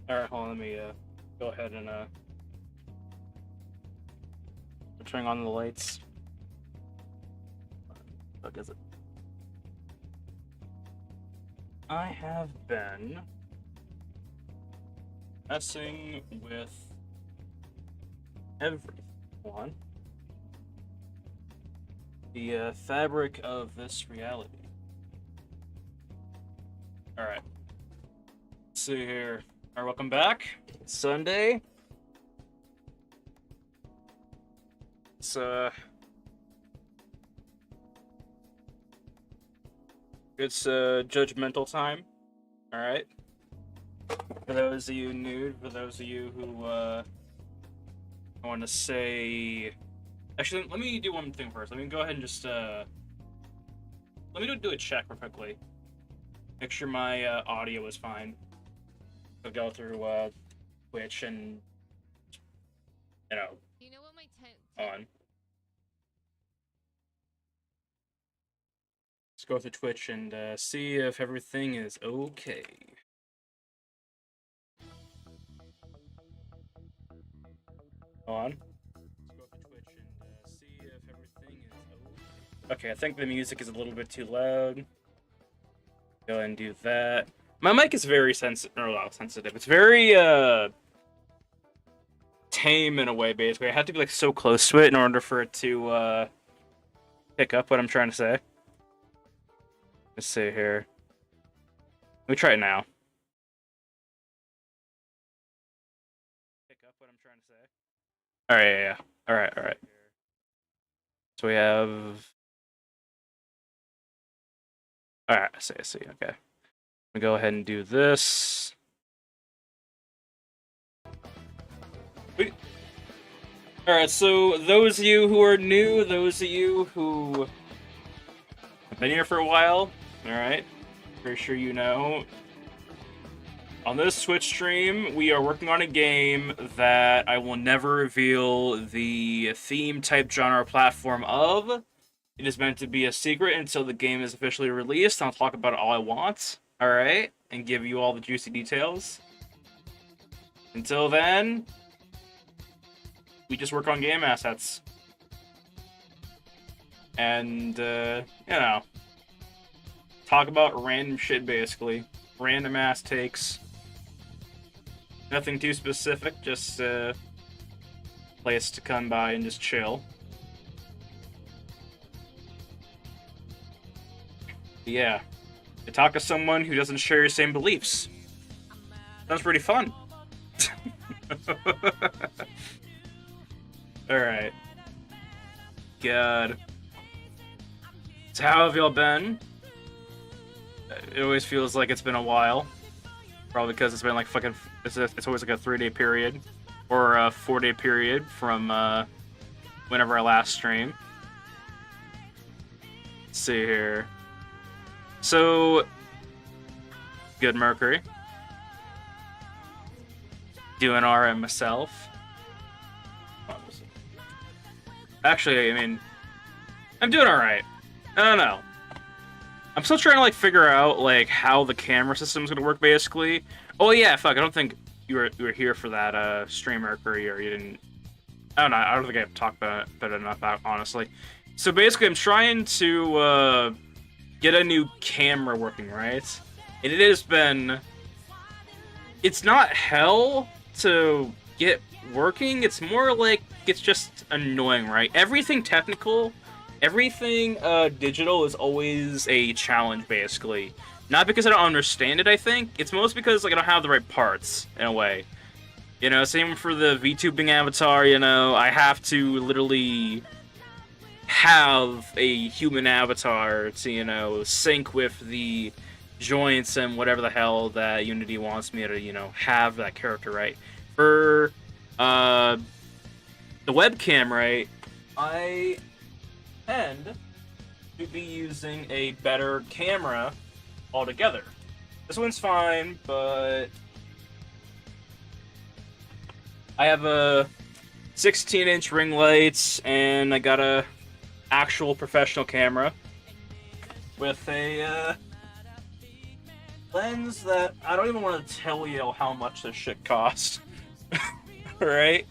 Alright, hold on, let me go ahead and turn on the lights. What is it? I have been messing with everyone. The fabric of this reality. Alright. Let's see here. Alright, welcome back. It's Sunday. It's judgmental time. Alright. For those of you new, for those of you who I want to say, actually, let me do one thing first. Let me go ahead and just let me do a check real quickly. Make sure my audio is fine. I'll go through Twitch and you know what my on. Let's go through Twitch and see if everything is okay. On. Let's go through Twitch and see if everything is okay. Okay, I think the music is a little bit too loud. Go ahead and do that. My mic is very sensitive. It's very tame in a way, basically. I have to be like so close to it in order for it to pick up what I'm trying to say. Let's see here. Let me try it now. Pick up what I'm trying to say. Alright, yeah. Alright. So we have... Alright, I see, okay. Let me go ahead and do this. Alright, so those of you who are new, those of you who have been here for a while, alright, pretty sure you know. On this Twitch stream, we are working on a game that I will never reveal the theme, type, genre, platform of. It is meant to be a secret until the game is officially released. I'll talk about it all I want, alright, and give you all the juicy details. Until then, we just work on game assets. And, you know, talk about random shit, basically. Random ass takes. Nothing too specific, just place to come by and just chill. Yeah. To talk to someone who doesn't share your same beliefs. Sounds pretty fun. Alright. God. So how have y'all been? It always feels like it's been a while. Probably because it's been like fucking... It's always like a 3-day period. Or a 4-day period from whenever I last streamed. Let's see here. So... Good Mercury. Doing alright myself. Actually, I mean, I'm doing alright. I don't know. I'm still trying to, like, figure out, like, how the camera system's gonna work, basically. Oh, yeah, fuck, I don't think you were here for that, stream, Mercury, or you didn't... I don't know, I don't think I've talked about it enough, honestly. So, basically, I'm trying to, get a new camera working, right? And it has been... It's not hell to get working, it's more like it's just annoying, right? Everything technical, everything digital is always a challenge, basically. Not because I don't understand it, I think. It's mostly because like I don't have the right parts, in a way. You know, same for the VTubing avatar, you know, I have to literally have a human avatar to, you know, sync with the joints and whatever the hell that Unity wants me to, you know, have that character, right? For the webcam, right, I tend to be using a better camera altogether. This one's fine, but I have a 16-inch ring lights, and I got a actual professional camera with a lens that I don't even want to tell you how much this shit cost. Right?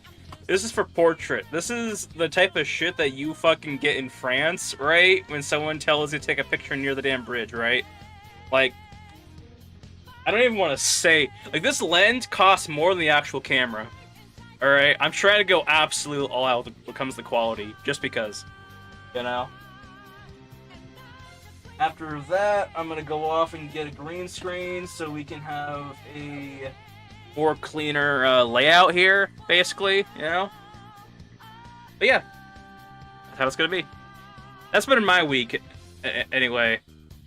This is for portrait. This is the type of shit that you fucking get in France, right? When someone tells you to take a picture near the damn bridge, right? Like, I don't even want to say... Like, this lens costs more than the actual camera. Alright? I'm trying to go absolute all out when it comes to quality. Just because. You know? After that, I'm gonna go off and get a green screen so we can have a more cleaner layout here, basically, you know? But yeah, that's how it's gonna be. That's been my week, anyway.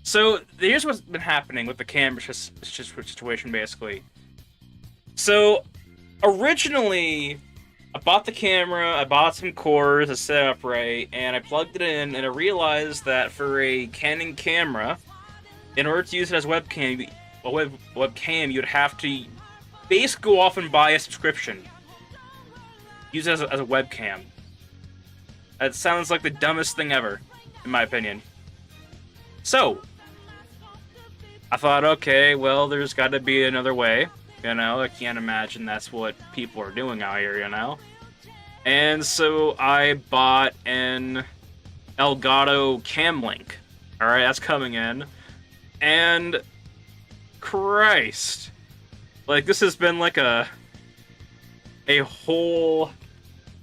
So, here's what's been happening with the camera situation, basically. So, originally, I bought the camera, I bought some cores to set up right, and I plugged it in, and I realized that for a Canon camera, in order to use it as webcam, you'd have to basically go off and buy a subscription. Use it as a webcam. That sounds like the dumbest thing ever, in my opinion. So, I thought, okay, well, there's got to be another way. You know, I can't imagine that's what people are doing out here, you know? And so I bought an Elgato Cam Link. Alright, that's coming in. And Christ. Like, this has been like a whole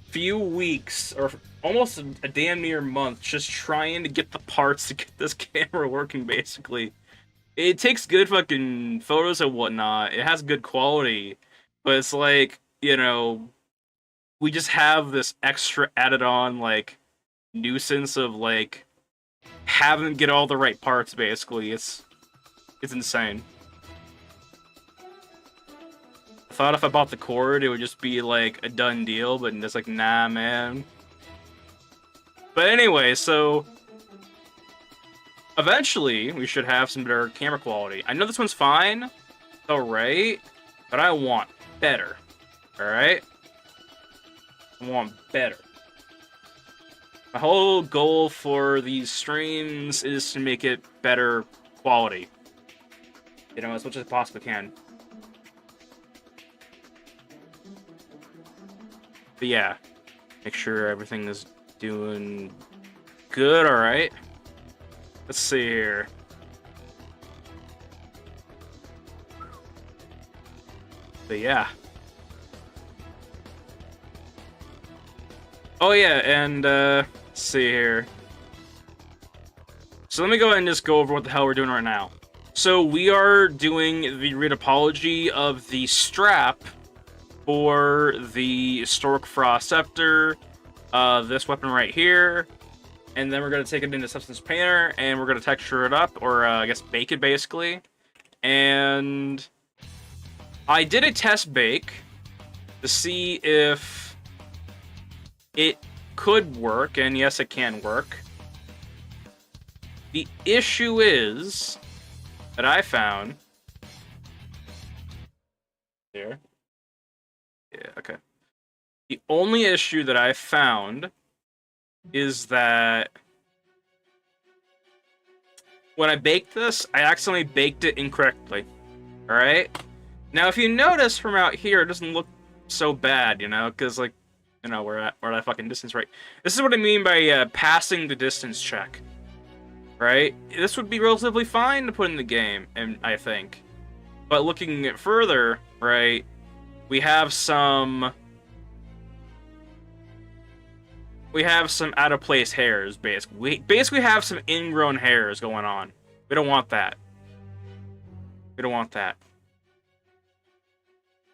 few weeks, or almost a damn near month, just trying to get the parts to get this camera working, basically. It takes good fucking photos and whatnot. It has good quality. But it's like, you know, we just have this extra added on, like, nuisance of, like, having to get all the right parts, basically. It's insane. I thought if I bought the cord, it would just be, like, a done deal, but it's like, nah, man. But anyway, so... eventually, we should have some better camera quality. I know this one's fine, it's alright, but I want better, alright? I want better. My whole goal for these streams is to make it better quality. You know, as much as I possibly can. But yeah, make sure everything is doing good, alright? Let's see here. But yeah. Oh yeah, and let's see here. So let me go ahead and just go over what the hell we're doing right now. So we are doing the retopology of the strap for the Stork Frost Scepter, this weapon right here. And then we're going to take it into Substance Painter, and we're going to texture it up, or I guess bake it, basically. And I did a test bake to see if it could work, and yes, it can work. The issue is that I found... There. Yeah, okay. The only issue that I found is that when I baked this, I accidentally baked it incorrectly. Alright? Now, if you notice from out here, it doesn't look so bad, you know, because, like, you know, we're at that fucking distance, right? This is what I mean by passing the distance check. Right? This would be relatively fine to put in the game, and I think. But looking at further, right, we have some out-of-place hairs, basically. We basically have some ingrown hairs going on. We don't want that. We don't want that.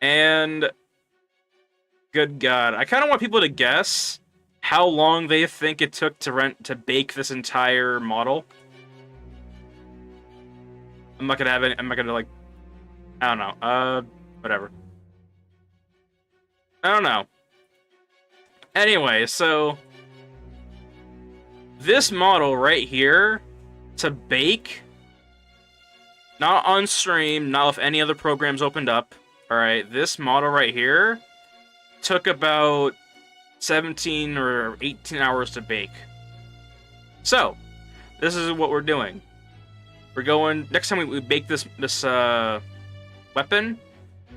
And... good God. I kind of want people to guess how long they think it took to bake this entire model. I'm not gonna have any... I'm not gonna, like... I don't know. Whatever. I don't know. Anyway, so... this model right here, to bake, not on stream, not if any other programs opened up, alright, this model right here took about 17 or 18 hours to bake. So, this is what we're doing. We're going next time we bake this weapon.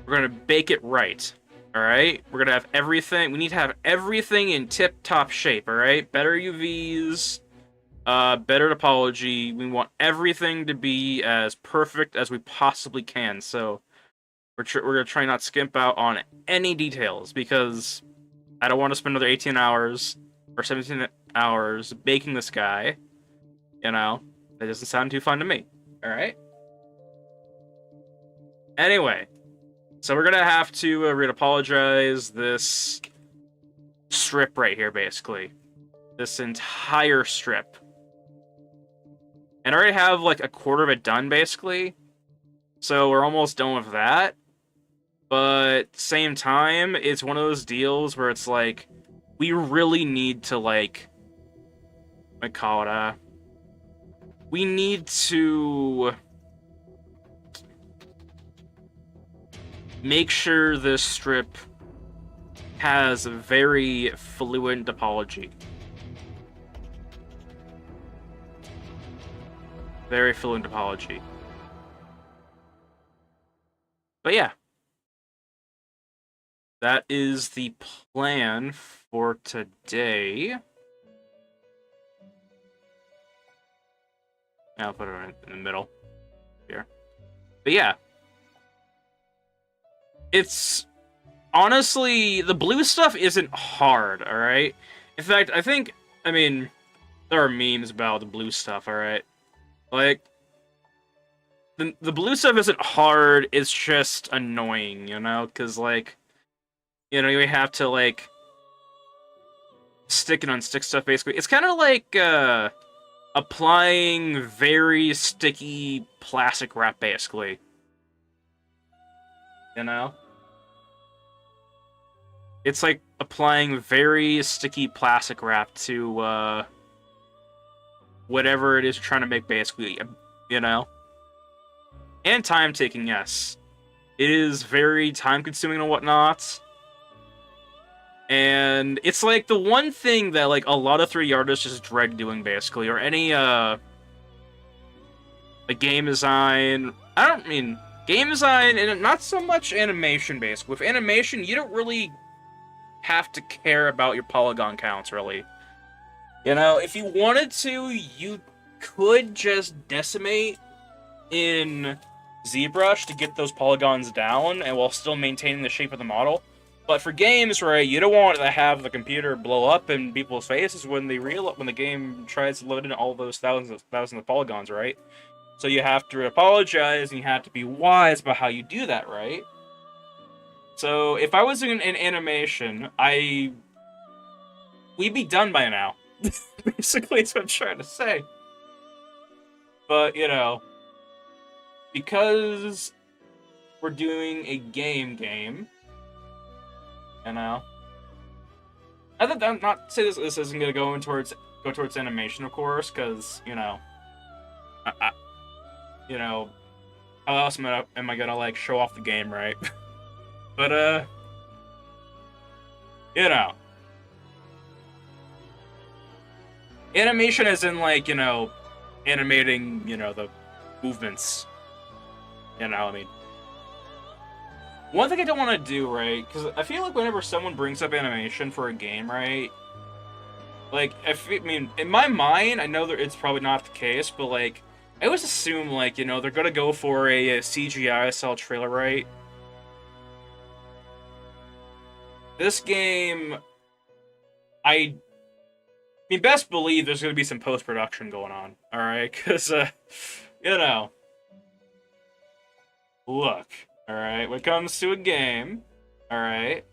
We're gonna bake it right. All right. We're gonna have everything. We need to have everything in tip-top shape. All right. Better UVs. Better topology. We want everything to be as perfect as we possibly can. So we're gonna try not to skimp out on any details because I don't want to spend another 18 hours or 17 hours baking this guy. You know, that doesn't sound too fun to me. All right. Anyway, so we're gonna have to apologize this strip right here, basically. This entire strip. And I already have like a quarter of it done, basically. So we're almost done with that. But same time, it's one of those deals where it's like, we really need to like, what call it, we need to make sure this strip has a very fluid topology. Very fluid topology. But yeah. That is the plan for today. I'll put it in the middle here. But yeah. It's honestly, the blue stuff isn't hard, alright? In fact, I mean, there are memes about the blue stuff, alright? Like, the blue stuff isn't hard, it's just annoying, you know? Because, like, you know, you have to, like, stick and unstick stuff, basically. It's kind of like, applying very sticky plastic wrap, basically. You know? It's like applying very sticky plastic wrap to, whatever it is you're trying to make, basically, you know? And time-taking, yes. It is very time-consuming and whatnot. And it's like the one thing that like a lot of 3D artists just dread doing, basically, or any like game design. I don't mean game design and not so much animation based. With animation, you don't really have to care about your polygon counts, really. You know, if you wanted to, you could just decimate in ZBrush to get those polygons down and while still maintaining the shape of the model. But for games, right, you don't want to have the computer blow up in people's faces when when the game tries to load in all those thousands of polygons, right? So you have to apologize and you have to be wise about how you do that, right? So if I was in animation, we'd be done by now. Basically, that's what I'm trying to say. But, you know, because we're doing a game, you know, I'm not to say this isn't gonna go towards animation, of course, because you know, you know, how else am I gonna like show off the game, right? But you know, animation as in like, you know, animating, you know, the movements. You know, I mean, one thing I don't want to do, right? Because I feel like whenever someone brings up animation for a game, right? Like, I mean, in my mind, I know that it's probably not the case, but like, I always assume, like, you know, they're gonna go for a CGI style trailer, right? This game, I mean, best believe there's gonna be some post production going on, all right? Because, you know, look. Alright, when it comes to a game, alright,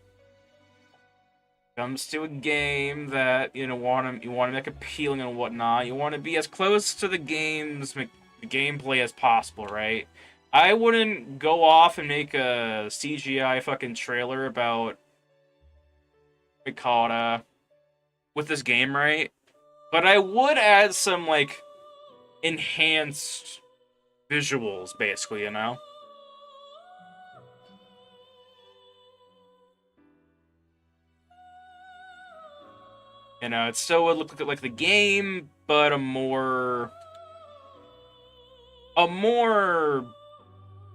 comes to a game that, you know, you want to make appealing and whatnot, you want to be as close to the gameplay as possible, right? I wouldn't go off and make a CGI fucking trailer about, what we call it, with this game, right? But I would add some, like, enhanced visuals, basically, you know? You know, it still would look like the game, but a more a more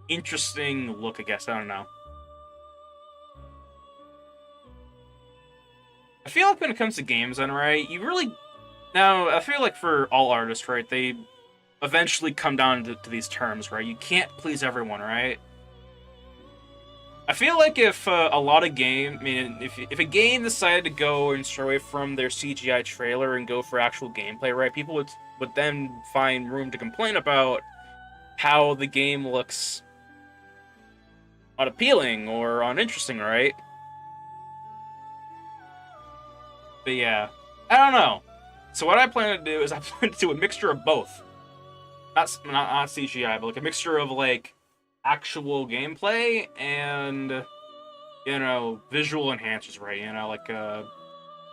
interesting look, I guess. I don't know. I feel like when it comes to games, then, right, you really now. I feel like for all artists, right, they eventually come down to these terms, right? You can't please everyone, right? I feel like if a lot of game, I mean, if a game decided to go and stray away from their CGI trailer and go for actual gameplay, right, people would then find room to complain about how the game looks unappealing or uninteresting, right? But yeah, I don't know. So what I plan to do is I plan to do a mixture of both. Not CGI, but like a mixture of like actual gameplay and visual enhancers, right? Like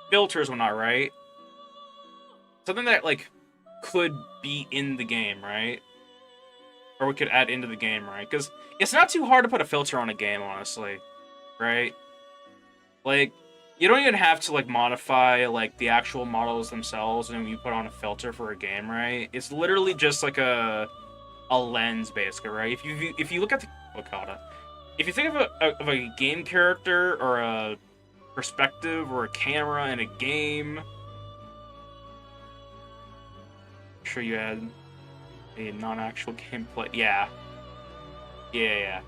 filters and whatnot, right? Something that like could be in the game, right? Or we could add into the game, right? Because it's not too hard to put a filter on a game, honestly, right? Like, you don't even have to like modify like the actual models themselves, and you put on a filter for a game, right? It's literally just like a lens, basically, right? If you look at the if you think of a game character or a perspective or a camera in a game, I'm sure you had a non-actual gameplay. Yeah. Yeah.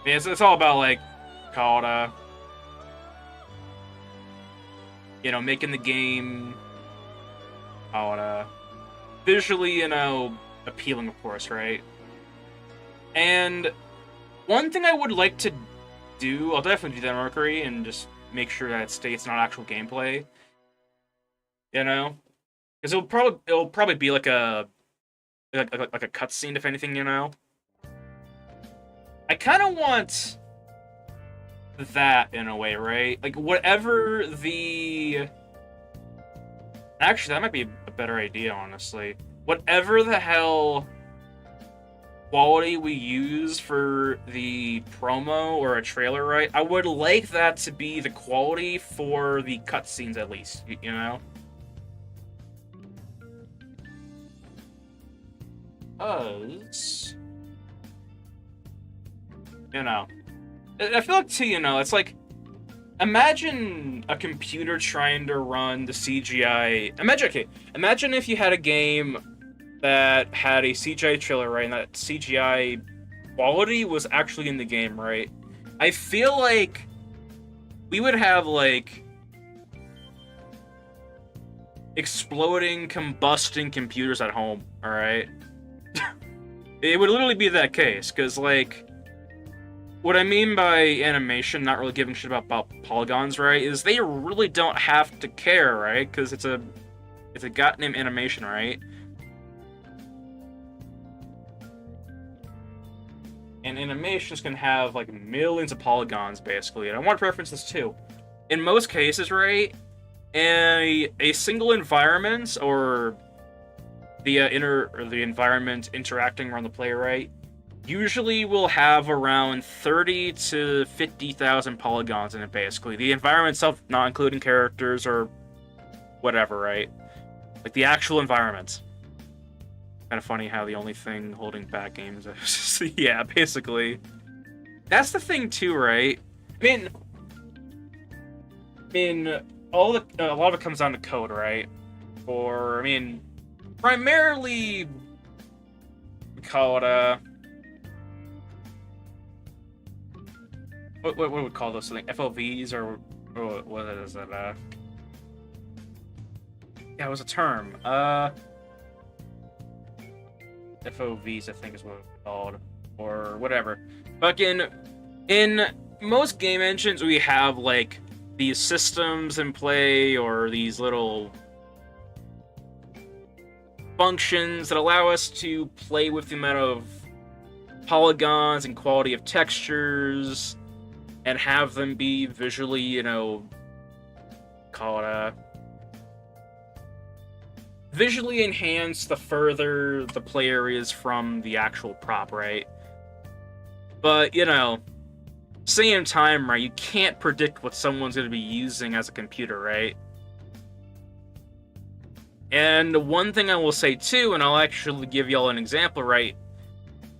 It's all about like called making the game visually, appealing, of course, right? And one thing I would like to do, I'll definitely do that, Mercury, and just make sure that it states not actual gameplay. Because it'll probably be like a cutscene, if anything. I kind of want that in a way, right? Like whatever the actually that might be a better idea, honestly. Whatever the hell quality we use for the promo or a trailer, right? I would like that to be the quality for the cutscenes, at least. Us. I feel like too. It's like imagine a computer trying to run the CGI. Imagine if you had a game that had a CGI trailer, right, and that CGI quality was actually in the game, right? I feel like we would have like exploding, combusting computers at home, all right? It would literally be that case, because like what I mean by animation, not really giving shit about polygons, right, is they really don't have to care, right? Because it's a goddamn animation, right? And animations can have like millions of polygons, basically. And I want to reference this too. In most cases, right, a single environment or the the environment interacting around the player, right, usually will have around 30 to 50,000 polygons in it, basically. The environment itself, not including characters or whatever, right? Like the actual environment. Kind of funny how the only thing holding back games is yeah, basically. That's the thing too, right? A lot of it comes down to code, right? Primarily we call it what would we call those things? FOVs or what is it? Yeah, it was a term. FOVs, I think is what it's called, or whatever. But in most game engines, we have like these systems in play or these little functions that allow us to play with the amount of polygons and quality of textures and have them be visually, visually enhanced the further the player is from the actual prop, right? But, same time, right, you can't predict what someone's going to be using as a computer, right? And one thing I will say too, and I'll actually give y'all an example, right?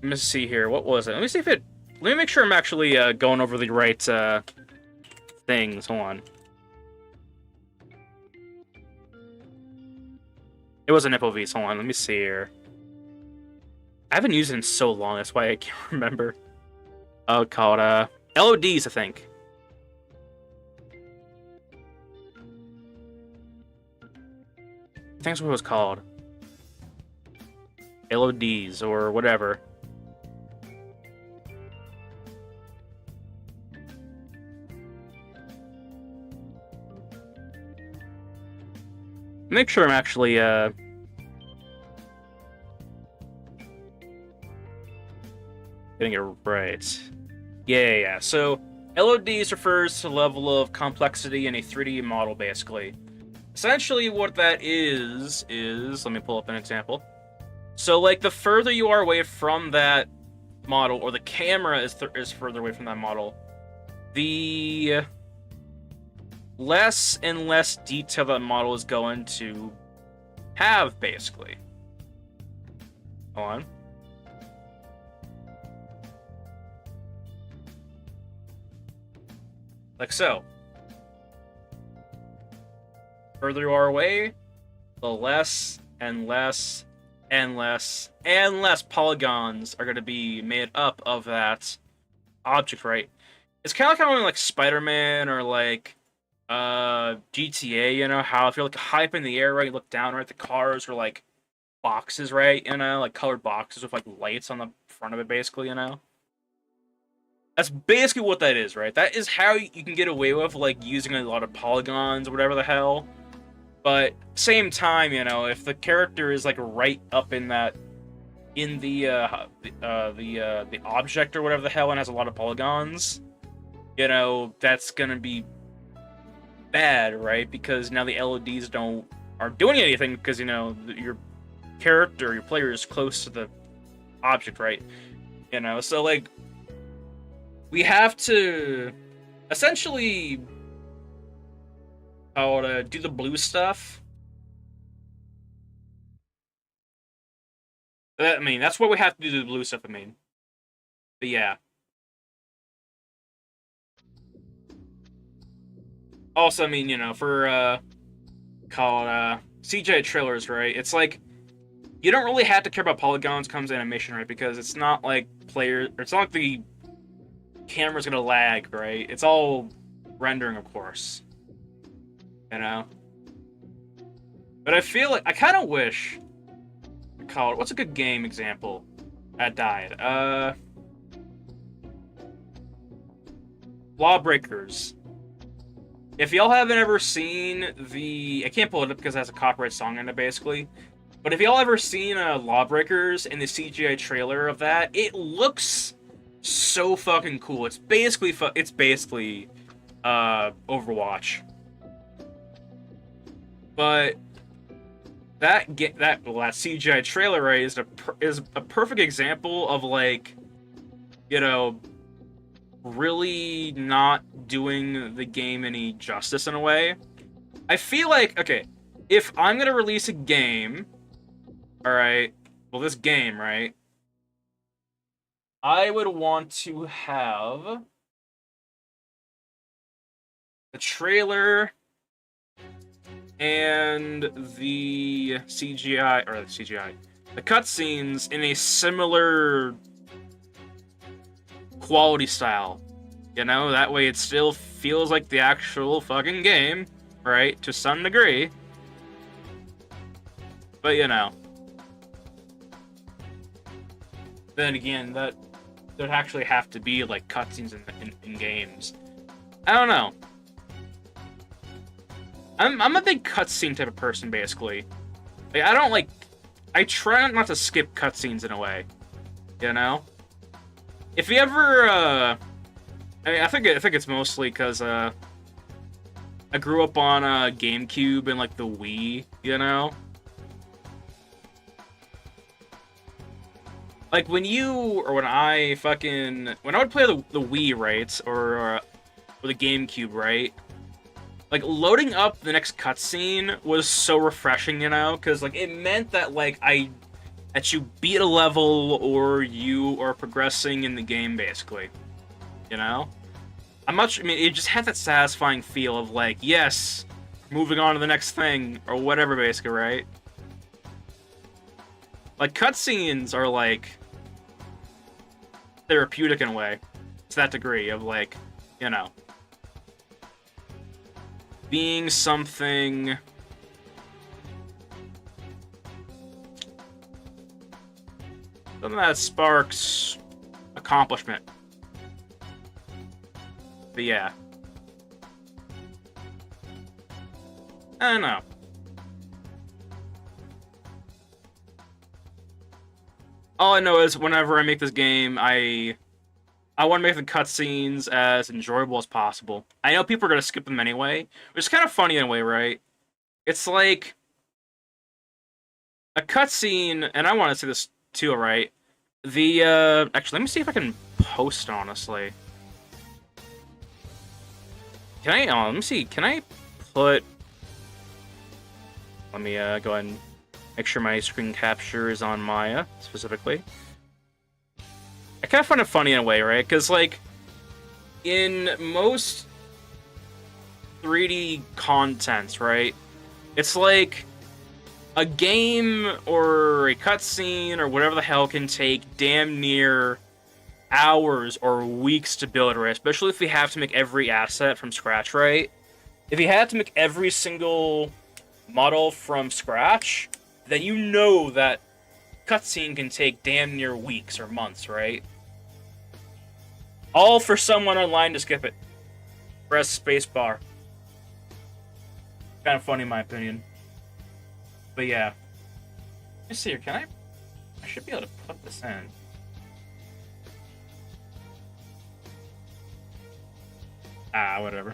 Let me see here. What was it? Let me see if it. Let me make sure I'm actually going over the right things. Hold on. It wasn't FOVs. Hold on. Let me see here. I haven't used it in so long. That's why I can't remember. Oh, called LODs, I think. I think that's what it was called. LODs or whatever. Make sure I'm actually getting it right. Yeah. So LODs refers to level of complexity in a 3D model, basically. Essentially, what that is let me pull up an example. So, like, the further you are away from that model, or the camera is further away from that model, the less and less detail that model is going to have, basically. Hold on. Like so. Further you are away, the less and less and less and less polygons are going to be made up of that object, right? It's kind of like Spider-Man or like GTA, you know, how if you're like high up in the air, right, you look down, right, the cars are like boxes, right, you know, like colored boxes with like lights on the front of it, basically, you know? That's basically what that is, right? That is how you can get away with like using a lot of polygons or whatever the hell. But same time, you know, if the character is like right up in that, in the object or whatever the hell, and has a lot of polygons, you know, that's gonna be bad, right? Because now the LODs aren't doing anything because, you know, your character, your player is close to the object, right? You know, so like we have to essentially do the blue stuff. I mean, that's what we have to do the blue stuff, I mean. But yeah. Also, I mean, you know, for CGI trailers, right? It's like you don't really have to care about polygons comes animation, right? Because it's not like it's not like the camera's gonna lag, right? It's all rendering, of course. You know? But I feel like I kind of wish. What's a good game example that died? Lawbreakers. If y'all haven't ever seen I can't pull it up because it has a copyright song in it, basically. But if y'all ever seen Lawbreakers in the CGI trailer of that, it looks so fucking cool. It's basically Overwatch. But that CGI trailer, right, is a perfect example of, like, you know, really not doing the game any justice in a way. I feel like, okay, if I'm gonna release a game, alright, well, this game, right, I would want to have the trailer and the the cutscenes in a similar quality style. You know, that way it still feels like the actual fucking game, right? To some degree. But, you know. Then again, that there'd actually have to be, like, cutscenes in games. I don't know. I'm a big cutscene type of person, basically. Like, I try not to skip cutscenes in a way. You know? If you ever, I mean, I think it's mostly because, I grew up on, GameCube and, like, the Wii, you know? Like, when I would play the Wii, right, or the GameCube, right, like loading up the next cutscene was so refreshing, you know, because like it meant that like that you beat a level or you are progressing in the game, basically. You know? I mean, it just had that satisfying feel of like, yes, moving on to the next thing, or whatever, basically, right? Like, cutscenes are like therapeutic in a way, to that degree of like, you know, being something that sparks accomplishment. But yeah. I don't know. All I know is whenever I make this game, I want to make the cutscenes as enjoyable as possible. I know people are going to skip them anyway, which is kind of funny in a way, right? It's like a cutscene, and I want to say this too, right? Actually, let me see if I can post, honestly. Can I, let me see, can I put... Let me, go ahead and make sure my screen capture is on Maya, specifically. I kind of find it funny in a way, right? Because, like, in most 3D contents, right? It's like a game or a cutscene or whatever the hell can take damn near hours or weeks to build, right? Especially if we have to make every asset from scratch, right? If you had to make every single model from scratch, then you know that cutscene can take damn near weeks or months, right? All for someone online to skip it. Press spacebar. Kind of funny in my opinion. But yeah. Let's see here, can I should be able to put this in. Whatever.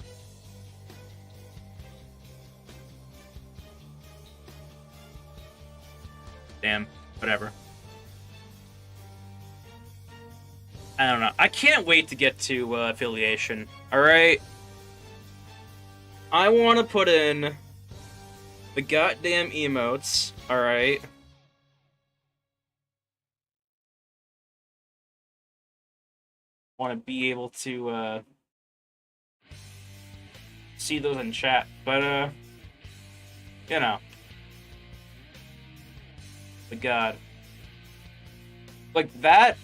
Damn, whatever. I don't know. I can't wait to get to affiliation. Alright? I want to put in the goddamn emotes. Alright? Want to be able to see those in chat. But, you know. But God. Like that...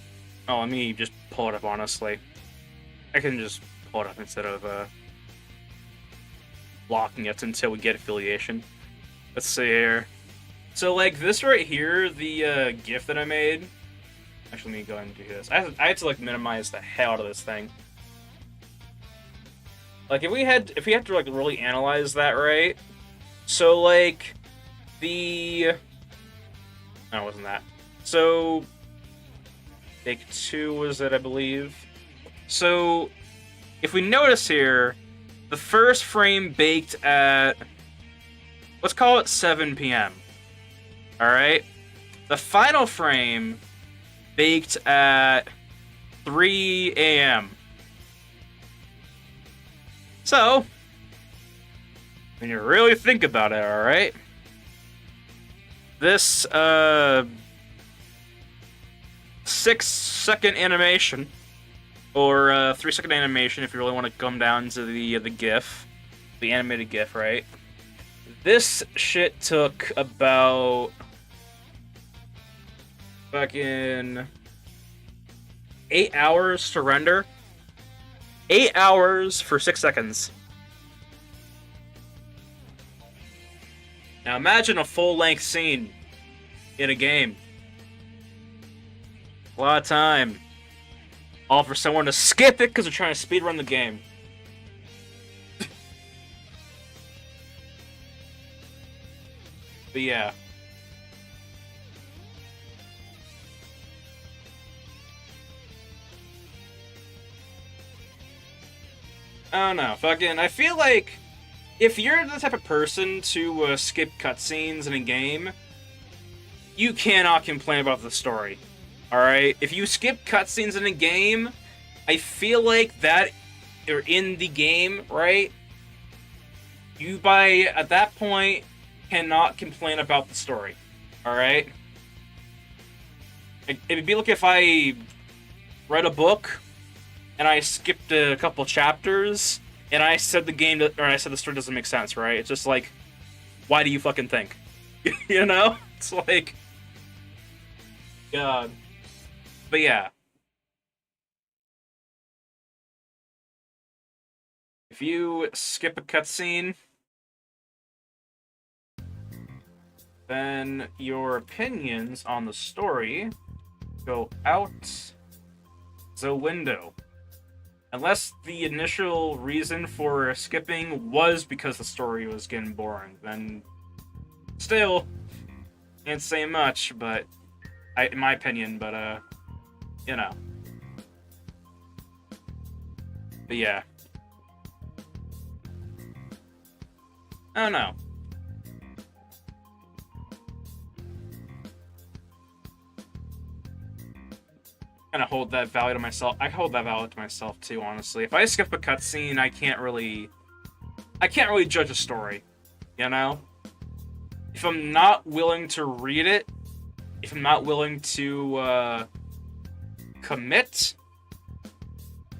Oh, let me just pull it up, honestly. I can just pull it up instead of blocking it until we get affiliation. Let's see here. So, like, this right here, the GIF that I made... Actually, let me go ahead and do this. I had to, like, minimize the hell out of this thing. Like, if we had to, like, really analyze that, right? So, like, the... No, it wasn't that. So... Take 2 was it, I believe. So, if we notice here, the first frame baked at, let's call it 7 p.m. Alright? The final frame baked at 3 a.m. So, when you really think about it, alright? This, 6-second animation, or 3-second animation if you really want to come down to the GIF, the animated GIF, right? This shit took about fucking 8 hours to render. 8 hours for 6 seconds. Now imagine a full-length scene in a game. A lot of time. All for someone to skip it because they're trying to speedrun the game. But yeah. I don't know. Fucking, I feel like if you're the type of person to skip cutscenes in a game, you cannot complain about the story. Alright? If you skip cutscenes in a game, I feel like that, or in the game, right? You, at that point, cannot complain about the story. Alright? It'd be like if I read a book and I skipped a couple chapters and I said I said the story doesn't make sense, right? It's just like, why do you fucking think? You know? It's like, God. But yeah. If you skip a cutscene, then your opinions on the story go out the window. Unless the initial reason for skipping was because the story was getting boring, then still can't say much, but in my opinion, but you know. But yeah. I don't know. Kind of hold that value to myself. I hold that value to myself too, honestly. If I skip a cutscene, I can't really judge a story, you know? If I'm not willing to read it, if I'm not willing to commit,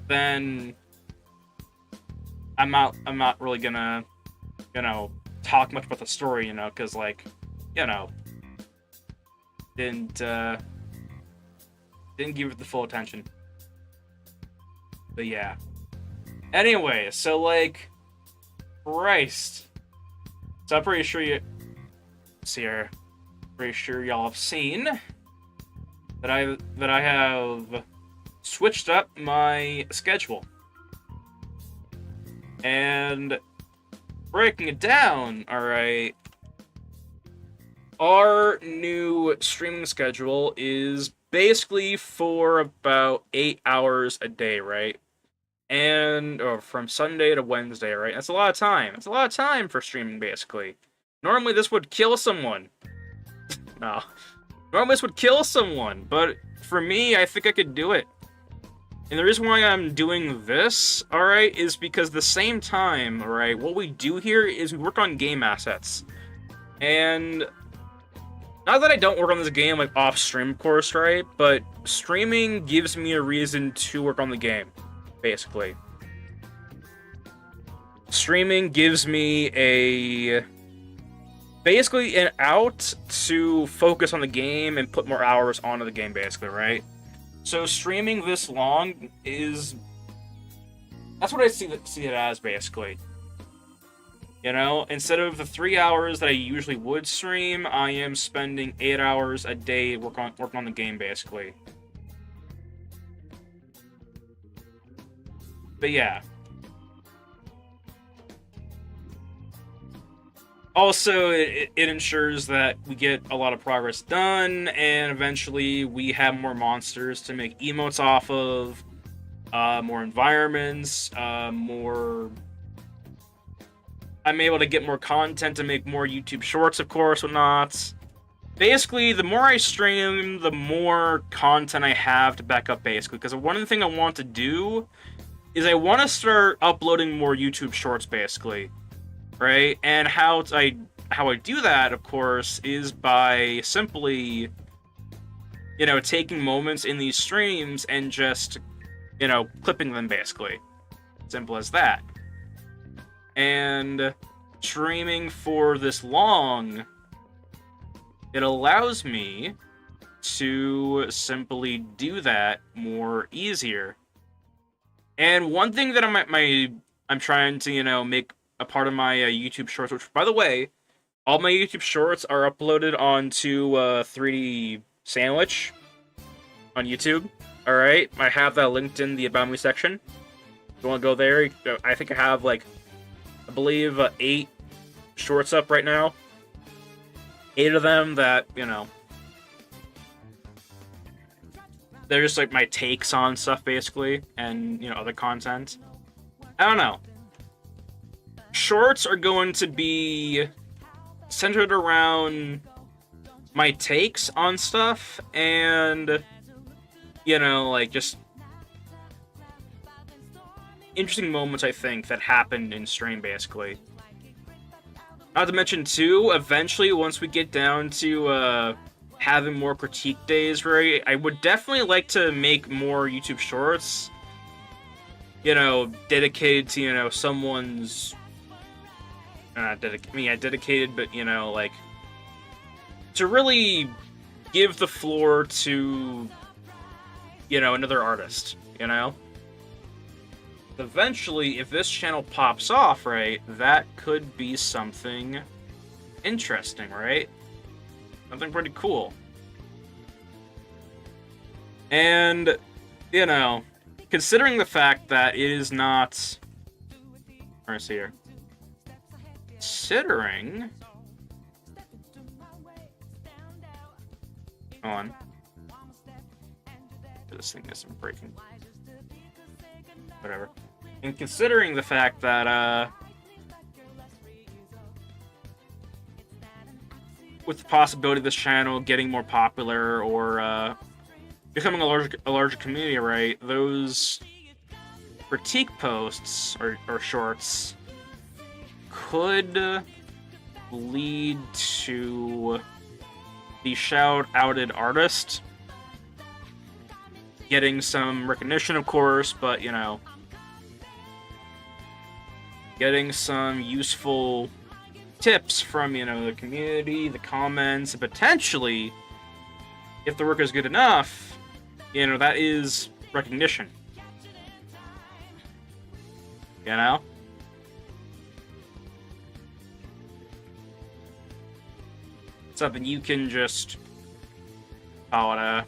then I'm not really gonna, you know, talk much about the story, you know, because, like, you know, didn't give it the full attention. But yeah. Anyway, so, like, Christ. So I'm pretty sure y'all have seen that I have switched up my schedule. And breaking it down, alright. Our new streaming schedule is basically for about 8 hours a day, right? Or from Sunday to Wednesday, right? That's a lot of time. It's a lot of time for streaming, basically. Normally this would kill someone. No. Normally this would kill someone, but for me, I think I could do it. And the reason why I'm doing this, alright, is because the same time, alright, what we do here is we work on game assets. And not that I don't work on this game, like, off-stream, of course, right? But streaming gives me a reason to work on the game, basically. Streaming gives me basically an out to focus on the game and put more hours onto the game, basically, right? So streaming this long that's what I see it as, basically. You know, instead of the 3 hours that I usually would stream, I am spending 8 hours a day working on the game, basically. But yeah. Also, it ensures that we get a lot of progress done, and eventually we have more monsters to make emotes off of, more environments, I'm able to get more content to make more YouTube shorts, of course, whatnot. Basically, the more I stream, the more content I have to back up, basically. Because one of the things I want to do is I want to start uploading more YouTube shorts, basically. Right? And how I do that, of course, is by simply, you know, taking moments in these streams and just, you know, clipping them, basically. Simple as that. And streaming for this long, it allows me to simply do that more easier. And one thing that I'm trying to, you know, make a part of my YouTube shorts, which, by the way, all my YouTube shorts are uploaded onto 3D Sandwich on YouTube. Alright, I have that linked in the About Me section. If you want to go there, I think I have, like, I believe 8 shorts up right now. 8 of them that, you know, they're just like my takes on stuff, basically, and, you know, other content. I don't know. Shorts are going to be centered around my takes on stuff and, you know, like, just interesting moments, I think, that happened in stream, basically. Not to mention, too, eventually, once we get down to having more critique days, right, I would definitely like to make more YouTube shorts, you know, dedicated to, you know, someone's... dedicated, but, you know, like, to really give the floor to, you know, another artist, you know? Eventually, if this channel pops off, right, that could be something interesting, right? Something pretty cool. And, you know, considering the fact that it is not... Let's see here. Considering... Hold on. This thing isn't breaking. Whatever. And considering the fact that, with the possibility of this channel getting more popular or, becoming a larger community, right, those critique posts or shorts could lead to the shout-outed artist getting some recognition, of course, but, you know, getting some useful tips from, you know, the community, the comments, and potentially, if the work is good enough, you know, that is recognition. You know? Something you can just call it a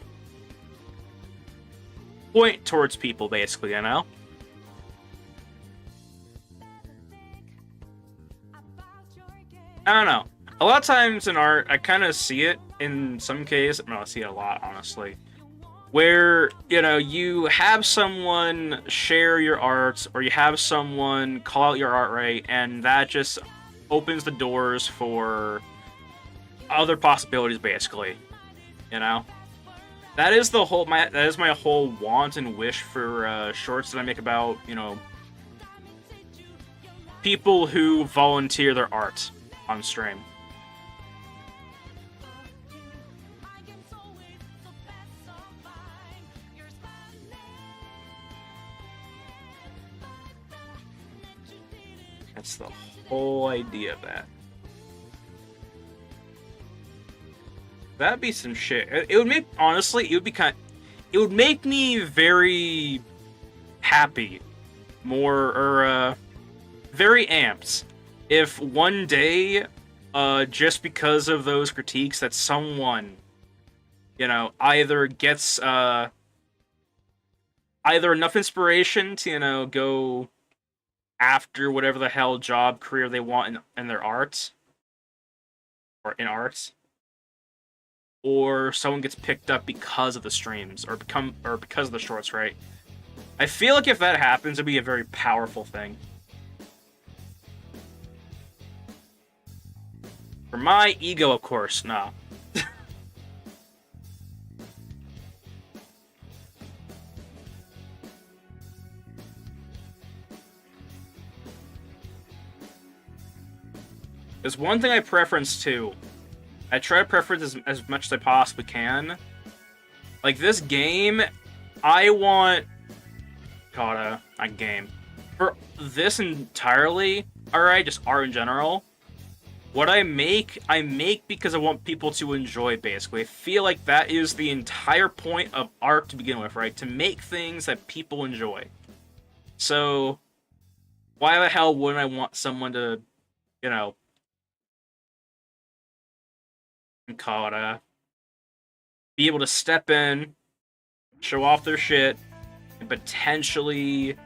point towards people, basically, you know? I don't know. A lot of times in art, I kind of see it in some cases. I see it a lot, honestly. Where, you know, you have someone share your art, or you have someone call out your art, right? And that just opens the doors for other possibilities, basically. You know? That is the whole, that is my whole want and wish for shorts that I make about, you know, people who volunteer their art on stream. That's the whole idea of that. That'd be some shit. It would make, honestly, it would make me very happy, very amped, if one day, just because of those critiques, that someone, you know, either gets, either enough inspiration to, you know, go after whatever the hell job, career they want in their art, or in arts, or someone gets picked up because of the streams, or because of the shorts, right? I feel like if that happens, it'd be a very powerful thing. For my ego, of course, nah. There's one thing I preference too. I try to preference as much as I possibly can. Like this game, I want... a game. For this entirely, alright, just art in general, what I make because I want people to enjoy, basically. I feel like that is the entire point of art to begin with, right? To make things that people enjoy. So, why the hell wouldn't I want someone to, you know, be able to step in, show off their shit, and potentially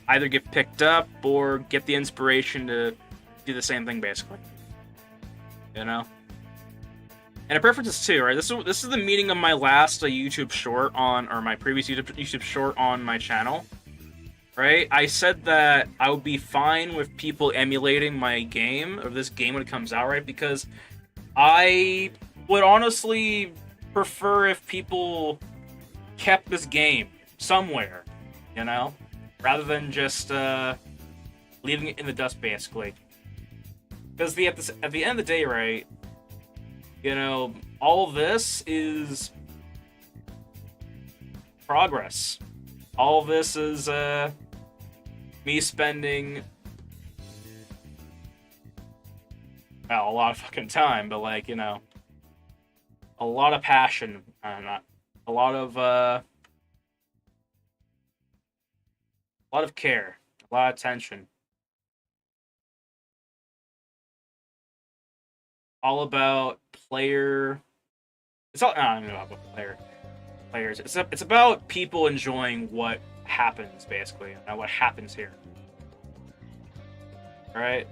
either get picked up or get the inspiration to do the same thing, basically. You know? And a preference too, right? This is the meaning of my last YouTube short on, or my previous YouTube short on my channel. Right? I said that I would be fine with people emulating my game, or this game when it comes out, right? Because I would honestly prefer if people kept this game somewhere, you know? Rather than just leaving it in the dust, basically. Because at the end of the day, right, you know, all of this is progress. All of this is me spending, well, a lot of fucking time, but like, you know, a lot of passion, a lot of care, a lot of attention. All about player. It's all. I don't know about players. It's about people enjoying what happens, basically, and what happens here. All right.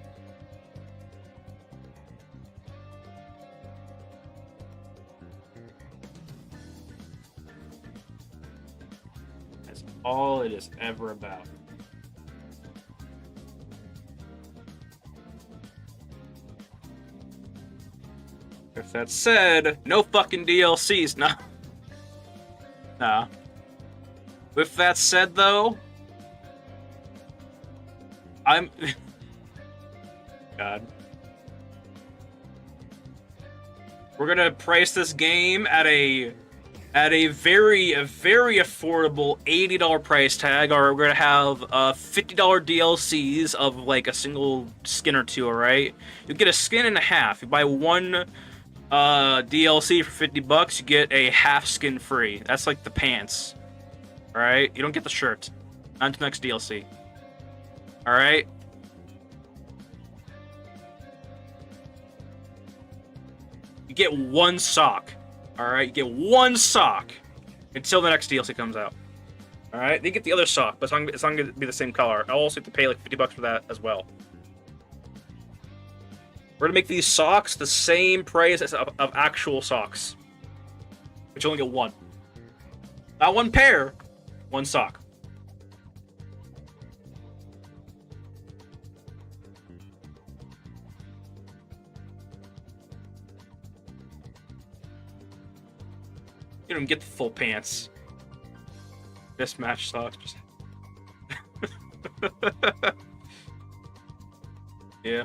That's all it is ever about. If that said, no fucking DLCs, nah. Nah. With that said, though, I'm... God. We're gonna price this game at a very affordable $80 price tag, or we're gonna have $50 DLCs of like a single skin or two. All right, you get a skin and a half. You buy one DLC for $50, you get a half skin free. That's like the pants. All right, you don't get the shirt. Not until next DLC. All right. You get one sock. Alright, you get one sock until the next DLC comes out. Alright, then you get the other sock, but it's not going to be the same color. I'll also have to pay like $50 for that as well. We're going to make these socks the same price as of actual socks. But you only get one. Not one pair, one sock. You don't get the full pants. Mismatched socks. Just... yeah.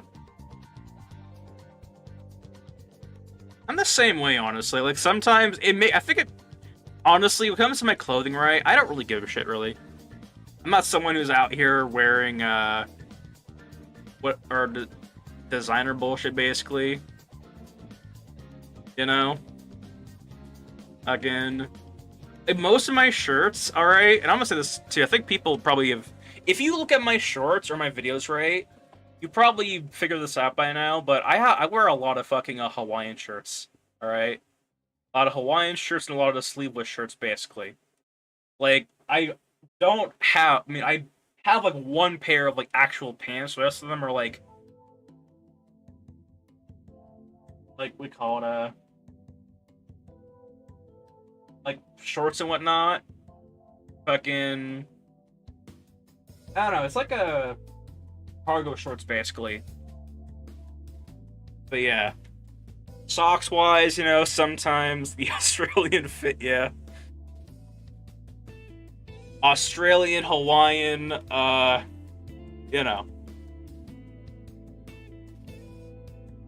I'm the same way, honestly. Like, sometimes I think it... Honestly, when it comes to my clothing, right, I don't really give a shit, really. I'm not someone who's out here wearing, designer bullshit, basically. You know? Again, most of my shirts, alright, and I'm gonna say this too, I think people probably have, if you look at my shorts or my videos, right, you probably figure this out by now, but I wear a lot of fucking Hawaiian shirts, alright? A lot of Hawaiian shirts and a lot of the sleeveless shirts, basically. Like, I have like one pair of like actual pants, the rest of them are like we call it like shorts and whatnot. Fucking, I don't know, it's like a cargo shorts, basically. But yeah, socks wise, you know, sometimes the Australian fit, yeah. Australian, Hawaiian, you know.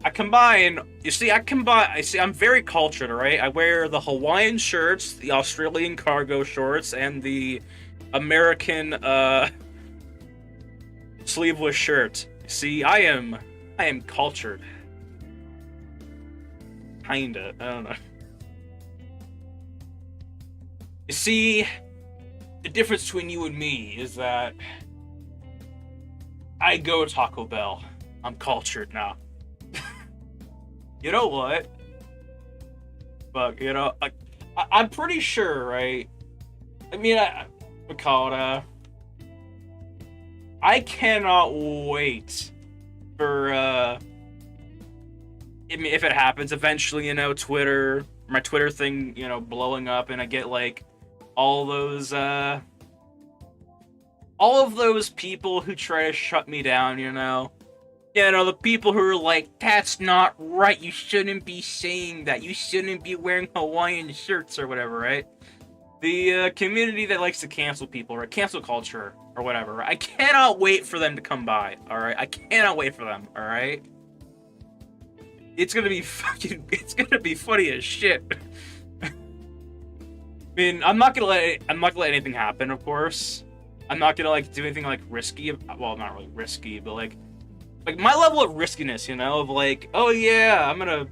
I'm very cultured, alright? I wear the Hawaiian shirts, the Australian cargo shorts, and the American, sleeveless shirt. See, I am cultured. Kinda, I don't know. You see, the difference between you and me is that I go to Taco Bell. I'm cultured now. You know what? But, you know, I'm pretty sure, right? I mean, we call it, I cannot wait for, I mean, if it happens eventually, you know, my Twitter thing, you know, blowing up, and I get, like, all of those people who try to shut me down, you know? You know, the people who are like, that's not right, you shouldn't be saying that, you shouldn't be wearing Hawaiian shirts or whatever, right? The community that likes to cancel people, right? Cancel culture or whatever, right? I cannot wait for them to come by, alright? I cannot wait for them, alright? it's gonna be fucking, it's gonna be funny as shit. I mean, I'm not gonna let anything happen, of course. I'm not gonna like do anything like risky. Well, not really risky, but like my level of riskiness, you know, of like, oh yeah, I'm gonna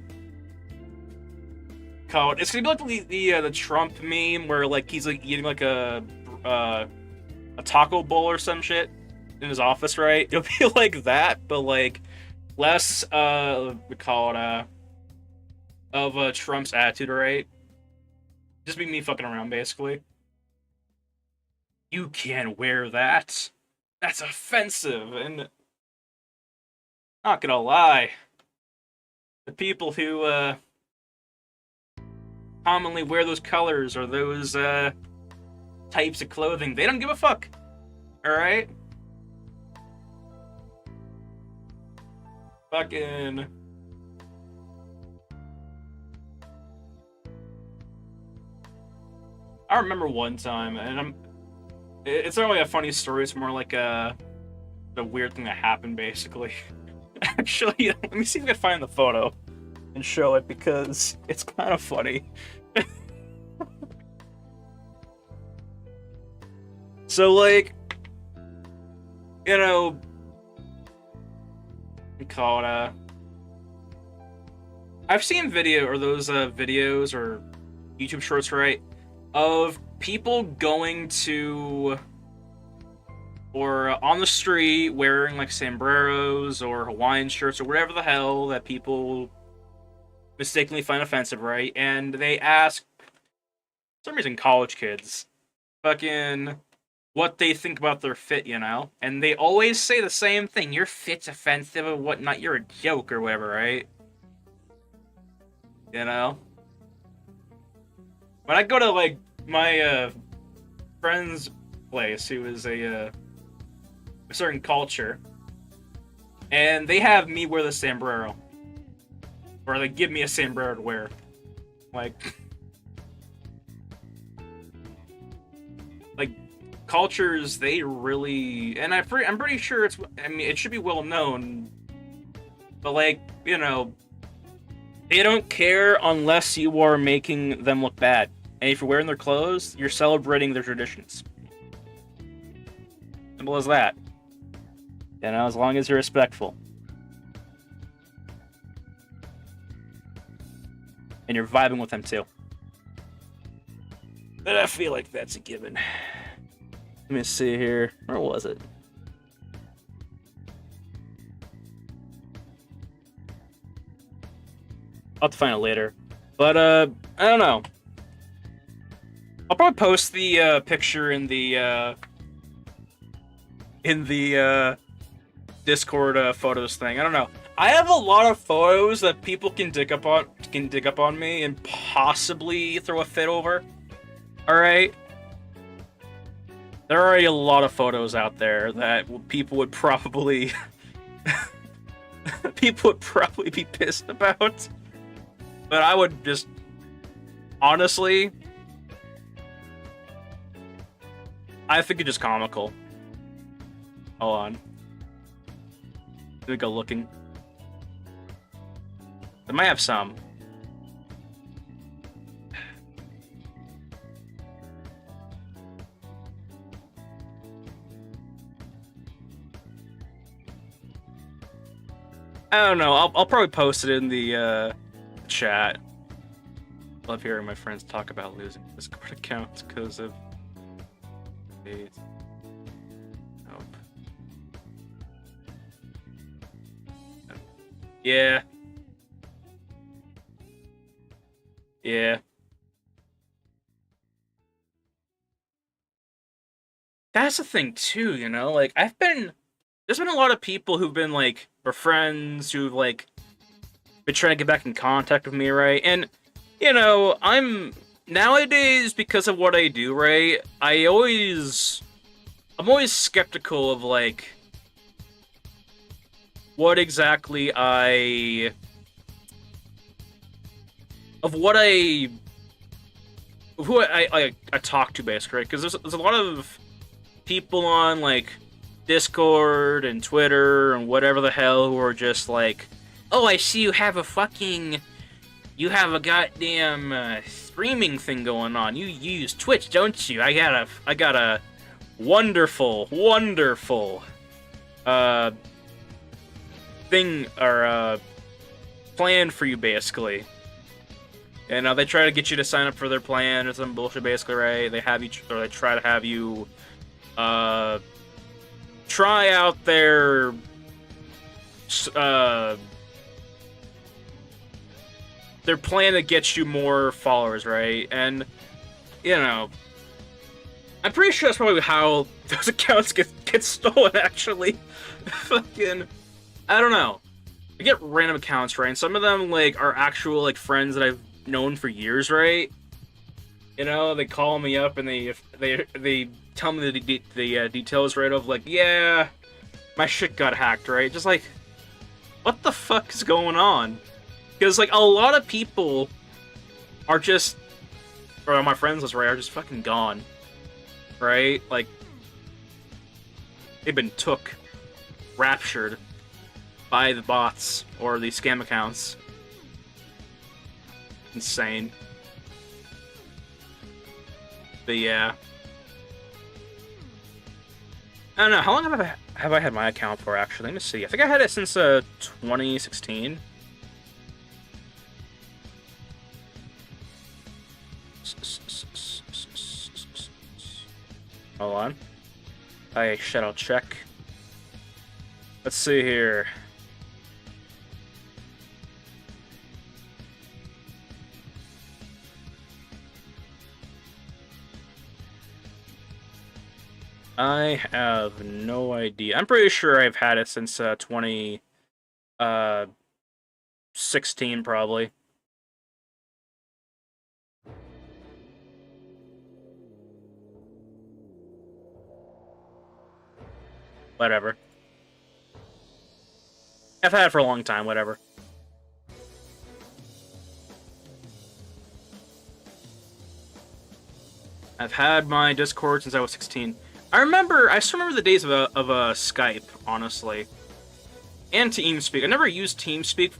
call it. It's gonna be like the Trump meme where like he's like eating like a taco bowl or some shit in his office, right? It'll be like that, but like less we call it of Trump's attitude, right? Just be me fucking around, basically. You can't wear that. That's offensive, and not gonna lie, the people who commonly wear those colors or those types of clothing, they don't give a fuck. All right. Fucking. I remember one time, and it's not really a funny story. It's more like the weird thing that happened, basically. Actually, let me see if I can find the photo and show it because it's kind of funny. So, like, you know, we call it I've seen those videos or YouTube shorts, right, of people going to or on the street wearing like sombreros or Hawaiian shirts or whatever the hell that people mistakenly find offensive, right? And they ask, for some reason, college kids, fucking, what they think about their fit, you know? And they always say the same thing: your fit's offensive or whatnot, you're a joke or whatever, right? You know? When I go to, like, my friend's place, who is a certain culture, and they have me wear the sombrero. Or they give me a sombrero to wear. Like, cultures, they really, and I'm pretty sure I mean, it should be well known, but like, you know, they don't care unless you are making them look bad. And if you're wearing their clothes, you're celebrating their traditions. Simple as that. You know, as long as you're respectful. And you're vibing with them too. But I feel like that's a given. Let me see here. Where was it? I'll have to find it later. But, I don't know. I'll probably post the picture in the Discord photos thing. I don't know. I have a lot of photos that people can dig up on me and possibly throw a fit over. All right. There are already a lot of photos out there that people would probably be pissed about. But I would just honestly, I think it's just comical. Hold on. Let me go looking. I might have some. I don't know. I'll probably post it in the chat. Love hearing my friends talk about losing Discord accounts because of AIDS. Nope. Yeah. Yeah. That's the thing too, you know? Like, there's been a lot of people who've been like, or friends who've like been trying to get back in contact with me, right? And, you know, nowadays, because of what I do, right, I'm always skeptical of like what exactly I talk to, basically, right? Because there's a lot of people on like Discord and Twitter and whatever the hell who are just like, oh, I see you have you have a goddamn streaming thing going on. You use Twitch, don't you? I got a wonderful, wonderful thing or plan for you, basically. And they try to get you to sign up for their plan or some bullshit, basically, right? They try to have you try out their plan to get you more followers, right? And you know, I'm pretty sure that's probably how those accounts get stolen. Actually, fucking, I don't know. I get random accounts, right? And some of them like are actual like friends that I've known for years, right? You know, they call me up and they tell me the details, right? Of like, yeah, my shit got hacked, right? Just like, what the fuck is going on? Because like a lot of people are just, or my friends list, right, are just fucking gone, right? Like they've been raptured by the bots or the scam accounts. Insane. But yeah, I don't know. How long have I had my account for? Actually, let me see. I think I had it since 2016. Hold on. I'll check. Let's see here. I have no idea. I'm pretty sure I've had it since 2016, probably. Whatever. I've had it for a long time, whatever. I've had my Discord since I was 16. I still remember the days of Skype, honestly. And TeamSpeak. I never used TeamSpeak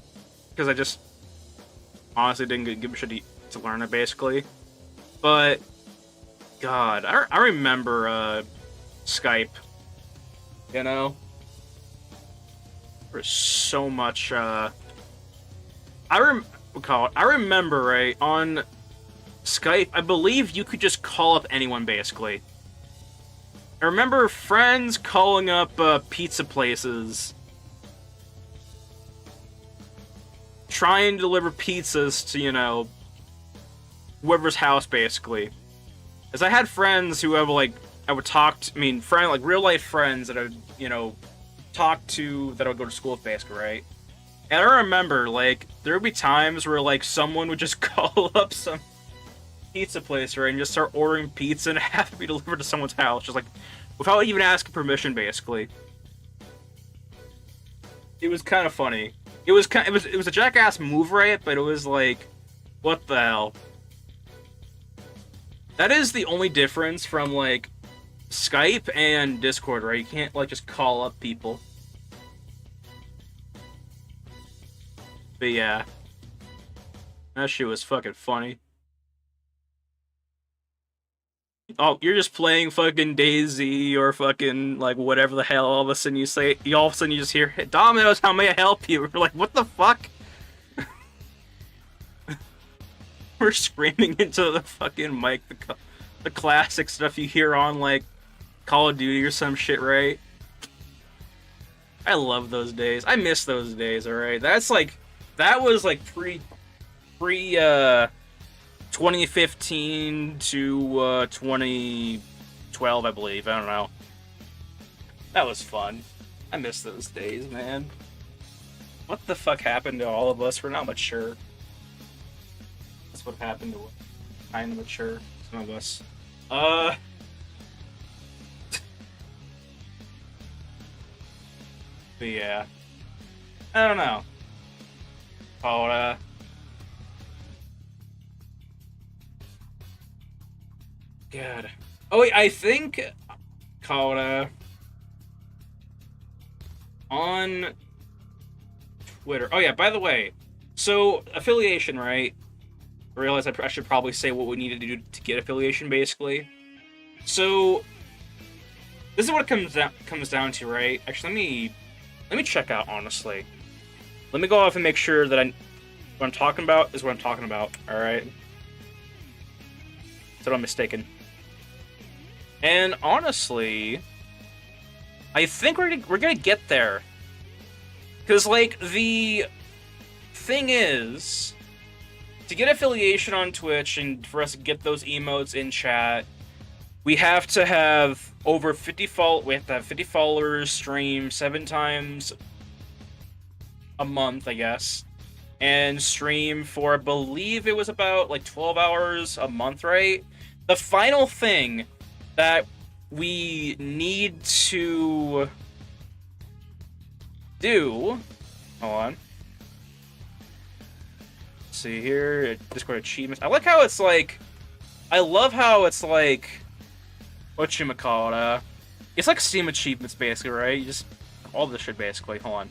because I just honestly didn't give a shit to learn it, basically. But, God, I remember Skype. You know? There's so much, I remember, right, on Skype, I believe you could just call up anyone, basically. I remember friends calling up pizza places, trying to deliver pizzas to, you know, whoever's house, basically. As I had friends who like real life friends that I would, you know, talk to, that I would go to school with, basically, right? And I remember, like, there would be times where, like, someone would just call up some pizza place, right, and just start ordering pizza and have to be delivered to someone's house, just like, without even asking permission, basically. It was kind of funny. It was a jackass move, right? But it was like, what the hell? That is the only difference from, like, Skype and Discord, right? You can't, like, just call up people. But yeah. That shit was fucking funny. Oh, you're just playing fucking DayZ or fucking, like, whatever the hell, all of a sudden you just hear, hey, Domino's, how may I help you? We're like, what the fuck? We're screaming into the fucking mic, the classic stuff you hear on, like, Call of Duty or some shit, right? I love those days. I miss those days, alright? That was, like, pre 2015 to 2012, I believe. I don't know. That was fun. I miss those days, man. What the fuck happened to all of us? We're not mature. That's what happened to kind of mature, some of us. But yeah. I don't know. Oh, God. Oh wait, I think called on Twitter. Oh yeah, by the way, so affiliation, right? I realize I should probably say what we need to do to get affiliation, basically. So this is what it comes down to, right? Actually, let me check out, honestly. Let me go off and make sure that what I'm talking about is what I'm talking about. All right, so I'm mistaken. And honestly, I think we're gonna get there. Because, like, the thing is, to get affiliation on Twitch and for us to get those emotes in chat, we have to have over 50 we have to have 50 followers, stream 7 times a month, I guess, and stream for, I believe it was about, like, 12 hours a month, right? The final thing that we need to do, hold on, let's see here, Discord achievements. I like how it's like, I love how it's like, whatchamacallit, it's like Steam achievements basically, right? You just, all this shit basically, hold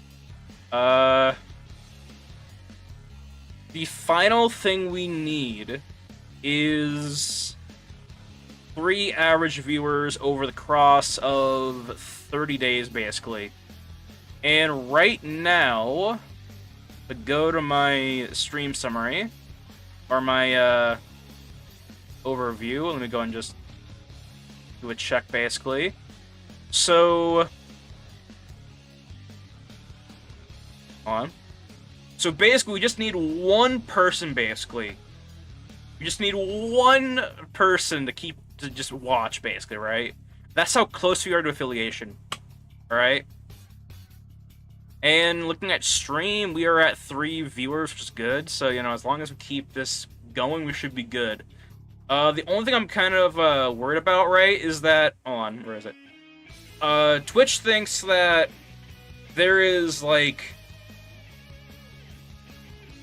on. The final thing we need is 3 average viewers over the cross of 30 days basically. And right now, to go to my stream summary, or my overview, let me go and just do a check basically. So, hold on. So basically, we just need one person basically. We just need one person to just watch basically, right? That's how close we are to affiliation, alright? And looking at stream, we are at 3 viewers, which is good. So, you know, as long as we keep this going, we should be good. The only thing I'm kind of worried about, right, is that... Hold on, where is it? Twitch thinks that there is, like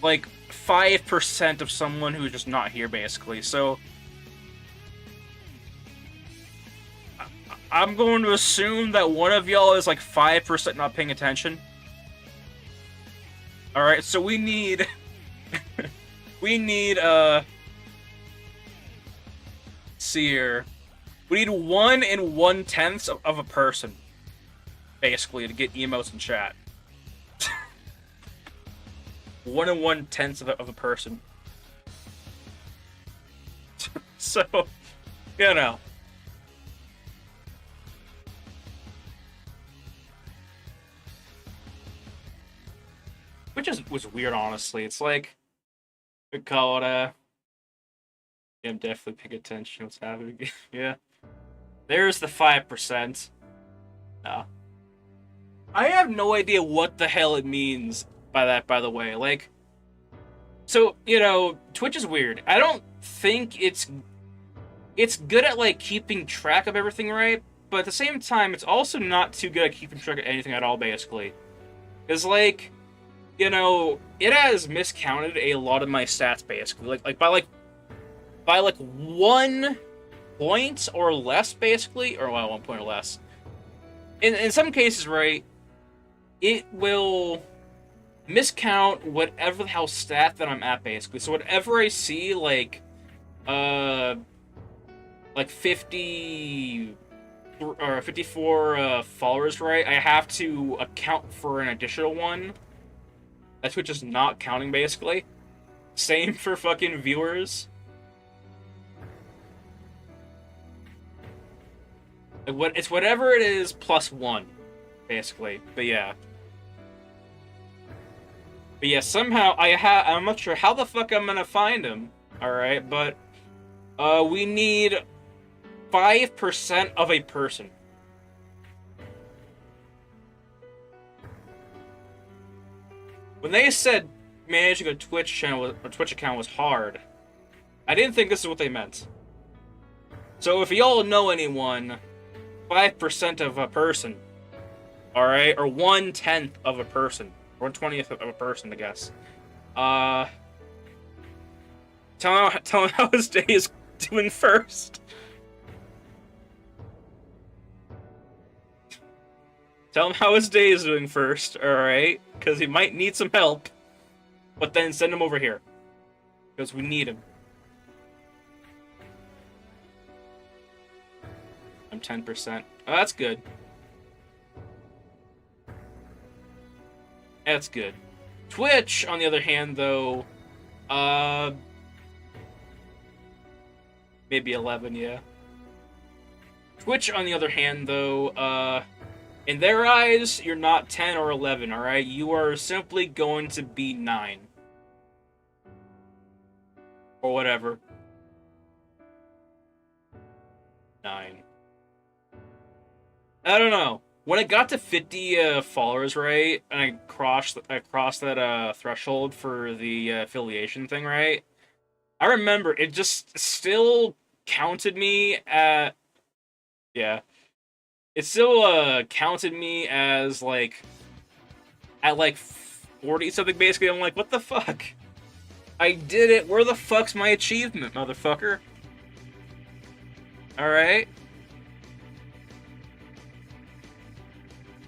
5% of someone who's just not here, basically. So, I'm going to assume that one of y'all is, like, 5% not paying attention. Alright, so we need... we need, see here. We need 1 1/10 of a person, basically, to get emotes in chat. 1 1/10 of a person. So, you know. Which was weird, honestly. It's like, we call it, yeah, I'm definitely paying attention to what's happening. Yeah. There's the 5%. No. I have no idea what the hell it means by that, by the way. Like, so, you know, Twitch is weird. I don't think it's good at, like, keeping track of everything, right? But at the same time, it's also not too good at keeping track of anything at all, basically. Because, like, you know, it has miscounted a lot of my stats, basically. By 1 point or less, basically. Or, well, 1 point or less. In some cases, right, it will miscount whatever the hell stat that I'm at, basically. So whatever I see, like 50 or 54 followers, right, I have to account for an additional one. That's Twitch is not counting, basically. Same for fucking viewers. It's whatever it is plus 1, basically. But yeah. But yeah, somehow I'm not sure how the fuck I'm gonna find him. Alright, but we need 5% of a person. When they said managing a Twitch channel or Twitch account was hard, I didn't think this is what they meant. So if y'all know anyone, 5% of a person, alright, or 1/10 of a person, 1/20th of a person, I guess. Tell him how his day is doing first. Tell him how his day is doing first, alright? Because he might need some help. But then send him over here. Because we need him. I'm 10%. Oh, that's good. That's good. Twitch, on the other hand, though, maybe 11, yeah. Twitch, on the other hand, though, in their eyes, you're not 10 or 11, alright? You are simply going to be 9. Or whatever. 9. I don't know. When I got to 50 followers, right, and I crossed that threshold for the affiliation thing, right, I remember it just still counted me at... Yeah. It still counted me as, like, at, like, 40-something, basically. I'm like, what the fuck? I did it. Where the fuck's my achievement, motherfucker? Alright.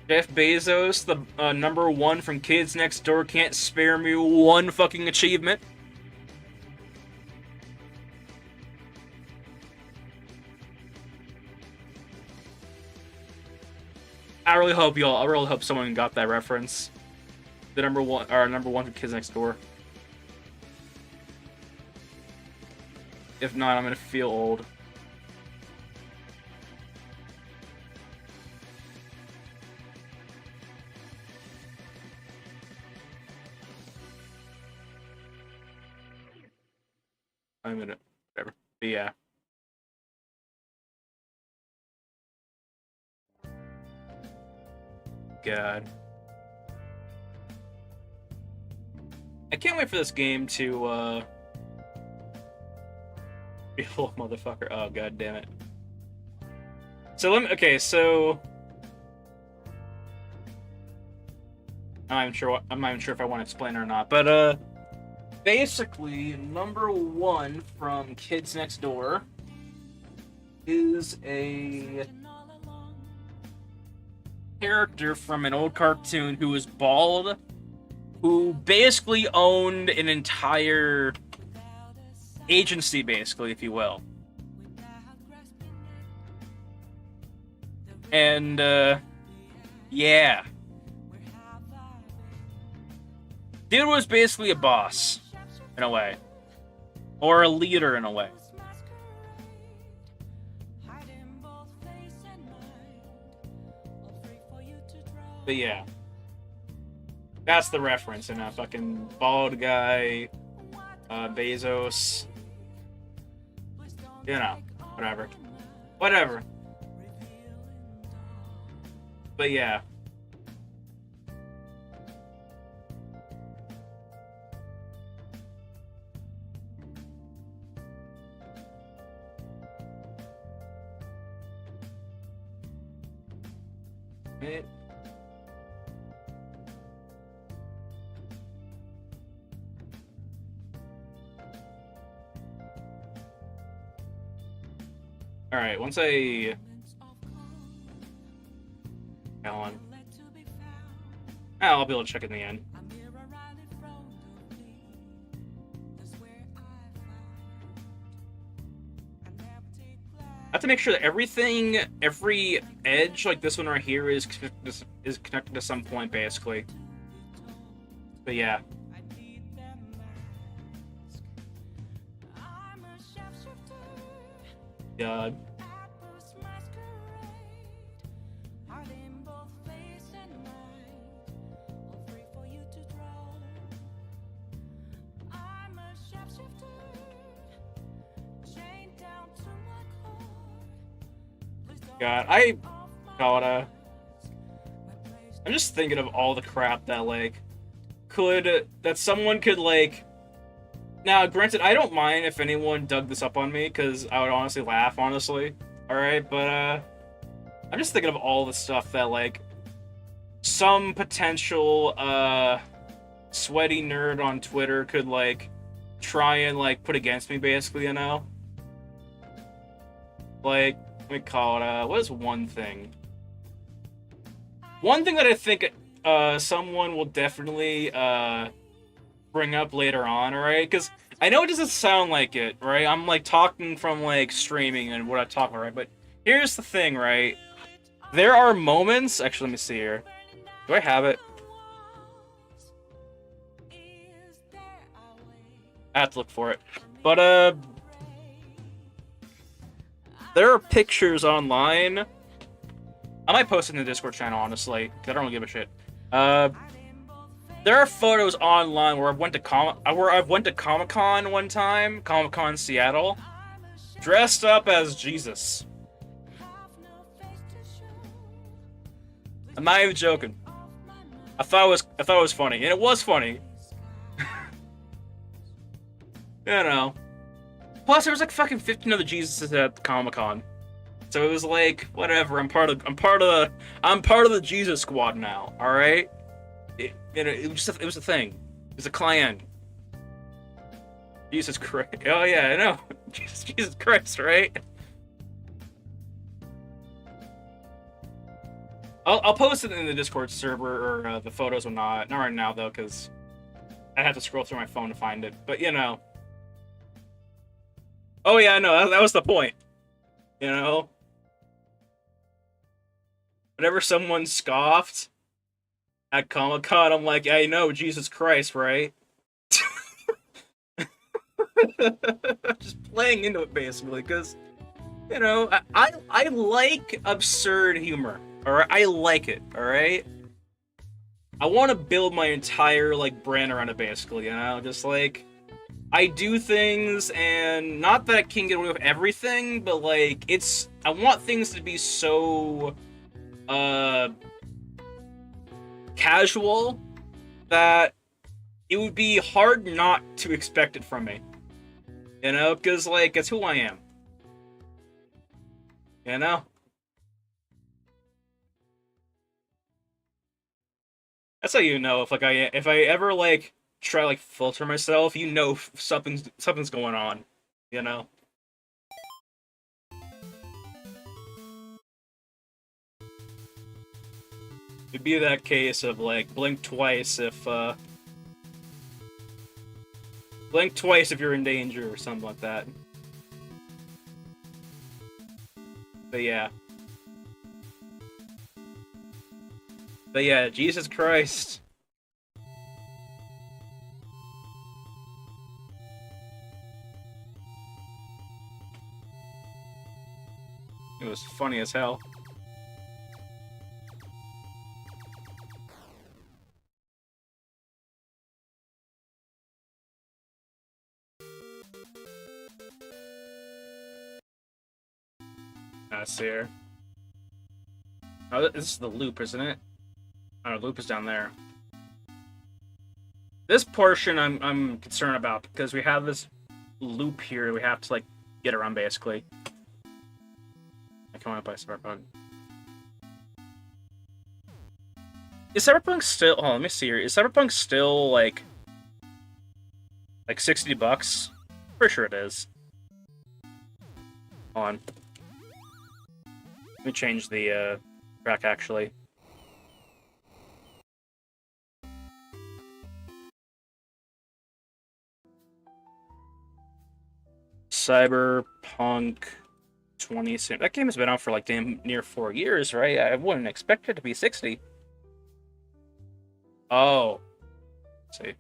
Jeff Bezos, the #1 from Kids Next Door, can't spare me one fucking achievement. I really hope someone got that reference. The #1 from Kids Next Door. If not, I'm gonna feel old. I'm gonna, whatever. But yeah. God. I can't wait for this game to, be full of motherfucker. Oh, god damn it. So okay, so... I'm not even sure if I want to explain it or not, but, basically, #1 from Kids Next Door is a character from an old cartoon who was bald, who basically owned an entire agency, basically, if you will. And, yeah. Dude was basically a boss, in a way. Or a leader, in a way. But yeah. That's the reference, and a fucking bald guy, Bezos. You know, whatever. Whatever. But yeah. It... Alright, once I... Alan. I'll be able to check in the end. I have to make sure that everything, every edge, like this one right here, is connected to some point, basically. But yeah. God. God, I'm just thinking of all the crap that, like, that someone could, like... Now, granted, I don't mind if anyone dug this up on me, because I would honestly laugh, honestly. Alright, but, I'm just thinking of all the stuff that, like, some potential, sweaty nerd on Twitter could, like, try and, like, put against me, basically, you know? Like... Let me call it, what is one thing? One thing that I think someone will definitely bring up later on, alright? Because I know it doesn't sound like it, right? I'm like talking from like streaming and what I talk about, right? But here's the thing, right? There are moments. Actually, let me see here. Do I have it? I have to look for it. But there are pictures online. I might post it in the Discord channel, honestly, because I don't really give a shit. There are photos online where I've went to Comic-Con one time, Comic-Con Seattle, dressed up as Jesus. I'm not even joking. I thought it was funny, and it was funny. You know. Plus, there was like fucking 15 other Jesuses at Comic-Con. So it was like, whatever. I'm part of the Jesus squad now. All right. It was a thing. It was a clan. Jesus Christ. Oh yeah, I know. Jesus Christ, right? I'll post it in the Discord server or the photos or not. Not right now though, because I have to scroll through my phone to find it. But you know. Oh yeah, no, that was the point. You know. Whenever someone scoffed at Comic-Con, I'm like, I know, Jesus Christ, right? Just playing into it, basically, because, you know, I like absurd humor, alright? I like it, alright? I want to build my entire, like, brand around it, basically, you know? Just, like, I do things, and not that I can get away with everything, but, like, I want things to be so casual that it would be hard not to expect it from me. You know, because like it's who I am. You know? That's how you know if I ever like try like filter myself, you know something's going on. You know? It'd be that case of like blink twice if you're in danger or something like that. But yeah. But yeah, Jesus Christ. It was funny as hell. Let's see here. Oh, this is the loop, isn't it? Oh, the loop is down there. This portion I'm concerned about because we have this loop here we have to like get around basically. I come up by Cyberpunk. Is Cyberpunk still? Oh, let me see here. Is Cyberpunk still like $60? Pretty sure it is. Hold on. Let me change the track actually. Cyberpunk 20. That game has been out for like damn near 4 years, right? I wouldn't expect it to be 60. Oh. Let's see.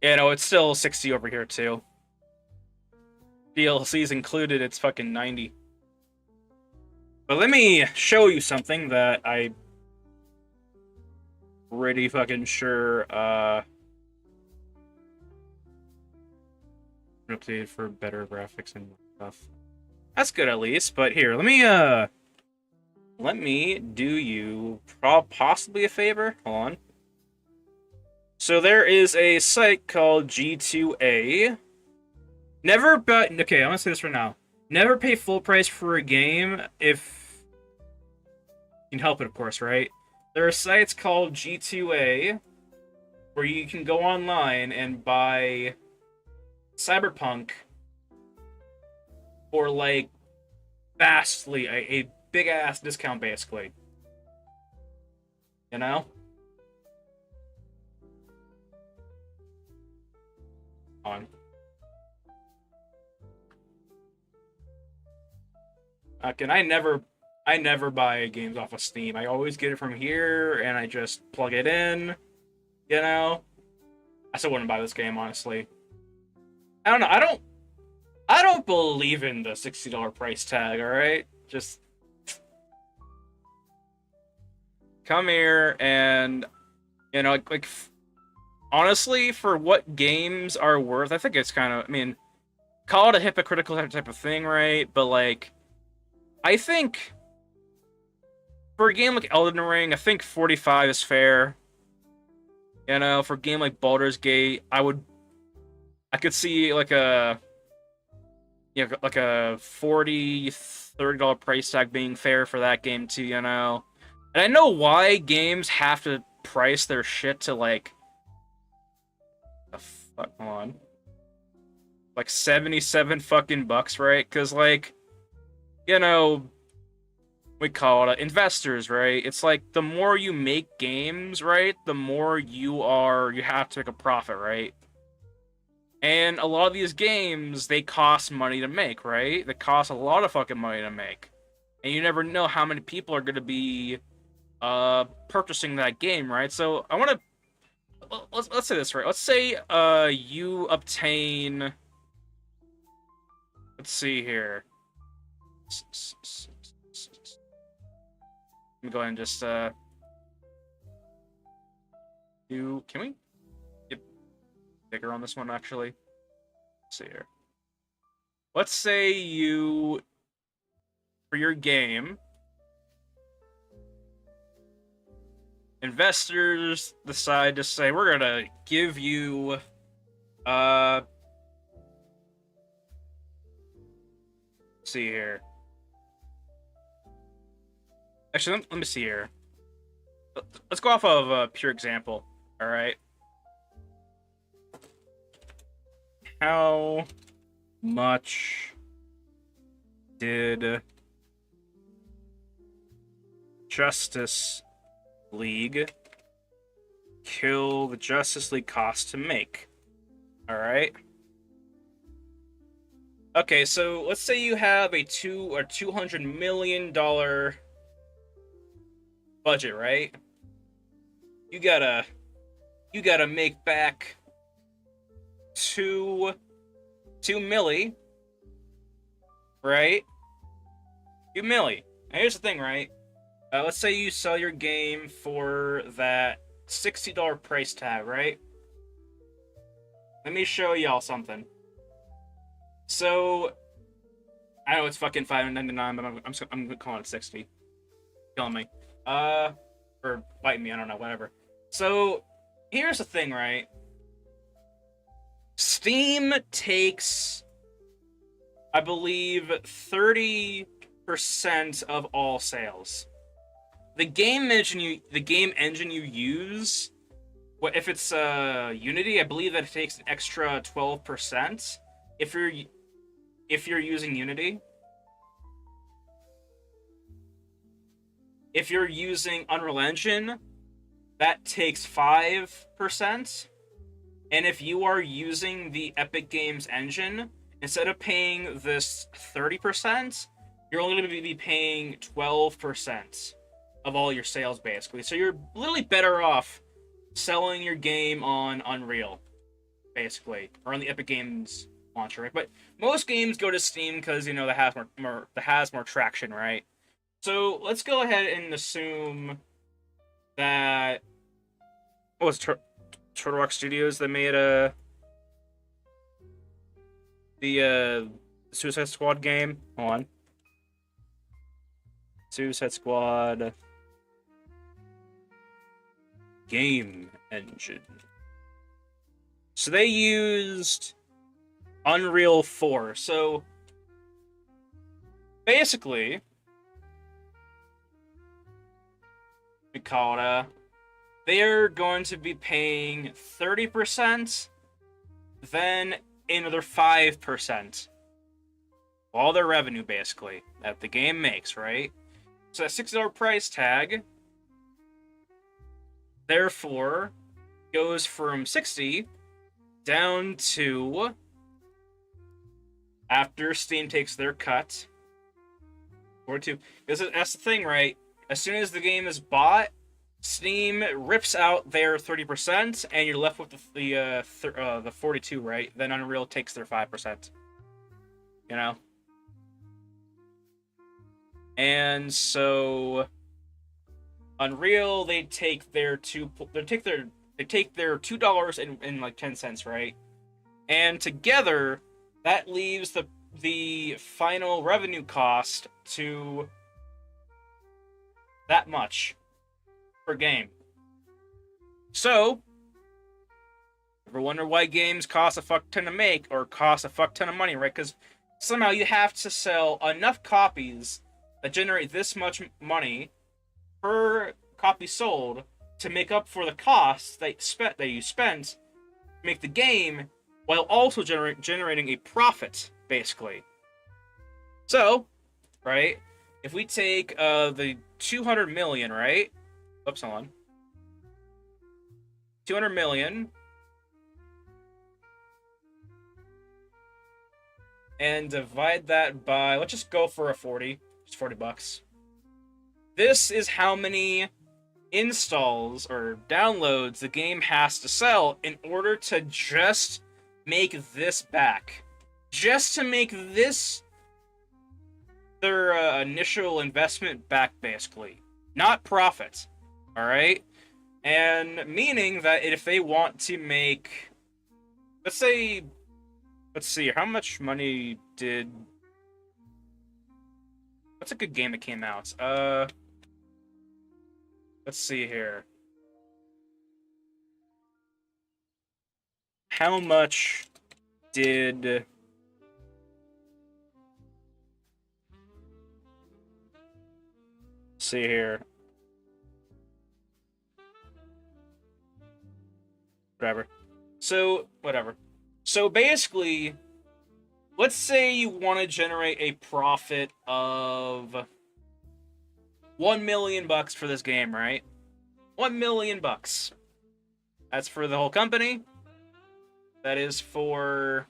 Yeah, no, it's still 60 over here too. DLC's included, it's fucking 90. But let me show you something that I pretty fucking sure updated for better graphics and stuff. That's good at least, but here, let me do you possibly a favor. Hold on. So there is a site called G2A. Okay, I'm gonna say this right now. Never pay full price for a game if you can help it, of course, right? There are sites called G2A where you can go online and buy Cyberpunk for like vastly a big ass discount, basically. You know? On. And I never buy games off of Steam. I always get it from here, and I just plug it in. You know, I still wouldn't buy this game, honestly. I don't know. I don't believe in the $60 price tag. All right, just come here and like honestly, for what games are worth, I think it's kind of. I mean, call it a hypocritical type of thing, right? But like, I think for a game like Elden Ring, I think 45 is fair. You know, for a game like Baldur's Gate, I could see like a like a $40-$30 price tag being fair for that game too, you know. And I know why games have to price their shit to like the fuck hold on. Like 77 fucking bucks, right? Cuz like, you know, we call it investors, right? It's like the more you make games, right, the more you have to make a profit, right? And a lot of these games, they cost money to make, right? They cost a lot of fucking money to make. And you never know how many people are going to be purchasing that game, right? So I want to let's say this, right? Let's say you obtain, let's see here. Let me go ahead and just can we get bigger on this one actually? Let's see here. Let's say you, for your game, investors decide to say, we're gonna give you let's see here. Actually, let me see here. Let's go off of a pure example. All right. How much did Justice League kill the Justice League cost to make? All right. Okay, so let's say you have a $200 million budget, right? You gotta make back two milli, right? 2 milli. Now here's the thing, right? Let's say you sell your game for that $60 price tag, right? Let me show y'all something. So, I know it's fucking $5.99, but I'm calling it 60. Killing me. Or biting me, I don't know, whatever. So, here's the thing, right? Steam takes, I believe, 30% of all sales. The game engine you use, if it's Unity, I believe that it takes an extra 12%. If you're using Unity. If you're using Unreal Engine, that takes 5%. And if you are using the Epic Games engine, instead of paying this 30%, you're only going to be paying 12% of all your sales, basically. So you're literally better off selling your game on Unreal, basically, or on the Epic Games launcher, right? But most games go to Steam because, you know, that has more traction, right? So let's go ahead and assume that was Turtle Rock Studios that made the Suicide Squad game. Hold on. Suicide Squad game engine. So they used Unreal 4. So basically, we call it they're going to be paying 30%, then another 5%. All their revenue, basically, that the game makes, right? So that $60 price tag, therefore, goes from 60 down to, after Steam takes their cut, 42. Because that's the thing, right? As soon as the game is bought, Steam rips out their 30%, and you're left with the 42, right? Then Unreal takes their 5%. You know? And so Unreal, they take their $2 and like 10 cents, right? And together, that leaves the final revenue cost to that much per game. So, ever wonder why games cost a fuck ton to make or cost a fuck ton of money, right? Because somehow you have to sell enough copies that generate this much money per copy sold to make up for the costs that you spent to make the game, while also generating a profit, basically. So, right, if we take the 200 million, right? Oops, hold on. 200 million. And divide that by, let's just go for a 40. Just $40. This is how many installs or downloads the game has to sell in order to just make this back. Just to make this their initial investment back, basically. Not profit. Alright? And meaning that if they want to make, let's see, how much money did, what's a good game that came out? Let's see here. How much did... Let's see here. Whatever. So basically, let's say you want to generate a profit of $1 million for this game, right? $1 million. That's for the whole company. That is for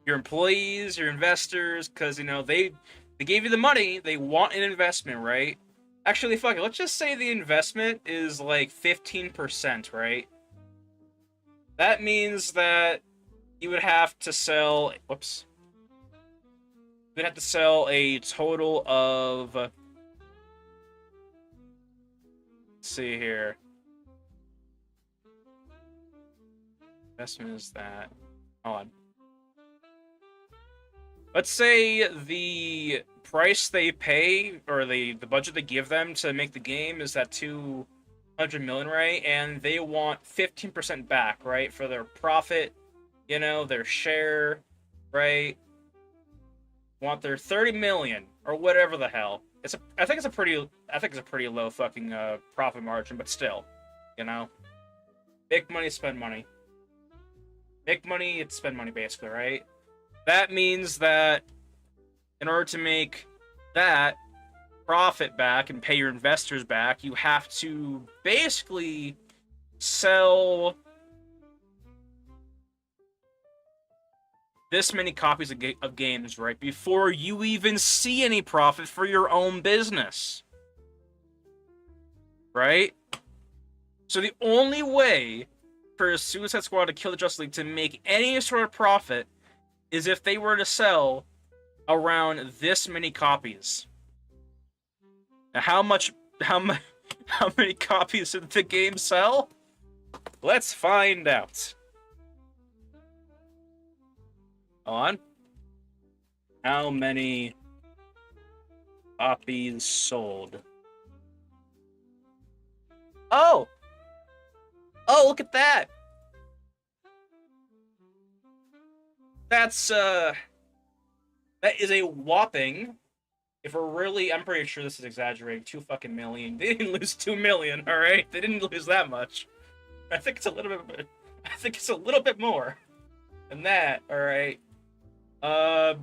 your employees, your investors, because, you know, they gave you the money, they want an investment, right? Actually, fuck it, let's just say the investment is like 15%, right? That means that you would have to sell, whoops. You'd have to sell a total of, let's see here. Investment is that, hold on. Let's say the price they pay, or the budget they give them to make the game is that 200 million, right? And they want 15% back, right? For their profit, you know, their share, right? Want their 30 million, or whatever the hell. I think it's a pretty low fucking profit margin, but still, you know? Make money, spend money. Make money, spend money, basically, right? That means that in order to make that profit back and pay your investors back, you have to basically sell this many copies of games, right? Before you even see any profit for your own business. Right? So the only way for Suicide Squad to Kill the Justice League to make any sort of profit is if they were to sell around this many copies. Now, how many copies did the game sell? Let's find out. On. How many copies sold? Oh! Oh, look at that! That's, that is a whopping, if we're really, I'm pretty sure this is exaggerating, 2 fucking million. They didn't lose 2 million, alright? They didn't lose that much. I think it's a little bit, think it's a little bit more than that. All right. If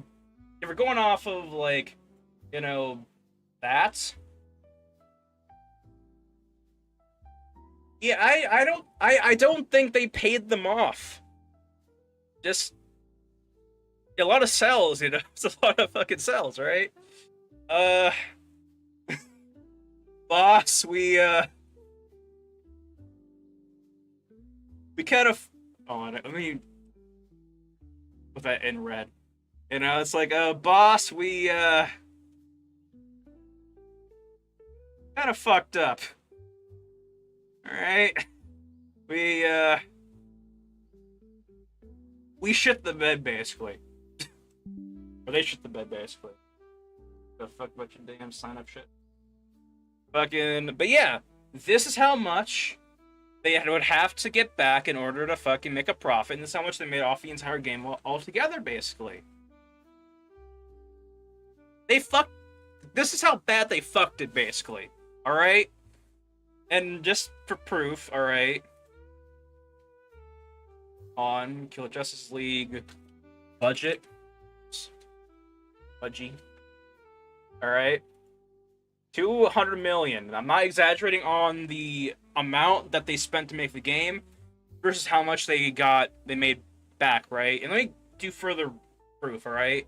we're going off of like, you know, that. Yeah, I don't think they paid them off. Just a lot of cells, you know. It's a lot of fucking cells, right? Uh, boss, we kind of on it. Let me put that in red. You know, it's like, boss, we kind of fucked up. All right, we shit the bed basically, or they shit the bed basically. The fuck bunch of damn sign up shit. Fucking, but yeah, this is how much they would have to get back in order to fucking make a profit, and this is how much they made off the entire game altogether, basically. They fucked. This is how bad they fucked it, basically. All right, and just for proof, all right. On Kill Justice League budget, budgie. All right, 200 million. I'm not exaggerating on the amount that they spent to make the game versus how much they made back, right? And let me do further proof, all right?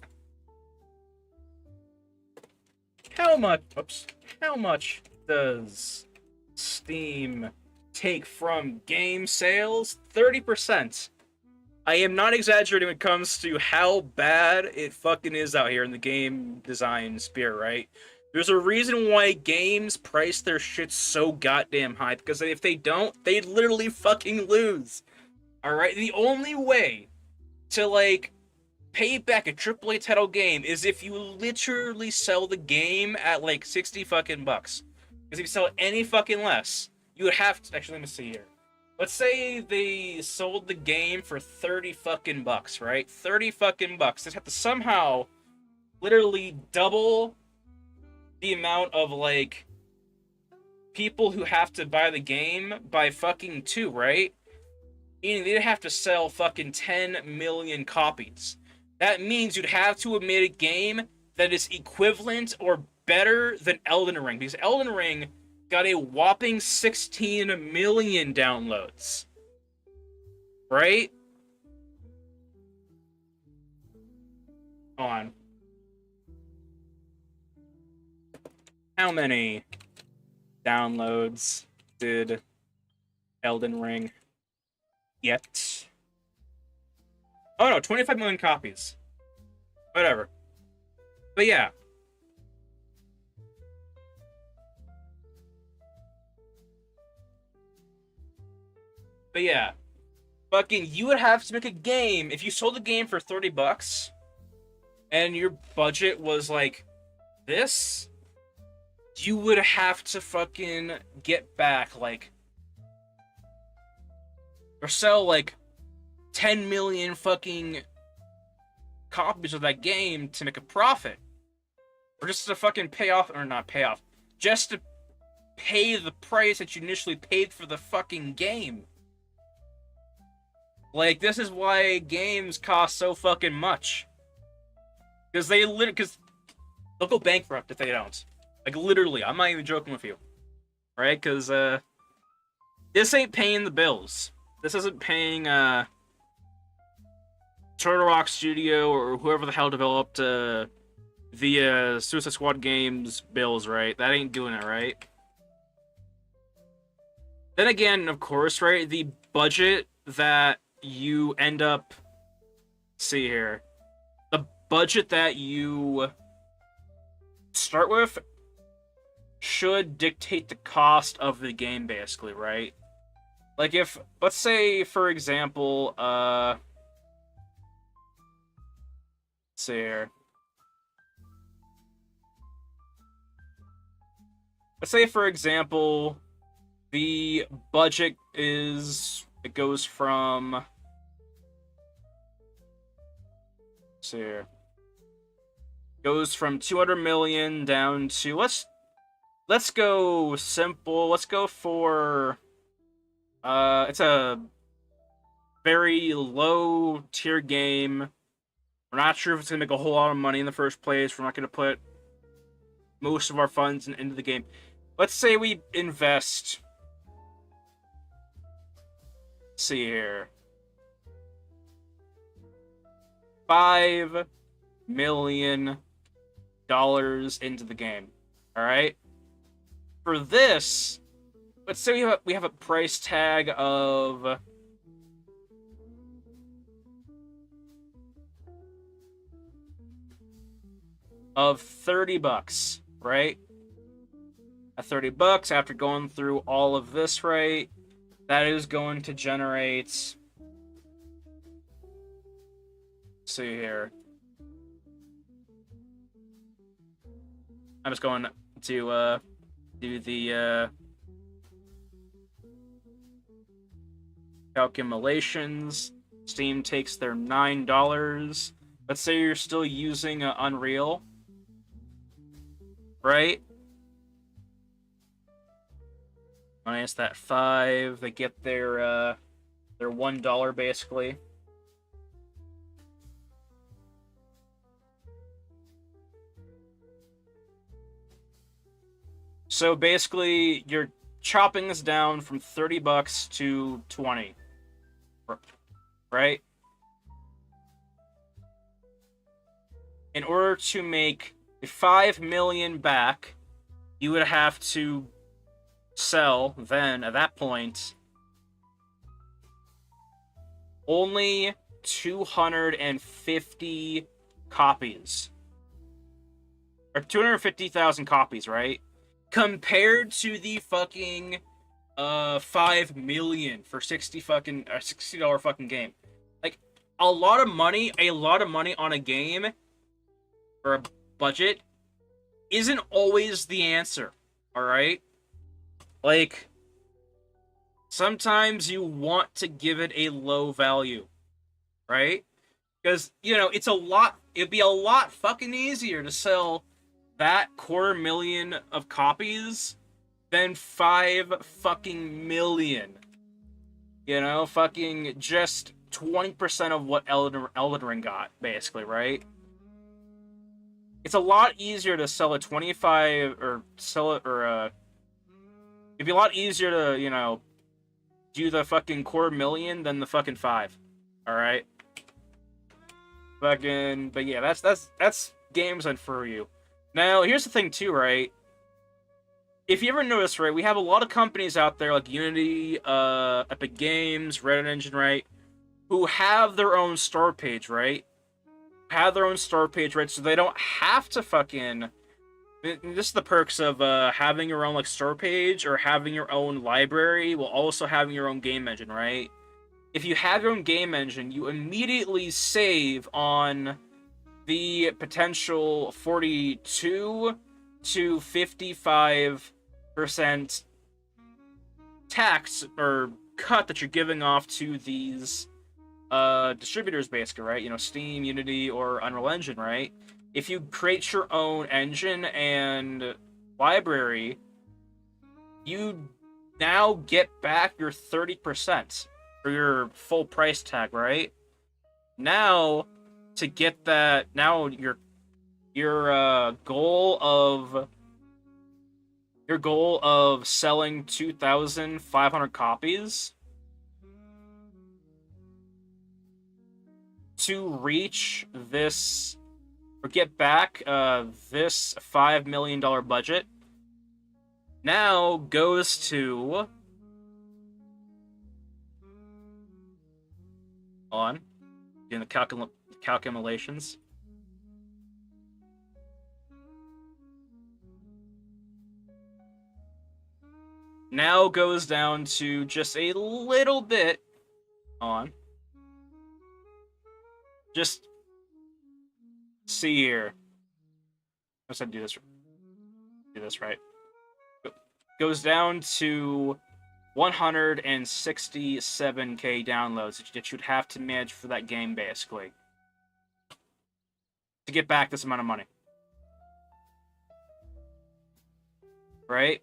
How much does Steam take from game sales? 30%. I am not exaggerating when it comes to how bad it fucking is out here in the game design sphere, right? There's a reason why games price their shit so goddamn high, because if they don't, they literally fucking lose. Alright? The only way to, like, pay back a AAA title game is if you literally sell the game at, like, 60 fucking bucks. Because if you sell any fucking less, you would have to... Actually, let me see here. Let's say they sold the game for 30 fucking bucks, right? 30 fucking bucks. They have to somehow literally double the amount of, like, people who have to buy the game by fucking 2, right? Meaning they'd have to sell fucking 10 million copies. That means you'd have to have made a game that is equivalent or better than Elden Ring, because Elden Ring got a whopping 16 million downloads. Right? Hold on. How many downloads did Elden Ring get? Oh no, 25 million copies. Whatever. But yeah. But yeah. Fucking, you would have to make a game. If you sold the game for 30 bucks and your budget was like this, you would have to fucking get back like, or sell like 10 million fucking copies of that game to make a profit. Or just to fucking pay off, or not pay off, just to pay the price that you initially paid for the fucking game. Like, this is why games cost so fucking much. Because they'll go bankrupt if they don't. Like, literally, I'm not even joking with you. Right? Because, this ain't paying the bills. This isn't paying, Turtle Rock Studio or whoever the hell developed, the, Suicide Squad games bills, right? That ain't doing it, right? Then again, of course, right, the budget that you end up... See here. The budget that you start with should dictate the cost of the game, basically, right? Like if, let's say, for example, let's see here. Let's say, for example, the budget is, it goes from, let's see here, goes from 200 million down to, let's go simple, let's go for, it's a very low tier game. We're not sure if it's gonna make a whole lot of money in the first place. We're not gonna put most of our funds into the game. Let's say we invest. Let's see here. $5 million into the game. All right. For this, let's say we have a price tag of $30, right? At $30, after going through all of this, right, that is going to generate. Let's see here. I'm just going to do the calculations. Steam takes their $9. Let's say you're still using Unreal, right? Minus that 5, they get their $1 basically. So basically, you're chopping this down from $30 to 20, right? In order to make the 5 million back, you would have to sell then at that point only 250 copies, or 250,000 copies, right? Compared to the fucking 5 million for $60 fucking game. Like, a lot of money on a game or a budget isn't always the answer, all right? Like, sometimes you want to give it a low value, right? Because, you know, it'd be a lot fucking easier to sell that 250,000 of copies than 5 fucking million. You know, fucking just 20% of what Elden Ring got, basically, right? It's a lot easier to sell a 25 or sell it, or it'd be a lot easier to, you know, do the fucking 250,000 than the fucking 5. All right. Fucking, but yeah, that's games and for you. Now, here's the thing too, right? If you ever notice, right, we have a lot of companies out there like Unity, Epic Games, Reddit Engine, right, who have their own store page, right? So they don't have to fucking. This is the perks of having your own like store page or having your own library while also having your own game engine, right? If you have your own game engine, you immediately save on the potential 42 to 55% tax or cut that you're giving off to these distributors, basically, right? You know, Steam, Unity, or Unreal Engine, right? If you create your own engine and library, you now get back your 30% for your full price tag, right? Now, to get that, now your goal of selling 2,500 copies to reach this or get back this $5 million budget now goes to doing the calculations. Now goes down to just a little bit just see here. I said do this right. Goes down to 167k downloads that you'd have to manage for that game, basically, to get back this amount of money. Right?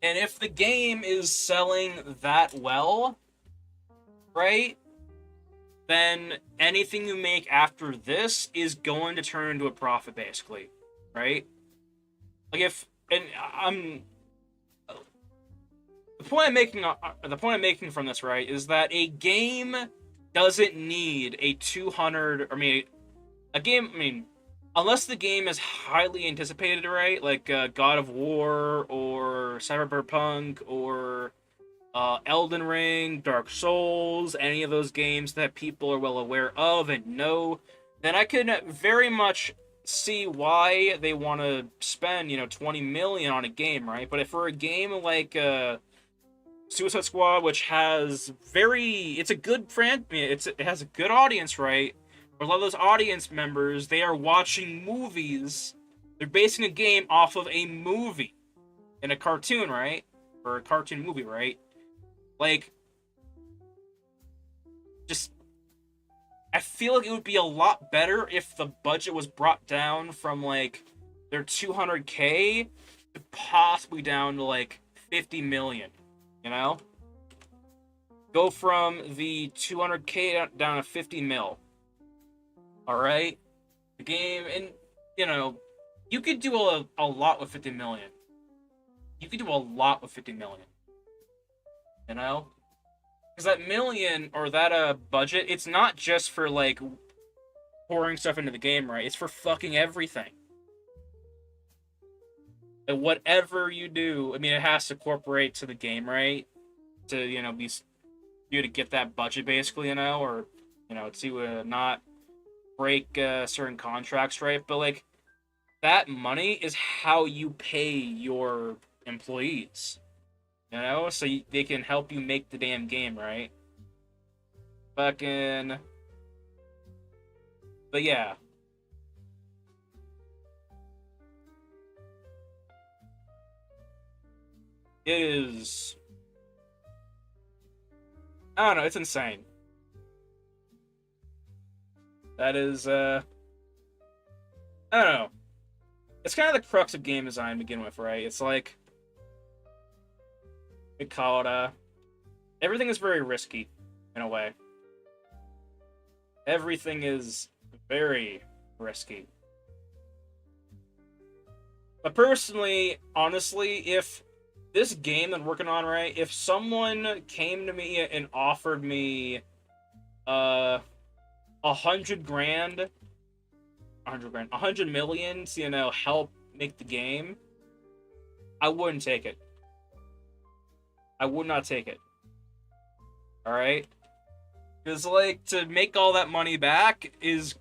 And if the game is selling that well, right? Then anything you make after this is going to turn into a profit, basically, right? Like if and I'm the point I'm making from this, right, is that a game doesn't need a 200. I mean, a game. I mean, unless the game is highly anticipated, right, like God of War or Cyberpunk or Elden Ring, Dark Souls, any of those games that people are well aware of and know, then I could very much see why they want to spend 20 million on a game, right? But if for a game like Suicide Squad, which has it's a good it has a good audience, right? But a lot of those audience members, they are watching movies. They're basing a game off of a movie in a cartoon, right? Or a cartoon movie, right? Like, just I feel like it would be a lot better if the budget was brought down from like their 200K to possibly down to like 50 million, you know? Go from the 200K down to 50 mil. All right? The game, and you could do a lot with 50 million. You could do a lot with 50 million. You know? Because that million or that budget, it's not just for like pouring stuff into the game, right? It's for fucking everything. And whatever you do, I mean, it has to incorporate to the game, right? To be you to get that budget, basically, or to not break certain contracts, right? But like that money is how you pay your employees, so they can help you make the damn game, right? Fucking. But yeah. It is. I don't know, it's insane. That is, I don't know. It's kind of the crux of game design to begin with, right? It's like, we call it, everything is very risky, in a way. Everything is very risky. But personally, honestly, if this game that I'm working on, right, if someone came to me and offered me, 100 grand, 100 million to, help make the game, I wouldn't take it. I would not take it. Alright? Because, like, to make all that money back is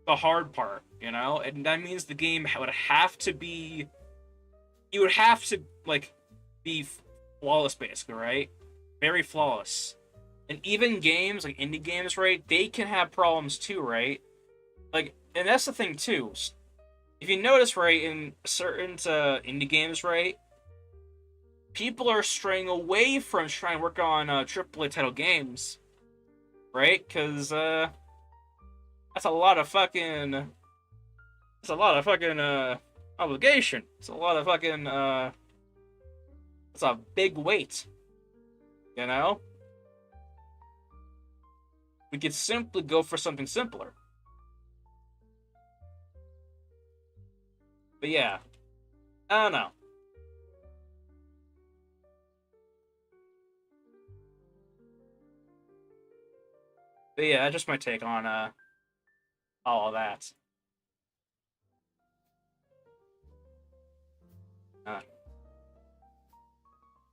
the hard part, And that means the game would have to be... You would have to, like, be flawless, basically, right? Very flawless. And even games, like indie games, right? They can have problems too, right? Like, and that's the thing, too. If you notice, right, in certain indie games, right? People are straying away from trying to work on AAA title games, right? Because that's a lot of fucking. It's a lot of fucking obligation. It's a lot of fucking. It's a big weight. We could simply go for something simpler. But yeah, I don't know. But yeah, that's just my take on all of that.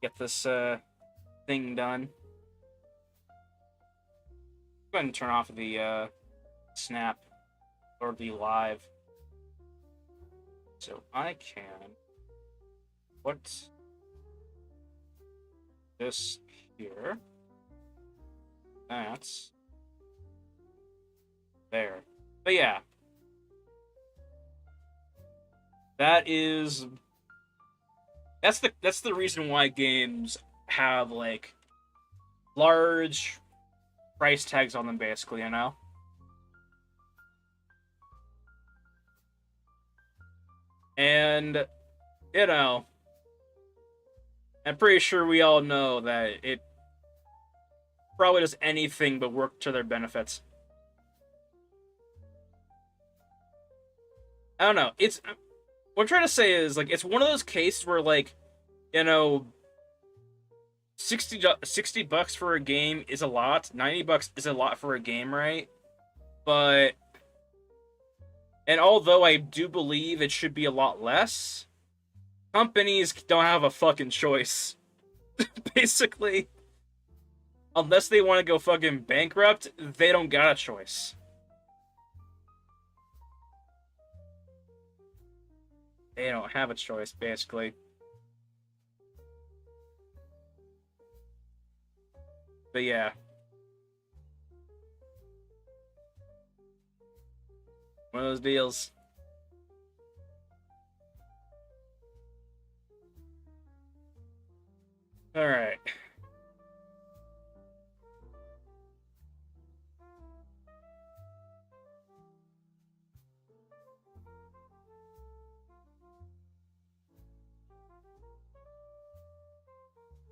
Get this thing done. Go ahead and turn off the snap or the live, so I can put this here. That's there. But yeah, that's the reason why games have like large price tags on them, basically, And I'm pretty sure we all know that it probably does anything but work to their benefits. I don't know. It's what I'm trying to say is like it's one of those cases where like, you know, 60 bucks for a game is a lot. 90 bucks is a lot for a game, right? But and although I do believe it should be a lot less, companies don't have a fucking choice. Basically, unless they want to go fucking bankrupt, they don't got a choice. They don't have a choice, basically. But yeah. One of those deals. Alright.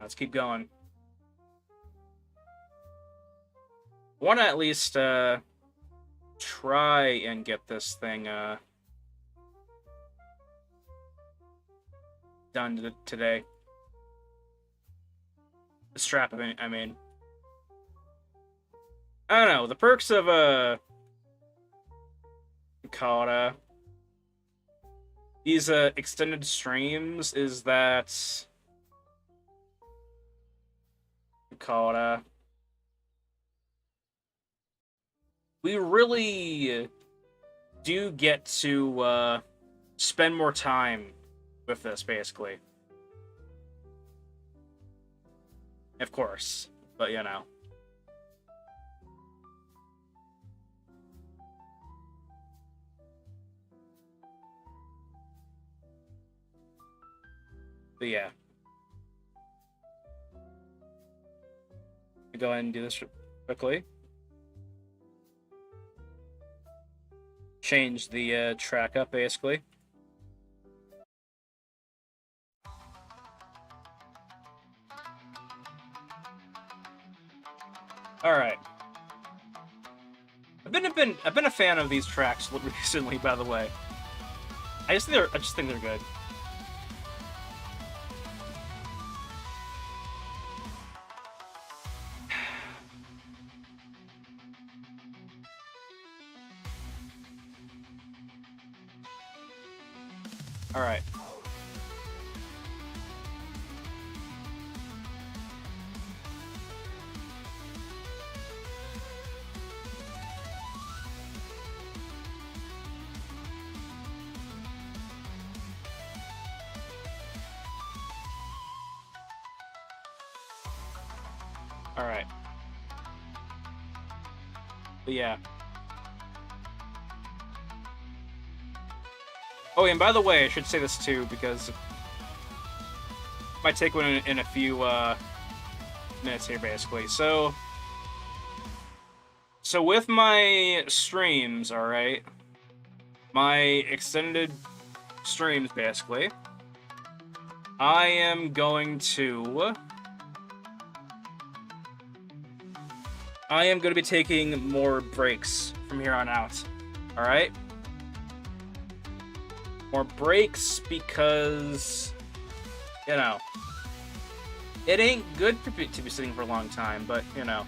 Let's keep going. Want to at least try and get this thing done today. The strap, I mean. I don't know. The perks of call it these extended streams is that call it we really do get to spend more time with this, basically. Of course, but you know. But yeah. Go ahead and do this quickly. Change the track up, basically. All right. I've been a fan of these tracks recently, by the way. I just think they're good. All right. All right. But yeah. Oh, and by the way, I should say this too, because it might take one in a few minutes here, basically. So with my streams, all right, my extended streams, basically, I am going to be taking more breaks from here on out, all right? More breaks because, you know, it ain't good to be sitting for a long time, but, you know.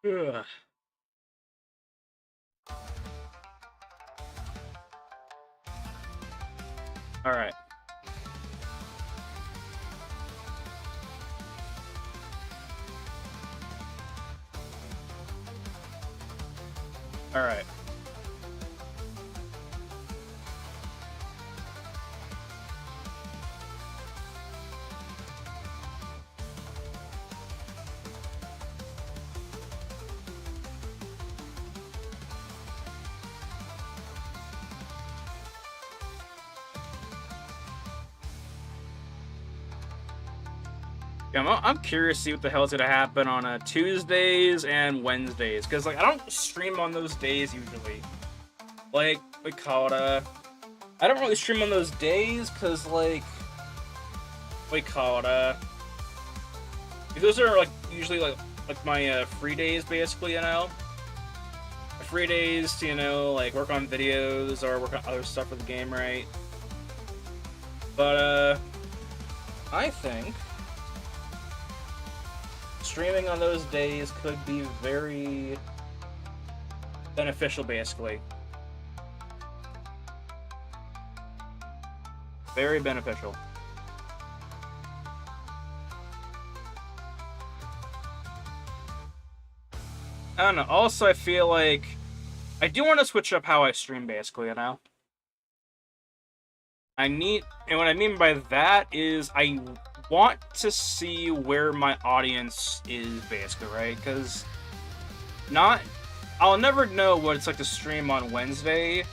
Ugh. All right. All right. I'm curious to see what the hell is gonna happen on Tuesdays and Wednesdays, because like I don't stream on those days usually. Like we call it I don't really stream on those days because like we call it those are like usually like my free days basically, you know. Free days to, you know, like work on videos or work on other stuff for the game, right? But I think streaming on those days could be very beneficial, basically. Very beneficial. I don't know. Also, I feel like I do want to switch up how I stream, basically, you know? And what I mean by that is I want to see where my audience is, basically, right? Because I'll never know what it's like to stream on Wednesday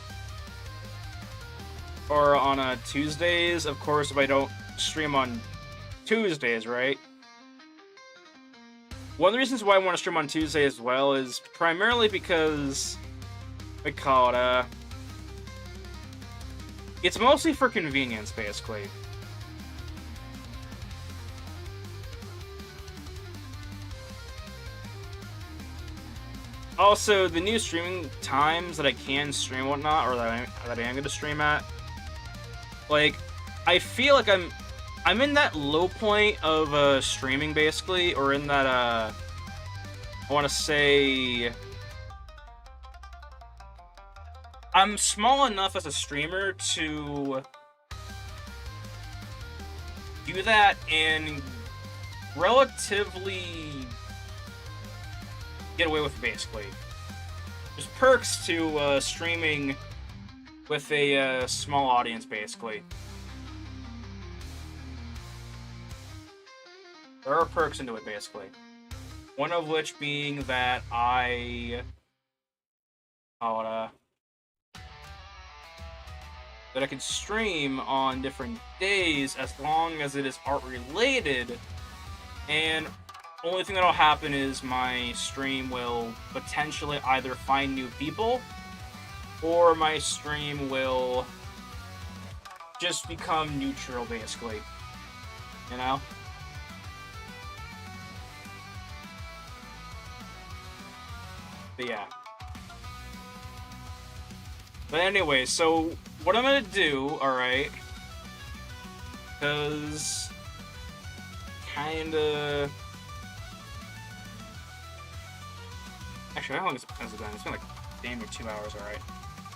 or on Tuesdays, of course, if I don't stream on Tuesdays, right? One of the reasons why I want to stream on Tuesday as well is primarily because we call it it's mostly for convenience, basically. Also, the new streaming times that I can stream and whatnot, or that I am going to stream at, like, I feel like I'm in that low point of streaming, basically, or in that, I want to say, I'm small enough as a streamer to do that and relatively get away with it, basically. There's perks to streaming with a small audience, basically. There are perks into it, basically. One of which being that that I can stream on different days as long as it is art related, and only thing that'll happen is my stream will potentially either find new people or my stream will just become neutral, basically, you know? But yeah. But anyway, so what I'm gonna do, alright, because kinda... Actually, how long has it been? It's been like damn near 2 hours, alright.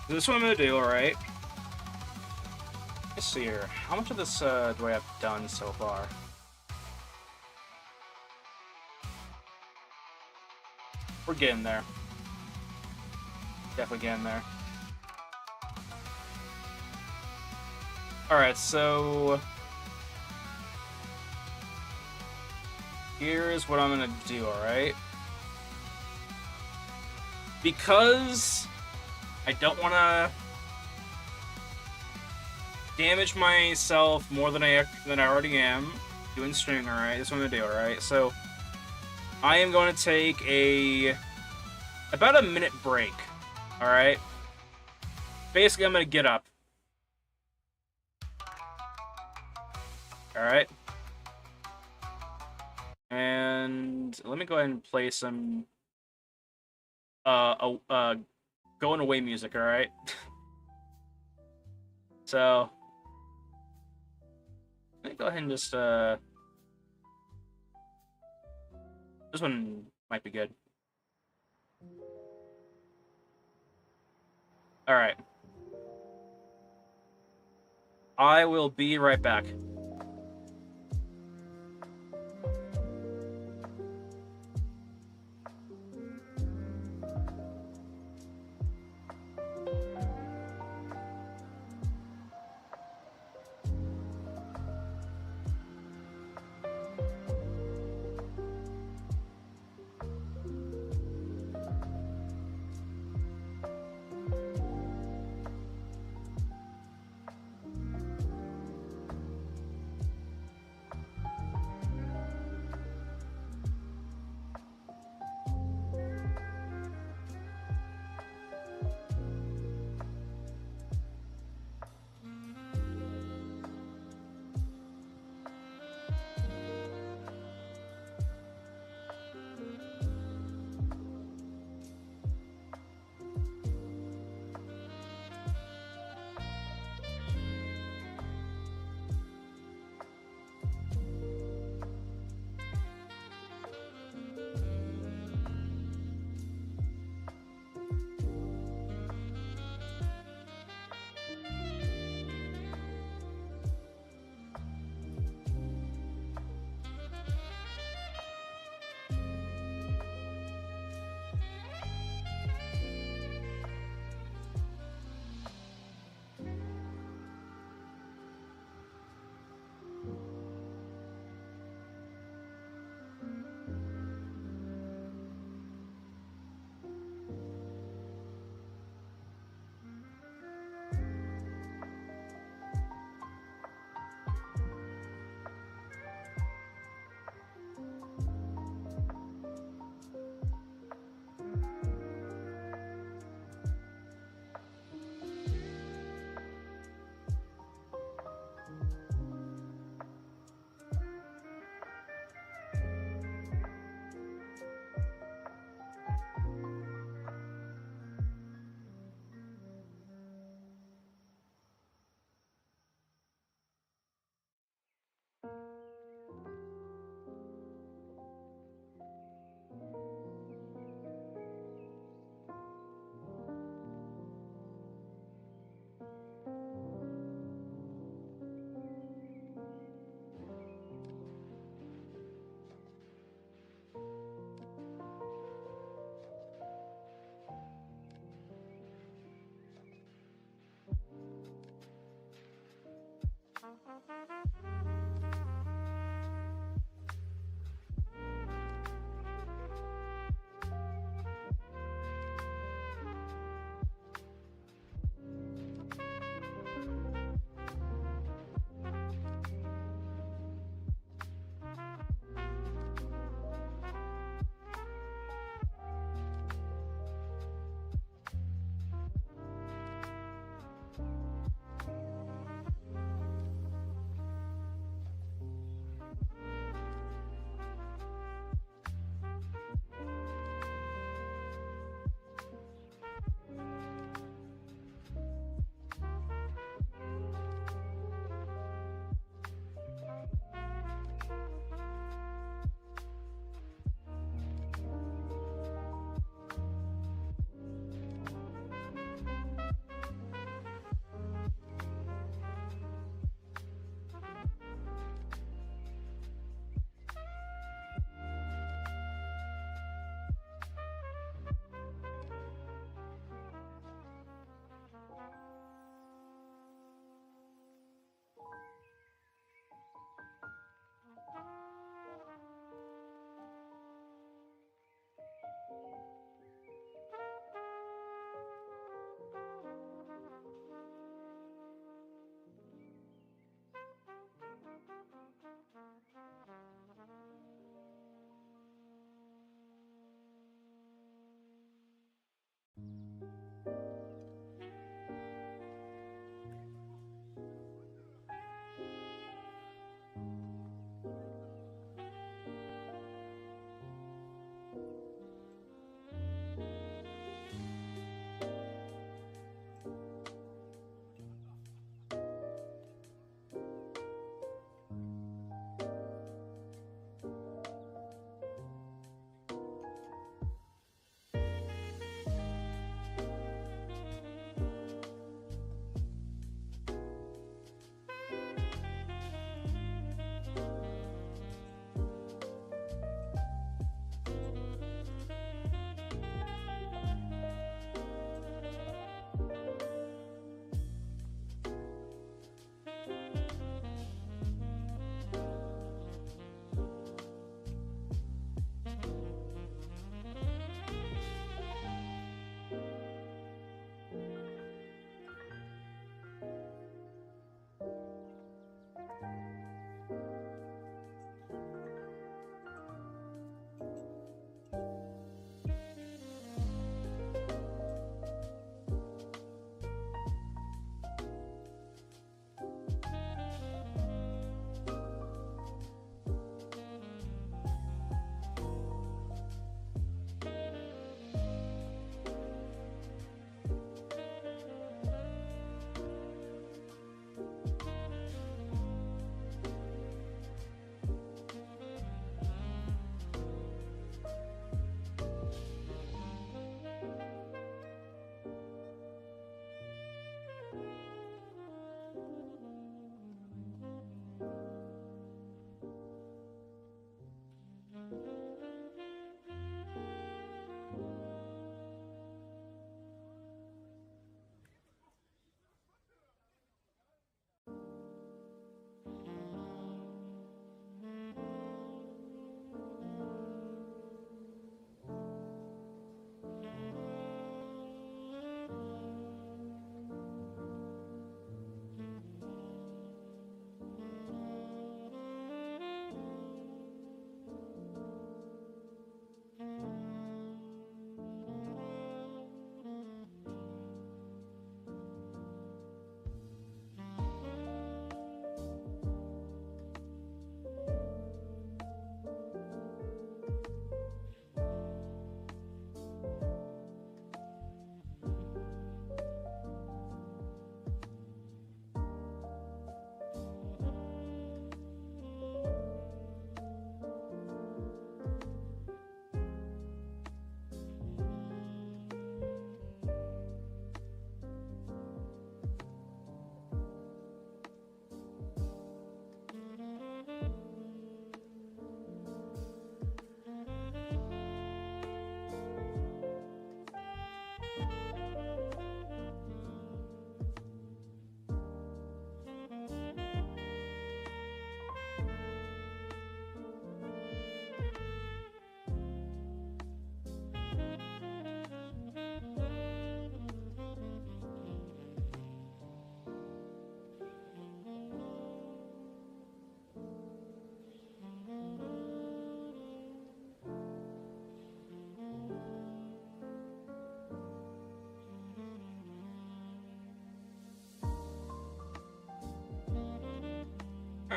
So this is what I'm gonna do, alright. Let's see here. How much of this do I have done so far? We're getting there. Definitely getting there. Alright, so here's what I'm gonna do, alright? Because I don't want to damage myself more than I already am doing streaming, alright? That's what I'm gonna do, alright? So I am going to take about a minute break, alright? Basically, I'm gonna get up. Alright? And let me go ahead and play some going away music, alright? So let me go ahead and just this one might be good. Alright. I will be right back.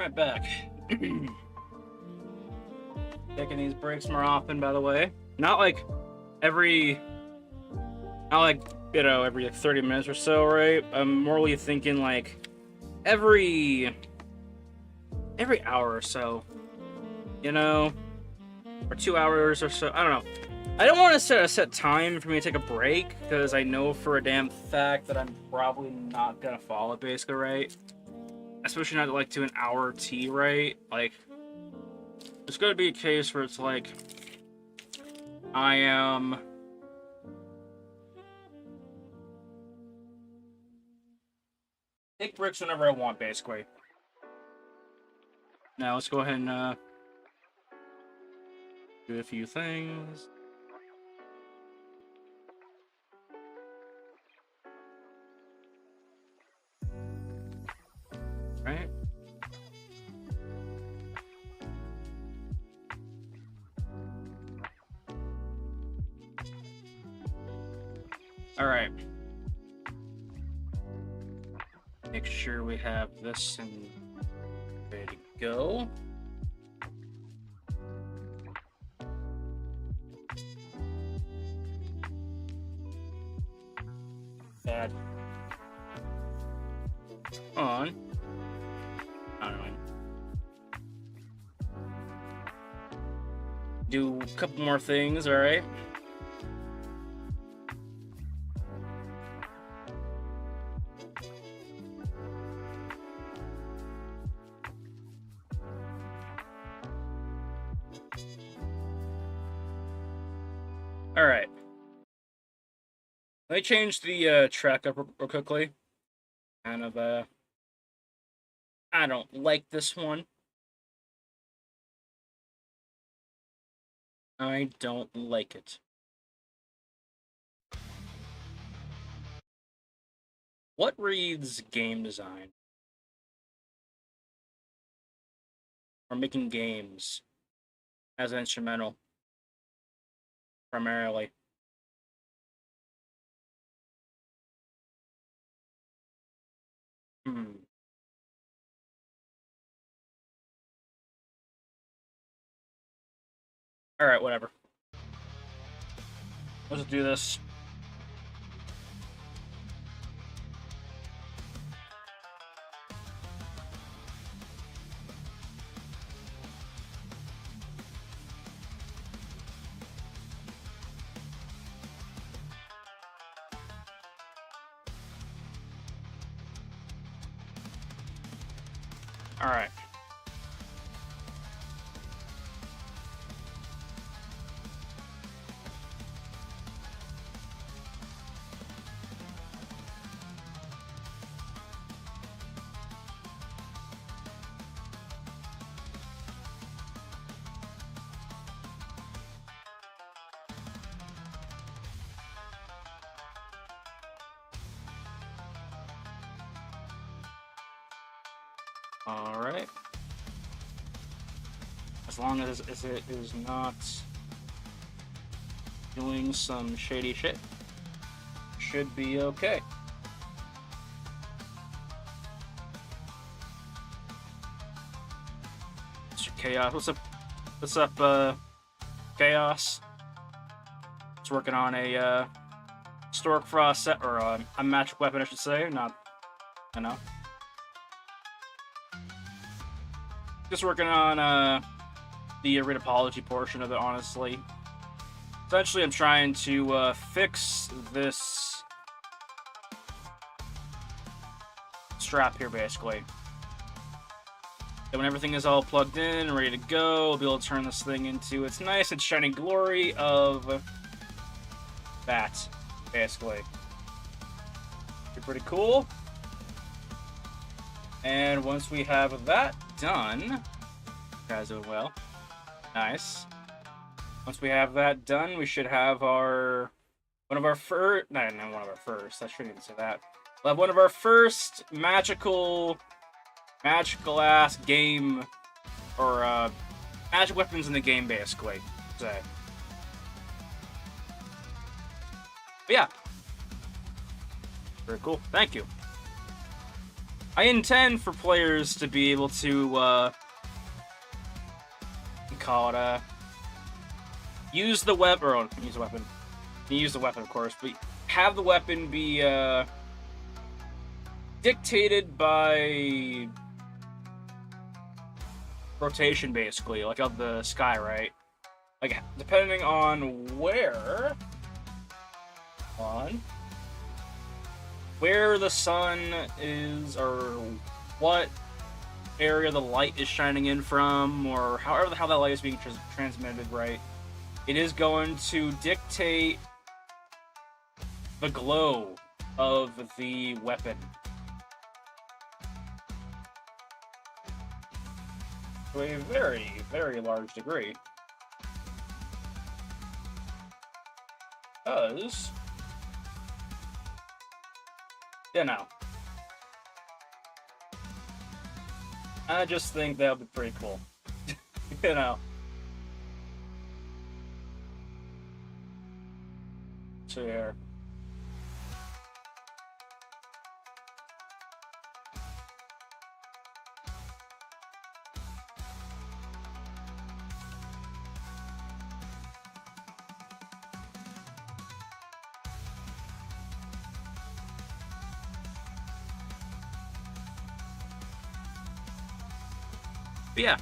Alright, back. Taking these breaks more often, by the way. Not like every... Not like, you know, every 30 minutes or so, right? I'm morally thinking like every hour or so. You know? Or 2 hours or so. I don't know. I don't want to set a set time for me to take a break, because I know for a damn fact that I'm probably not gonna follow it, basically, right? Especially not like to an hour T, right? Like, there's gonna be a case where it's like, I am... take breaks whenever I want, basically. Now, let's go ahead and, do a few things. Right? Alright. Make sure we have this and ready to go. Add on. I don't know. Do a couple more things, alright? Alright. Let me change the track up real quickly. Kind of, I don't like this one. I don't like it. What reads game design? Or making games as an instrumental, primarily. Alright, whatever. Let's do this. Alright. Alright. As long as it is not doing some shady shit, should be okay. Mr. Chaos, what's up, Chaos? It's working on a, Stork Frost set, or a magic weapon, I should say, not, I know. Just working on, the Aridapology portion of it, honestly. Essentially, I'm trying to, fix this strap here, basically. And when everything is all plugged in and ready to go, we'll be able to turn this thing into its nice and shiny glory of that, basically. Pretty cool. And once we have that done, you guys doing well. Nice. Once we have that done, we should have our one of our first. No, not one of our first. I shouldn't even say that. We'll have one of our first magical ass game, or magic weapons in the game, basically. Say. But yeah. Very cool. Thank you. I intend for players to be able to call it use the weapon, or use the weapon. You use the weapon, of course, but have the weapon be dictated by rotation, basically, like of the sky, right? Like depending on where the sun is, or what area the light is shining in from, or however the hell that light is being transmitted, right? It is going to dictate the glow of the weapon. To a very, very large degree. Because, you know, I just think that would be pretty cool. You know. So here. But yeah,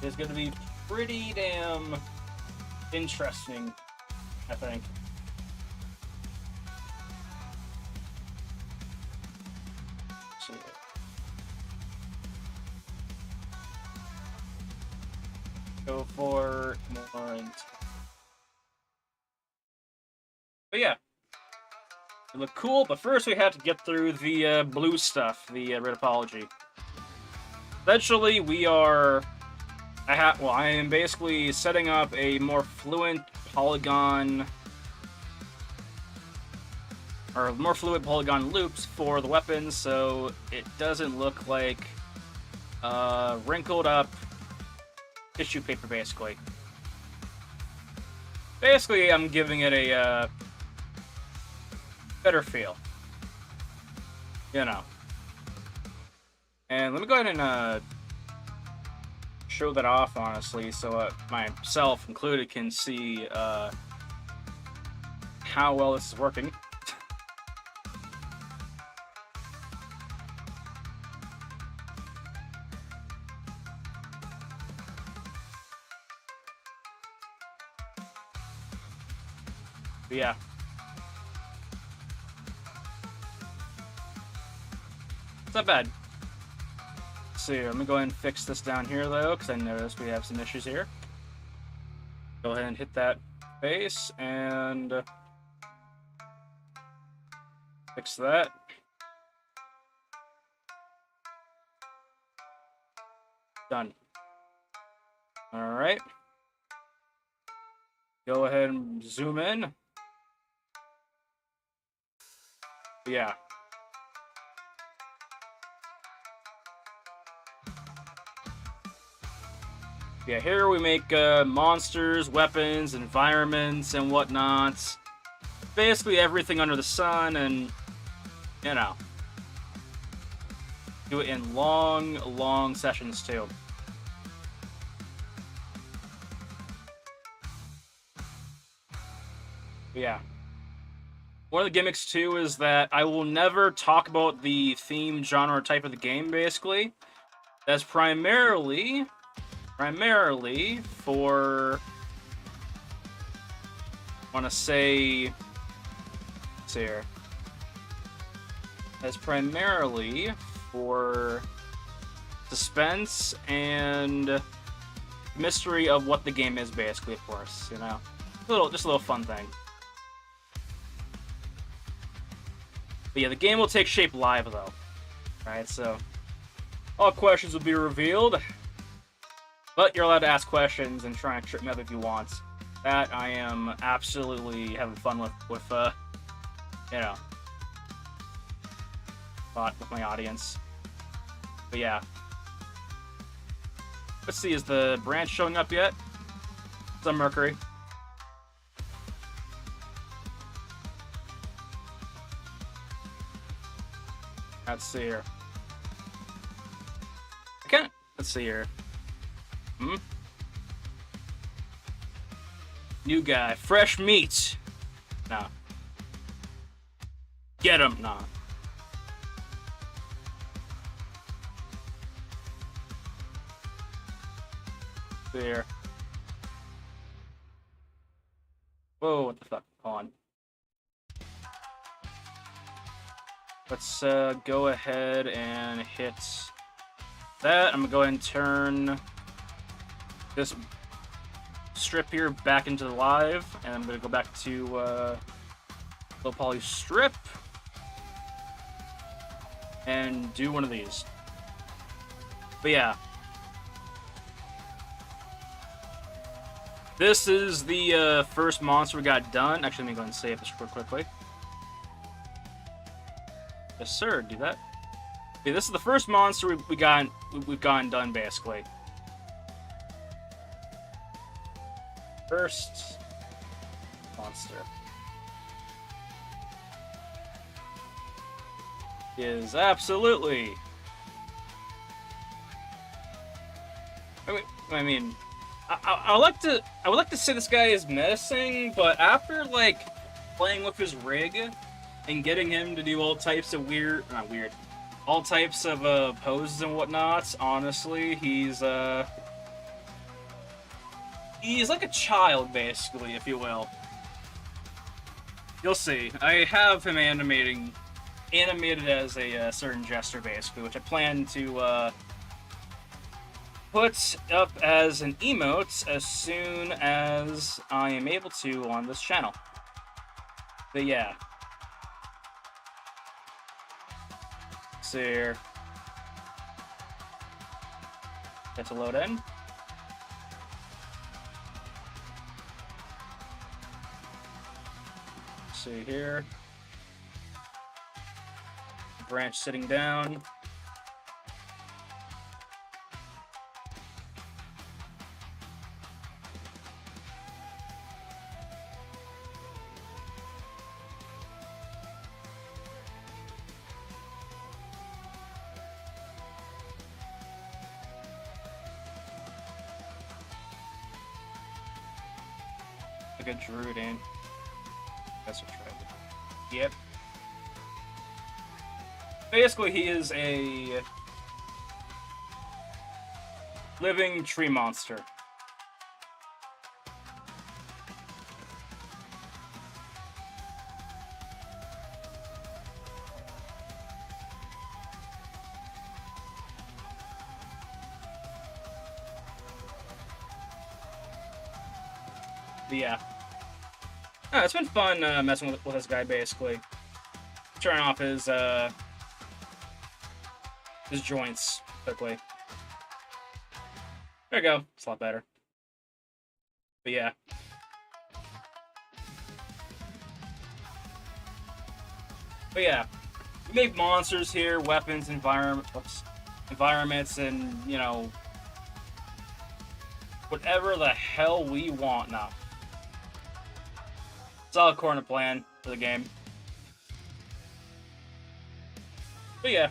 it's going to be pretty damn interesting, I think. So, go for more. But yeah, it looked cool. But first, we had to get through the blue stuff, the Ritopology. Eventually, we are. I am basically setting up a more fluent polygon, or more fluid polygon loops for the weapons, so it doesn't look like wrinkled up tissue paper, basically. Basically, I'm giving it a better feel. You know. And let me go ahead and show that off, honestly, so myself included can see how well this is working. But yeah. It's not bad. See, let me go ahead and fix this down here, though, because I noticed we have some issues here. Go ahead and hit that face, and fix that. Done. Alright. Go ahead and zoom in. Yeah. Yeah, here we make monsters, weapons, environments, and whatnot. Basically everything under the sun, and, you know. Do it in long, long sessions, too. But yeah. One of the gimmicks, too, is that I will never talk about the theme, genre, type of the game, basically. That's primarily for, I want to say, let's see here. That's primarily for suspense and mystery of what the game is, basically, of course, you know. Just a little fun thing. But yeah, the game will take shape live, though. Right, so all questions will be revealed. But you're allowed to ask questions and try and trip me up if you want. That I am absolutely having fun with you know, with my audience. But yeah. Let's see, is the branch showing up yet? Some Mercury. Let's see here. I can't. Let's see here. Hmm? New guy. Fresh meat. Nah. Get him. Nah. There. Whoa, what the fuck? Hold on. Let's go ahead and hit that. I'm gonna go ahead and turn this strip here back into the live, and I'm gonna go back to low poly strip and do one of these. But yeah. This is the first monster we got done. Actually, let me go ahead and save this real quickly. Yes, sir. Do that. Okay, this is the first monster we've gotten done basically. First monster is absolutely. I mean. I would like to say this guy is menacing, but after like playing with his rig and getting him to do all types of all types of poses and whatnot, honestly, he's like a child basically, if you will. You'll see. I have him animated as a certain gesture basically, which I plan to put up as an emote as soon as I am able to on this channel. But yeah. So here. Get to load in. See here. Branch sitting down. Like a druid in. That's what tried. Yep. Basically, he is a living tree monster. But yeah. Oh, it's been fun messing with this guy, basically. Turning off his joints quickly. There we go. It's a lot better. But yeah. But yeah. We make monsters here, weapons, environments, and, you know, whatever the hell we want now. It's all according to plan for the game. But yeah.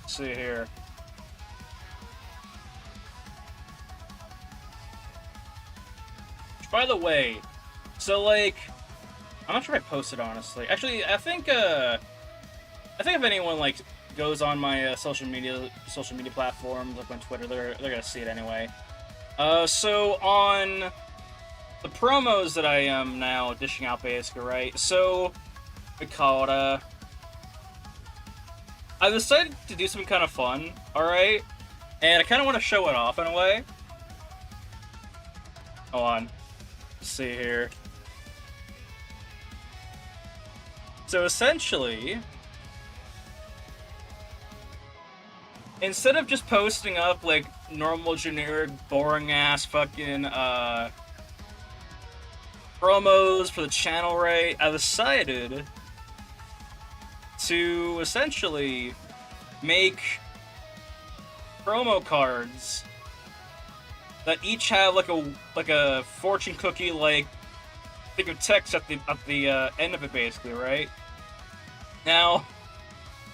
Let's see here. By the way, so like, I'm not sure if I posted honestly. Actually, I think if anyone like goes on my social media platforms, like on Twitter, they're gonna see it anyway. So on the promos that I am now dishing out, basically, right? So we call it I decided to do something kind of fun, all right, and I kind of want to show it off in a way. Hold on. Let's see here. So essentially, instead of just posting up like normal, generic, boring ass fucking promos for the channel, right? I decided to essentially make promo cards that each have like a fortune cookie like think of text at the end of it, basically, right? Now,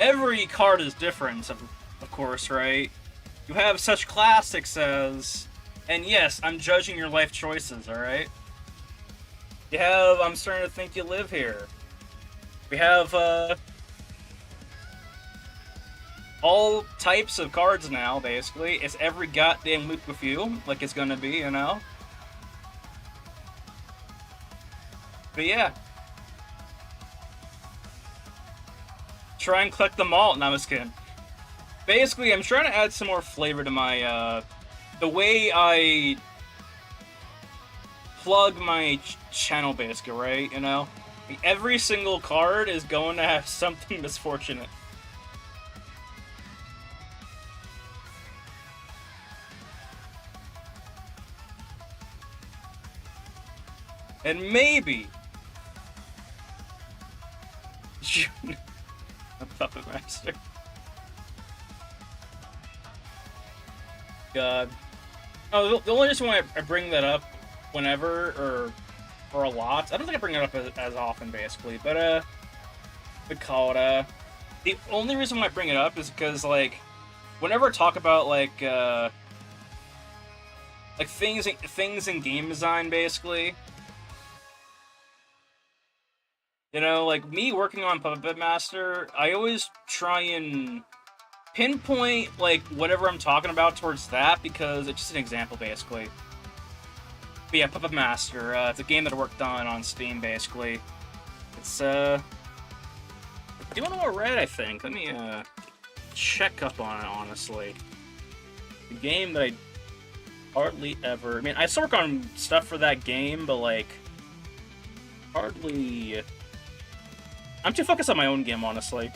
every card is different, of course, right? You have such classics as, and yes, I'm judging your life choices, alright? You have I'm Starting to Think You Live Here. We have, all types of cards now, basically. It's every goddamn week with you, like it's gonna be, you know? But yeah. Try and collect them all. No, I'm just kidding. Basically, I'm trying to add some more flavor to my, the way I plug my channel, basically, right? You know? Every single card is going to have something misfortunate. And maybe... a Puppet Master. God. Oh, the only reason why I bring that up whenever, or a lot, I don't think I bring it up as often, basically, but, the only reason why I bring it up is because, like, whenever I talk about, like things in game design, basically, you know, like, me working on Puppet Master, I always try and pinpoint, like, whatever I'm talking about towards that, because it's just an example, basically. But yeah, Puppet Master, it's a game that I worked on Steam, basically. It's, doing alright, I think. Let me, check up on it, honestly. The game that I hardly ever... I mean, I still work on stuff for that game, but, like, hardly... I'm too focused on my own game, honestly.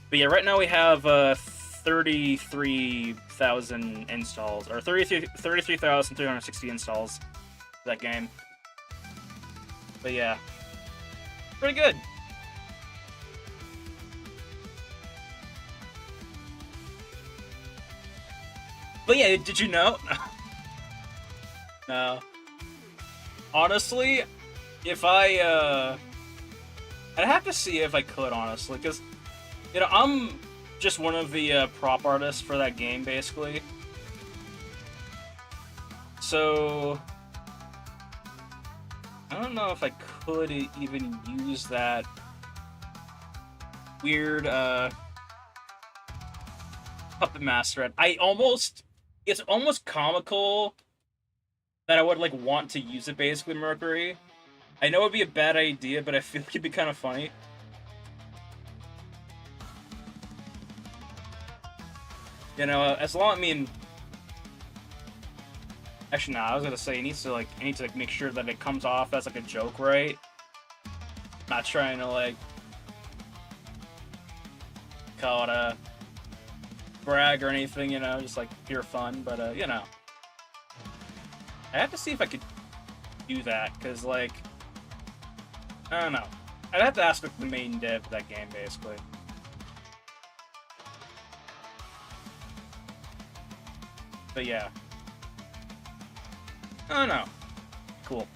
But yeah, right now we have 33,000 installs, or 33,360 installs for that game. But yeah, pretty good. But yeah, did you know? No. Honestly, if I'd have to see if I could, honestly, because, you know, I'm just one of the prop artists for that game, basically. So, I don't know if I could even use that weird, Puppet Master. It's almost comical that I would, like, want to use it, basically, Mercury. I know it'd be a bad idea, but I feel like it'd be kind of funny. You know, as long, I mean... Actually, nah, I was gonna say, I need to, like, make sure that it comes off as, like, a joke, right? Not trying to, like... call it a... brag or anything, you know, just, like, pure fun, but, you know. I have to see if I could do that, because, like, I don't know. I'd have to ask the main dev of that game, basically. But yeah. I don't know. Cool.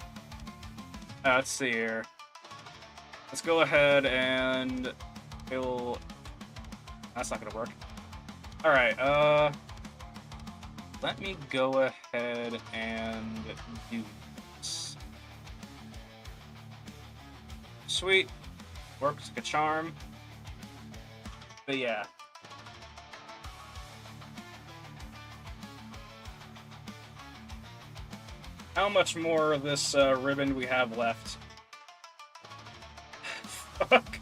Let's see here. Let's go ahead and... That's not gonna work. Alright, let me go ahead and do this. Sweet. Works like a charm. But yeah. How much more of this ribbon do we have left? Fuck.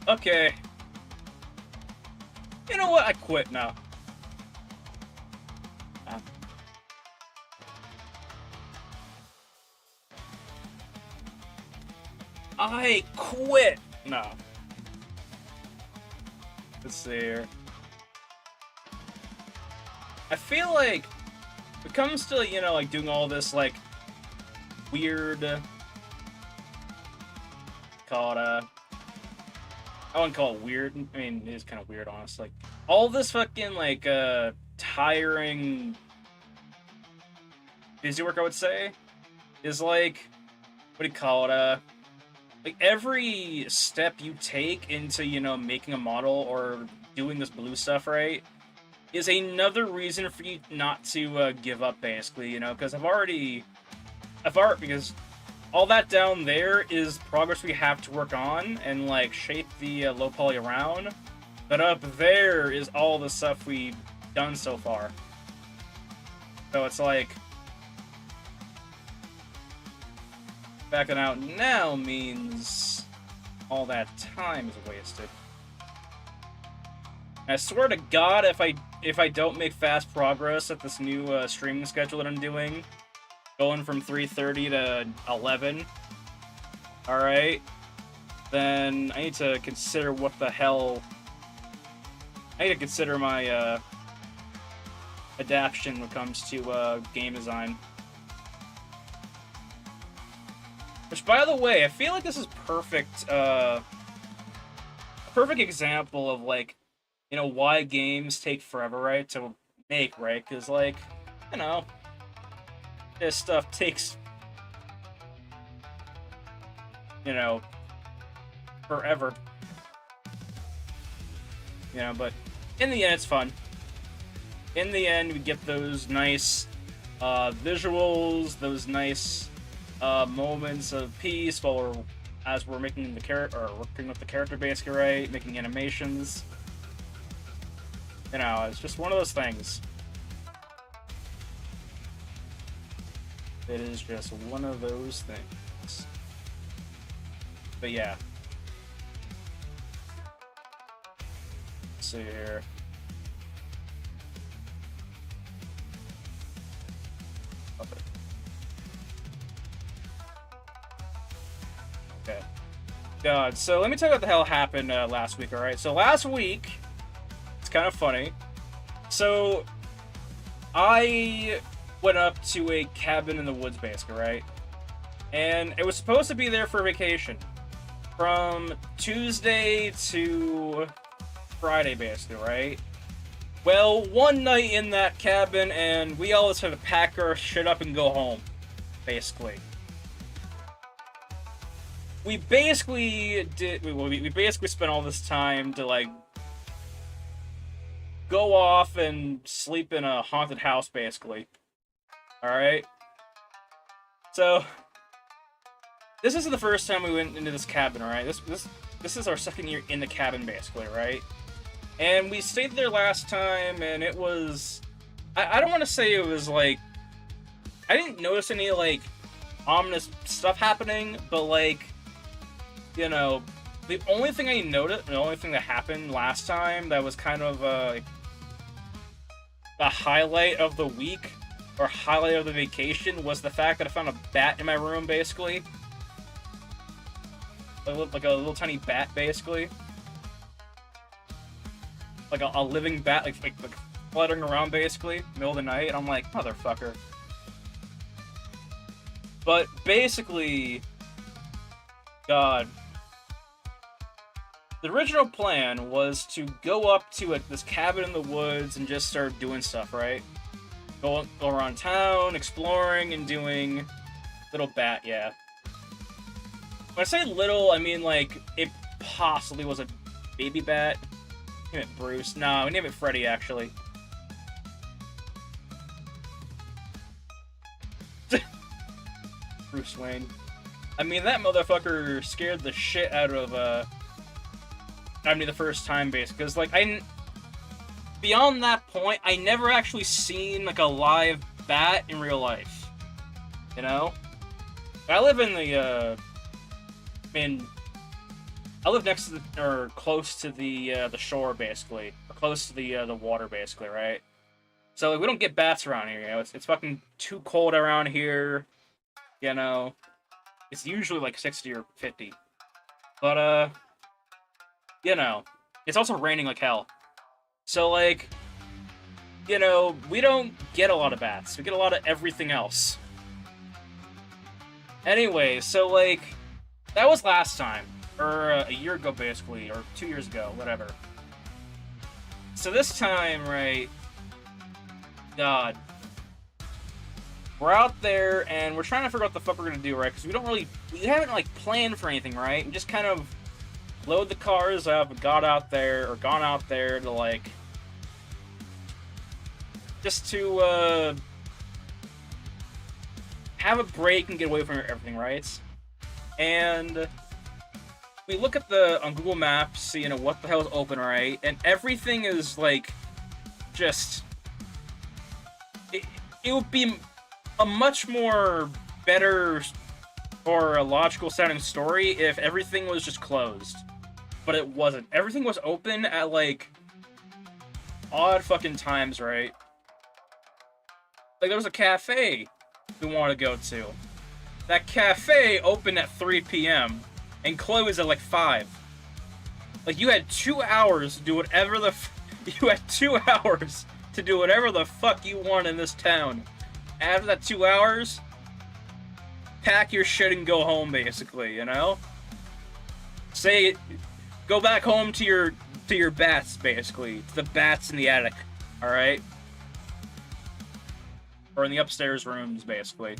Okay. You know what? I quit now. I quit! No. Let's see here. I feel like when it comes to, you know, like, doing all this, like, weird... call it, I wouldn't call it weird. I mean, it is kind of weird, honestly. Like, all this fucking, like, tiring... busy work, I would say, is like, what do you call it? Like every step you take into, you know, making a model or doing this blue stuff, right, is another reason for you not to give up, basically, you know, because because all that down there is progress we have to work on and, like, shape the low poly around, but up there is all the stuff we've done so far. So it's like, backing out now means all that time is wasted. I swear to God, if I don't make fast progress at this new streaming schedule that I'm doing, going from 3:30 to 11, alright, then I need to consider what the hell... I need to consider my adaptation when it comes to game design. Which, by the way, I feel like this is perfect, a perfect example of, like, you know, why games take forever, right, to make, right? Because, like, you know, this stuff takes, you know, forever. You know, but in the end, it's fun. In the end, we get those nice visuals, those nice moments of peace while as we're making the character, or working with the character basically, right? Making animations. You know, it's just one of those things. It is just one of those things. But yeah. Let's see here. Okay. God, so let me tell you what the hell happened last week, alright? So last week, it's kind of funny. So, I went up to a cabin in the woods, basically, right? And it was supposed to be there for vacation. From Tuesday to Friday, basically, right? Well, one night in that cabin, and we all just had to pack our shit up and go home, basically. We basically we basically spent all this time to, like, go off and sleep in a haunted house, basically. Alright? So, this isn't the first time we went into this cabin, alright? This is our second year in the cabin, basically, right? And we stayed there last time, and it was... I don't want to say it was, like... I didn't notice any, like, ominous stuff happening, but, like... You know, the only thing I noticed, the only thing that happened last time that was kind of a highlight of the week, or highlight of the vacation, was the fact that I found a bat in my room, basically. Like a little tiny bat, basically. Like a living bat, like fluttering around, basically, middle of the night, and I'm like, motherfucker. But basically, God, the original plan was to go up to this cabin in the woods and just start doing stuff, right? Go around town, exploring, and doing little bat, yeah. When I say little, I mean, like, it possibly was a baby bat. Name it Bruce. No, we name it Freddy, actually. Bruce Wayne. I mean, that motherfucker scared the shit out of, the first time, basically. Because, like, beyond that point, I never actually seen, like, a live bat in real life. You know? I live in the, I live next to or close to the shore, basically. Or close to the water, basically, right? So, like, we don't get bats around here, you know? It's fucking too cold around here, you know? It's usually, like, 60 or 50. But, you know, it's also raining like hell. So, like, you know, we don't get a lot of bats. We get a lot of everything else. Anyway, so, like, that was last time. Or a year ago, basically. Or 2 years ago, whatever. So this time, right... God. we're out there and we're trying to figure out what the fuck we're gonna do, right? Because we haven't like planned for anything, right? We just kind of load the cars up, gone out there to like just to have a break and get away from everything, right? And we look at on Google Maps, you know, what the hell is open, right? And everything is like just it would be a much more better or a logical sounding story if everything was just closed. But it wasn't. Everything was open at like odd fucking times, right? Like there was a cafe we wanted to go to. That cafe opened at 3 p.m. and closed at like 5. Like you had 2 hours to do whatever the you had 2 hours to do whatever the fuck you want in this town. After that 2 hours, pack your shit and go home, basically, you know? Go back home to your bats, basically. To the bats in the attic, alright? Or in the upstairs rooms, basically.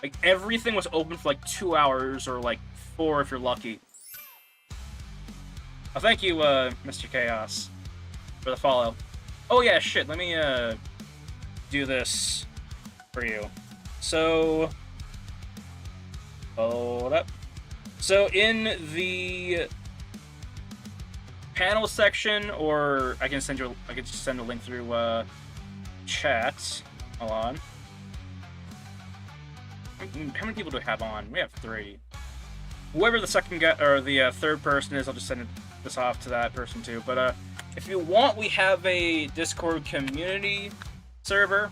Like, everything was open for like 2 hours, or like 4 if you're lucky. Oh, thank you, Mr. Chaos, for the follow. Oh yeah, shit, let me, do this for you. So, hold up. So in the panel section, or I can just send a link through chat. Hold on. How many people do we have on? We have 3. Whoever the second guy or the third person is, I'll just send this off to that person too. But if you want, we have a Discord community server.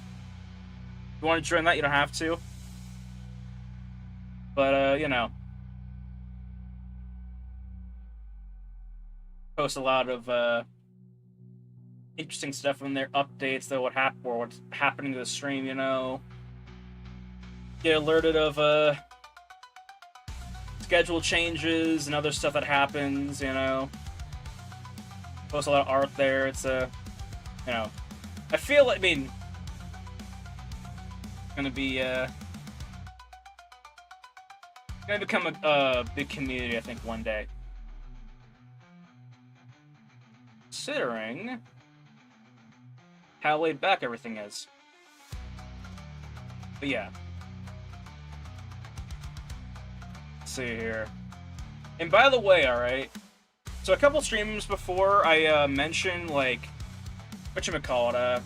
If you want to join that, you don't have to. But you know, post a lot of interesting stuff in there, updates that what's happening to the stream, you know. Get alerted of schedule changes and other stuff that happens, you know. Post a lot of art there. It's you know, I feel like, I mean, gonna be gonna become a big community, I think, one day. Considering how laid back everything is. But yeah. Let's see here. And by the way, alright, so a couple streams before I mentioned, like, whatchamacallit,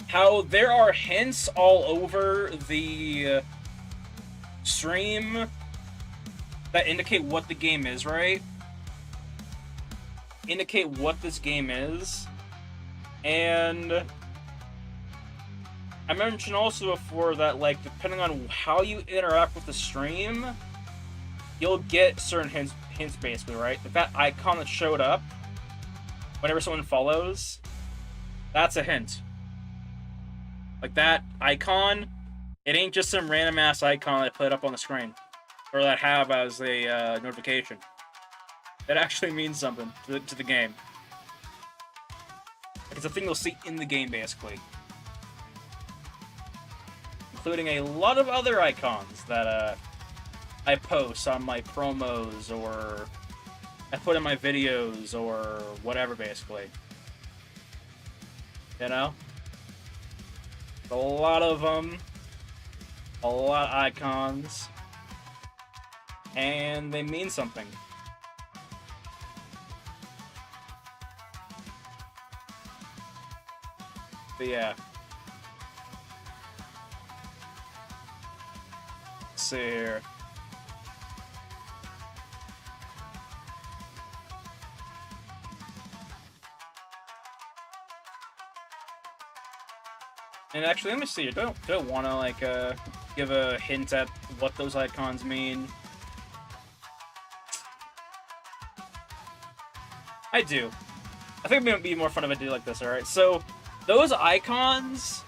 how there are hints all over the stream that indicate what the game is, right? Indicate what this game is. And I mentioned also before that, like, depending on how you interact with the stream, you'll get certain hints basically, right? If that icon that showed up whenever someone follows, that's a hint. Like, that icon, it ain't just some random ass icon that put up on the screen, or that I have as a notification. It actually means something to the game. Like, it's a thing you'll see in the game, basically. Including a lot of other icons that I post on my promos, or I put in my videos, or whatever, basically. You know? A lot of them. A lot of icons. And they mean something. But yeah. Let's see here. And actually, let me see. Don't want to like give a hint at what those icons mean. I do. I think it would be more fun if I do like this. All right. So those icons,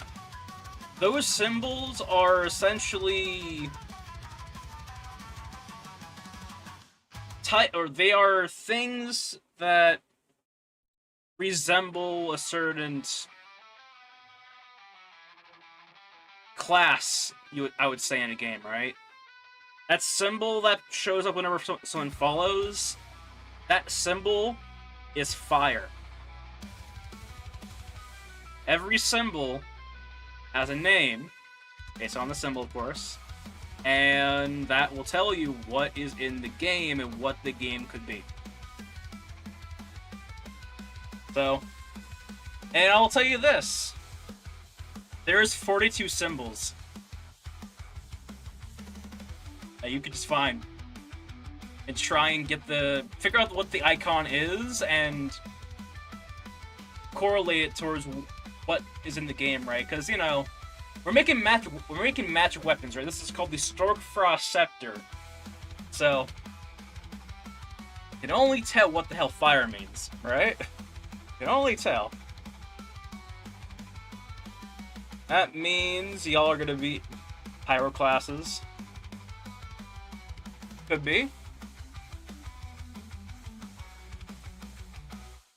those symbols are essentially they are things that resemble a certain class I would say in a game, right? That symbol that shows up whenever someone follows, that symbol is fire. Every symbol has a name, based on the symbol, of course, and that will tell you what is in the game and what the game could be. So, and I'll tell you this, there's 42 symbols that you could just find and try and figure out what the icon is and correlate it towards what is in the game, right? Because, you know, we're making magic weapons, right? This is called the Storkfrost Scepter. So, you can only tell what the hell fire means, right? You can only tell. That means y'all are gonna be pyro classes. Could be.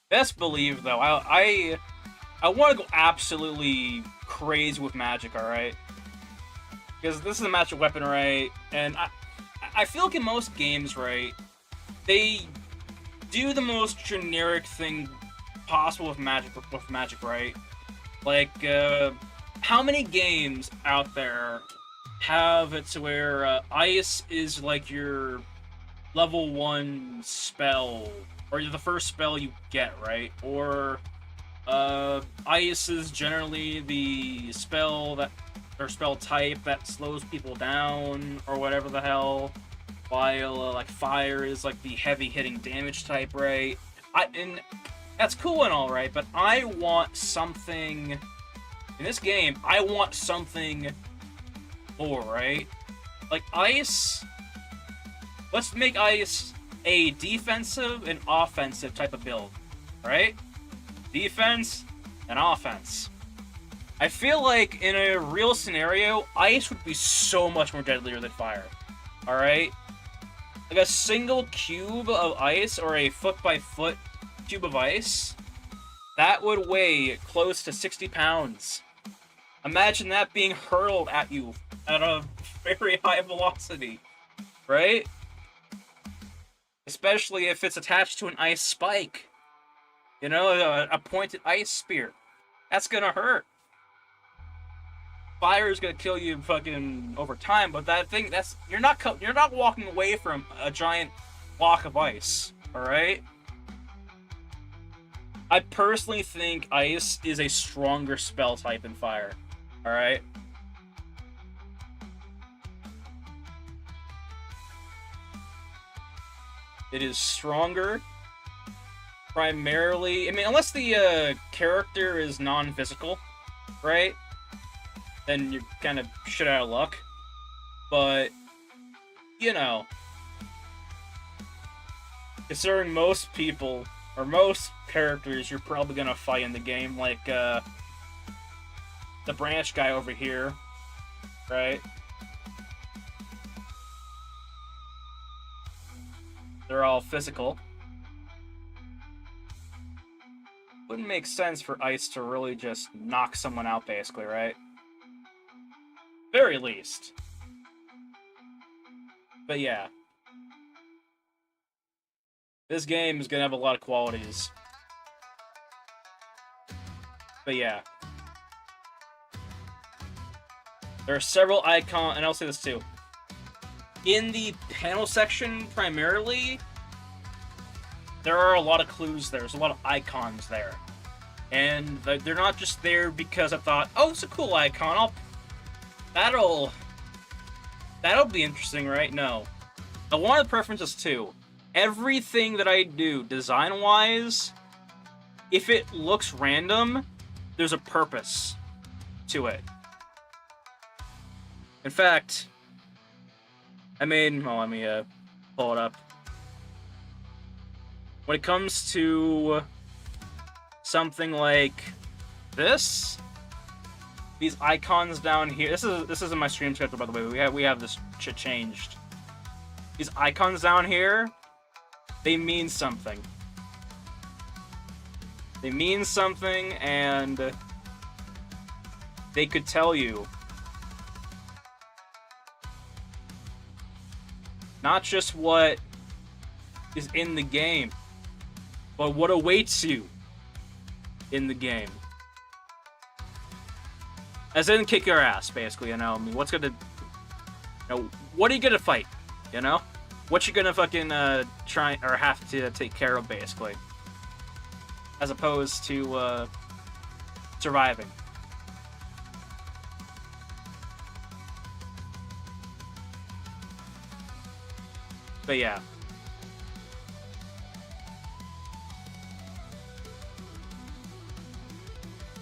Best believe, though, I want to go absolutely crazy with magic, alright? Because this is a magic weapon, right? And I feel like in most games, right, they do the most generic thing possible with magic, right? Like, how many games out there have it to where ice is like your level 1 spell, or the first spell you get, right? Or ice is generally the spell type that slows people down, or whatever the hell, while like fire is like the heavy hitting damage type, right? And that's cool and all, right? But I want something in this game. I want something more, right? Like ice. Let's make ice a defensive and offensive type of build, right? Defense and offense. I feel like in a real scenario, ice would be so much more deadlier than fire. Alright? Like a single cube of ice, or a foot-by-foot cube of ice, that would weigh close to 60 pounds. Imagine that being hurled at you at a very high velocity, right? Especially if it's attached to an ice spike. You know, a pointed ice spear. That's gonna hurt. Fire is gonna kill you fucking over time, but you're not walking away from a giant block of ice, alright? I personally think ice is a stronger spell type than fire, alright? It is stronger. Primarily, I mean, unless the character is non-physical, right? Then you're kind of shit out of luck. But, you know, considering most people, or most characters you're probably gonna fight in the game, like, the branch guy over here, right? They're all physical. Wouldn't make sense for ice to really just knock someone out, basically, right? Very least. But yeah. This game is gonna have a lot of qualities. But yeah. There are several icons, and I'll say this too. In the panel section, primarily, there are a lot of clues there. There's a lot of icons there. And they're not just there because I thought, oh, it's a cool icon, that'll be interesting, right? No. I wanted preferences too. Everything that I do, design-wise, if it looks random, there's a purpose to it. In fact, let me pull it up. When it comes to something like this, these icons down here. This is in my stream schedule, by the way. We have this shit changed. These icons down here, they mean something. They mean something, and they could tell you Not just what is in the game, but what awaits you in the game. As in, kick your ass, basically, you know? I mean, what's gonna... You know, what are you gonna fight, you know? What you gonna fucking, try, or have to take care of, basically. As opposed to, surviving. But yeah.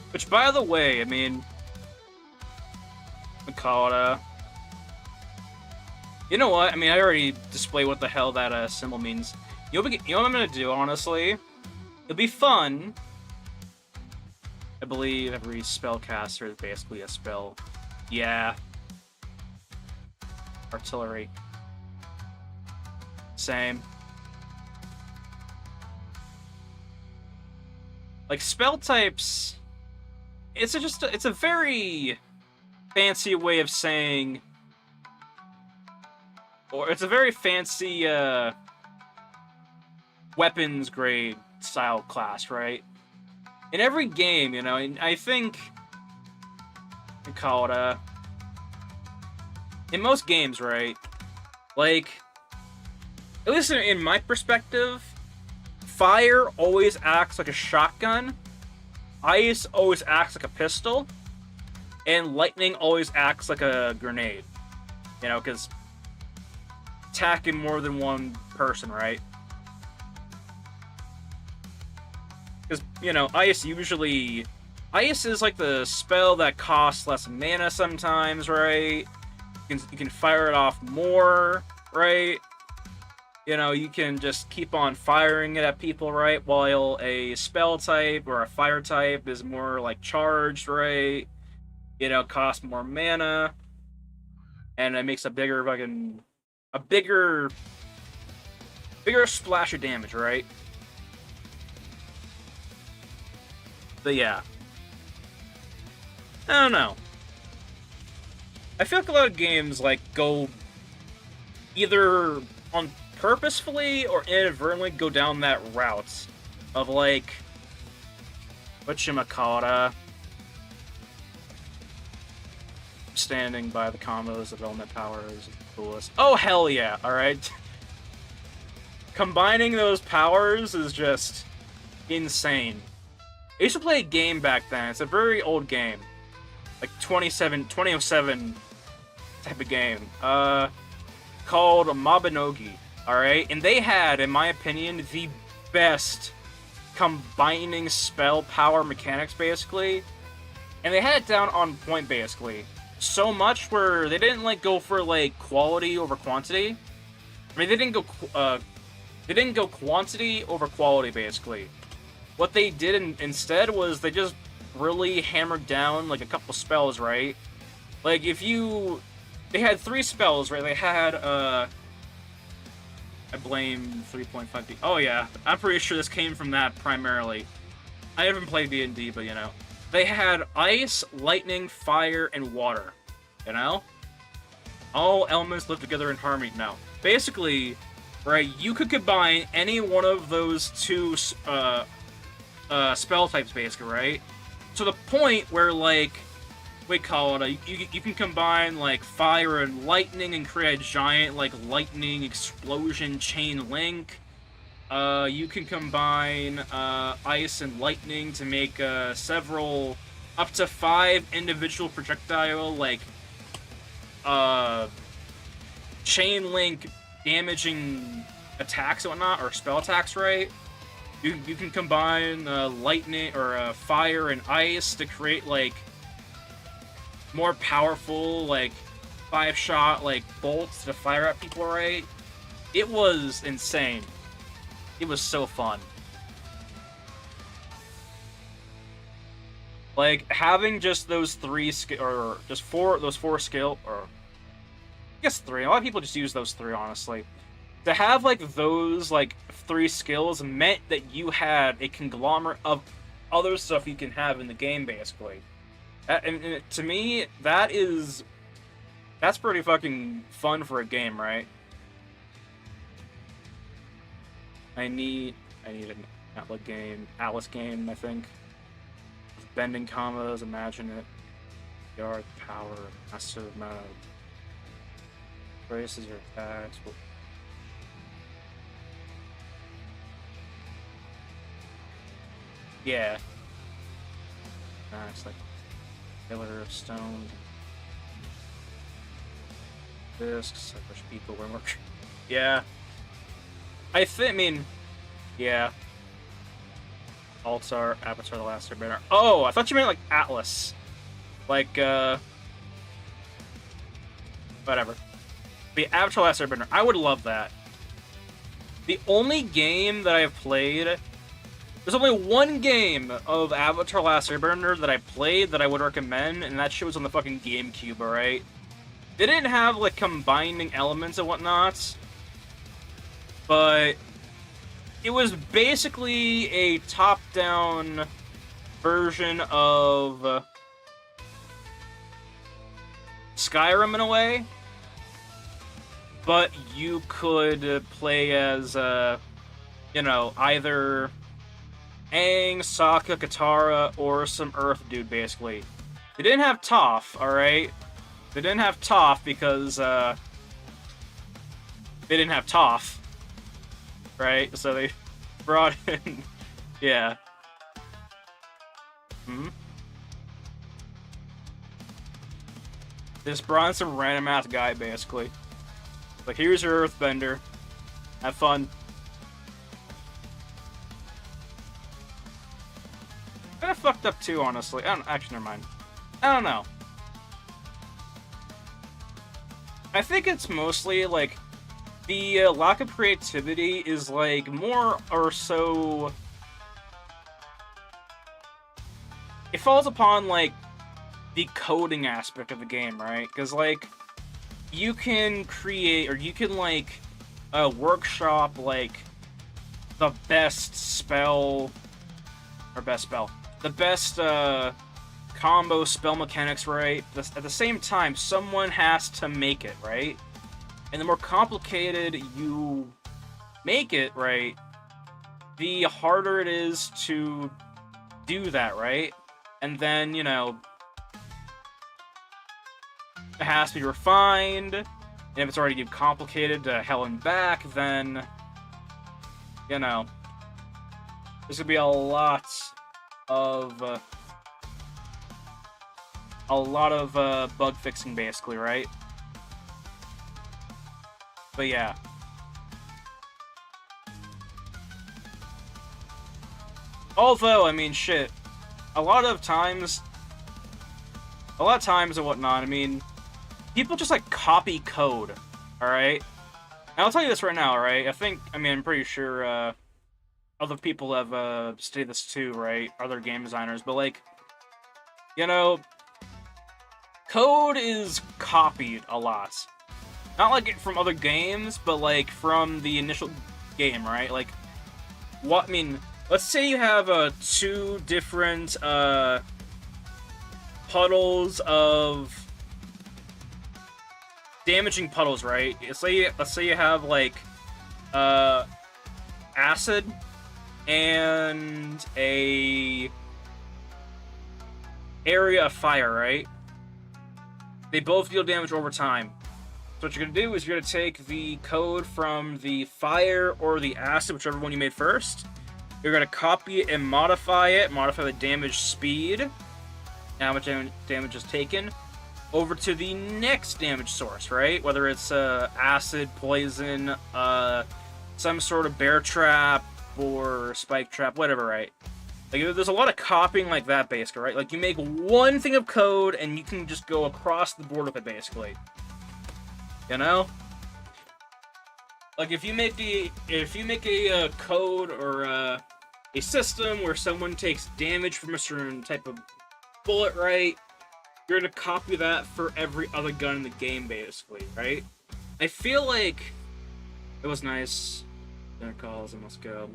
Which, by the way, I mean... Call you know what? I mean, I already displayed what the hell that symbol means. You know what I'm gonna do, honestly? It'll be fun. I believe every spellcaster is basically a spell. Yeah. Artillery. Same. Like, spell types... It's a very... fancy way of saying, or it's a very fancy weapons grade style class, right? In every game, you know, and I think you call it in most games, right? Like, at least in my perspective, fire always acts like a shotgun, ice always acts like a pistol, and lightning always acts like a grenade. You know, because attacking more than one person, right? Because, you know, ice usually... Ice is like the spell that costs less mana sometimes, right? You can fire it off more, right? You know, you can just keep on firing it at people, right? While a spell type or a fire type is more like charged, right? You know, costs more mana, and it makes a bigger fucking... a bigger splash of damage, right? But yeah. I don't know. I feel like a lot of games, like, go either on purposefully or inadvertently go down that route of, like, whatchamacallit, standing by the combos of element powers is the coolest. Oh, hell yeah, alright? Combining those powers is just insane. I used to play a game back then. It's a very old game. Like 2007 type of game. Called Mabinogi, alright? And they had, in my opinion, the best combining spell power mechanics, basically. And they had it down on point, basically. So much where they didn't, like, go for, like, quality over quantity. I mean, they didn't go quantity over quality, basically. What they did instead was they just really hammered down, like, a couple spells, right? Like, if you... They had 3 spells, right? They had, I blame 3.5D. Oh, yeah. I'm pretty sure this came from that, primarily. I haven't played D&D, but, you know. They had ice, lightning, fire, and water. You know? All elements live together in harmony. Now, basically, right, you could combine any one of those 2 spell types, basically, right? To the point where, like, we call it you can combine, like, fire and lightning and create a giant, like, lightning explosion chain link. You can combine ice and lightning to make several, up to 5 individual projectile, like, chain link damaging attacks and whatnot, or spell attacks, right? You can combine lightning or fire and ice to create, like, more powerful, like, 5-shot, like, bolts to fire at people, right? It was insane. It was so fun. Like, having just those 3 or just 4, those 4 skill, or I guess 3. A lot of people just use those 3, honestly. To have, like, those, like, 3 skills meant that you had a conglomerate of other stuff you can have in the game, basically. And to me, that's pretty fucking fun for a game, right? I need an Atlas game, I think. With bending combos, imagine it. Yard power, massive amount of braces your attacks. Yeah. It's like pillar of stone. Discs, I wish people were more. Yeah. I mean, yeah. Altar, Avatar the Last Airbender. Oh, I thought you meant like Atlas. Like, whatever. The Avatar the Last Airbender. I would love that. The only game that I've played. There's only one game of Avatar Last Airbender that I played that I would recommend, and that shit was on the fucking GameCube, alright? They didn't have, like, combining elements and whatnot, but it was basically a top-down version of Skyrim in a way, but you could play as, you know, either Aang, Sokka, Katara, or some Earth dude, basically. They didn't have Toph, alright? They didn't have Toph because, they didn't have Toph. Right? So they brought in... yeah. They just brought in some random-ass guy, basically. Like, here's your Earthbender. Have fun. Kinda fucked up too, honestly. Actually, never mind. I don't know. I think it's mostly, like, the lack of creativity is, like, more or so... It falls upon, like, the coding aspect of the game, right? Because, like, you can create, or you can, like, workshop, like, the best spell... Or best spell. The best, combo spell mechanics, right? At the same time, someone has to make it, right? And the more complicated you make it, right, the harder it is to do that, right? And then, you know, it has to be refined, and if it's already complicated to hell and back, then, you know, there's gonna be a lot of bug fixing, basically, right? But yeah. Although, I mean, shit. A lot of times and whatnot, I mean, people just, like, copy code, alright? And I'll tell you this right now, alright? I'm pretty sure, other people have, stated this too, right? Other game designers, but, like, you know, code is copied a lot. Not, like, from other games, but, like, from the initial game, right? Like, let's say you have, two different, puddles of... damaging puddles, right? Let's say you have, like, acid and a area of fire, right? They both deal damage over time. So what you're going to do is you're going to take the code from the fire or the acid, whichever one you made first. You're going to copy it and modify the damage speed, how much damage is taken, over to the next damage source, right? Whether it's acid, poison, some sort of bear trap, or spike trap, whatever, right? Like, there's a lot of copying like that, basically, right? Like, you make one thing of code, and you can just go across the board with it, basically. You know? Like, if you make a code or a system where someone takes damage from a certain type of bullet, right? You're gonna copy that for every other gun in the game, basically, right? I feel like it was nice. Dinner calls, I must go.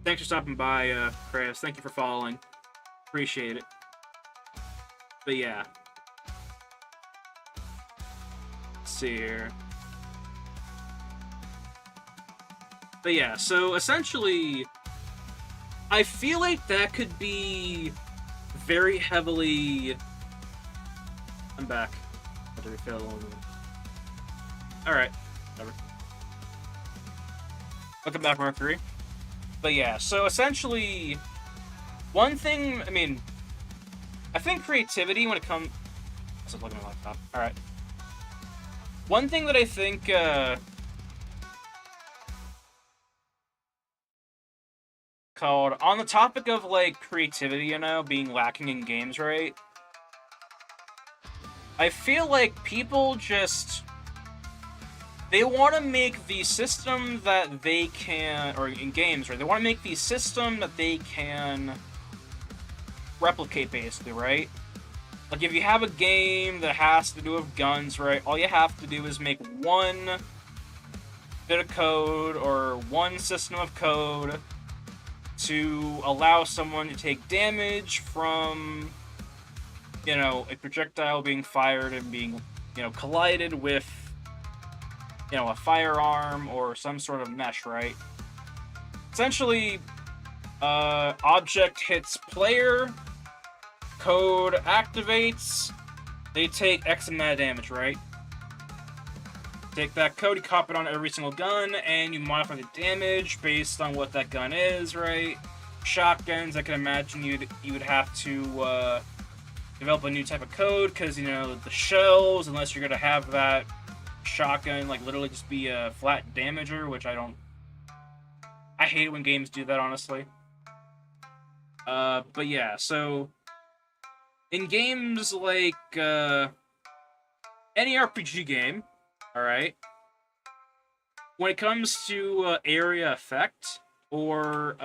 Thanks for stopping by, Chris. Thank you for following. Appreciate it. But yeah. Let's see here. But yeah, so essentially, I feel like that could be very heavily... I'm back. How do we feel? Alright, whatever. Welcome back, Mercury. But yeah, so essentially, one thing, I mean, I think creativity when it comes... I was looking at my laptop. Alright. One thing that I think, called, on the topic of, like, creativity, you know, being lacking in games, right? I feel like people just... They want to make the system that they can... Or in games, right? They want to make the system that they can replicate, basically, right? Like, if you have a game that has to do with guns, right? All you have to do is make one bit of code or one system of code to allow someone to take damage from, you know, a projectile being fired and being, you know, collided with, you know, a firearm or some sort of mesh, right? Essentially, object hits player, code activates, they take X amount of damage, right? Take that code, you copy it on every single gun, and you modify the damage based on what that gun is, right? Shotguns, I can imagine you would have to develop a new type of code, because, you know, the shells, unless you're going to have that shotgun, like, literally just be a flat damager, which I hate when games do that, honestly. But yeah, so... In games like, any RPG game, alright, when it comes to, area effect, or,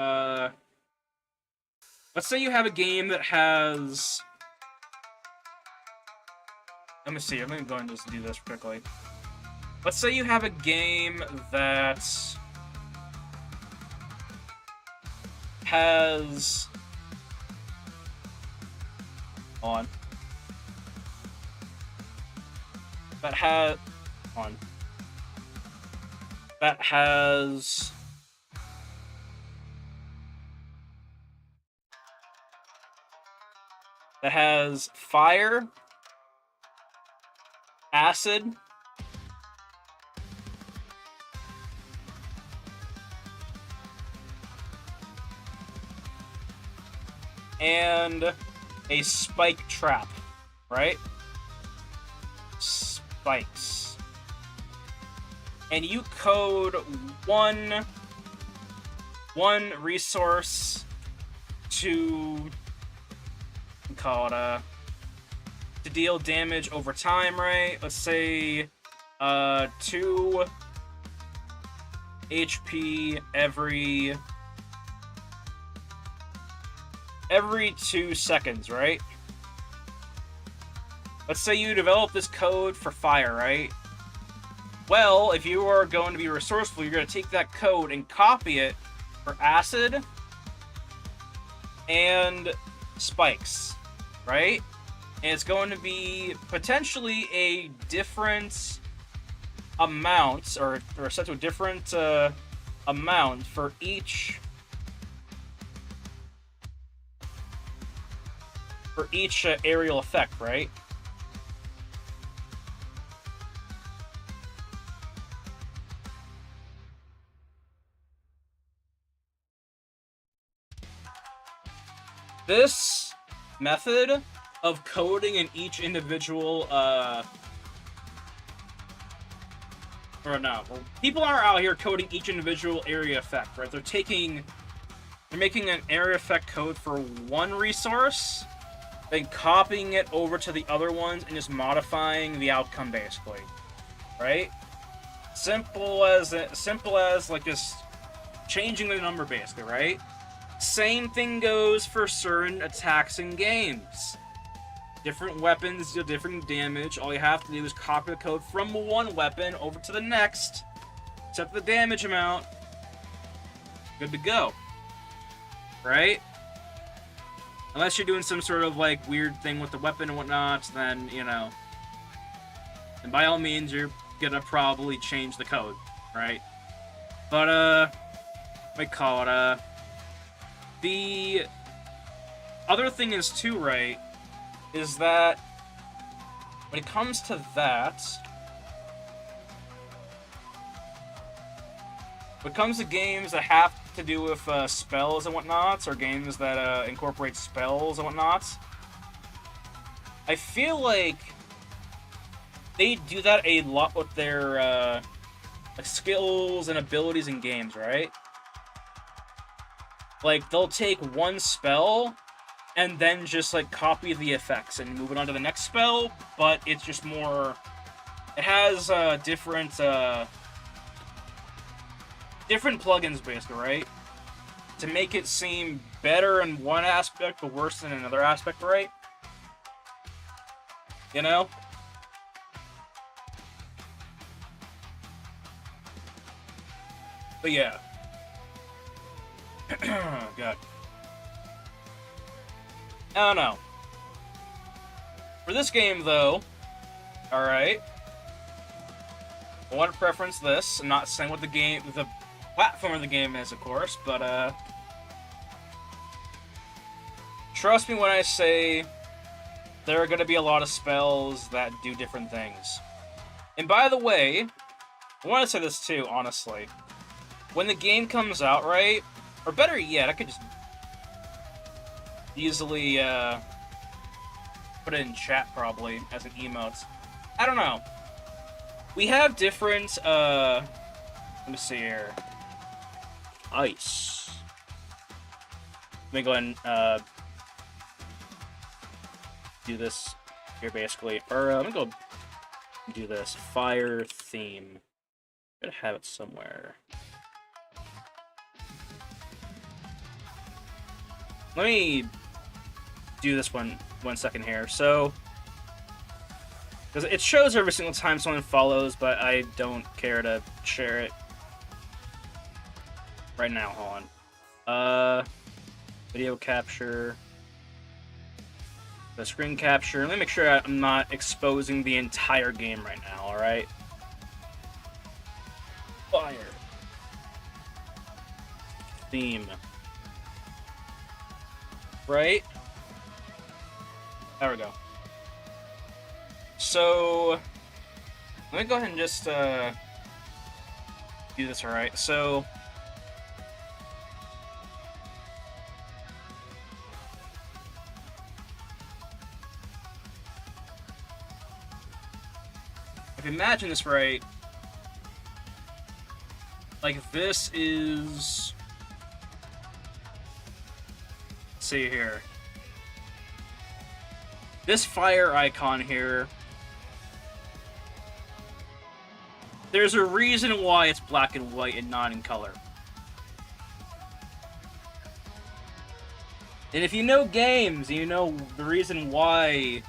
let's say you have a game that has... Let me see, I'm gonna go and just do this quickly. Let's say you have a game that has... On. That has... On. That has... That has fire, acid, and a spike trap, right? Spikes. And you code one resource to call it to deal damage over time, right? Let's say 2 HP every 2 seconds, right? Let's say you develop this code for fire, right? Well, if you are going to be resourceful, you're going to take that code and copy it for acid and spikes, right? And it's going to be potentially a different amount, or set to a different amount for each aerial effect, right? This method of coding in each individual, people aren't out here coding each individual area effect, right? They're making an area effect code for one resource, then copying it over to the other ones and just modifying the outcome, basically, right? Simple as like just changing the number, basically, right? Same thing goes for certain attacks in games. Different weapons deal different damage. All you have to do is copy the code from one weapon over to the next, set the damage amount, good to go, right? Unless you're doing some sort of, like, weird thing with the weapon and whatnot, then, you know, and by all means, you're gonna probably change the code, right? But, what do we call it, the other thing is, too, right, is that when it comes to that, when it comes to games that have to do with spells and whatnots, or games that incorporate spells and whatnots, I feel like they do that a lot with their like skills and abilities in games, right? Like, they'll take one spell and then just, like, copy the effects and move it on to the next spell, but it's just more... It has different plugins, basically, right? To make it seem better in one aspect, but worse in another aspect, right? You know? But yeah. God. I don't know. For this game, though, alright, I want to preference this. I'm not saying what the platform of the game is, of course, but, trust me when I say there are going to be a lot of spells that do different things. And by the way, I want to say this too, honestly. When the game comes out, right, or better yet, I could just easily put it in chat, probably, as an emote. I don't know. We have different, let me see here. Ice. Let me go ahead and, do this here, basically. Or, let me go do this. Fire theme. I'm gonna have it somewhere. Let me do this one second here. So, because it shows every single time someone follows, but I don't care to share it right now. Hold on. Video capture. The screen capture. Let me make sure I'm not exposing the entire game right now, alright? Fire. Theme. Right? There we go. So, let me go ahead and just do this, alright? So, if you imagine this right, like this is... Let's see here. This fire icon here, there's a reason why it's black and white and not in color. And if you know games, you know the reason why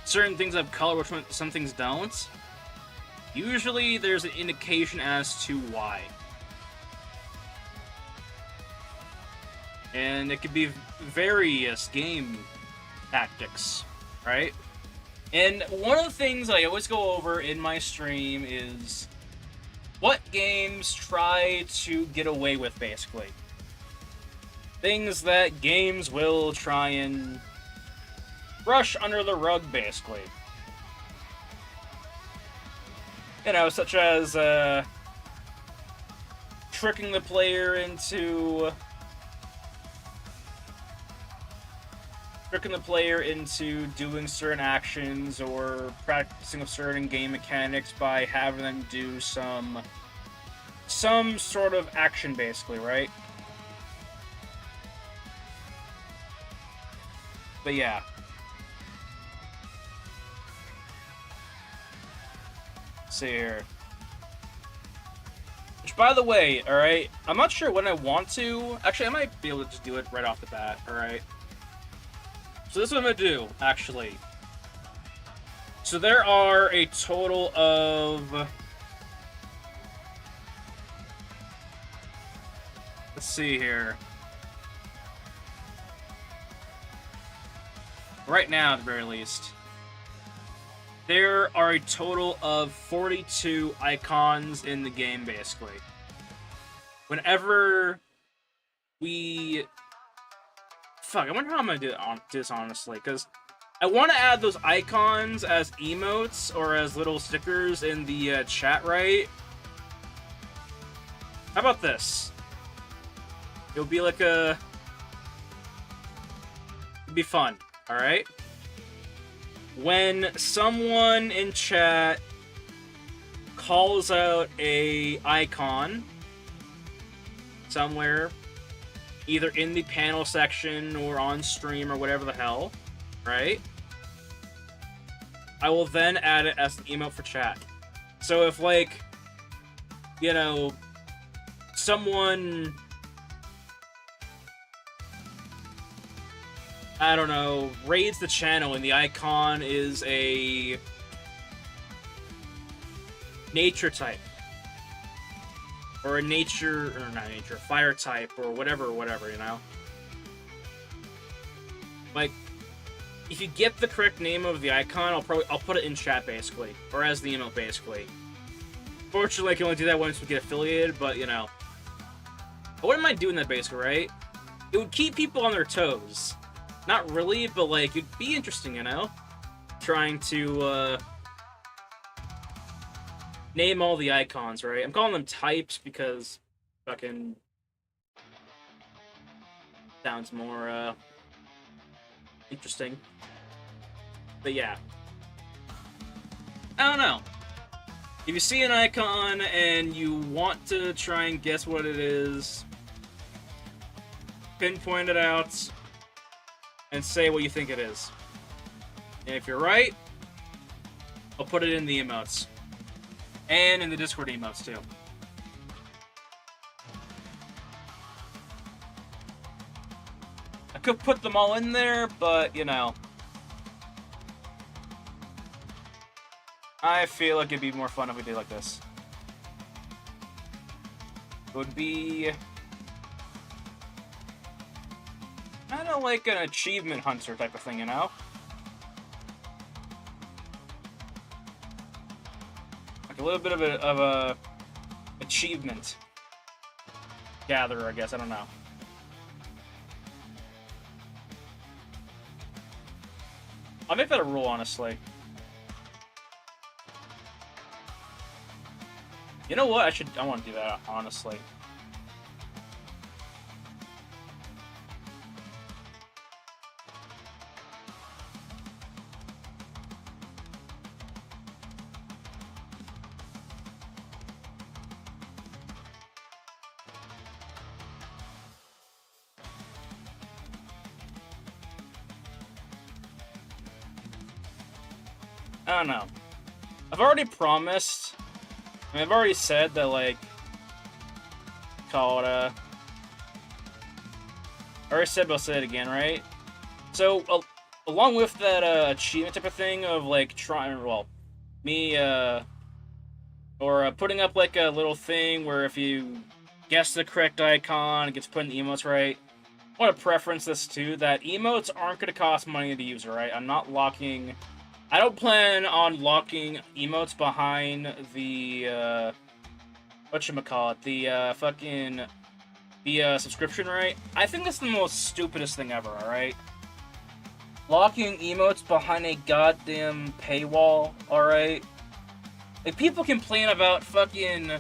certain things have color, which some things don't. Usually there's an indication as to why. And it could be various game tactics, right? And one of the things I always go over in my stream is what games try to get away with, basically. Things that games will try and brush under the rug, basically. You know, such as tricking the player into doing certain actions or practicing with certain game mechanics by having them do some sort of action, basically, right? But yeah. Let's see here. Which, by the way, alright, I'm not sure when I want to. Actually, I might be able to just do it right off the bat, alright? So this is what I'm going to do, actually. So there are a total of... Let's see here. Right now, at the very least. There are a total of 42 icons in the game, basically. Whenever we... Fuck, I wonder how I'm gonna do this, honestly, because I want to add those icons as emotes or as little stickers in the chat, right? How about this? It'll be like a... It'll be fun, alright? When someone in chat calls out a icon somewhere, either in the panel section or on stream or whatever the hell, right? I will then add it as an emote for chat. So if, like, you know, someone, I don't know, raids the channel and the icon is a nature type, or a nature, or not nature, fire type, or whatever, you know? Like, if you get the correct name of the icon, I'll put it in chat, basically, or as the emote, basically. Fortunately, I can only do that once we get affiliated, but, you know. I wouldn't mind doing that, basically, right? It would keep people on their toes. Not really, but, like, it'd be interesting, you know? Trying to, name all the icons, right? I'm calling them types because fucking sounds more, interesting. But yeah. I don't know. If you see an icon and you want to try and guess what it is, pinpoint it out and say what you think it is. And if you're right, I'll put it in the emotes. And in the Discord emotes, too. I could put them all in there, but, you know. I feel like it'd be more fun if we did like this. It would be... kind of like an achievement hunter type of thing, you know? Like a little bit of a achievement gatherer, I guess. I don't know. I'll make that a rule, honestly. You know what? I want to do that, honestly. I don't know. I've already promised. I mean, I've already said that, like, call it I already said, but I'll say it again, right? So, along with that achievement type of thing of, like, trying, well, me, or putting up, like, a little thing where if you guess the correct icon, it gets put in the emotes, right? I want to preference this, too, that emotes aren't going to cost money to use, right? I'm not locking... I don't plan on locking emotes behind the, whatchamacallit, the subscription rate. I think that's the most stupidest thing ever, alright? Locking emotes behind a goddamn paywall, alright? Like, people complain about fucking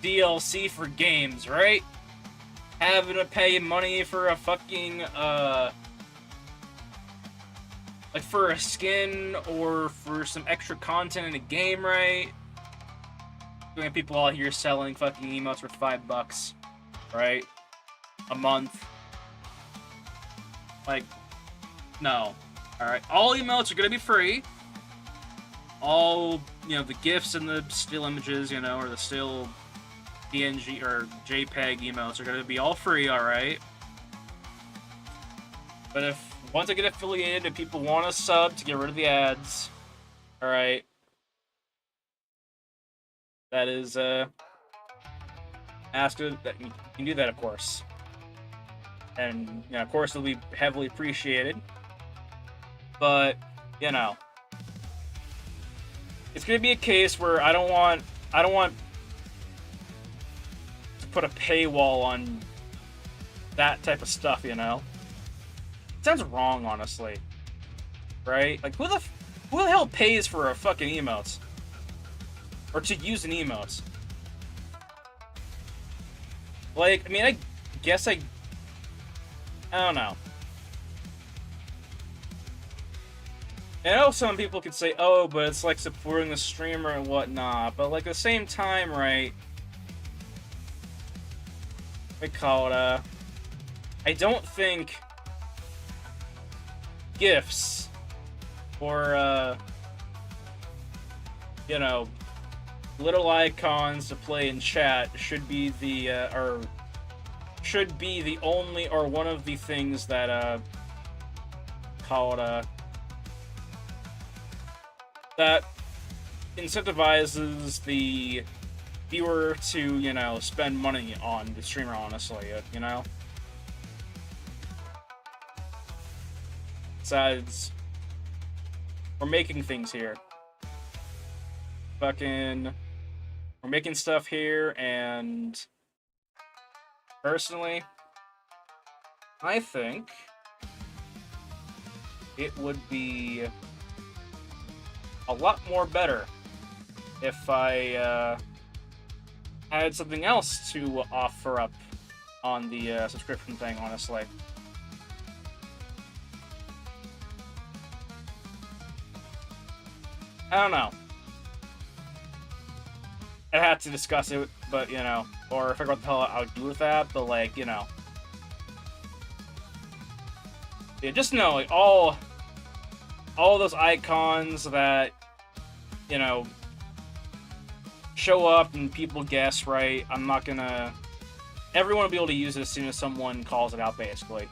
DLC for games, right? Having to pay money for a fucking, like, for a skin, or for some extra content in a game, right? We have people out here selling fucking emotes for $5, right? A month. Like, no. Alright, all emotes are gonna be free. All, you know, the GIFs and the still images, you know, or the still PNG or JPEG emotes are gonna be all free, alright? But if once I get affiliated and people want a sub to get rid of the ads, alright. That is, ask that you can do that, of course. And, you know, of course, it'll be heavily appreciated. But, you know. It's gonna be a case where I don't want to put a paywall on that type of stuff, you know? It sounds wrong, honestly. Right? Like, who the hell pays for a fucking emotes? Or to use an emote? Like, I mean, I guess I don't know. I know some people could say, oh, but it's like supporting the streamer and whatnot, but like at the same time, right? We call it, I don't think GIFs or, you know, little icons to play in chat should be the, or should be the only or one of the things that, call it, that incentivizes the viewer to, you know, spend money on the streamer, honestly, you know? Besides, we're making things here. We're making stuff here, and personally, I think it would be a lot more better if I had something else to offer up on the subscription thing, honestly. I don't know. I had to discuss it, but, you know, or figure out what the hell I would do with that, but, like, you know. Yeah, just know, like, all those icons that, you know, show up and people guess, right? I'm not gonna... Everyone will be able to use it as soon as someone calls it out, basically.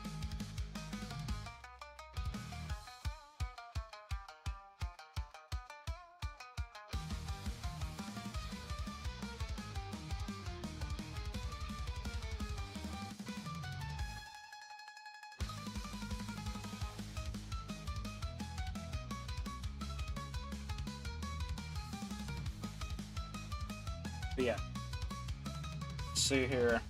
But yeah. Let's see here.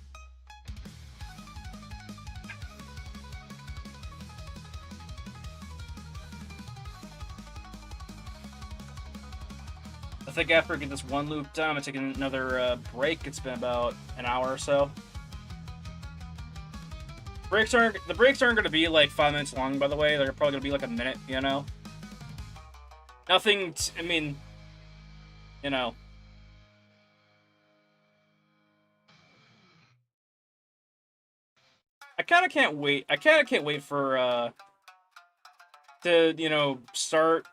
I think after I get this one loop done, I'm taking another break. It's been about an hour or so. The breaks aren't going to be like 5 minutes long, by the way. They're probably going to be like a minute, you know? Nothing, I mean, you know. I kind of can't wait. I kind of can't wait for, to, you know, start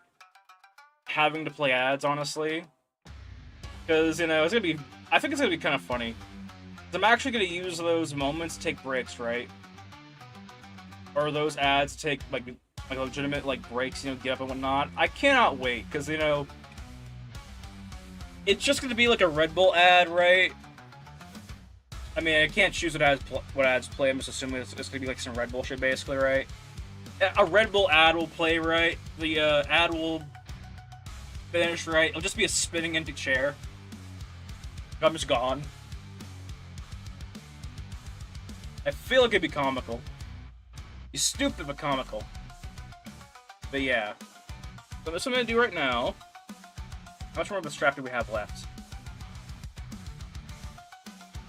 having to play ads, honestly. Because, you know, it's going to be, I think it's going to be kind of funny. I'm actually going to use those moments to take breaks, right? Or those ads to take, like legitimate, like, breaks, you know, get up and whatnot. I cannot wait, because, you know, it's just going to be like a Red Bull ad, right? I mean, I can't choose what ads play. I'm just assuming it's going to be like some Red Bull shit, basically, right? A Red Bull ad will play, right? The ad will finish, right? It'll just be a spinning empty chair. I'm just gone. I feel like it'd be comical. It's stupid, but comical. But yeah. So that's what I'm going to do right now. How much more of the strap do we have left?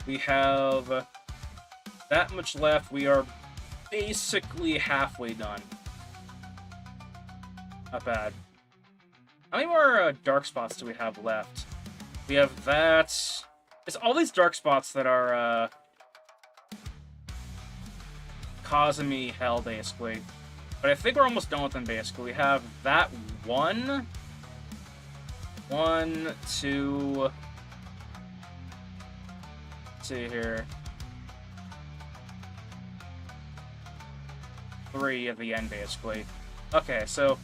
We have that much left. We are basically halfway done. Not bad. How many more dark spots do we have left? We have that. It's all these dark spots that are causing me hell, basically. But I think we're almost done with them, basically. We have that one. 1, 2... see here. 3 at the end, basically. Okay, so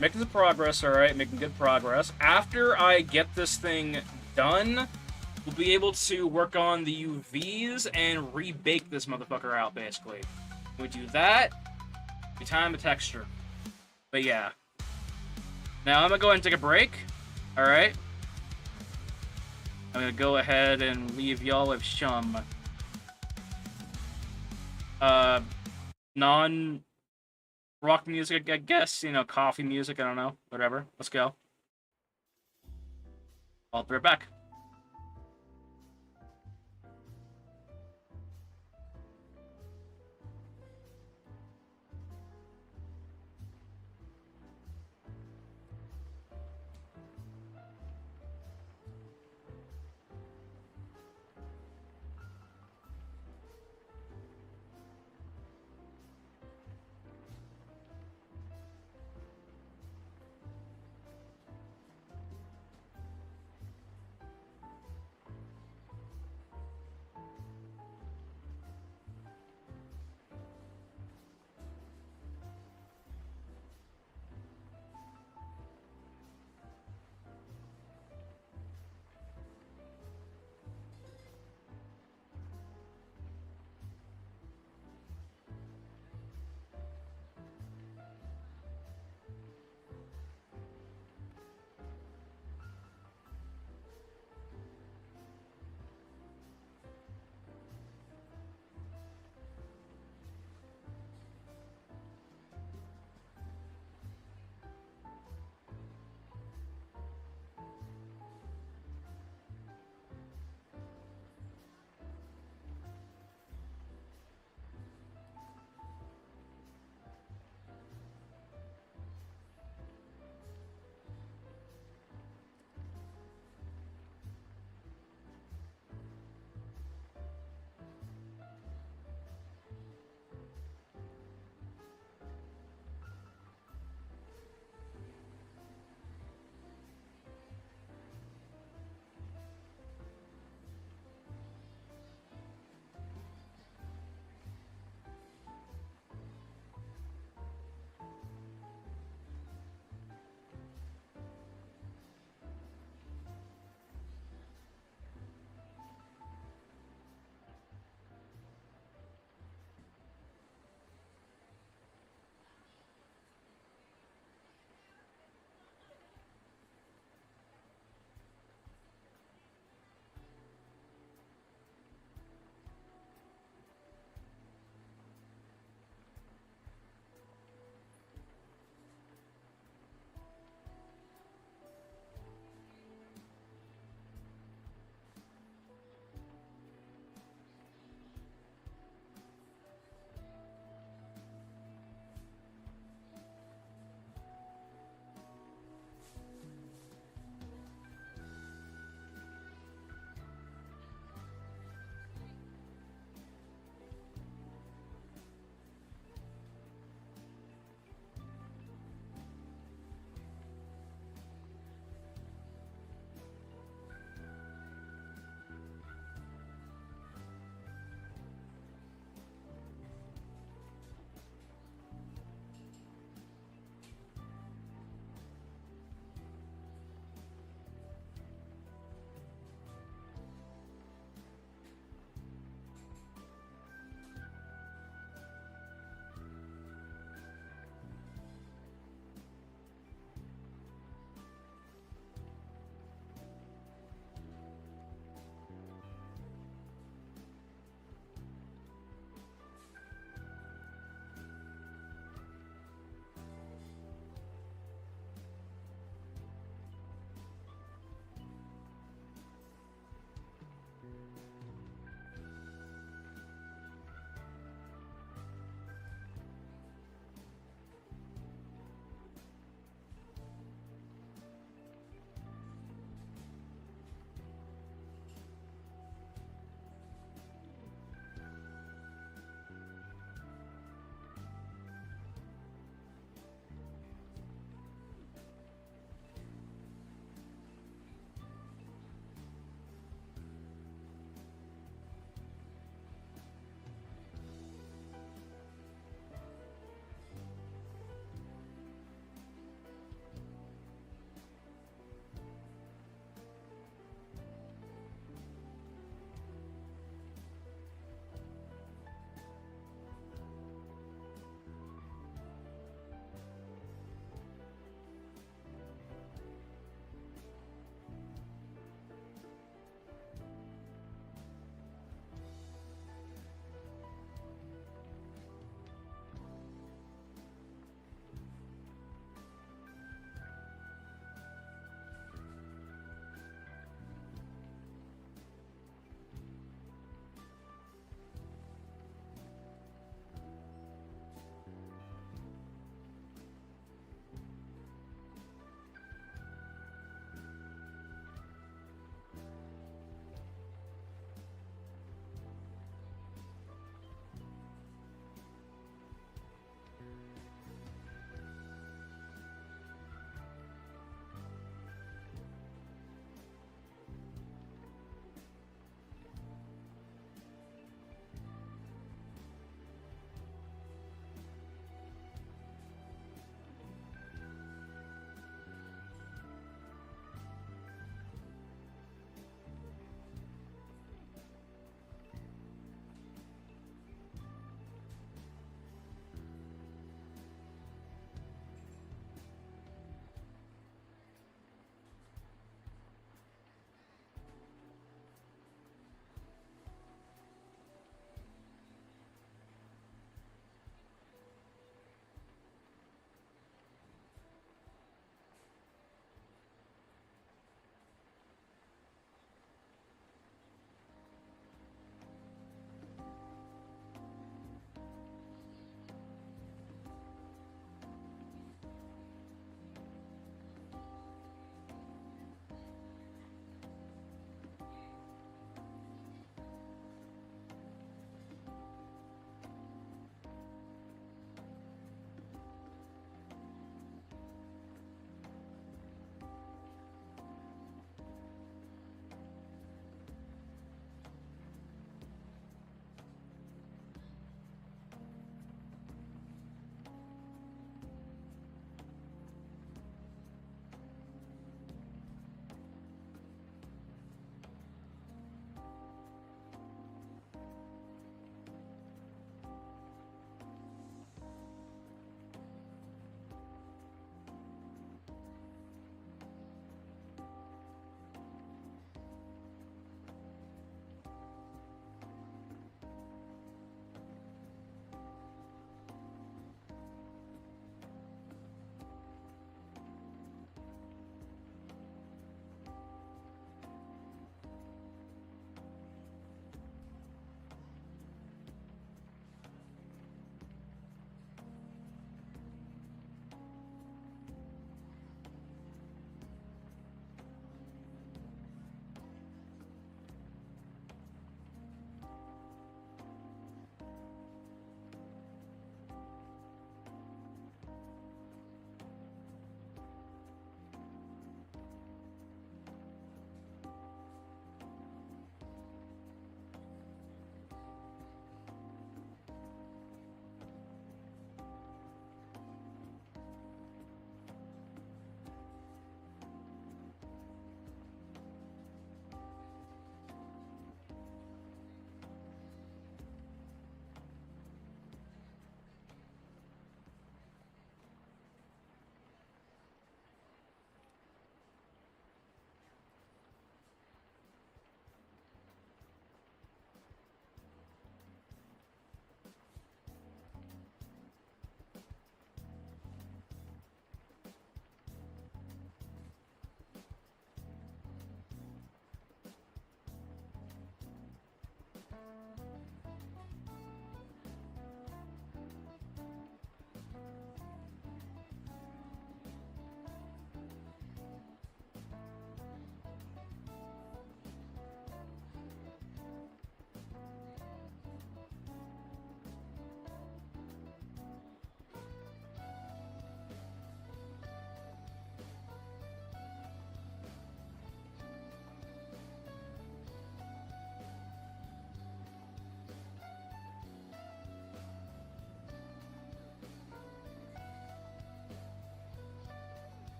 making some progress, alright, making good progress. After I get this thing done, we'll be able to work on the UVs and rebake this motherfucker out, basically. When we do that, we time the texture. But yeah. Now I'm gonna go ahead and take a break. All right. I'm gonna go ahead and leave y'all with some uh non rock music, I guess. You know, coffee music. I don't know. Whatever. Let's go. I'll be right back.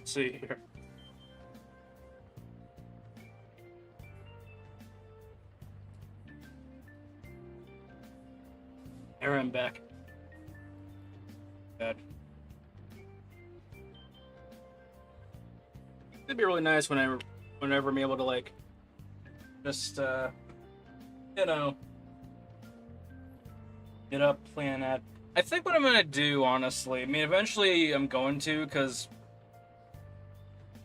Let's see here. There I'm back. Bad. It'd be really nice whenever I'm able to like just you know, get up, plan that. I think what I'm gonna do, honestly, I mean, eventually I'm going to, because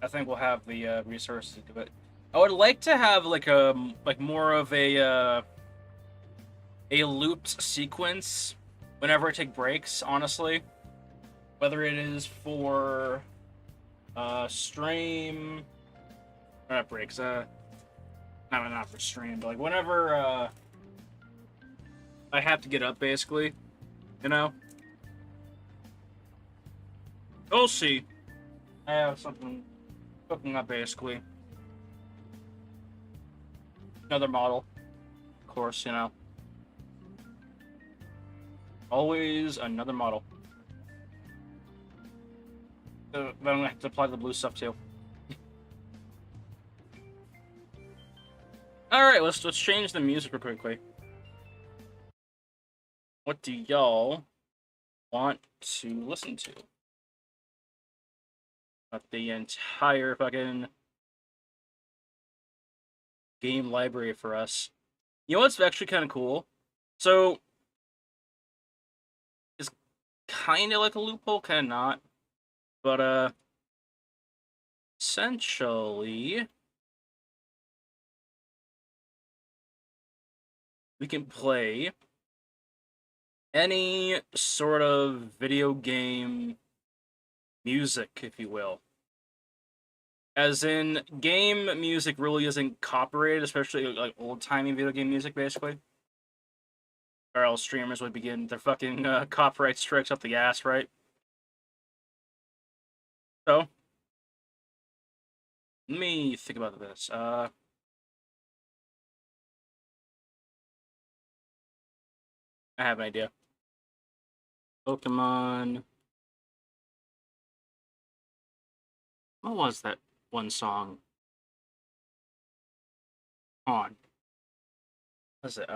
I think we'll have the resources to do it. I would like to have like more of a looped sequence whenever I take breaks, honestly. Whether it is for stream, or not breaks, not for stream, but like whenever I have to get up, basically, you know. We'll see. I have something cooking up, basically. Another model, of course, you know. Always another model. Then I'm gonna have to apply the blue stuff too. All right, let's change the music real quickly. What do y'all want to listen to? Not the entire fucking game library for us. You know what's actually kind of cool? So it's kind of like a loophole, kind of not. But essentially, we can play any sort of video game music, if you will. As in, game music really isn't copyrighted, especially like old-timey video game music, basically. Or else streamers would begin their fucking copyright strikes up the ass, right? So, let me think about this. I have an idea. Pokemon. What was that one song? On. What is it?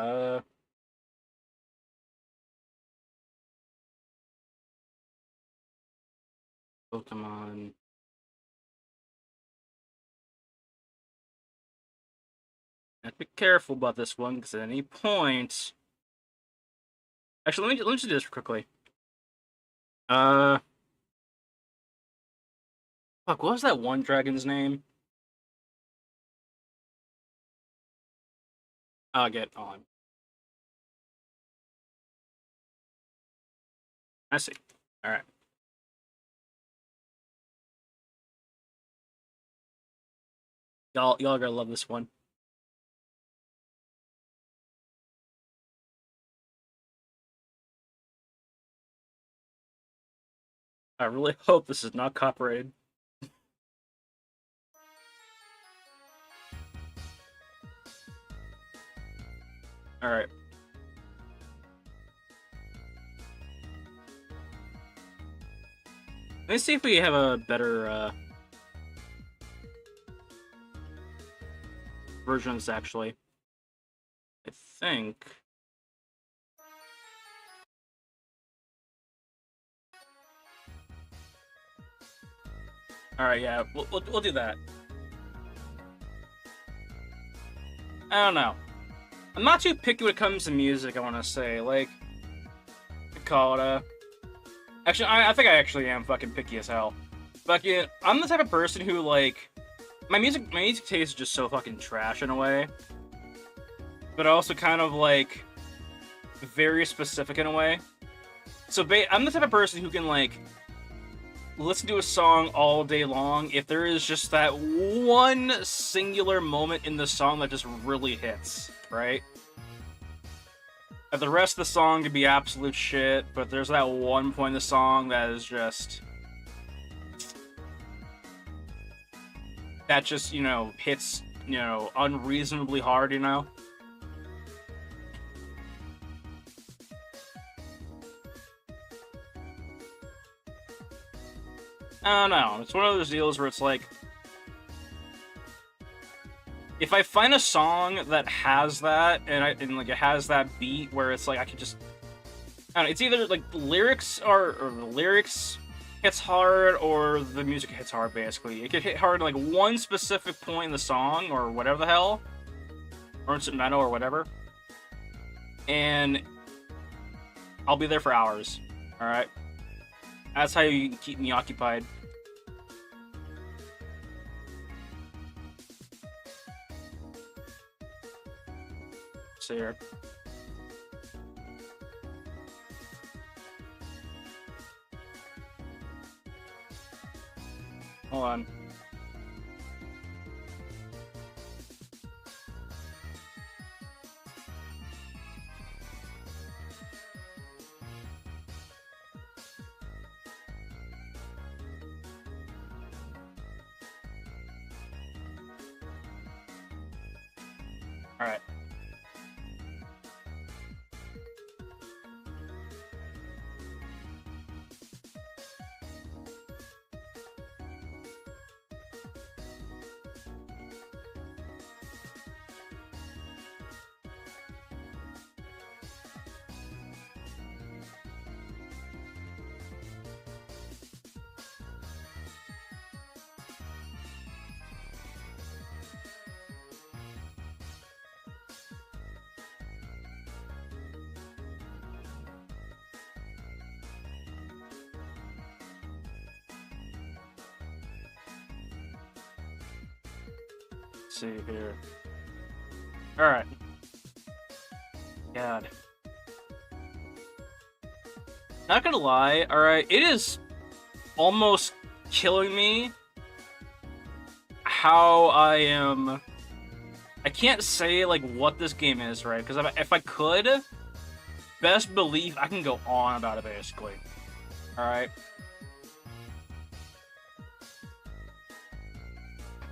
Pokemon. I have to be careful about this one, because at any point... Actually, let me just do this quickly. Fuck, what was that one dragon's name? I'll get on. I see. Alright. Y'all gotta love this one. I really hope this is not copyrighted. Alright. Let's see if we have a better version of this, actually. I think... Alright, yeah, we'll do that. I don't know. I'm not too picky when it comes to music, I want to say. Like, I call it Actually, I think I actually am fucking picky as hell. Fucking, I'm the type of person who, like... My music taste is just so fucking trash in a way. But also kind of, like, very specific in a way. So, I'm the type of person who can, like... listen to a song all day long if there is just that one singular moment in the song that just really hits, right? And the rest of the song could be absolute shit, but there's that one point in the song that is just... that just, you know, hits, you know, unreasonably hard, you know? I don't know. It's one of those deals where it's like, if I find a song that has that, and like it has that beat where it's like I can just, I don't know, it's either like the lyrics or the lyrics hits hard or the music hits hard. Basically, it could hit hard in like one specific point in the song or whatever the hell, or instrumental or whatever, and I'll be there for hours. All right, that's how you can keep me occupied. See here. Hold on. All right. Let's see here. All right. God. Not gonna lie, alright, it is almost killing me how I am. I can't say, like, what this game is, right? Because if I could, best believe I can go on about it, basically. Alright?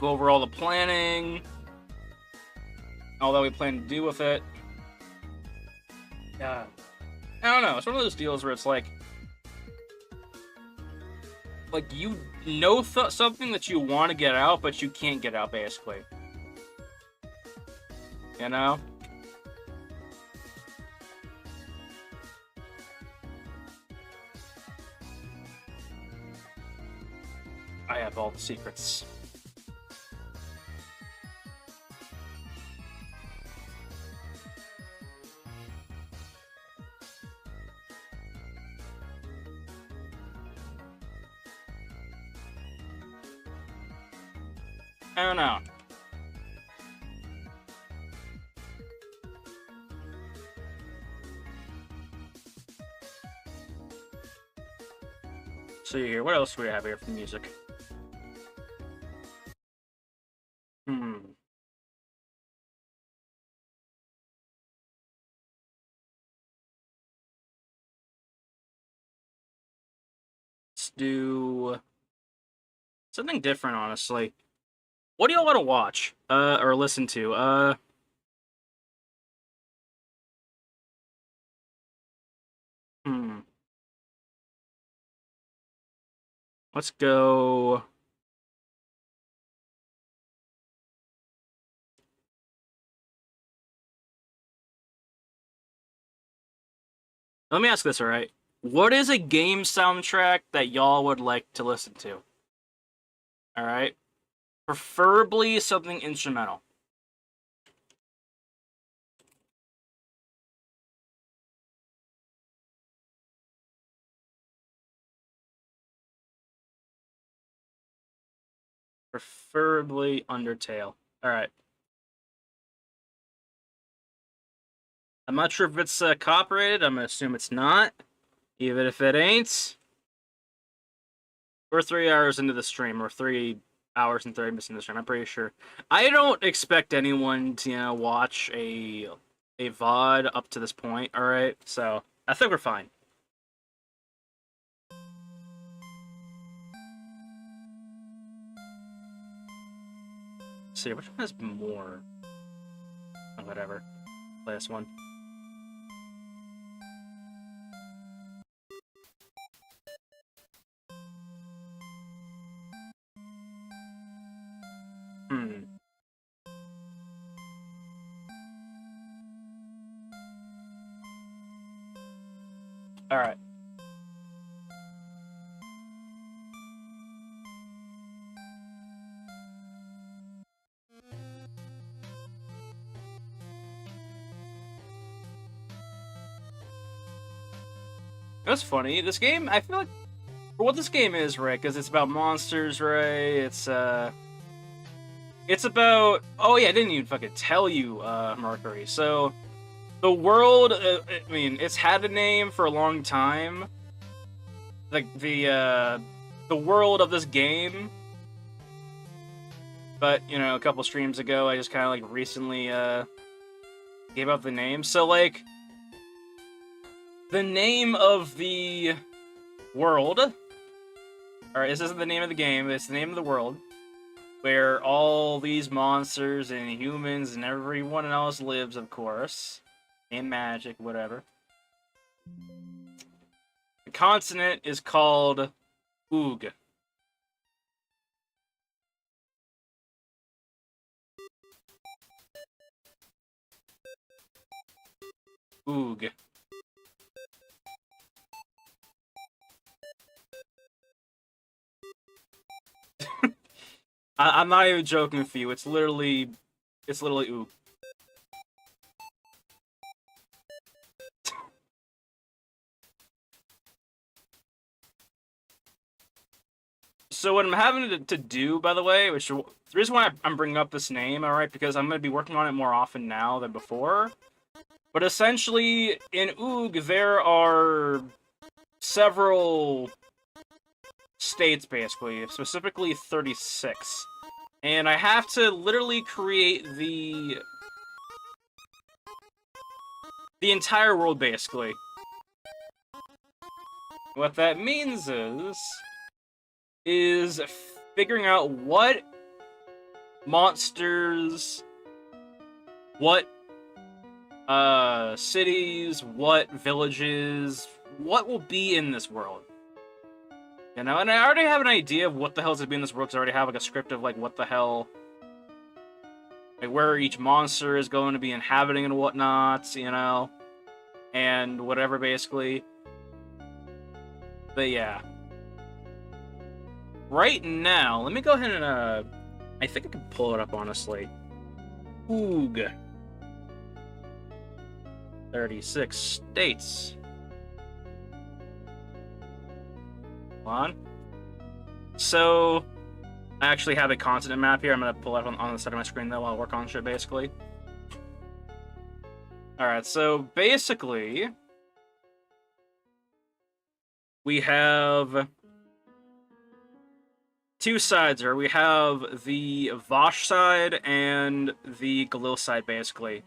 Go over all the planning, all that we plan to do with it. Yeah. I don't know, it's one of those deals where it's like you know something that you want to get out, but you can't get out, basically. You know? I have all the secrets. I don't know. See here, what else do we have here for music? Let's do something different, honestly. What do y'all want to watch? Or listen to? Hmm. Let's go. Let me ask this, alright? What is a game soundtrack that y'all would like to listen to? Alright? Preferably something instrumental. Preferably Undertale. Alright. I'm not sure if it's copyrighted. I'm gonna assume it's not. Even if it ain't. We're 3 hours into the stream, or 3 hours and 30 minutes into the stream, I'm pretty sure. I don't expect anyone to, watch a VOD up to this point, alright? So, I think we're fine. Let's see, which one has more? Oh, whatever. Last one. Alright. That's funny. This game, I feel like, for what this game is, right? Because it's about monsters, right? It's about. Oh yeah, I didn't even fucking tell you, Mercury. So the world. I mean, it's had a name for a long time. Like the world of this game. But you know, a couple streams ago, I just kind of like recently gave out the name. So like, the name of the world. Alright, this isn't the name of the game, it's the name of the world. Where all these monsters and humans and everyone else lives, of course. And magic, whatever. The continent is called Oog. Oog. I'm not even joking with you. It's literally Oog. So what I'm having to do, by the way, which the reason why I'm bringing up this name, alright, because I'm going to be working on it more often now than before. But essentially, in Oog, there are several states, basically, specifically 36. And I have to literally create the entire world, basically. What that means is figuring out what monsters, what cities, what villages, what will be in this world. You know, and I already have an idea of what the hell's gonna be in this world, because I already have like a script of like what the hell, like where each monster is going to be inhabiting and whatnot, you know, and whatever basically. But yeah. Right now, let me go ahead and I think I can pull it up honestly. Oog. 36 states. Hold on. So, I actually have a continent map here. I'm going to pull it up on the side of my screen, though, while I work on shit, basically. Alright, so basically, we have two sides here. We have the Vosh side and the Galil side, basically.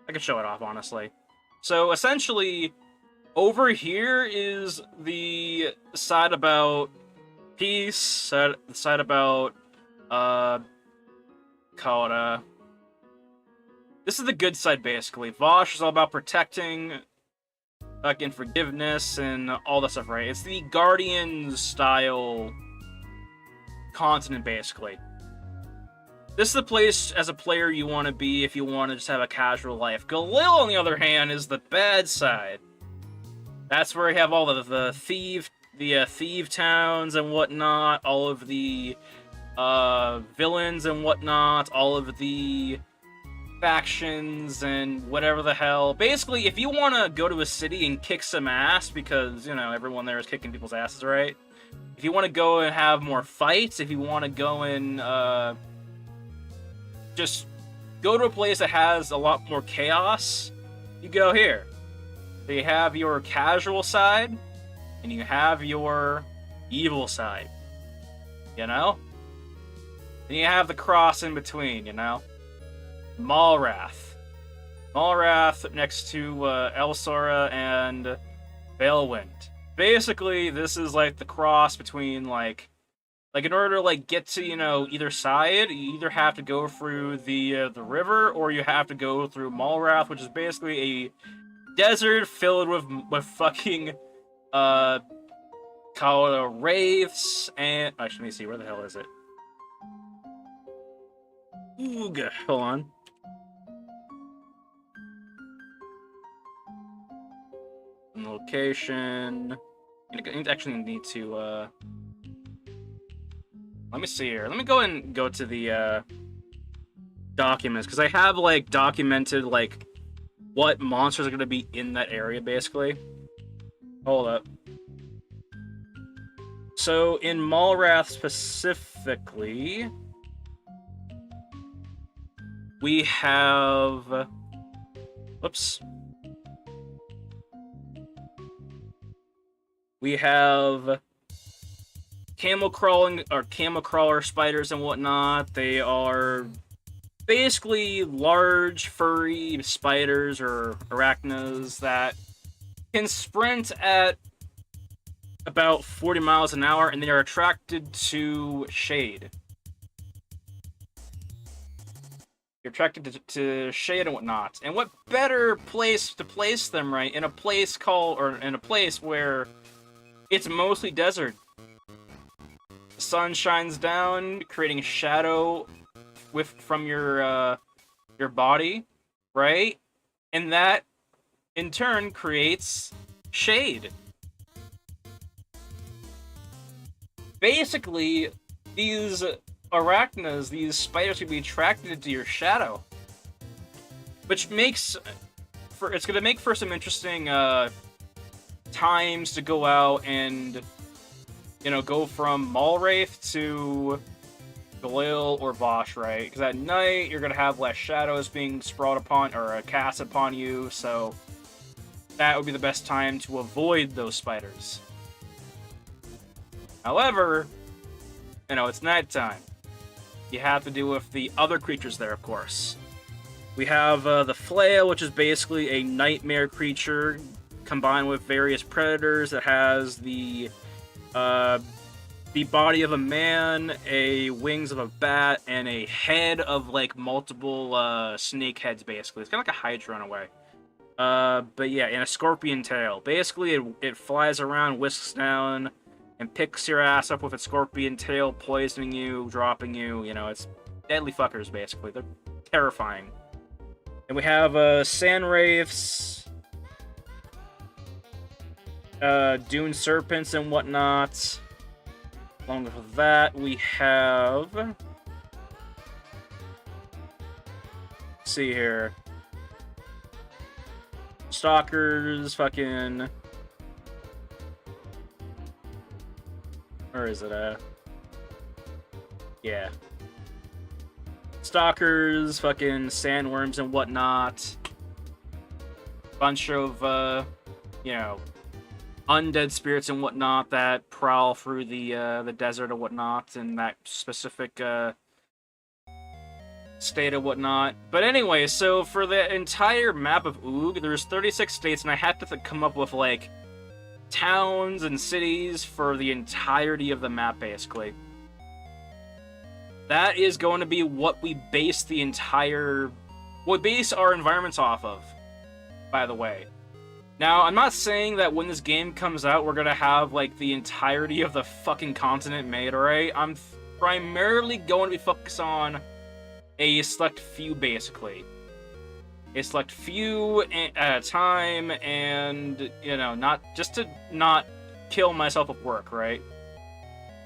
I can show it off, honestly. So, essentially, over here is the side about peace, the side about, this is the good side, basically. Vosh is all about protecting, fucking forgiveness, and all that stuff, right? It's the Guardians-style continent, basically. This is the place, as a player, you want to be if you want to just have a casual life. Galil, on the other hand, is the bad side. That's where you have all the thief towns and whatnot, all of the villains and whatnot, all of the factions and whatever the hell. Basically, if you want to go to a city and kick some ass, because, you know, everyone there is kicking people's asses, right? If you want to go and have more fights, if you want to go and just go to a place that has a lot more chaos, you go here. So you have your casual side, and you have your evil side, you know? And you have the cross in between, you know? Malrath. Malrath next to Elsora and Balewind. Basically, this is like the cross between like in order to like get to, you know, either side, you either have to go through the river, or you have to go through Malrath, which is basically a desert filled with fucking wraiths and actually, let me see, where the hell is it? Oog, hold on. Location. I actually need to, let me see here. Let me go and go to the, documents, because I have, like, documented, like, what monsters are going to be in that area, basically. Hold up. So, in Malrath specifically, we have... Whoops. We have camel crawler spiders and whatnot. They are basically large, furry spiders or arachnids that can sprint at about 40 miles an hour, and they are attracted to shade. You're attracted to shade and whatnot. And what better place to place them, right? In a place where it's mostly desert. The sun shines down, creating shadow from your body, right? And that, in turn, creates shade. Basically, these arachnids, these spiders, can be attracted to your shadow, which makes it's gonna make for some interesting times to go out and, you know, go from Malwraith to Galil or Vosh, right? Because at night you're gonna have less shadows being sprawled upon or cast upon you, so that would be the best time to avoid those spiders. However, you know, it's nighttime. You have to deal with the other creatures there, of course. We have the Flail, which is basically a nightmare creature combined with various predators that has the body of a man, wings of a bat, and a head of like multiple snake heads. Basically, it's kind of like a Hydra in a way. But yeah, and a scorpion tail. Basically, it flies around, whisks down, and picks your ass up with its scorpion tail, poisoning you, dropping you. You know, it's deadly fuckers, basically. They're terrifying. And we have sand wraiths, dune serpents and whatnot. Along with that, we have... Let's see here. Stalkers, fucking... Where is it at? Yeah. Stalkers, fucking sandworms and whatnot. Bunch of, you know, undead spirits and whatnot that prowl through the desert or whatnot in that specific, state or whatnot. But anyway, so for the entire map of Oog, there's 36 states, and I had to come up with, like, towns and cities for the entirety of the map, basically. That is going to be what we base our environments off of, by the way. Now, I'm not saying that when this game comes out, we're gonna have, like, the entirety of the fucking continent made, alright? I'm primarily going to be focused on a select few, basically. A select few at a time, and, you know, not kill myself with work, right?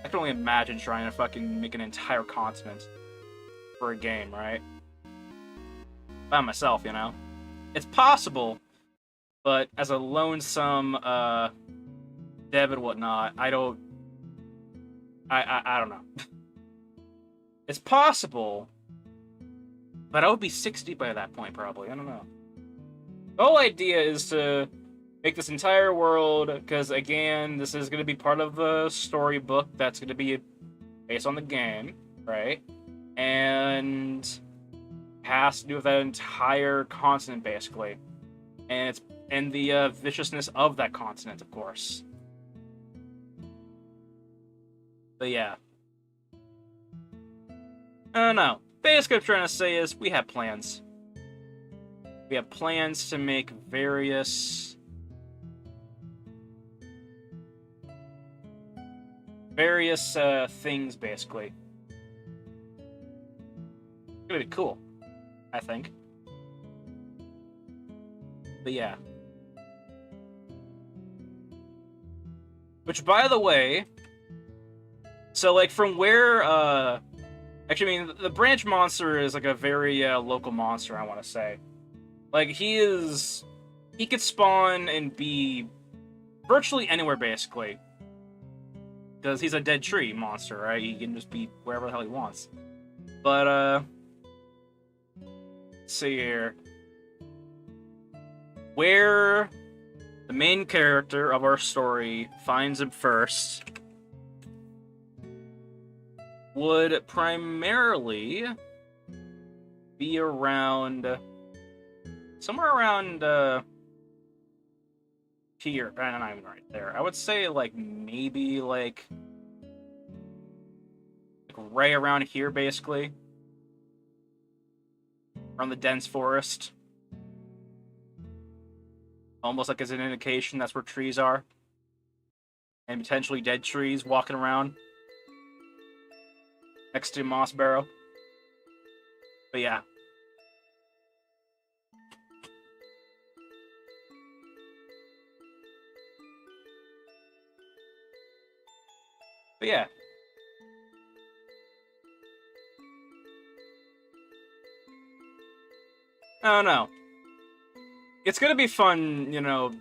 I can only imagine trying to fucking make an entire continent for a game, right? By myself, you know? It's possible, but as a lonesome, dev and whatnot, I don't know. It's possible, but I would be 60 by that point, probably. I don't know. The whole idea is to make this entire world, because, again, this is going to be part of the storybook that's going to be based on the game, right? And has to do with that entire continent, basically. And the viciousness of that continent, of course. But yeah. I don't know. Basically, what I'm trying to say is, we have plans. We have plans to make various things, basically. It's gonna be cool, I think. But yeah. Which, by the way, so like from where actually, I mean, the branch monster is like a very local monster, I want to say. Like, he could spawn and be virtually anywhere, basically. Because he's a dead tree monster, right? He can just be wherever the hell he wants. But, let's see here. Where the main character of our story finds him first would primarily be around somewhere around here. Not even right there. I would say like maybe like right around here, basically, around the dense forest. Almost like as an indication that's where trees are, and potentially dead trees walking around next to Moss Barrow. But yeah. But yeah. I don't know. It's gonna be fun, you know,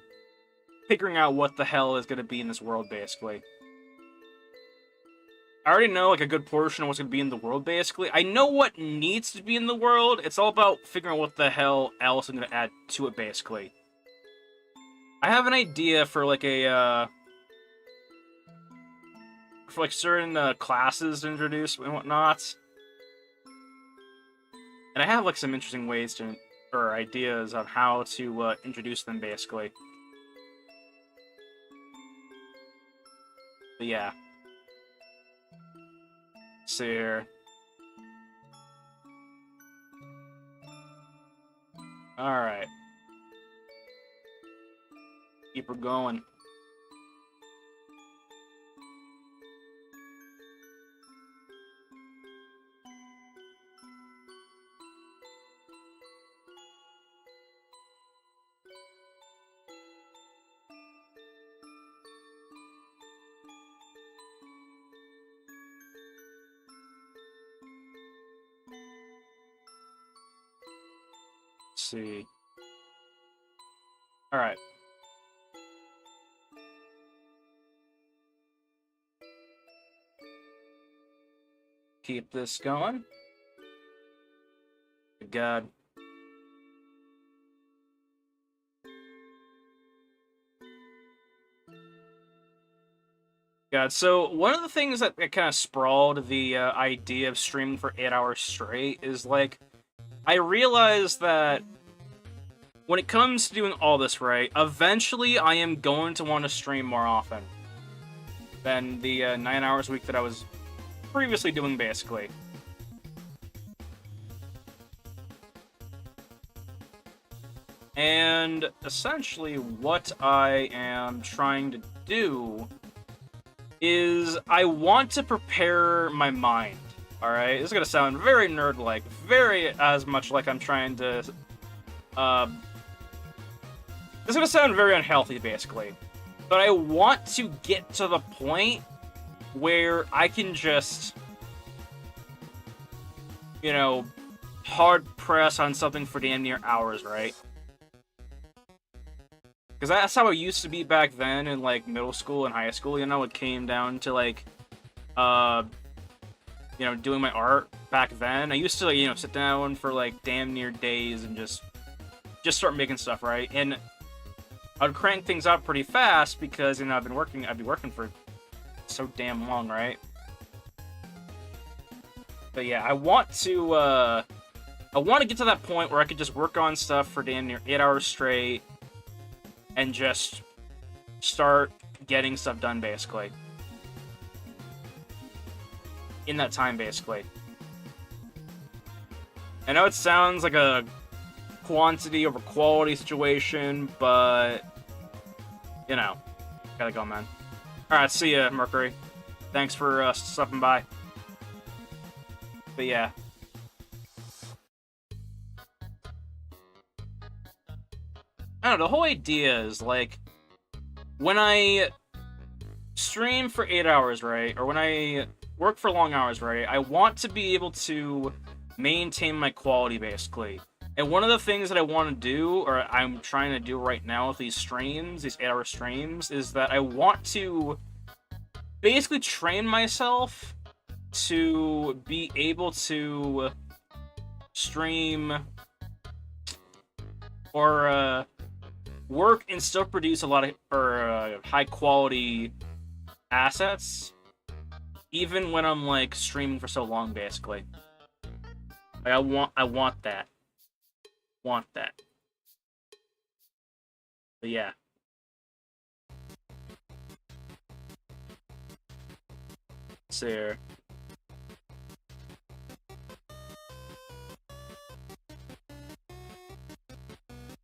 figuring out what the hell is gonna be in this world, basically. I already know, like, a good portion of what's gonna be in the world, basically. I know what needs to be in the world. It's all about figuring out what the hell else I'm gonna add to it, basically. I have an idea for, like, for, like, certain classes to introduce and whatnot. And I have, like, some interesting ways to, or ideas on how to introduce them, basically. But yeah. See here. Alright. Keep her going. See. Alright. Keep this going. Good God. God, so one of the things that kind of sprawled the idea of streaming for 8 hours straight is, like, I realized that when it comes to doing all this right, eventually I am going to want to stream more often than the 9 hours a week that I was previously doing, basically. And essentially what I am trying to do is I want to prepare my mind, alright? This is gonna sound very nerd-like, very as much like I'm trying to, this is gonna sound very unhealthy, basically. But I want to get to the point where I can just, you know, hard press on something for damn near hours, right? Because that's how it used to be back then in, like, middle school and high school, you know? It came down to, like, you know, doing my art back then. I used to, like, you know, sit down for, like, damn near days and just start making stuff, right? And I'd crank things out pretty fast because, you know, I'd be working for so damn long, right? But yeah, I want to get to that point where I could just work on stuff for damn near 8 hours straight and just start getting stuff done, basically. In that time, basically. I know it sounds like a quantity over quality situation, but, you know, gotta go, man. Alright, see ya, Mercury. Thanks for stopping by. But yeah. I don't know, the whole idea is, like, when I stream for 8 hours, right? Or when I work for long hours, right? I want to be able to maintain my quality, basically. And one of the things that I want to do, or I'm trying to do right now with these streams, these 8-hour streams, is that I want to basically train myself to be able to stream or work and still produce a lot of high quality assets, even when I'm like streaming for so long, basically. Like, I want that, want that. But yeah. So here.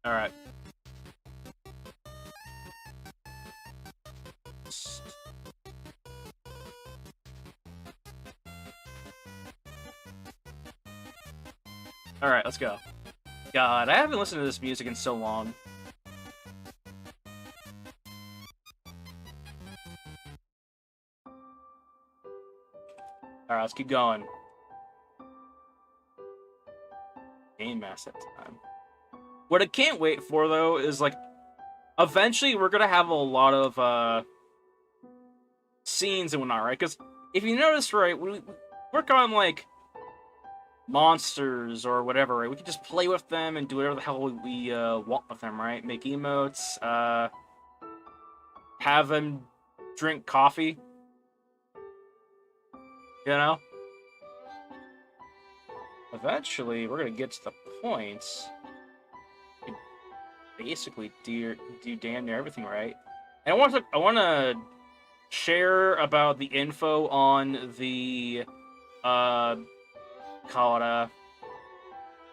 All right. All right, let's go. God, I haven't listened to this music in so long. All right, let's keep going. Game asset time. What I can't wait for, though, is, like, eventually we're gonna have a lot of, scenes and whatnot, right? Because if you notice, right, we work on, like, monsters or whatever, right? We can just play with them and do whatever the hell we want with them, right? Make emotes, have them drink coffee, you know? Eventually, we're gonna get to the point basically do damn near everything, right? And I want to share about the info on the call it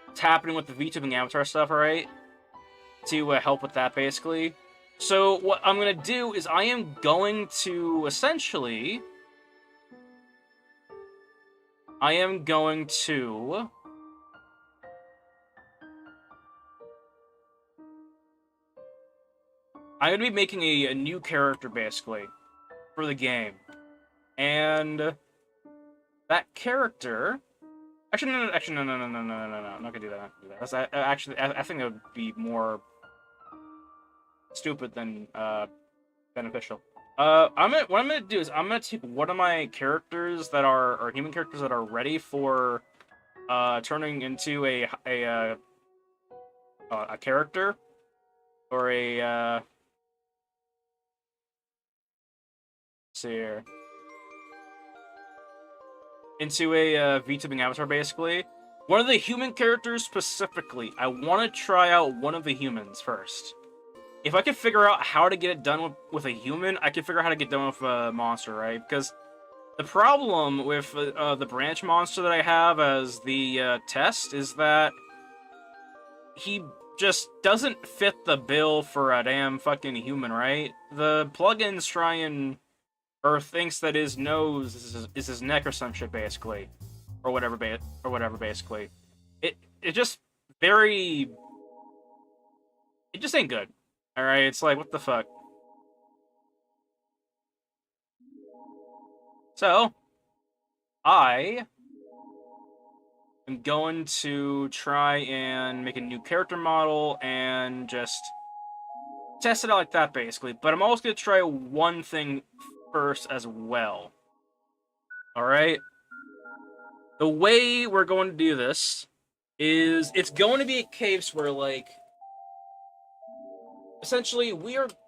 what's happening with the VTubing avatar stuff, right? To help with that, basically. So what I'm gonna do is I am going to essentially I'm going to be making a new character, basically, for the game. And that character... Actually, no, I'm not gonna do that. That's, I think that would be more stupid than beneficial. What I'm gonna do is I'm gonna take one of my characters that are, or human characters that are ready for turning into a character, or a let's see here, into a VTubing avatar, basically. One of the human characters specifically, I want to try out one of the humans first. If I can figure out how to get it done with a human, I can figure out how to get done with a monster, right? Because the problem with the branch monster that I have as the test is that he just doesn't fit the bill for a damn fucking human, right? The plugins try and... or thinks that his nose is his neck or some shit, basically. Or whatever, basically. It just very... It just ain't good. Alright, it's like, what the fuck? So, I am going to try and make a new character model and just test it out like that, basically. But I'm also going to try one thing first as well. Alright? The way we're going to do this is it's going to be a case where, like, essentially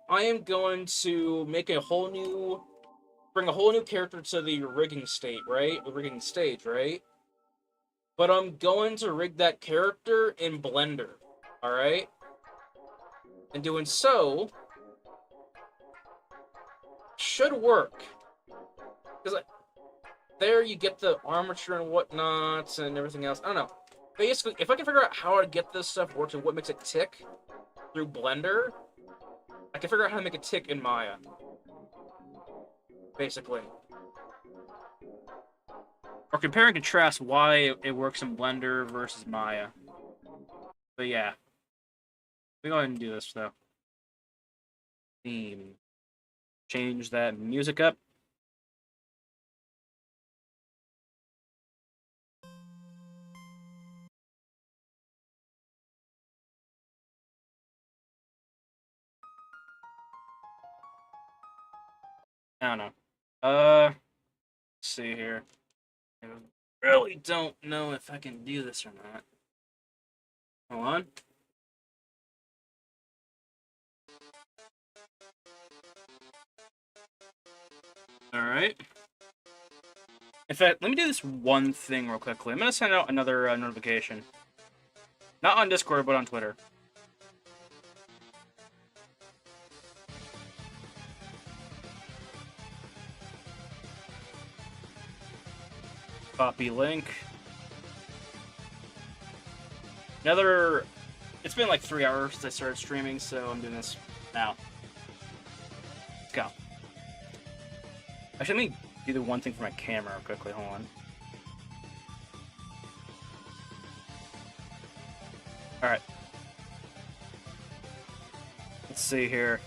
I am going to make a whole new, bring a whole new character to the rigging state, right? The rigging stage, right? But I'm going to rig that character in Blender, alright? And doing so should work. Because there you get the armature and whatnot and everything else. I don't know. Basically, if I can figure out how to get this stuff works and what makes it tick through Blender, I can figure out how to make it tick in Maya. Basically. Or compare and contrast why it works in Blender versus Maya. But yeah. We go ahead and do this, though. Theme. change that music up. I don't know. Let's see here. I really don't know if I can do this or not. Hold on. All right. In fact, let me do this one thing real quickly. I'm gonna send out another notification. Not on Discord, but on Twitter. Copy link. Another... It's been like 3 hours since I started streaming, so I'm doing this now. Let's go. Actually, let me do the one thing for my camera real quickly. Hold on. Alright. Let's see here.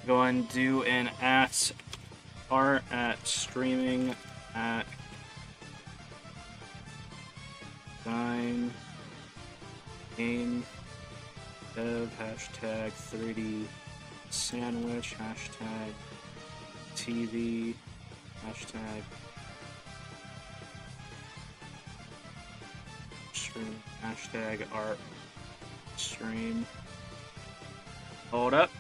Go and do an art at streaming at design game dev hashtag 3D sandwich hashtag TV hashtag stream hashtag art stream. Hold up.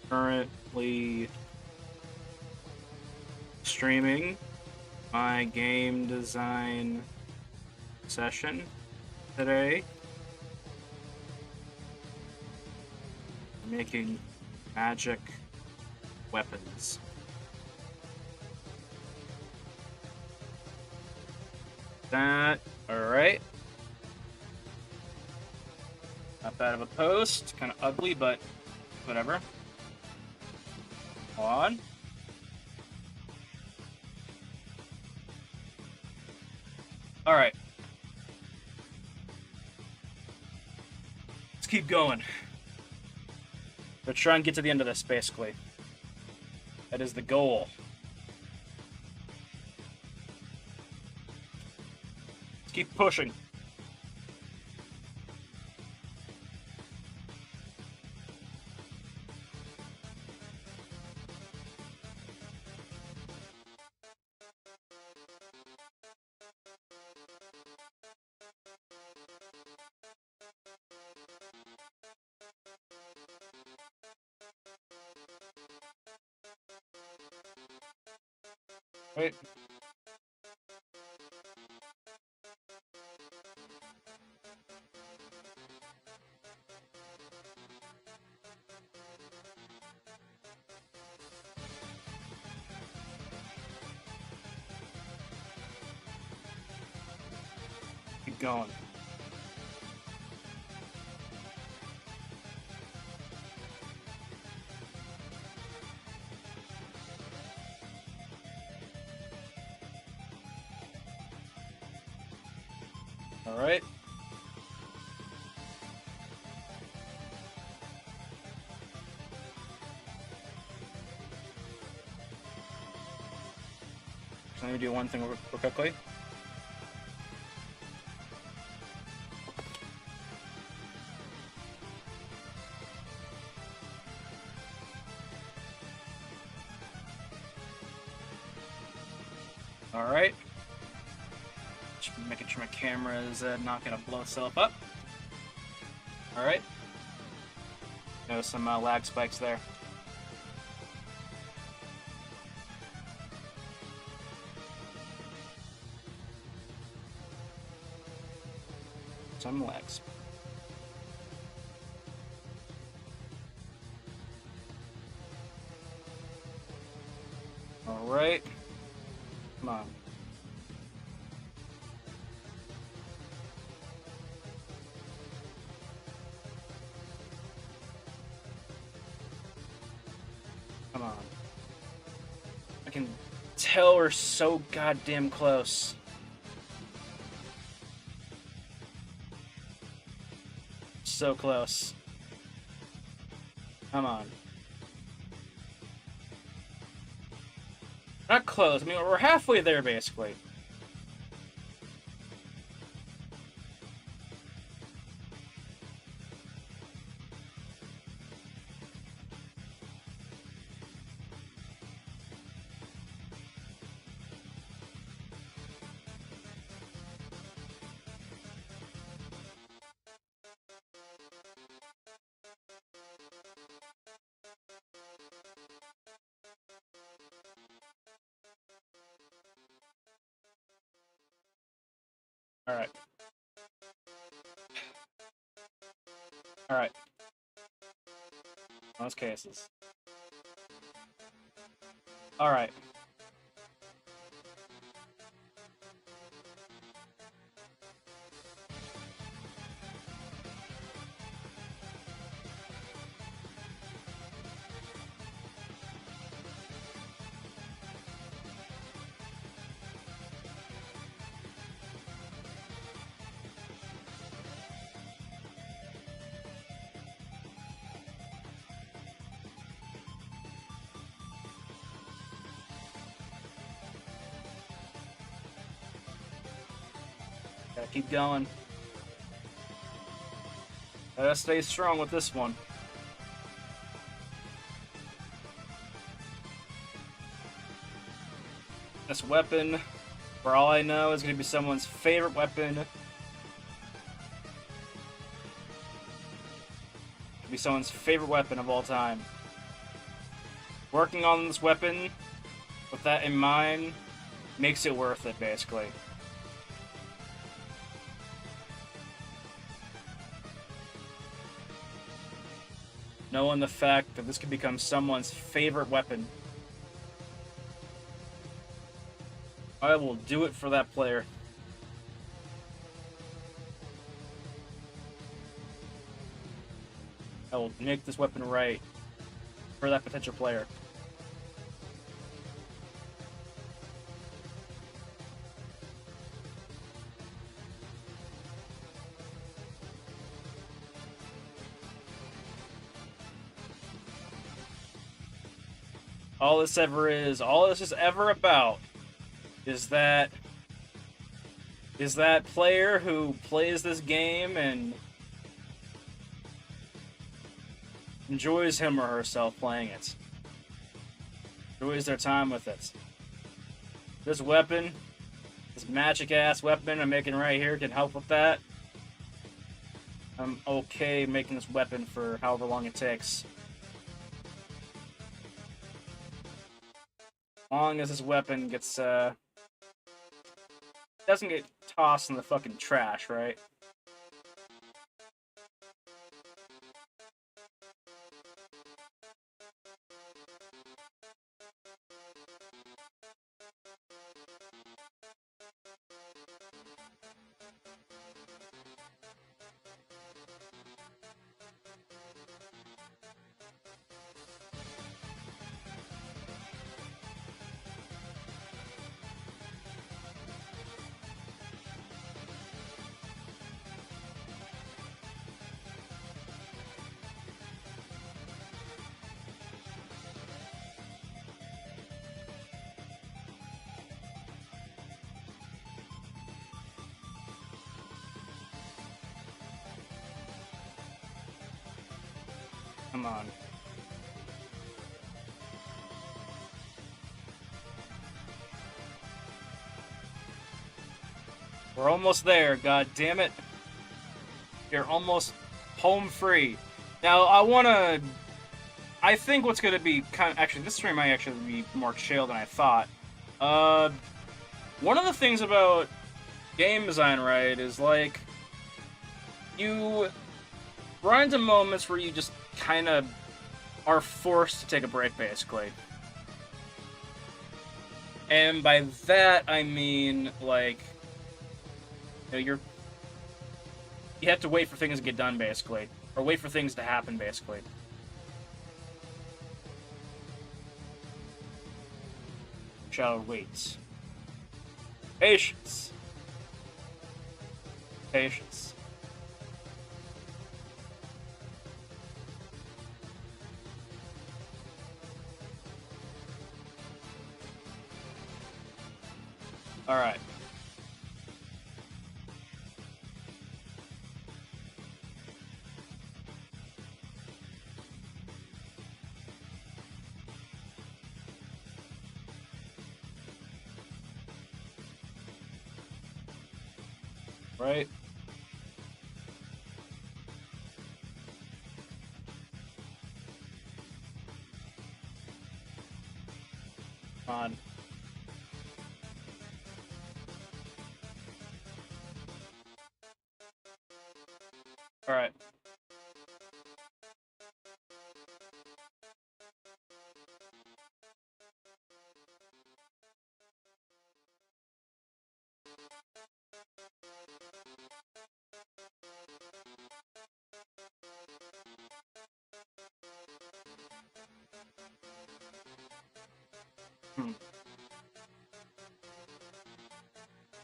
Currently streaming my game design session today. Making magic weapons. That, alright. Not bad of a post. Kind of ugly, but whatever. Hold on. Alright. Let's keep going. Let's try and get to the end of this, basically. That is the goal. Let's keep pushing. Wait. Keep going. All right. So let me do one thing real quickly. All right. Just making sure my camera is not gonna blow itself up. All right. Notice some lag spikes there. Some lags. All right. Come on. Come on. I can tell we're so goddamn close. So close. Come on. Not close. I mean, we're halfway there, basically. Alright. Alright. Most cases. Alright. Gotta keep going. Gotta stay strong with this one. This weapon, for all I know, is gonna be someone's favorite weapon. It'll be someone's favorite weapon of all time. Working on this weapon with that in mind makes it worth it, basically. Knowing the fact that this could become someone's favorite weapon. I will do it for that player. I will make this weapon right for that potential player. All this is ever about is that player who plays this game and enjoys him or herself playing it. Enjoys their time with it. This weapon, this magic-ass weapon I'm making right here can help with that. I'm okay making this weapon for however long it takes. As long as this weapon gets, doesn't get tossed in the fucking trash, right? Come on. We're almost there, god damn it. You're almost home free. Now, I think what's gonna be actually, this stream might actually be more chill than I thought. One of the things about game design, right, is like, you run into moments where you just kind of are forced to take a break, basically. And by that, I mean, like, you know, you have to wait for things to get done, basically. Or wait for things to happen, basically. Shall wait. Patience. Patience. All right. Right. Come on. All right. Hmm.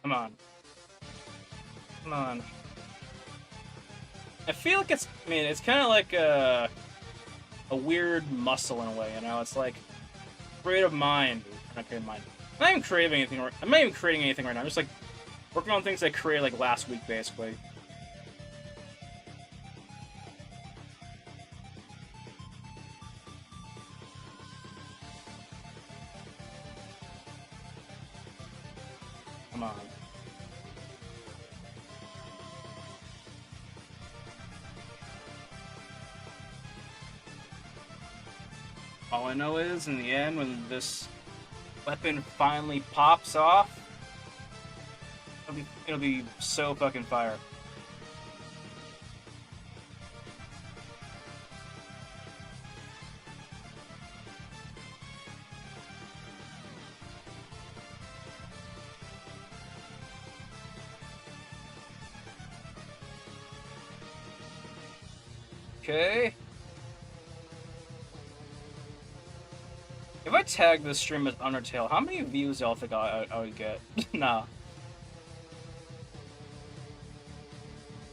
Come on. Come on. I feel like it's. I mean, it's kind of like a weird muscle in a way. You know, it's like creative mind. Not creative mind. I'm not even creating anything. I'm not even creating anything right now. I'm just like working on things I created like last week, basically. Come on. All I know is, in the end, when this weapon finally pops off, it'll be so fucking fire. Okay. If I tag this stream as Undertale, how many views do y'all think I would get? Nah.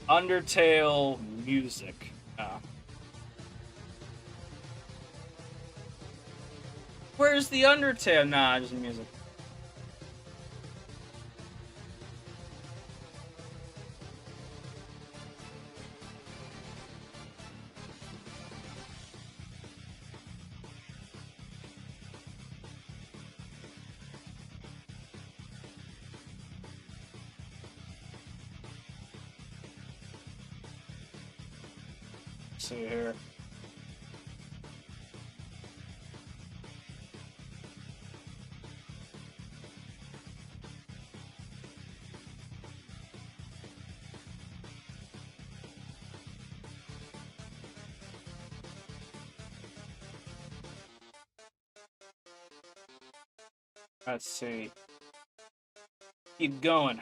Undertale music. Nah. Where's the Undertale? Nah, just music. Let's see here. Let's see. Keep going.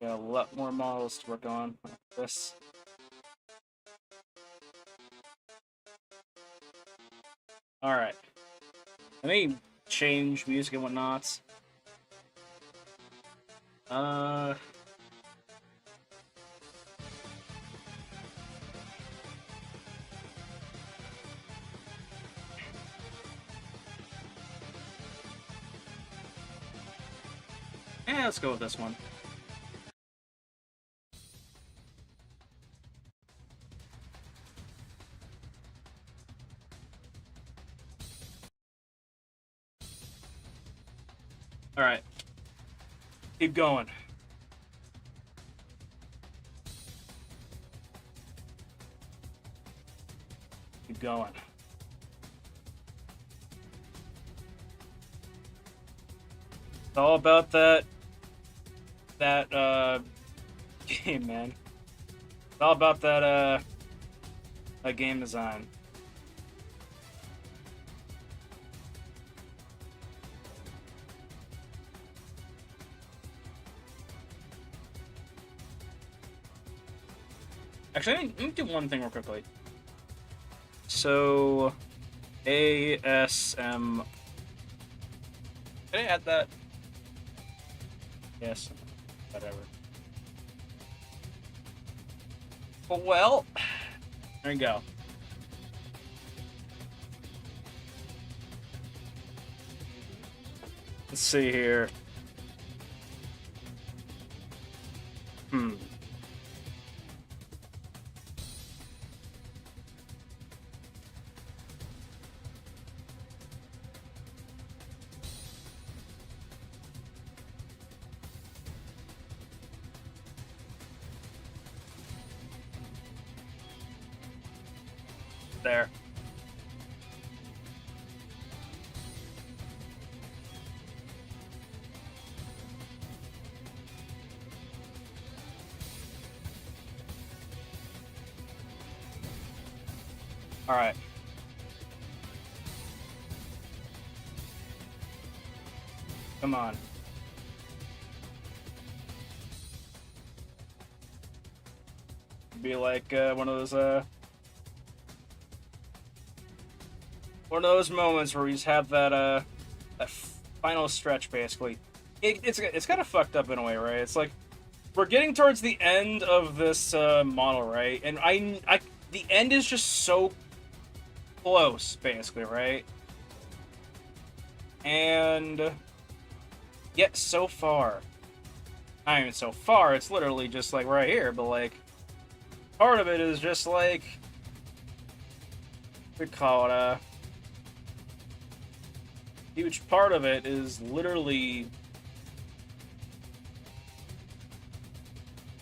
Got a lot more models to work on. This. Alright. Let me change music and whatnots. Yeah, let's go with this one. Alright. Keep going. Keep going. It's all about that game, man. It's all about that game design. Actually, let me do one thing real quickly. So, ASM. Did I add that? Yes. Whatever. Well, there you go. Let's see here. Hmm. There. All right. Come on. Be like one of those moments where we just have that final stretch. Basically, it's kind of fucked up in a way, right? It's like we're getting towards the end of this model, right? And the end is just so close, basically, right? And yet so far, not even so far. It's literally just like right here, but like part of it is just like we call it a huge part of it is literally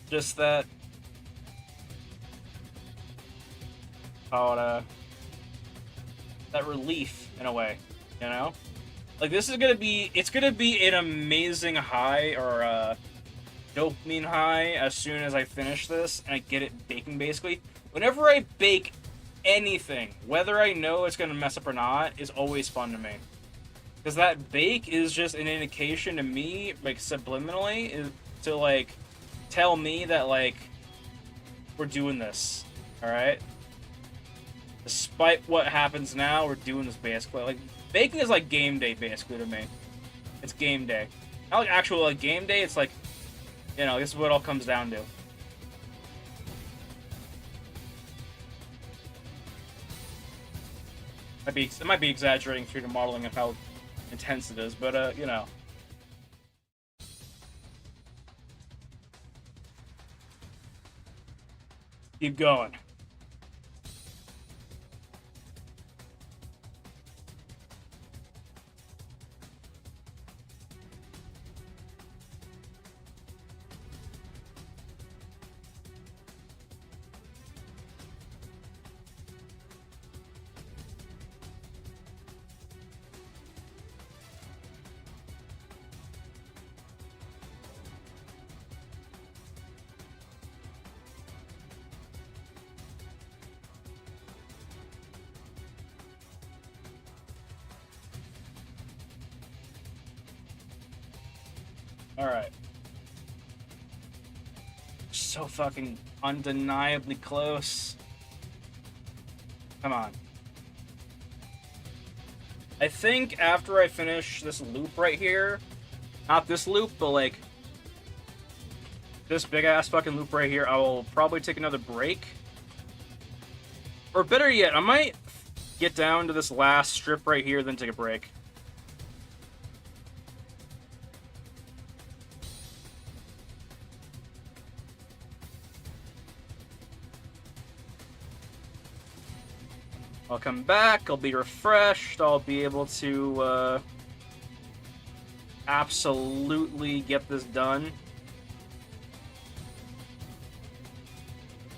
just that call it a that relief in a way, you know? Like this is it's gonna be an amazing high or a dopamine high as soon as I finish this and I get it baking basically. Whenever I bake anything, whether I know it's gonna mess up or not, is always fun to me. Because that bake is just an indication to me, like subliminally, is to like tell me that like we're doing this. Alright? Despite what happens now, we're doing this basically. Like baking is like game day basically to me. It's game day. Not like actual like game day, it's like, you know, this is what it all comes down to. It might be exaggerating through the modeling of how intense it is, but you know. Keep going. Alright. So fucking undeniably close. Come on. I think after I finish this loop right here, not this loop, but like this big ass fucking loop right here, I will probably take another break. Or better yet, I might get down to this last strip right here, then take a break. I'll come back, I'll be refreshed, I'll be able to absolutely get this done.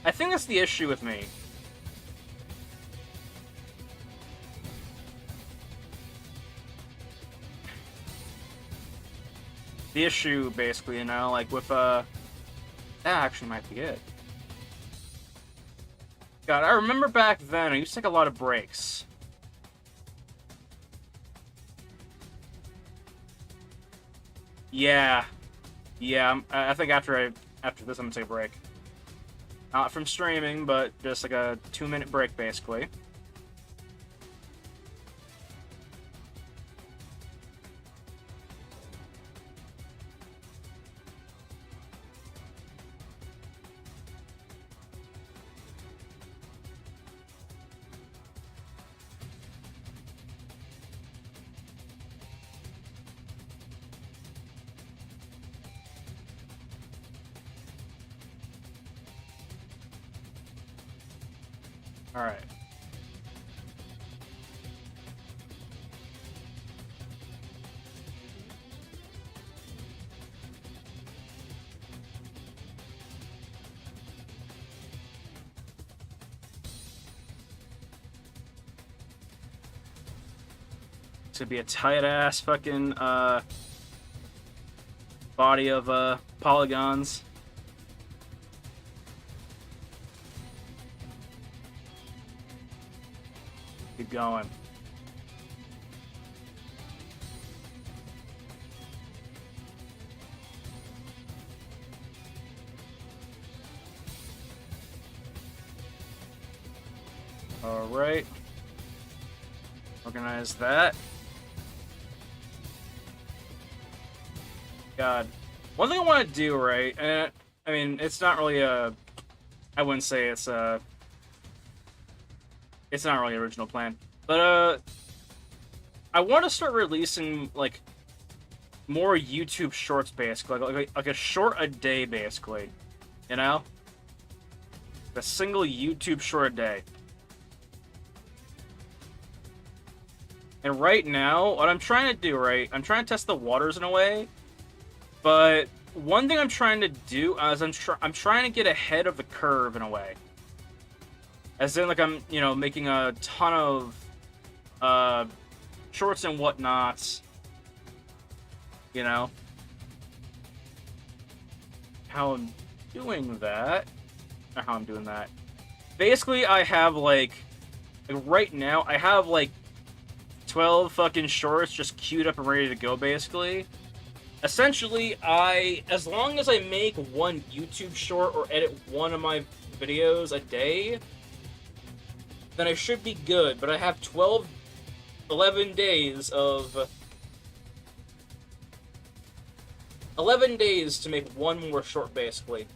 I think that's the issue with me. The issue, basically, you know, like with, that actually might be it. God, I remember back then, I used to take a lot of breaks. Yeah. Yeah, I think after this, I'm gonna take a break. Not from streaming, but just like a 2-minute break, basically. All right. To be a tight ass fucking body of polygons. Keep going. All right. Organize that. God. One thing I want to do, right, and I mean, it's not really I wouldn't say it's not really an original plan, but I want to start releasing, like, more YouTube shorts, basically, like a short a day, basically, you know? A single YouTube short a day. And right now, what I'm trying to do, right, I'm trying to test the waters in a way. But one thing I'm trying to do is I'm trying to get ahead of the curve in a way. As in, like, I'm, you know, making a ton of shorts and whatnots. You know? How I'm doing that. Or how I'm doing that. Basically, I have, like right now, I have, like, 12 fucking shorts just queued up and ready to go, basically. Essentially, as long as I make one YouTube short or edit one of my videos a day, then I should be good. But I have 11 days to make one more short, basically.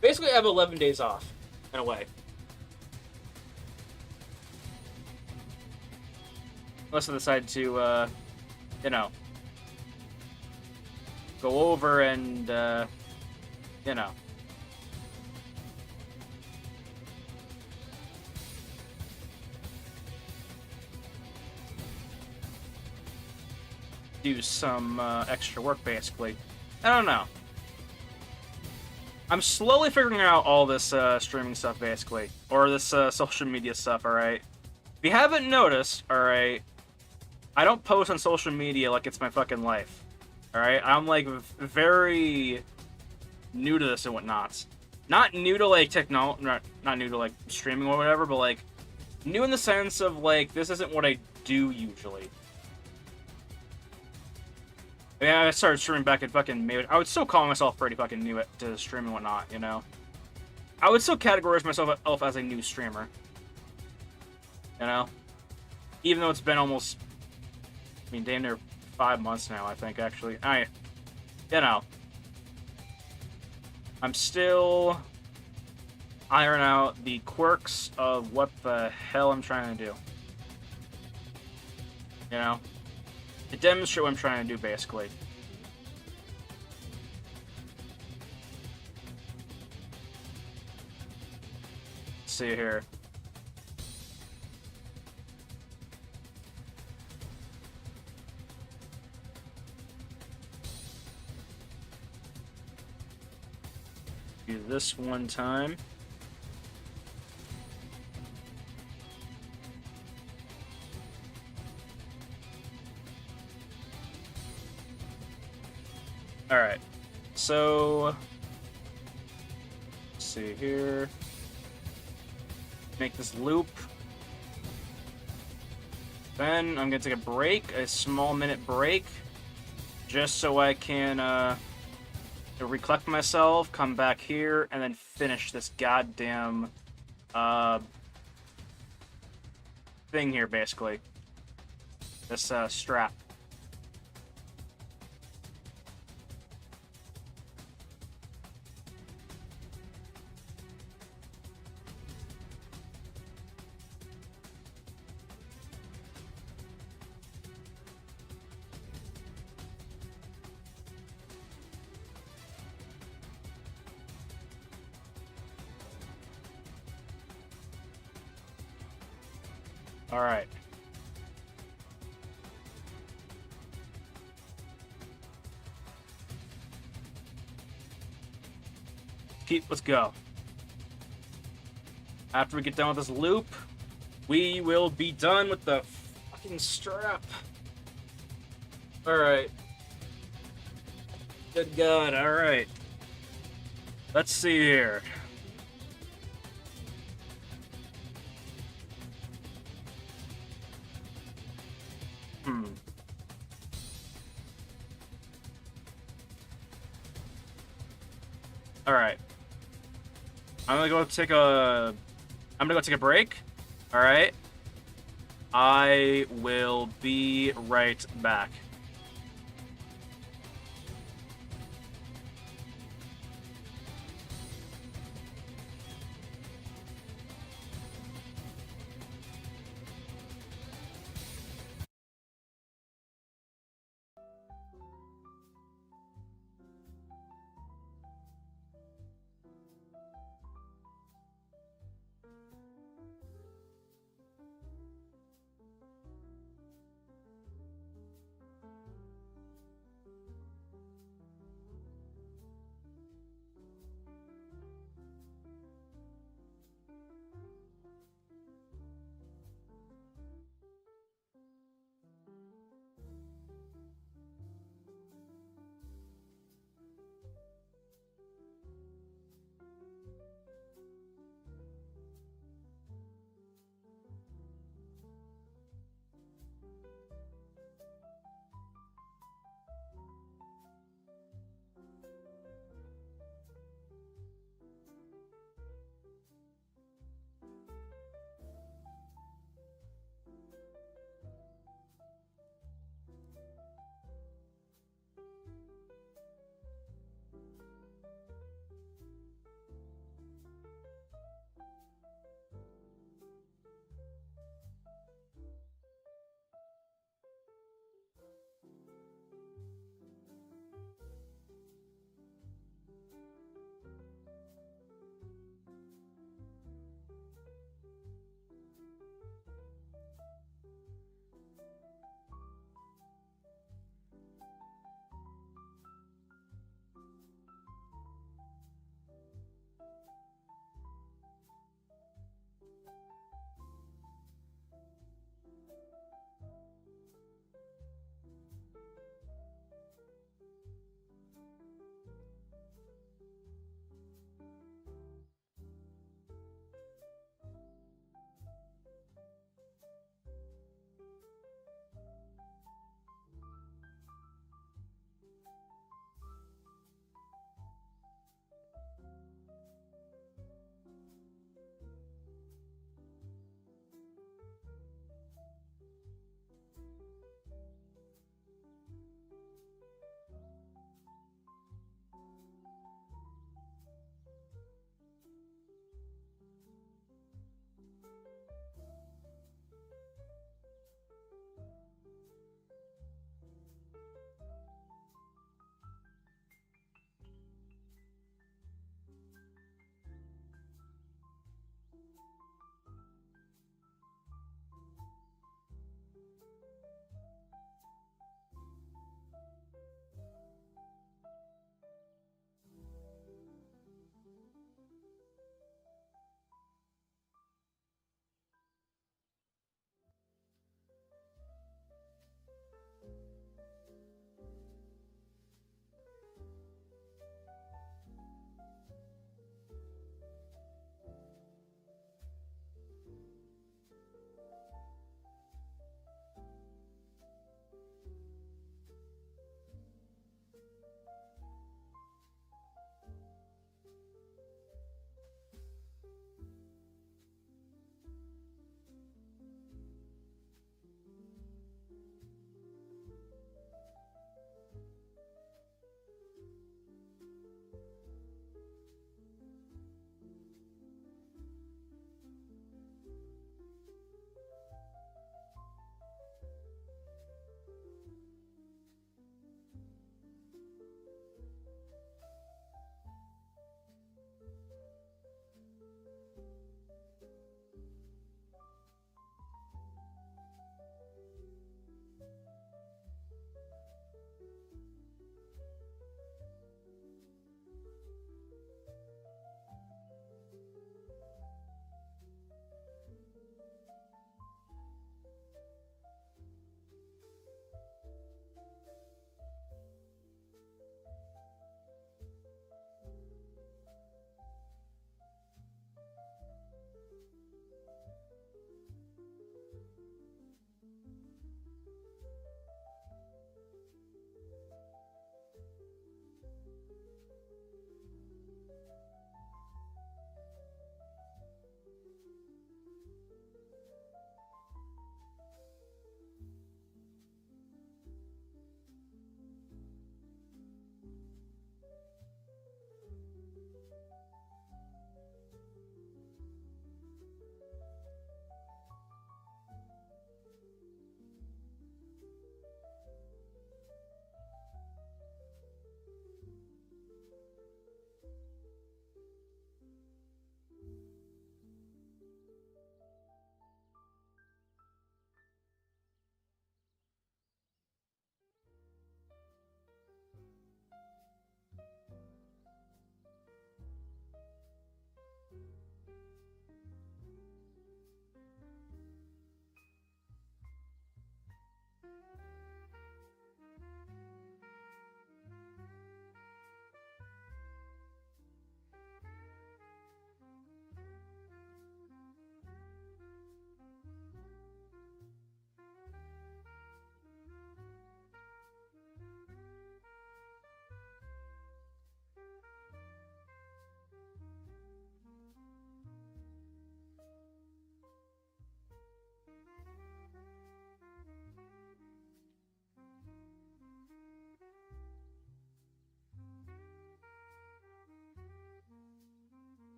Basically, I have 11 days off, in a way. Unless I decide to, you know, go over and, you know. Do some extra work, basically. I don't know. I'm slowly figuring out all this streaming stuff, basically. Or this social media stuff, alright? If you haven't noticed, alright, I don't post on social media like it's my fucking life. Alright? I'm, like, very new to this and whatnot. Not new to, like, not new to, like, streaming or whatever, but, like, new in the sense of, like, this isn't what I do usually. Yeah, I started streaming back in fucking May. I would still call myself pretty fucking new to streaming and whatnot, you know? I would still categorize myself as a new streamer. You know? Even though it's been almost, I mean, damn near 5 months now, I think, actually. You know. I'm still ironing out the quirks of what the hell I'm trying to do. You know? To demonstrate what I'm trying to do, basically. Let's see here. Do this one time. Alright, so let's see here. Make this loop. Then I'm gonna take a break, a small minute break, just so I can recollect myself, come back here, and then finish this goddamn thing here, basically. This strap. All right. Let's go. After we get done with this loop, we will be done with the fucking strap. Alright. Good God, alright. Let's see here. Alright. I'm gonna go take a break. Alright. I will be right back.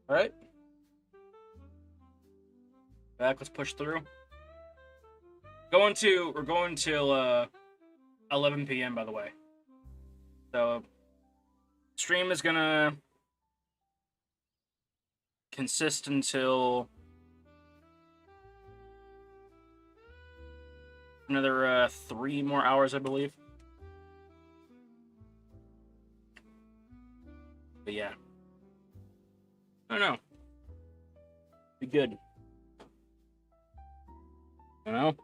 All right. Back. Let's push through. We're going till 11 p.m. by the way. So stream is gonna consist until another 3 more hours, I believe. But yeah, I don't know. Be good. You know,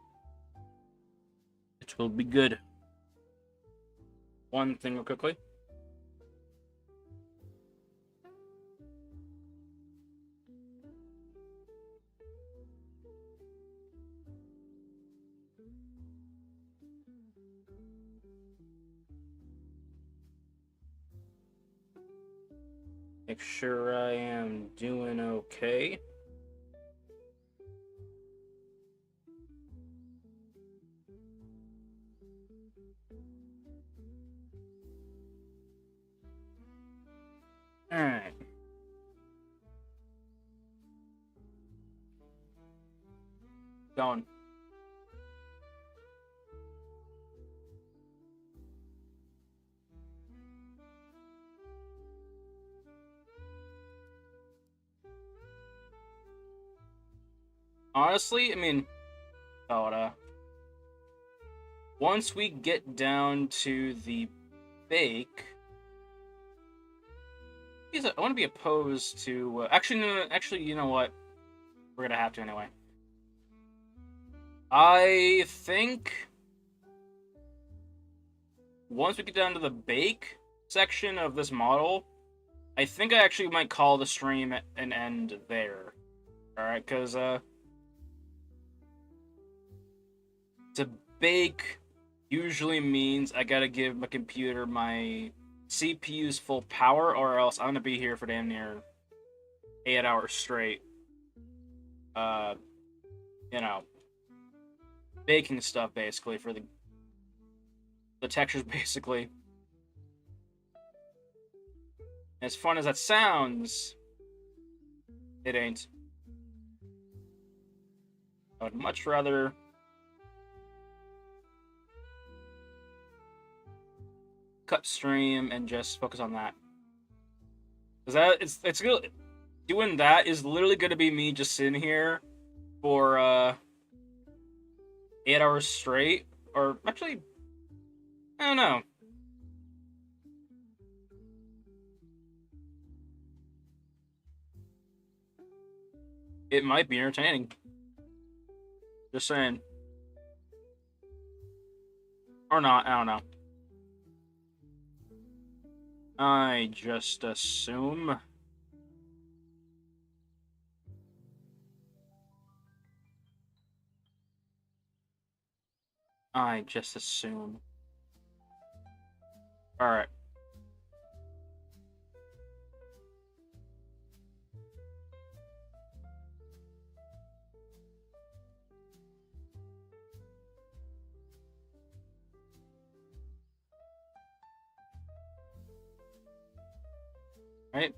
it will be good. One thing real quickly. Make sure I am doing okay. Alright. Going. Honestly, I mean, once we get down to the bake, I want to be opposed to. Actually, no, actually, you know what? We're gonna have to anyway. I think once we get down to the bake section of this model, I think I actually might call the stream an end there. Alright, because, to bake usually means I gotta give my computer my CPU's full power, or else I'm gonna be here for damn near 8 hours straight. You know, baking stuff basically for the textures basically. As fun as that sounds, it ain't. I would much rather cut stream and just focus on that. Cause that it's good. Doing that is literally gonna be me just sitting here for 8 hours straight, or actually, I don't know. It might be entertaining. Just saying. Or not, I don't know. I just assume. I just assume. Alright. Right?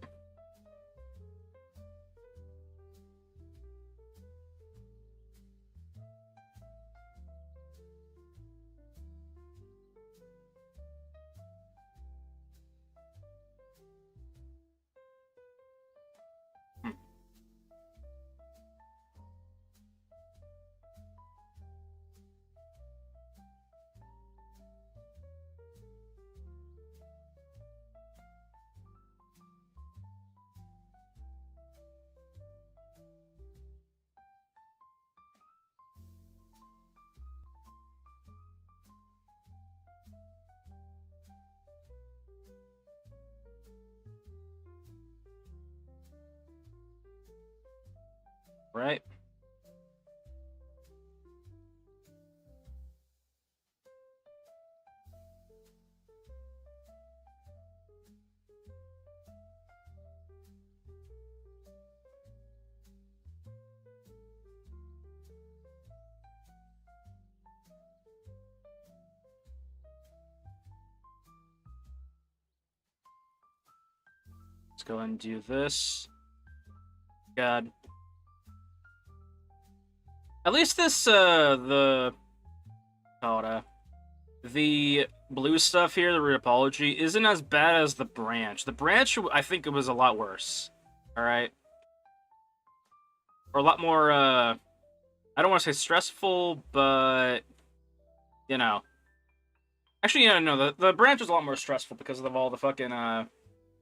Right? go ahead and do this. God. At least this, the blue stuff here, the Apology, isn't as bad as the branch. The branch, I think it was a lot worse. Alright? Or a lot more, I don't want to say stressful, but, you know. Actually, yeah, no, the branch was a lot more stressful because of all the fucking,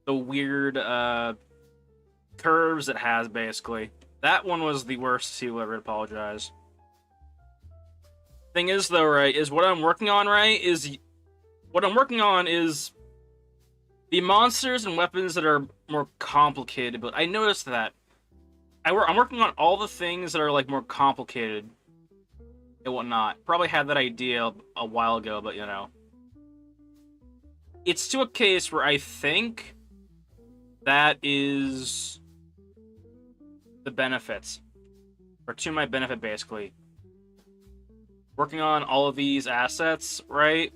the weird, curves it has, basically. That one was the worst to ever apologize. Thing is, though, right, is what I'm working on, right, is... What I'm working on is the monsters and weapons that are more complicated, but I noticed that. I'm working on all the things that are, like, more complicated and whatnot. Probably had that idea a while ago, but, you know. It's to a case where I think that is the benefits. Or to my benefit, basically. Working on all of these assets, right?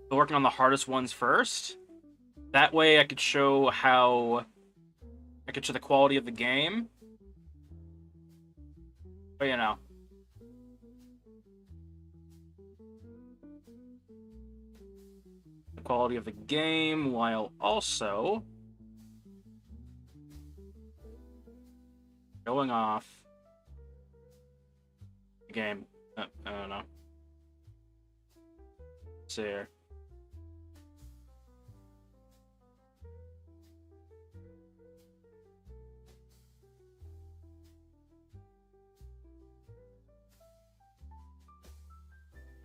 But working on the hardest ones first. That way I could show how... I could show the quality of the game. But, you know. The quality of the game, while also... showing off... the game. I don't know. Let's see here.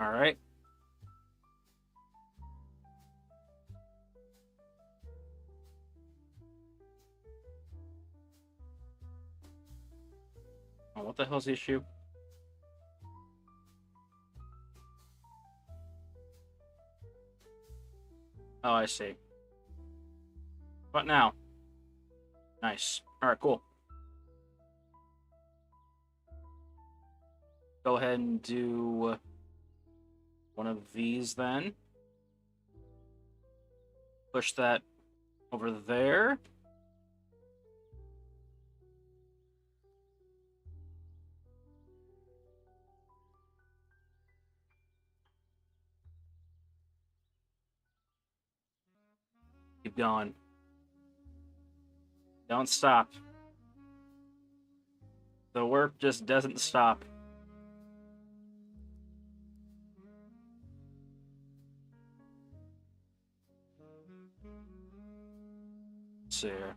Alright. Oh, what the hell's the issue? Oh, I see. What now? Nice. Alright, cool. Go ahead and do one of these then. Push that over there. Keep going. Don't stop. The work just doesn't stop. Let's see here.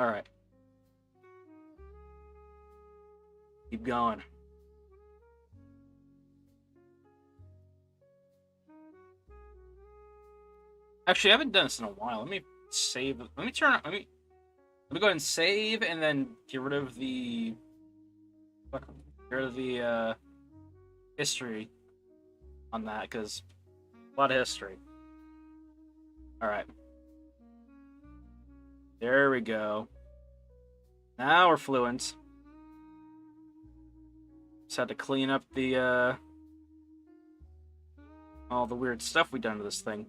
Alright. Keep going. Actually, I haven't done this in a while. Let me save. Let me turn. Let me go ahead and save, and then get rid of the. Get rid of the history on that, because a lot of history. All right. There we go. Now we're fluent. Just had to clean up the all the weird stuff we done to this thing.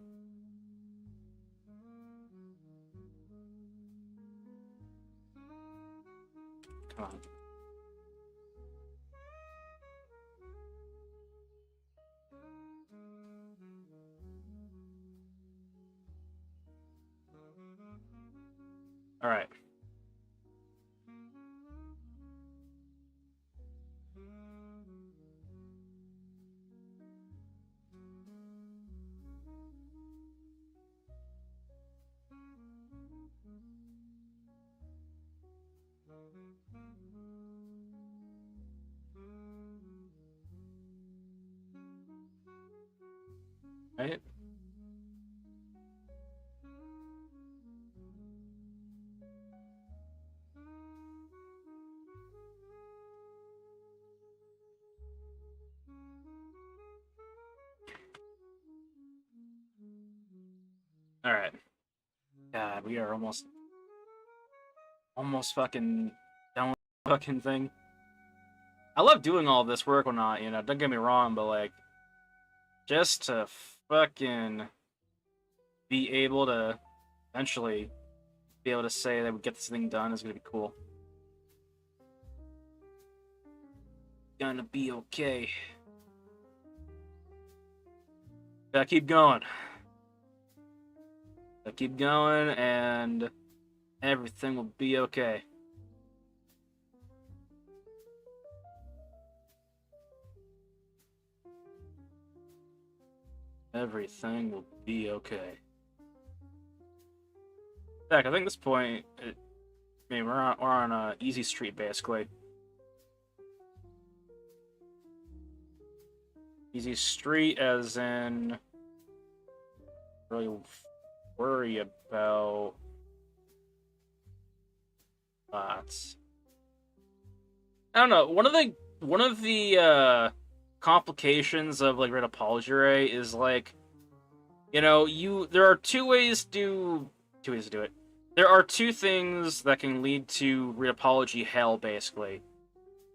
Come on. All right. Right? All right. God, we are almost fucking done with the fucking thing. I love doing all this work or not, you know, don't get me wrong, but like, just to fucking be able to eventually be able to say that we get this thing done is gonna be cool. Gonna be okay. Gotta keep going. Gotta keep going, and everything will be okay. Everything will be okay. Heck, I think at this point, I mean, we're on a easy street basically. Easy street, as in really worry about that. I don't know. One of the complications of like Red Apology Ray is like, you know, there are two ways to do it. There are two things that can lead to Red Apology hell, basically.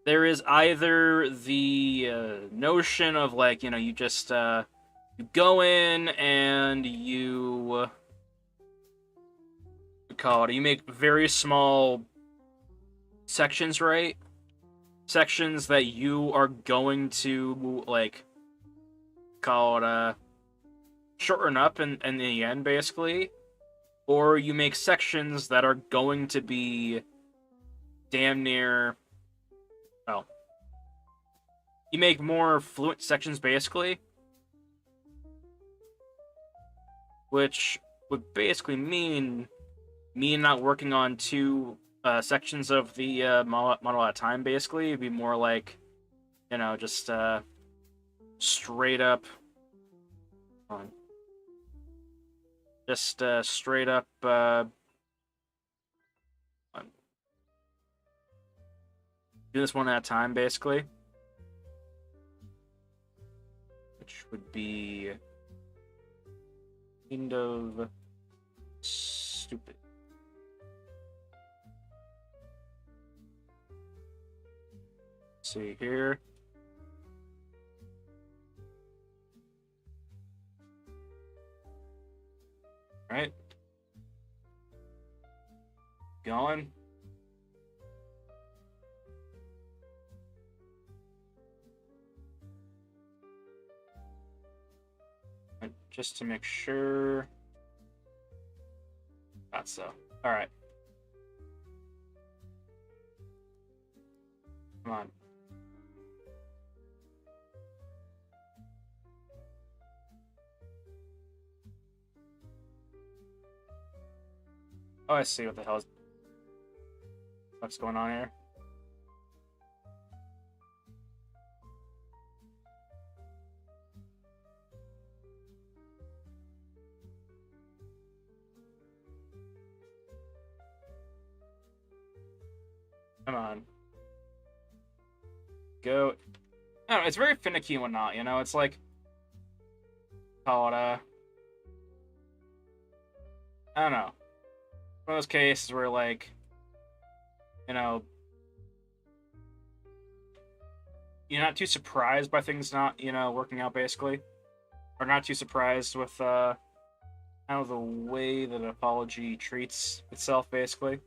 There is either the notion of like, you know, you just you go in and you call it, you make very small sections, right? Sections that you are going to like call it shorten up in the end, basically, or you make sections that are going to be damn near, well, you make more fluent sections, basically, which would basically mean me not working on two sections of the model at a time, basically. It'd be more like, you know, just straight up, just straight up do this one at a time, basically, which would be kind of stupid. Let's see here. Right. Going. Just to make sure. Thought so. All right. Come on. Oh, I see what the hell is what's going on here. Come on. Go. I don't know, it's very finicky and whatnot, you know? It's like, call it, I don't know. One of those cases where, like, you know, you're not too surprised by things not, you know, working out, basically. Or not too surprised with, kind of the way that Apology treats itself, basically.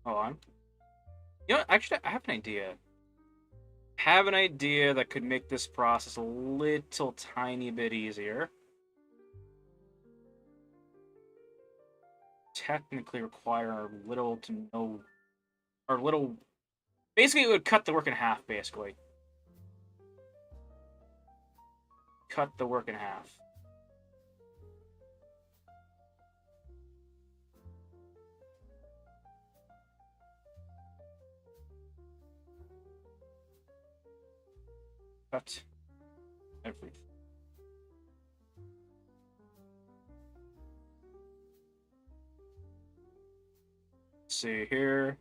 Hold on. You know, actually, I have an idea. Have an idea that could make this process a little tiny bit easier. Technically require little to no, or little. Basically, it would cut the work in half. Basically, cut the work in half. Cut everything. Let's see here.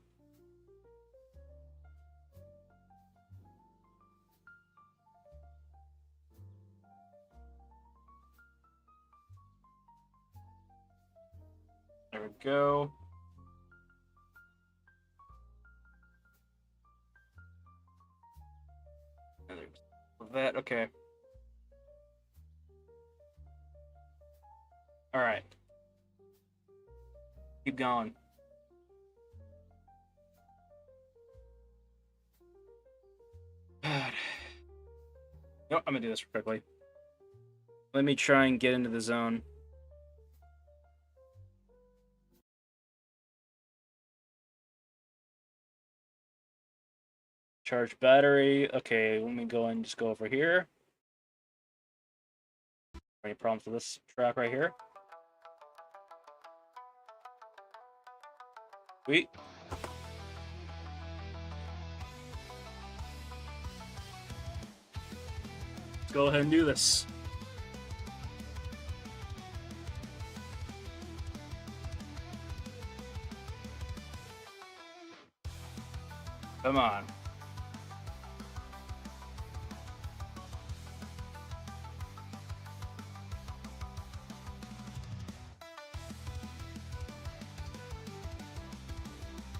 go. And there's that. Okay. All right. Keep going. God. No, I'm gonna do this quickly. Let me try and get into the zone. Charge battery. Okay, let me go and just go over here. Any problems with this track right here? Sweet. Let's go ahead and do this. Come on.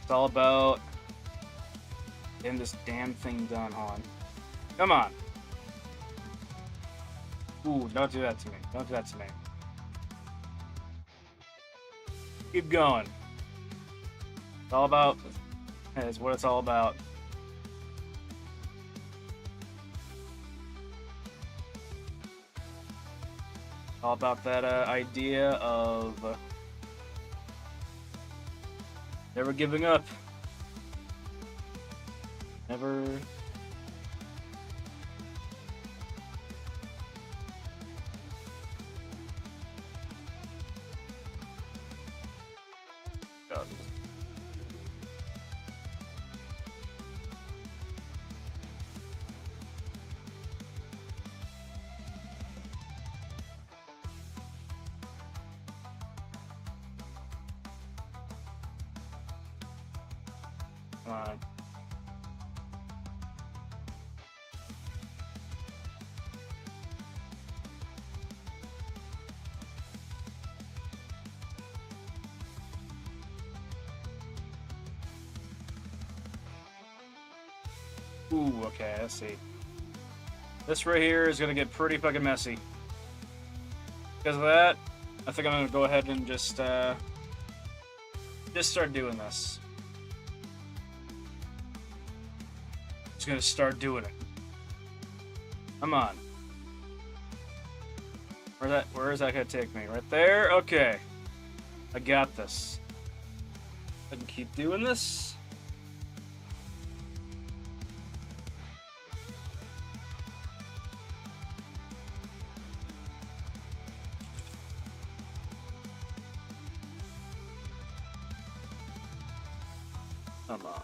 It's all about getting this damn thing done, hon. Come on. Ooh, don't do that to me. Don't do that to me. Keep going. It's all about... Is what it's all about. All about that idea of never giving up. Never... God. Come on. Ooh, okay, let's see. This right here is gonna get pretty fucking messy. Because of that, I think I'm gonna go ahead and just start doing this. Just gonna start doing it. Come on. Where is that gonna take me? Right there? Okay. I got this. I can keep doing this. Come on.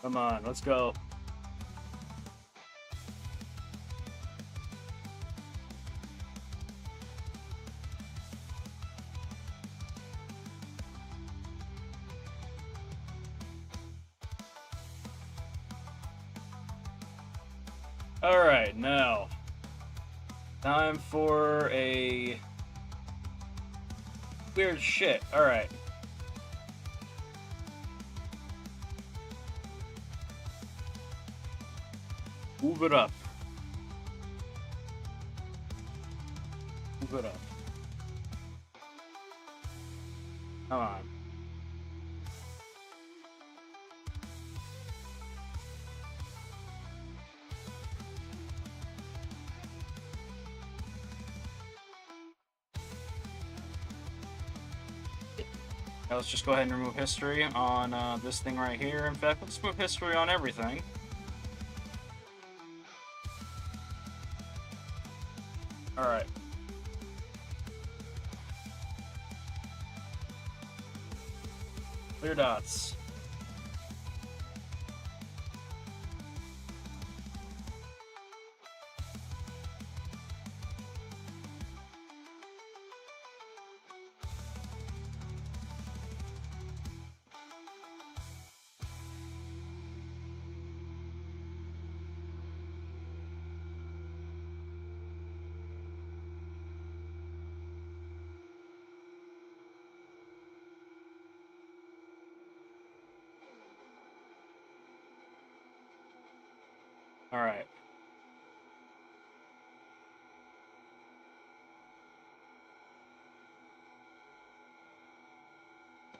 Come on, let's go. Alright, now. Time for a... weird shit. Alright. Move it up. Move it up. Come on. Now let's just go ahead and remove history on this thing right here. In fact, let's remove history on everything. Alright. Clear dots. All right.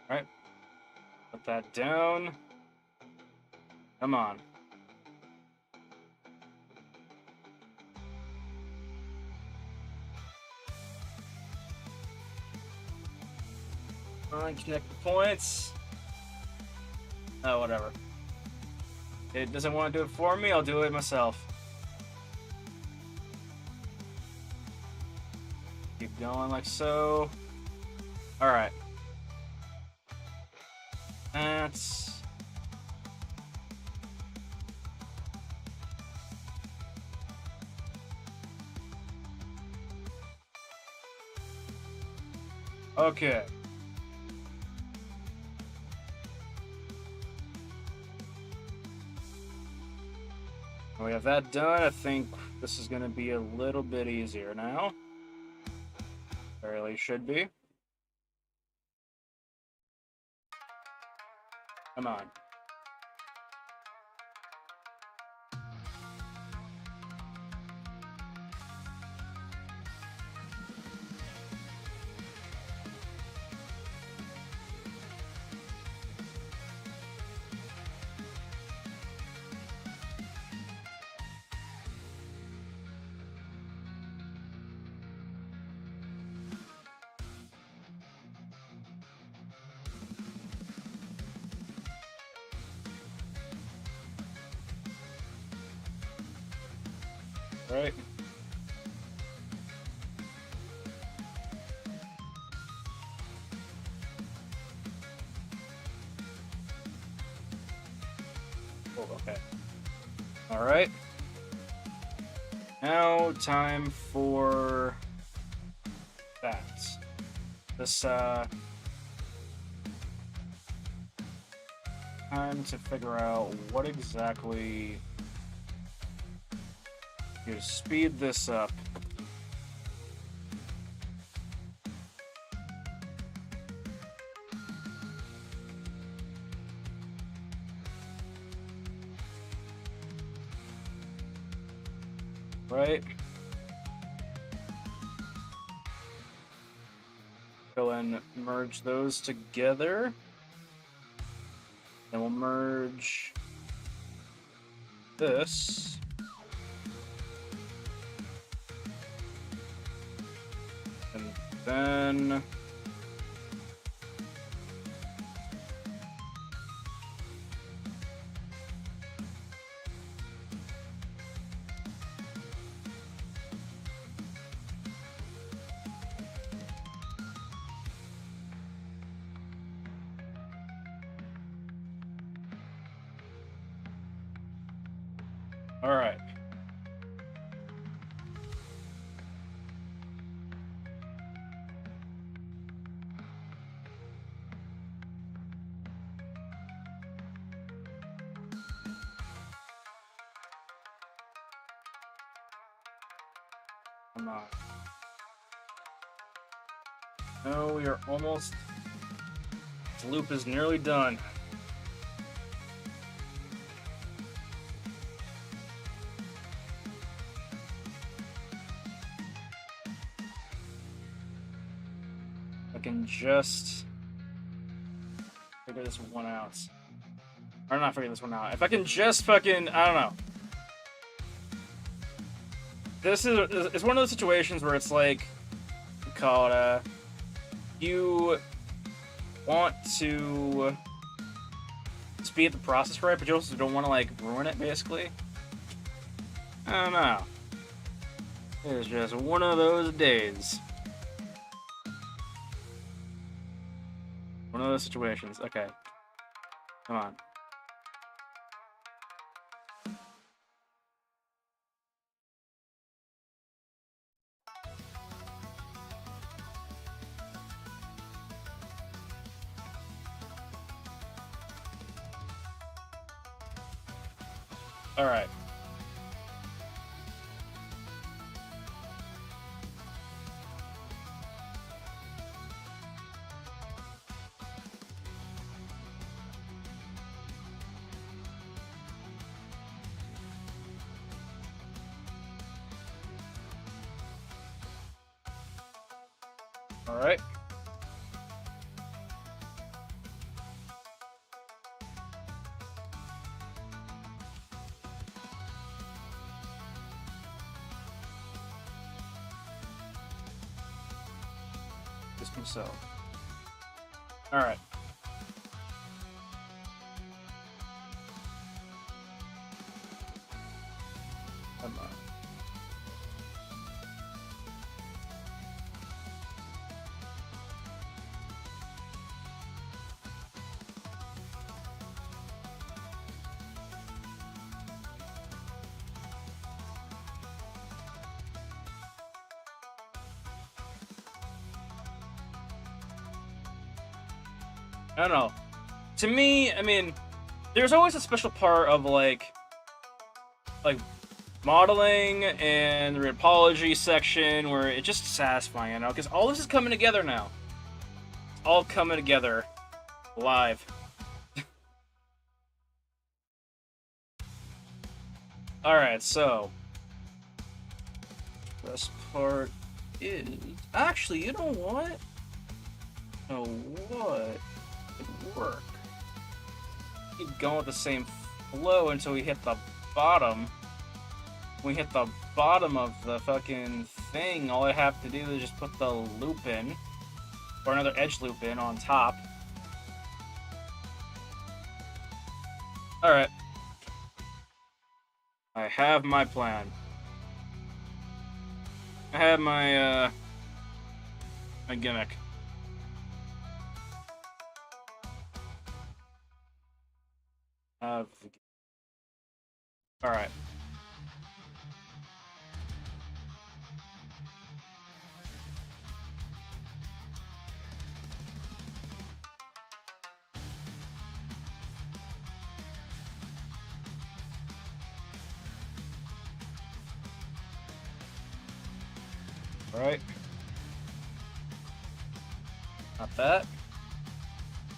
All right. Put that down. Come on. All right, connect the points. Oh, whatever. It doesn't want to do it for me, I'll do it myself. Keep going like so. Alright. That's... Okay. We have that done. I think this is going to be a little bit easier now. Fairly should be. Come on. Right. Oh, okay. All right. Now, time for that. This, time to figure out what exactly to speed this up. Right? Go and merge those together. Then we'll merge this. And then all right. Come on. No, we are almost. This loop is nearly done. I can just figure this one out. Or not figure this one out. If I can just fucking, I don't know. This is, it's one of those situations where it's like, call it, you want to speed the process right, but you also don't want to like ruin it, basically. I don't know. It's just one of those days. One of those situations. Okay. Come on. All right. All right. Just himself. All right. Come on. I don't know. To me, I mean, there's always a special part of like modeling and the apology section where it's just satisfying, you know, because all this is coming together now. It's all coming together live. All right, so best part is actually, you know what? You know what? Could work. Keep going with the same flow until we hit the bottom. When we hit the bottom of the fucking thing, all I have to do is just put the loop in, or another edge loop in on top. Alright. I have my plan. I have my, my gimmick. Alright. Alright. Not that.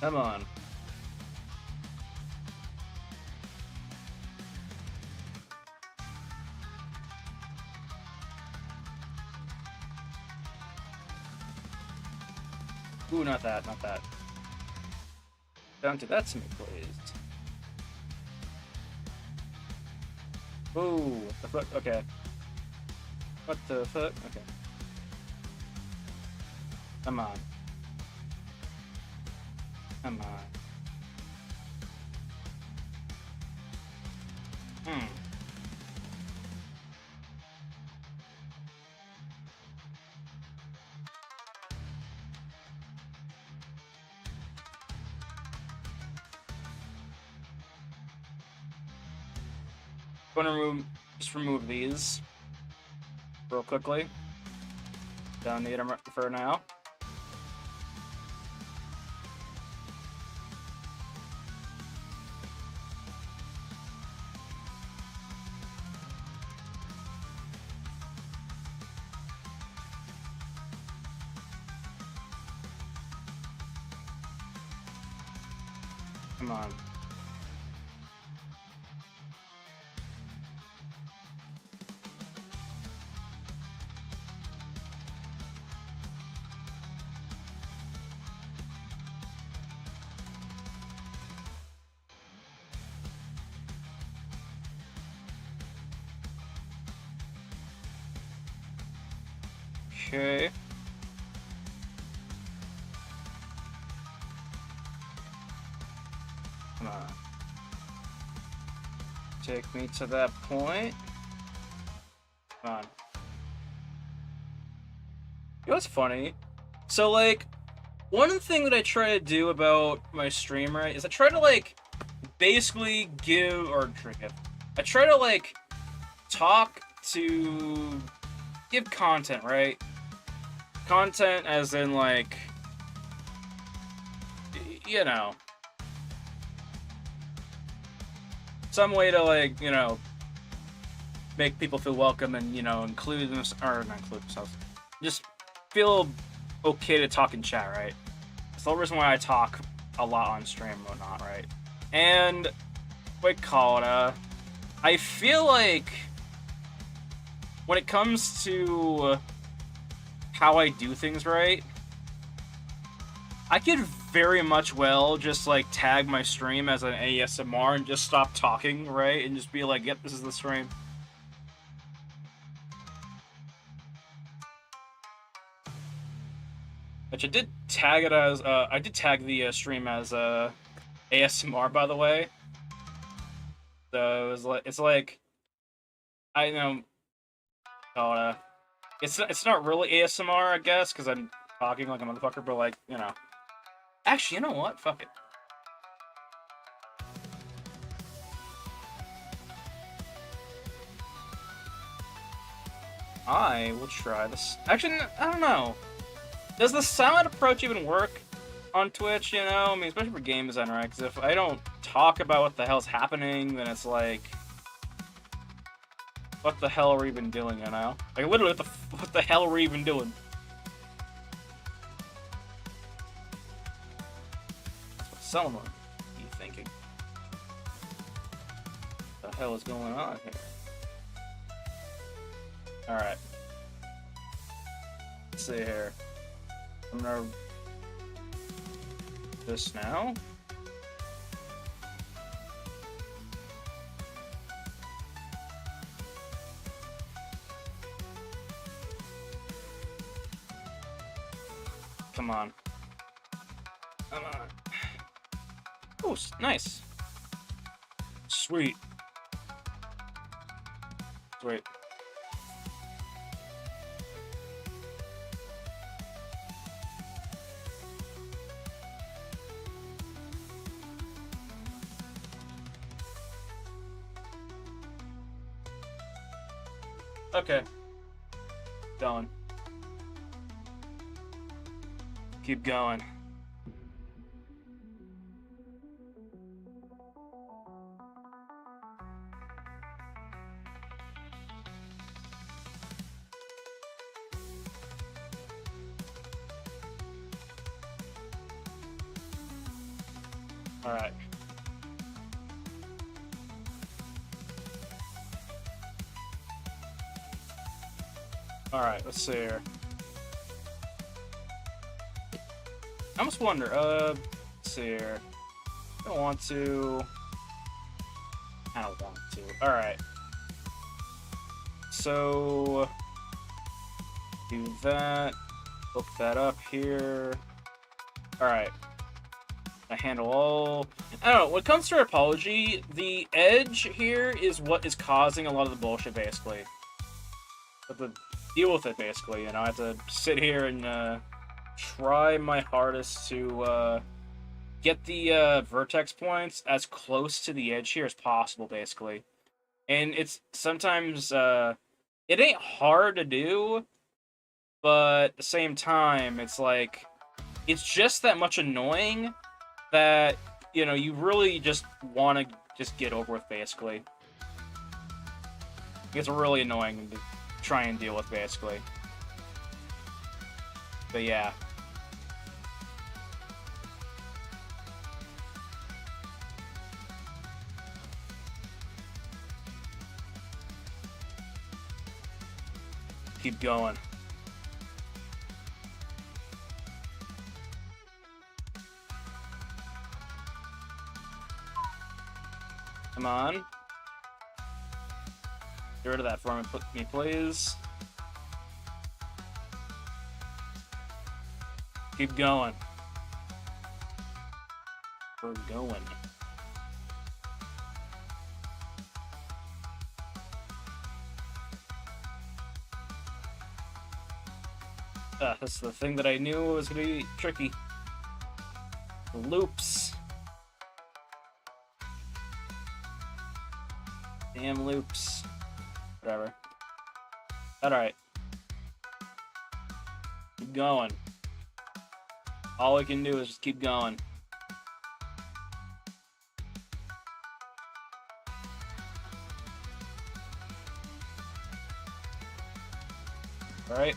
Come on. Ooh, not that, not that. Don't do that to me, please. Ooh, what the fuck? Okay. What the fuck? Okay. Come on. Come on. I'm gonna just remove these real quickly. Don't need them for now. Come on. Okay. Come on. Take me to that point. Come on. You know what's funny? So, like, one thing that I try to do about my stream, right, is I try to, like, basically give, or I try to, like, talk to give content, right? Content as in, like, you know, some way to, like, you know, make people feel welcome and, you know, include them, or not include themselves, just feel okay to talk in chat, right? That's the whole reason why I talk a lot on stream and whatnot, right? And, what call it, I feel like when it comes to how I do things right, I could very much well just like tag my stream as an ASMR and just stop talking, right? And just be like, yep, this is the stream. Which I did tag it as, I did tag the stream as ASMR, by the way. So it's like, I know, it's not really ASMR, I guess, because I'm talking like a motherfucker, but like, you know. Actually, you know what? Fuck it. I will try this. Actually, I don't know. Does the silent approach even work on Twitch, you know? I mean, especially for game design, right? Because if I don't talk about what the hell's happening, then it's like... What the hell are we even doing, you know? Like, literally, what the hell are we even doing? That's what someone be thinking. What the hell is going on here? Alright. Let's see here. I'm gonna... this now? Come on. Come on. Oh, nice. Sweet. Sweet. Okay. Going. Keep going. All right. All right, let's see here. I almost wonder, let's see here. I don't want to... I don't want to. Alright. So... do that. Look that up here. Alright. I handle all... I don't know, when it comes to apology, the edge here is what is causing a lot of the bullshit, basically. I have to deal with it, basically, you know? I have to sit here and, try my hardest to get the vertex points as close to the edge here as possible, basically. And it's sometimes it ain't hard to do, but at the same time, it's like it's just that much annoying that you know you really just want to just get over with, basically. It's really annoying to try and deal with, basically. But yeah. Keep going. Come on. Get rid of that for me, please. Keep going. We're going. That's the thing that I knew was gonna be tricky. The loops. Damn loops. Whatever. Alright. Keep going. All we can do is just keep going. Alright.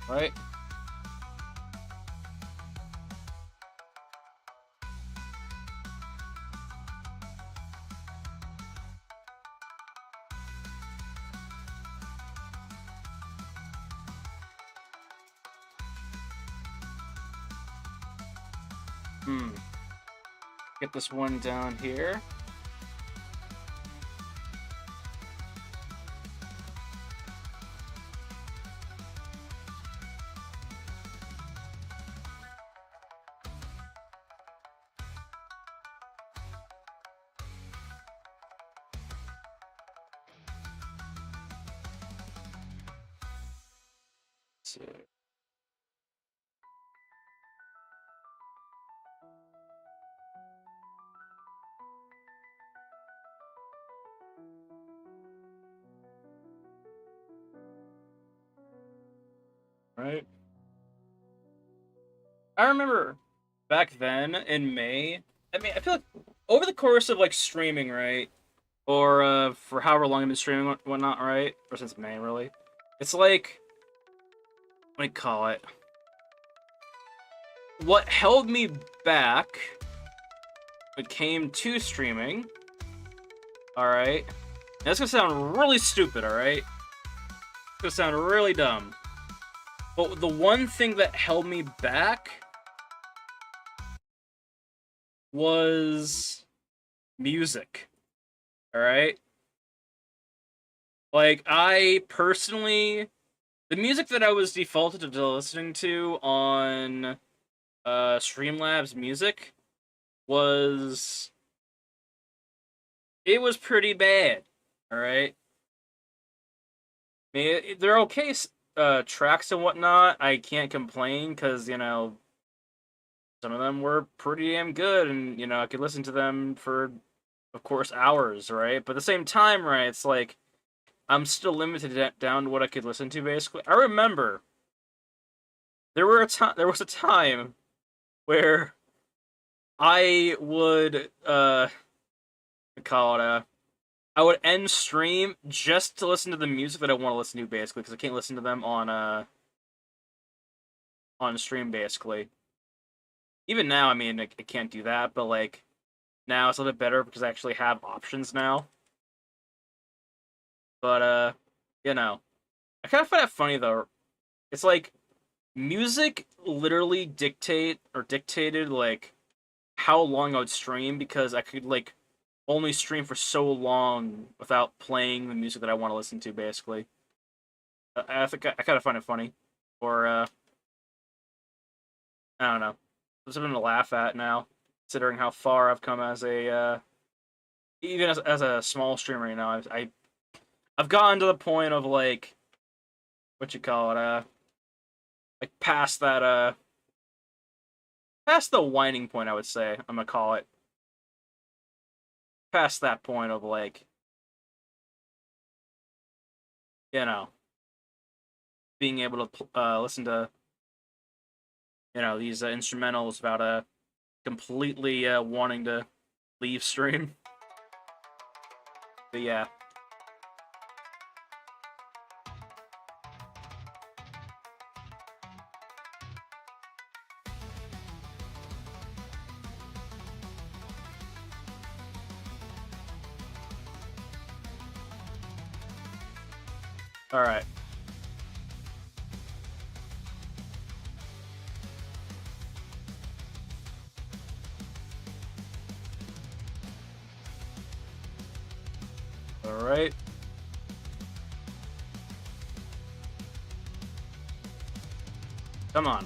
right? Get this one down here. So, right. I remember back then in May. I mean, I feel like over the course of like streaming, right, or for however long I've been streaming and whatnot, right, or since May, really, it's like, what do you call it? What held me back when it came to streaming, all right. That's gonna sound really stupid, all right. It's gonna sound really dumb. But the one thing that held me back was music. All right? Like, I personally, the music that I was defaulted to listening to on Streamlabs Music was, it was pretty bad. All right? I mean, they're okay tracks and whatnot. I can't complain because, you know, some of them were pretty damn good, and, you know, I could listen to them for, of course, hours, right? But at the same time, right, it's like, I'm still limited down to what I could listen to, basically. I remember there was a time where I would, call it, I would end stream just to listen to the music that I want to listen to, basically, because I can't listen to them on stream, basically. Even now, I mean, I can't do that, but, like, now it's a little bit better because I actually have options now. But, you know, I kind of find it funny, though. It's like, music literally dictated, like, how long I would stream, because I could, like, only stream for so long without playing the music that I want to listen to, basically. I think I kind of find it funny. Or, I don't know. Something to laugh at now, considering how far I've come as a, even as a small streamer, you know, I've gotten to the point of, like, what you call it, like, past that, past the whining point, I would say, I'm gonna call it. Past that point of, like, you know, being able to listen to, you know, these instrumentals without completely wanting to leave stream. But yeah. All right. All right. Come on.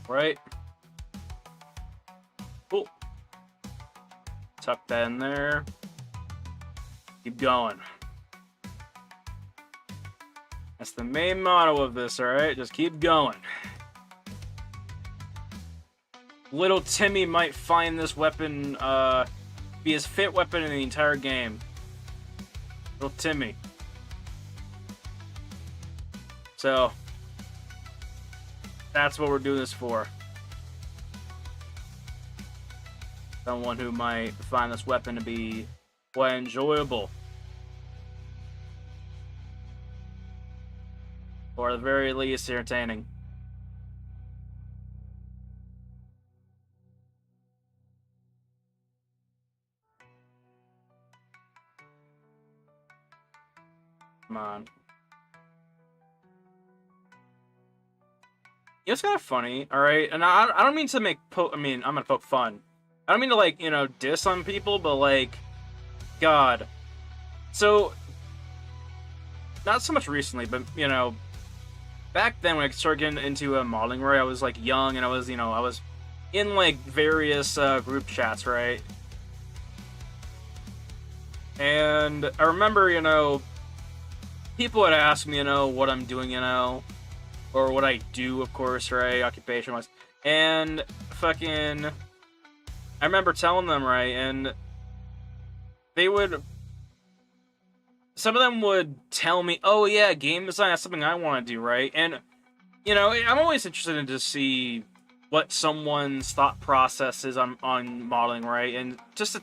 Right. Cool. Tuck that in there. Keep going. That's the main motto of this, alright? Just keep going. Little Timmy might find this weapon, be his fit weapon in the entire game. Little Timmy. So, that's what we're doing this for. Someone who might find this weapon to be quite enjoyable. Or at the very least, entertaining. Come on. You know, it's kind of funny, alright? And I don't mean to make I'm gonna poke fun. I don't mean to, like, you know, diss on people, but, like, God. So, not so much recently, but, you know, back then when I started getting into modeling, right, I was, like, young, and I was, you know, I was in, like, various group chats, right? And I remember, you know, people would ask me, you know, what I'm doing, you know, or what I do, of course, right, occupation-wise, and fucking, I remember telling them, right, and they would, some of them would tell me, oh yeah, game design, that's something I want to do, right, and, you know, I'm always interested in to see what someone's thought process is on modeling, right, and just to,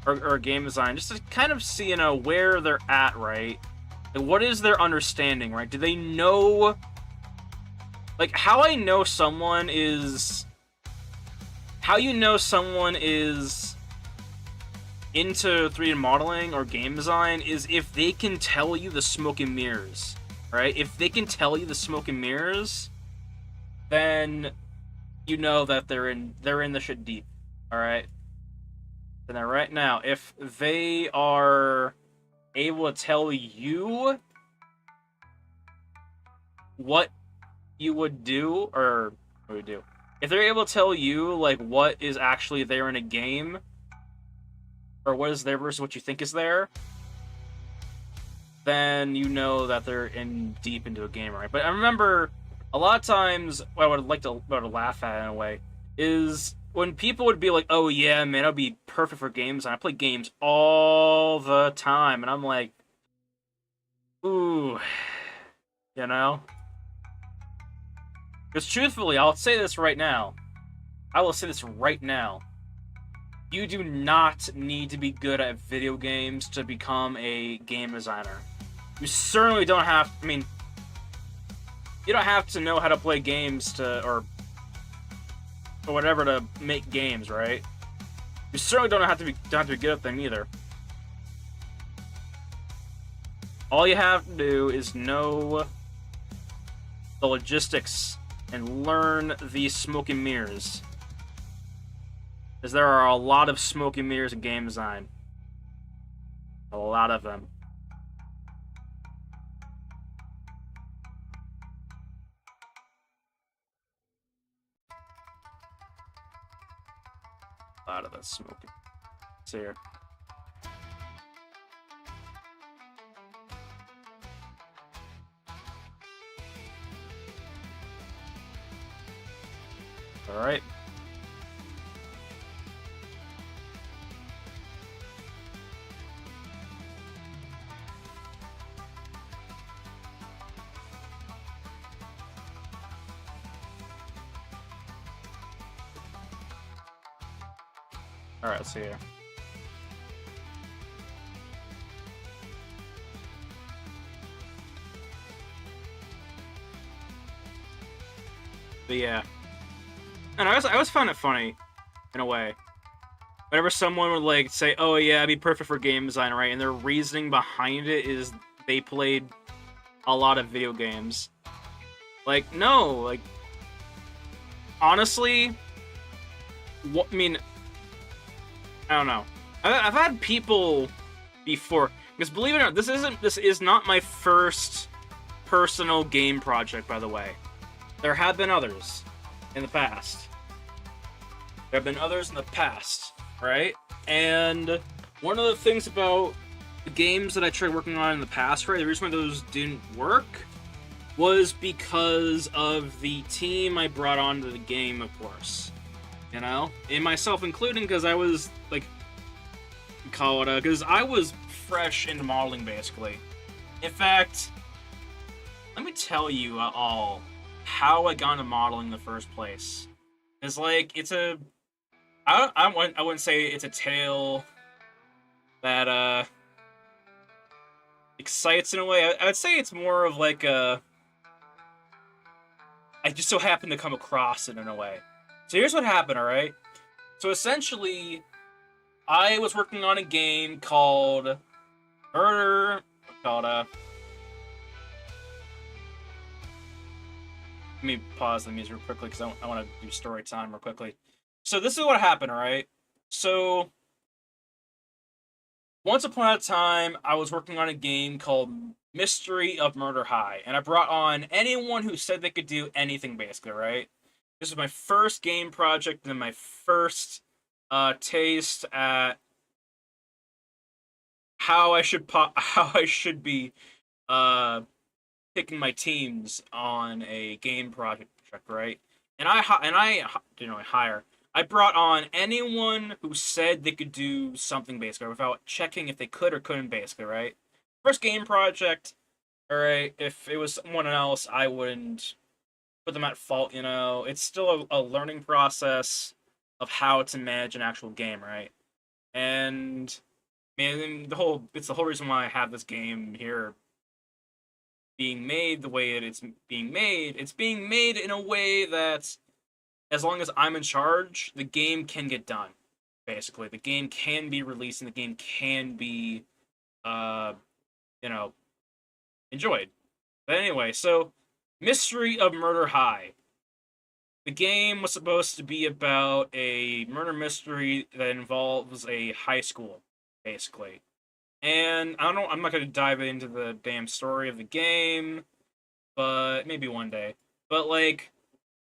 or game design, just to kind of see, you know, where they're at, right. Like, what is their understanding, right? Do they know... Like, how I know someone is... How you know someone is into 3D modeling or game design is if they can tell you the smoke and mirrors, right? If they can tell you the smoke and mirrors, then you know that they're in the shit deep, alright? And then right now, if they are able to tell you what you would do, or what would do, if they're able to tell you like what is actually there in a game, or what is there versus what you think is there, then you know that they're in deep into a game, right? But I remember a lot of times what I would like to laugh at in a way is when people would be like, oh yeah, man, it'll be perfect for games, and I play games all the time, and I'm like, ooh, you know? Because truthfully, I'll say this right now. I will say this right now. You do not need to be good at video games to become a game designer. You certainly don't have, I mean, you don't have to know how to play games to, or whatever to make games, right? You certainly don't have to be good at them either. All you have to do is know the logistics and learn these smoke and mirrors. Because there are a lot of smoke and mirrors in game design. A lot of them. A lot of that smoke. Let's see here. Alright. Alright, let's see here. But yeah. And I always found it funny, in a way. Whenever someone would, like, say, oh yeah, it'd be perfect for game design, right? And their reasoning behind it is they played a lot of video games. Like, no, like, honestly, what, I mean, I don't know. I've had people before, because believe it or not, this is not my first personal game project, by the way. There have been others in the past. There have been others in the past, right? And one of the things about the games that I tried working on in the past, right, the reason why those didn't work was because of the team I brought onto the game, of course. You know? And myself including, because I was, like, call it, because I was fresh into modeling, basically. In fact, let me tell you all how I got into modeling in the first place. It's like, it's a... I wouldn't say it's a tale that, excites in a way. I would say it's more of like a... I just so happened to come across it in a way. So here's what happened, alright? So essentially, I was working on a game called Murder... Called, Let me pause the music real quickly because I want to do story time real quickly. So this is what happened, alright? So, once upon a time, I was working on a game called Mystery of Murder High, and I brought on anyone who said they could do anything, basically, right? This was my first game project and my first taste at how I should be uh, picking my teams on a game project, right? And I hire. I brought on anyone who said they could do something basically without checking if they could or couldn't basically, right? First game project, all right. If it was someone else, I wouldn't put them at fault. It's still a learning process of how to manage an actual game, right? And man, it's the whole reason why I have this game here being made the way it's being made. It's being made in a way that, as long as I'm in charge, the game can get done. Basically, the game can be released and the game can be, uh, you know, enjoyed. But anyway, so Mystery of Murder High. The game was supposed to be about a murder mystery that involves a high school, basically. And I'm not going to dive into the damn story of the game, but maybe one day. But like,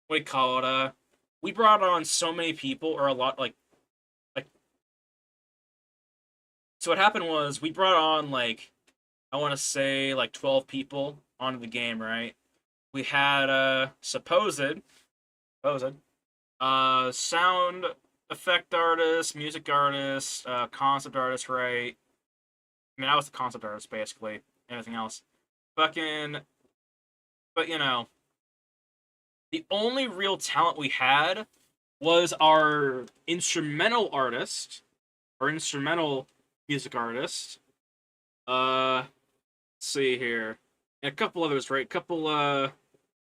what do you call it? We brought on so many people, or a lot, like. So what happened was we brought on like, I want to say like 12 people onto the game, right? We had supposed sound effect artist, music artist, concept artist, right? I mean, I was the concept artist basically. Anything else, fucking. But the only real talent we had was our instrumental artist, our instrumental music artist. Let's see here, and a couple others, right? A couple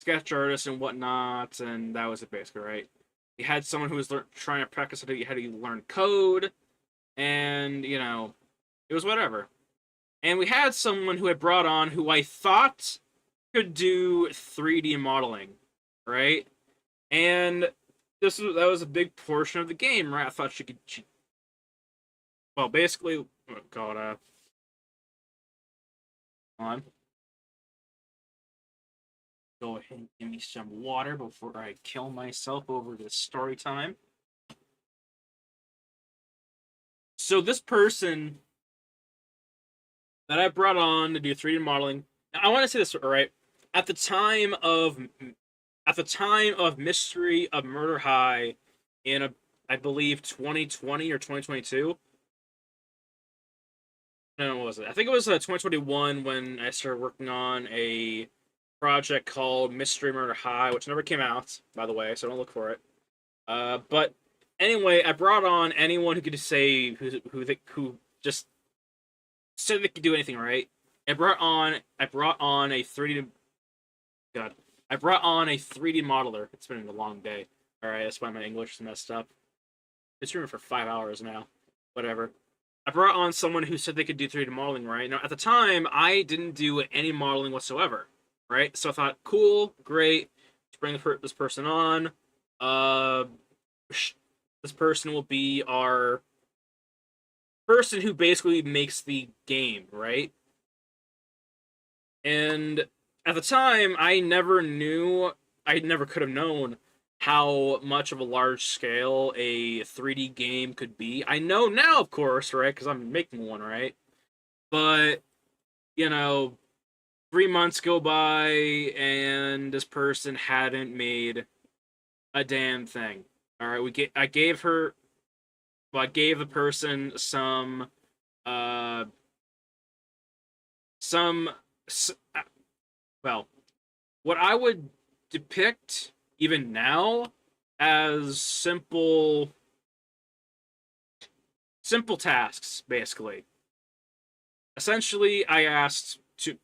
sketch artists and whatnot, and that was it basically, right? You had someone who was trying to practice how to learn code, and it was whatever. And we had someone who had brought on who I thought could do 3D modeling, right? And that was a big portion of the game, right? I thought well, basically, oh god, on. Go ahead and give me some water before I kill myself over this story time. So this person that I brought on to do 3D modeling, I want to say this right. At the time of Mystery of Murder High in I believe 2020 or 2022. No, what was it? I think it was 2021 when I started working on a project called Mystery Murder High, which never came out, by the way, so don't look for it. But anyway, I brought on anyone who could say who just said they could do anything, right? I brought on a 3D. God, I brought on a 3D modeler. It's been a long day. All right, that's why my English is messed up. It's streaming for 5 hours now. Whatever. I brought on someone who said they could do 3D modeling, right? Now, at the time, I didn't do any modeling whatsoever, right? So I thought, cool, great, let's bring this person on. This person will be our person who basically makes the game, right? And at the time, I never could have known how much of a large scale a 3D game could be. I know now, of course, right? Because I'm making one, right? But, 3 months go by and this person hadn't made a damn thing. All right, I gave the person some uh, some, well, what I would depict even now as simple tasks, basically. Essentially, I asked to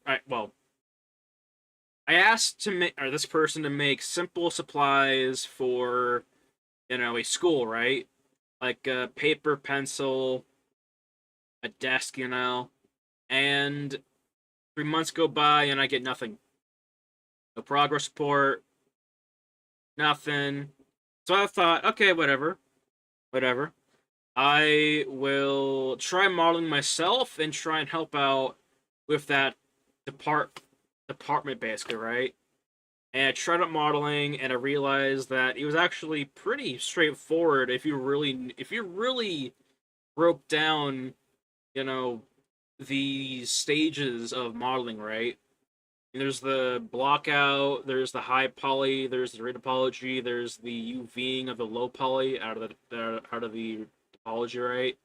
make or this person to make simple supplies for a school, right? Like a paper, pencil, a desk, and 3 months go by and I get nothing. No progress report, nothing. So I thought, okay, whatever. I will try modeling myself and try and help out with that department basically, right? And I tried out modeling and I realized that it was actually pretty straightforward if you really broke down, you know, the stages of modeling, right? There's the blockout, there's the high poly, there's the ray topology, there's the UVing of the low poly out of the topology, right?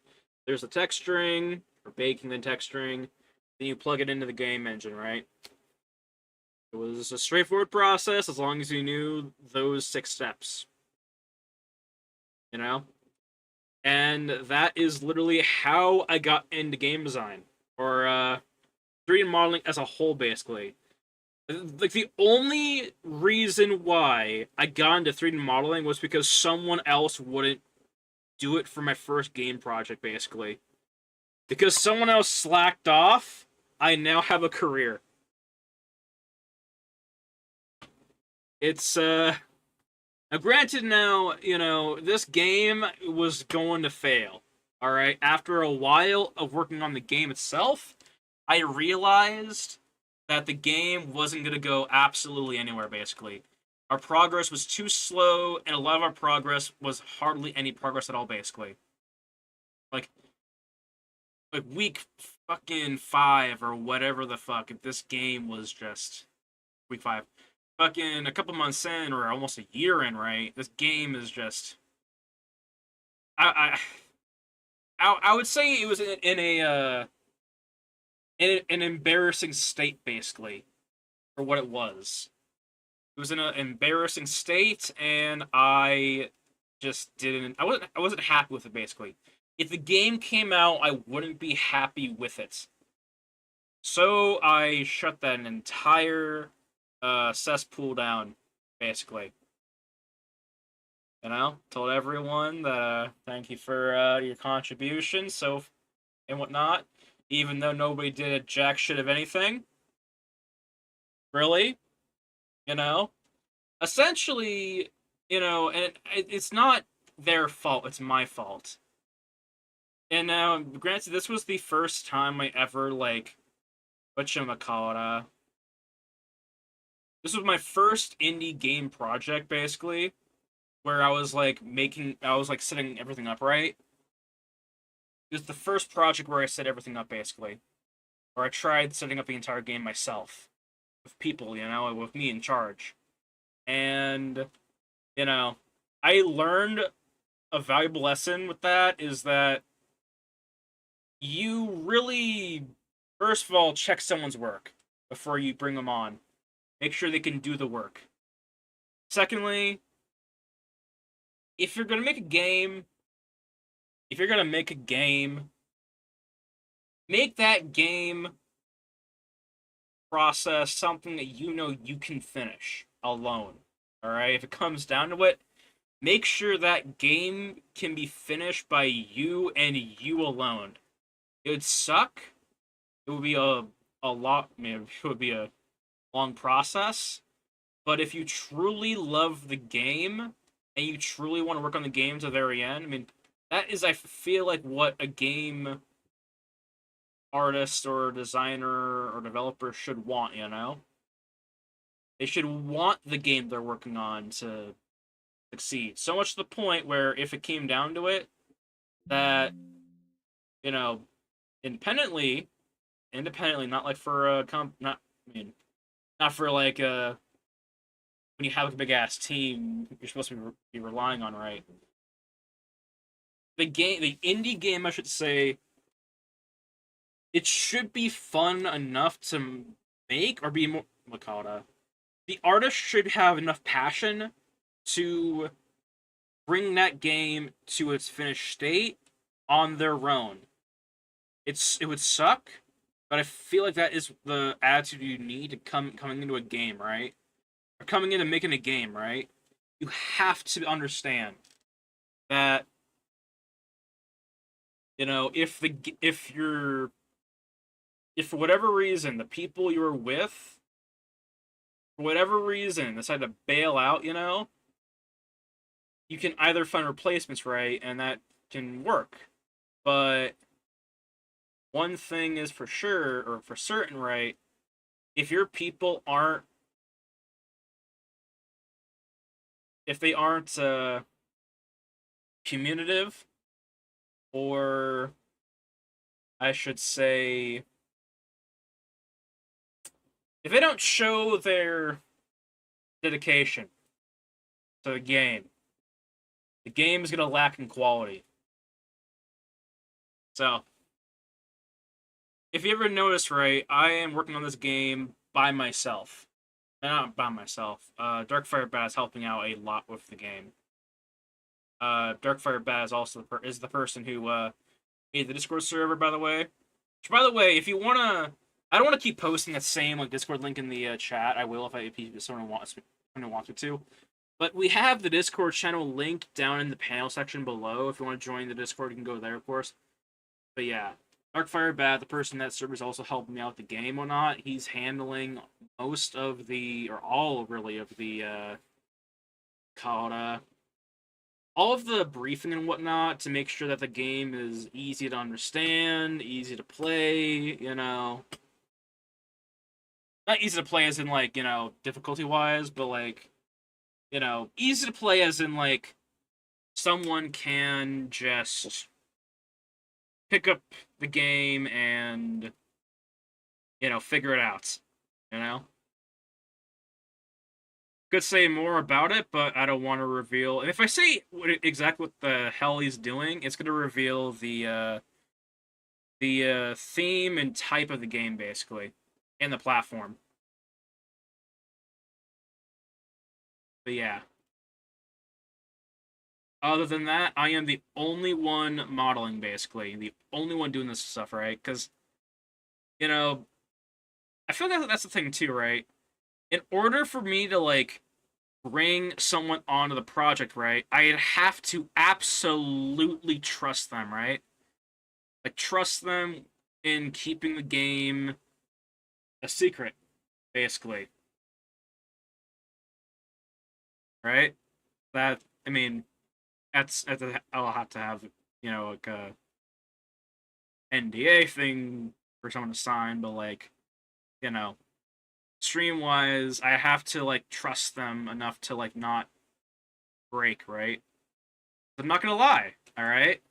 There's the texturing, or baking the texturing. Then you plug it into the game engine, right? It was a straightforward process as long as you knew those 6 steps, you know? And that is literally how I got into game design, or 3D modeling as a whole, basically. Like, the only reason why I got into 3D modeling was because someone else wouldn't do it for my first game project, basically. Because someone else slacked off, I now have a career. It's, now granted now, this game was going to fail. Alright, after a while of working on the game itself, I realized that the game wasn't going to go absolutely anywhere, basically. Our progress was too slow, and a lot of our progress was hardly any progress at all, basically. Like, week fucking 5 or whatever the fuck, if this game was just week 5. Fucking a couple months in, or almost a year in, right? This game is just. I I would say it was in an embarrassing state, basically, for what it was. It was in an embarrassing state, and I just didn't. I wasn't happy with it, basically. If the game came out, I wouldn't be happy with it. So I shut that entire cesspool down, basically. Told everyone that thank you for your contribution, so and whatnot. Even though nobody did a jack shit of anything, really, you know. Essentially, and it's not their fault; it's my fault. And now, granted, this was the first time I ever whatchamacallit. This was my first indie game project, basically, where I was like setting everything up right. It was the first project where I set everything up, basically, where I tried setting up the entire game myself with people, with me in charge, and you know, I learned a valuable lesson with that is that you really, first of all, check someone's work before you bring them on. Make sure they can do the work. Secondly, if you're gonna make a game, if you're gonna make a game, make that game process something that you can finish alone. All right, if it comes down to it, make sure that game can be finished by you and you alone. It would suck. It would be a lot. I mean, it would be a long process. But if you truly love the game and you truly want to work on the game to the very end, I mean, that is, I feel like, what a game artist or designer or developer should want, They should want the game they're working on to succeed. So much to the point where if it came down to it, that, you know, independently, not like for a not, I mean, not for like when you have a big ass team you're supposed to be relying on, right? The indie game, I should say, it should be fun enough to make or be more. The artist should have enough passion to bring that game to its finished state on their own. It would suck, but I feel like that is the attitude you need to coming into a game, right? Or coming into making a game, right? You have to understand that if you're if for whatever reason the people you're with for whatever reason decide to bail out, you can either find replacements, right, and that can work. But one thing is for sure or for certain, right? If your people aren't if they aren't communicative, or I should say if they don't show their dedication to the game is gonna lack in quality. So if you ever notice, right, I am working on this game by myself. Not by myself. Darkfire Bat is helping out a lot with the game. Darkfire Bat is also is the person who made the Discord server, by the way. Which, by the way, if you wanna, I don't want to keep posting that same like Discord link in the chat. I will if someone wants me to. But we have the Discord channel link down in the panel section below. If you want to join the Discord, you can go there, of course. But yeah, Darkfire Bad, the person that serves also helping me out the game or not, he's handling most of the, or all really of the, called, all of the briefing and whatnot to make sure that the game is easy to understand, easy to play, Not easy to play as in, like, difficulty wise, but like, easy to play as in, like, someone can just pick up the game and, figure it out, you know? Could say more about it, but I don't want to reveal. And if I say exactly what the hell he's doing, it's going to reveal the theme and type of the game, basically, and the platform. But yeah. Other than that, I am the only one modeling, basically. The only one doing this stuff, right? Because, you know, I feel like that's the thing, too, right? In order for me to, like, bring someone onto the project, right, I'd have to absolutely trust them, right? Like, trust them in keeping the game a secret, basically. Right? That, I mean, I'll have to have, like a NDA thing for someone to sign, but like, you know, stream wise, I have to like trust them enough to like not break, right? I'm not gonna lie, all right?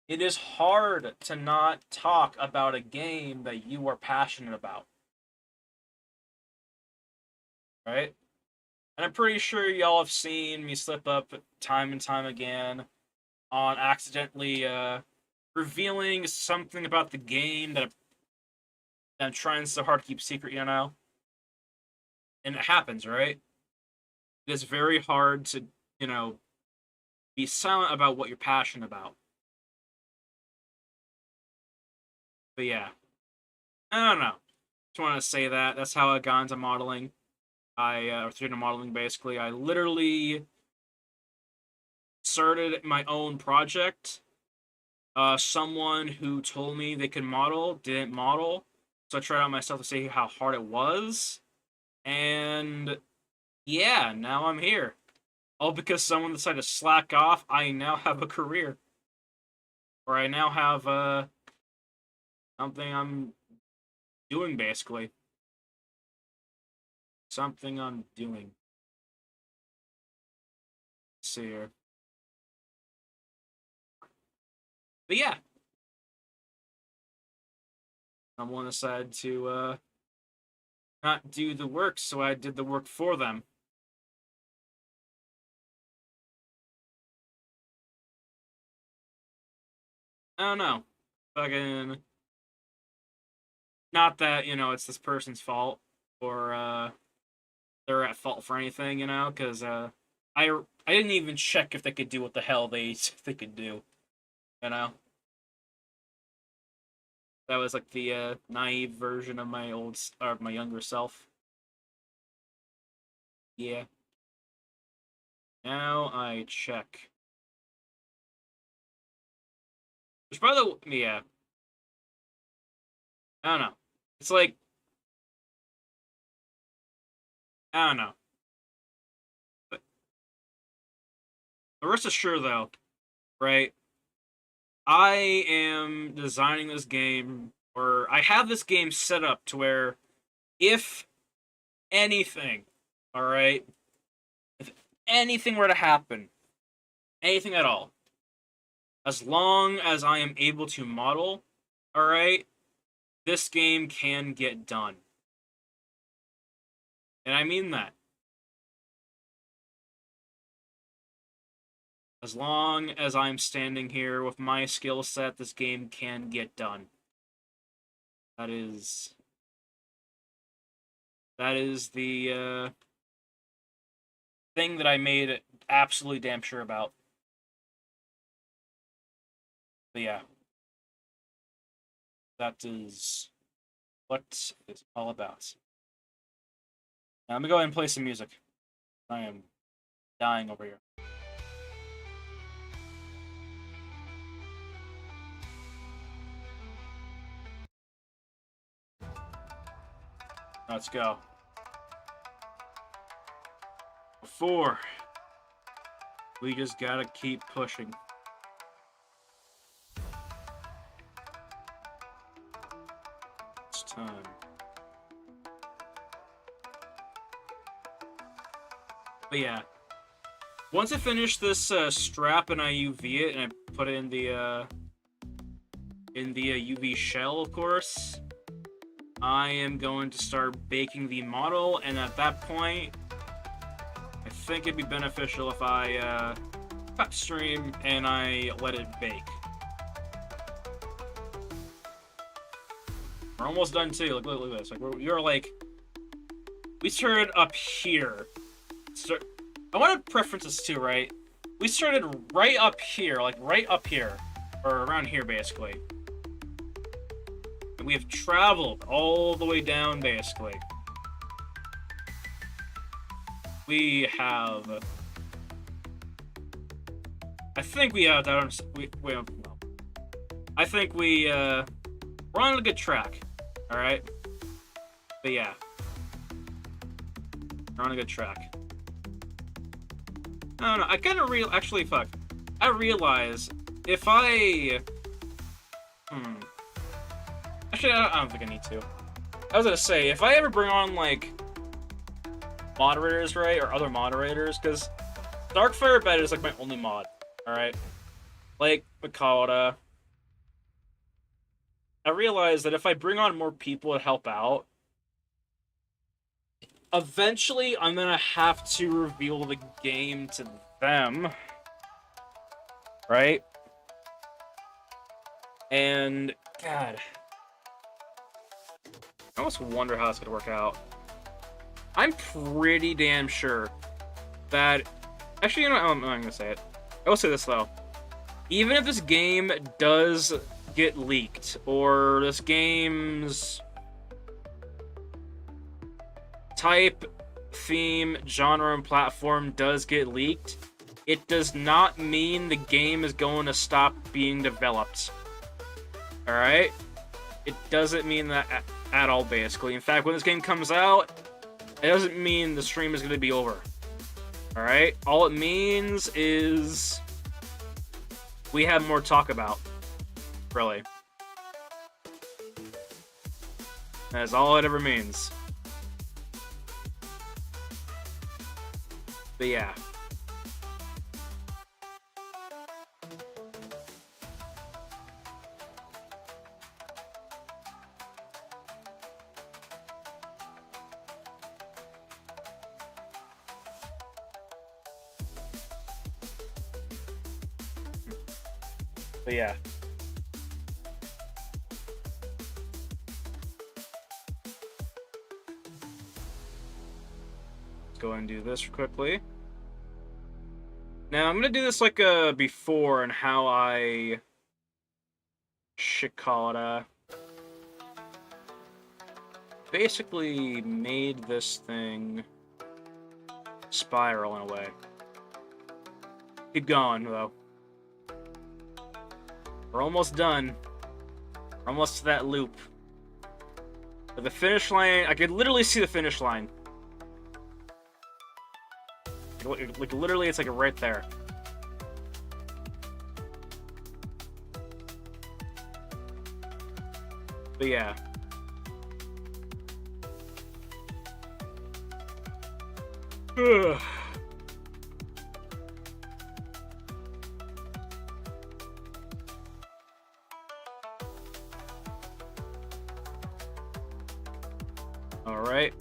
It is hard to not talk about a game that you are passionate about, right? And I'm pretty sure y'all have seen me slip up time and time again on accidentally revealing something about the game that I'm trying so hard to keep secret, And it happens, right? It is very hard to, you know, be silent about what you're passionate about. But yeah, I don't know. Just want to say that. That's how I got into modeling. Or 3D modeling, basically. I literally started my own project. Someone who told me they could model didn't model, so I tried out myself to see how hard it was. And yeah, now I'm here. All because someone decided to slack off, I now have a career. Or I now have something I'm doing, basically. Something I'm doing. Let's see here. But yeah. Someone decided to not do the work, so I did the work for them. I don't know. Fucking Not that, it's this person's fault or they're at fault for anything, because I didn't even check if they could do what the hell they could do, you know. That was like the naive version of my younger self. Yeah. Now I check. Which, by the way, yeah, I don't know. It's like, I don't know. But rest assured, though, right? I am designing this game, or I have this game set up to where if anything, all right, if anything were to happen, anything at all, as long as I am able to model, all right, this game can get done. And I mean that. As long as I'm standing here with my skill set, this game can get done. That is the thing that I made absolutely damn sure about. But yeah, that is what it's all about. Now, I'm gonna go ahead and play some music. I am dying over here. Let's go. Before, we just gotta keep pushing. It's time. But yeah, once I finish this strap and I UV it and I put it in the UV shell, of course, I am going to start baking the model, and at that point, I think it'd be beneficial if I cut stream and I let it bake. We're almost done too. Look at this. Like we started up here. I want to preference this too, right? We started right up here, like right up here, or around here, basically. And we have traveled all the way down, basically. We have. I think we have that. I think we're on a good track. All right. But yeah, we're on a good track. I don't know. I kind of actually, fuck. I realize if I. Actually, I don't think I need to. I was gonna say, if I ever bring on, like, moderators, right? Or other moderators, because Darkfire Bed is, like, my only mod. Alright? Like, Makata. I realize that if I bring on more people to help out, eventually I'm gonna have to reveal the game to them. Right? And, God. I almost wonder how it's gonna work out. I'm pretty damn sure that... Actually, I'm not gonna say it. I will say this, though. Even if this game does get leaked, or this game's type, theme, genre, and platform does get leaked, it does not mean the game is going to stop being developed. Alright? It doesn't mean that at all, basically. In fact, when this game comes out, it doesn't mean the stream is going to be over. Alright? All it means is we have more to talk about. Really. That's all it ever means. But yeah. But yeah. go ahead and do this quickly. Now, I'm going to do this like a before and how I should call it basically made this thing spiral in a way. Keep going, though. We're almost done. We're almost to that loop. But the finish line, I could literally see the finish line. Like literally, it's like right there. But yeah. Ugh. All right.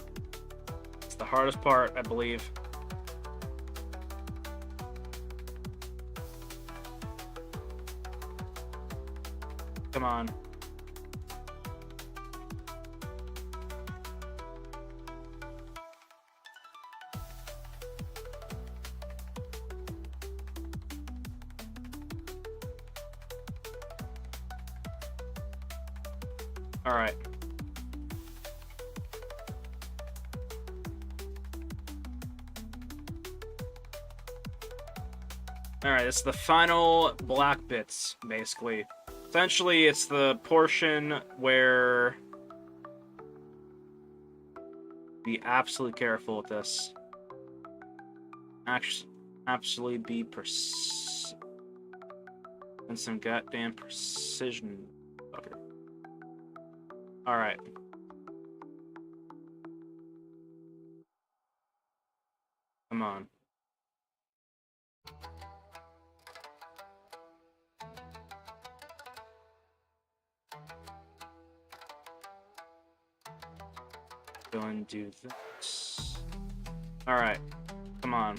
It's the hardest part, I believe. Come on. All right. Alright, it's the final black bits, basically. Essentially, it's the portion where... Be absolutely careful with this. Absolutely be and some goddamn precision. Fucker. Alright. Come on. Go and do this. Alright. Come on.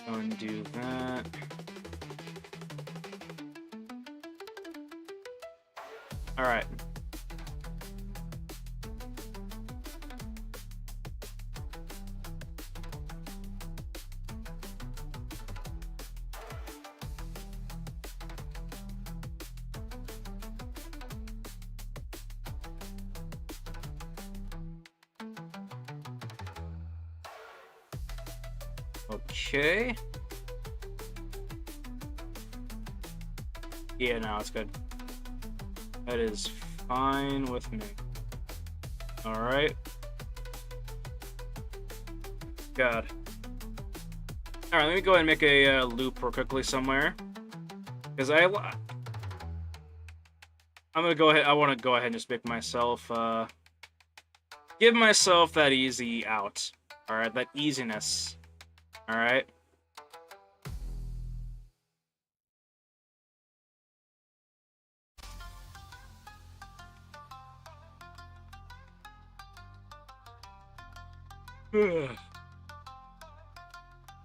Go and do that. All right. Okay. Yeah, no, it's good. That is fine with me. Alright. God. Alright, let me go ahead and make a loop real quickly somewhere. Because I'm gonna go ahead, I want to go ahead and just make myself, give myself that easy out. Alright, that easiness. Alright.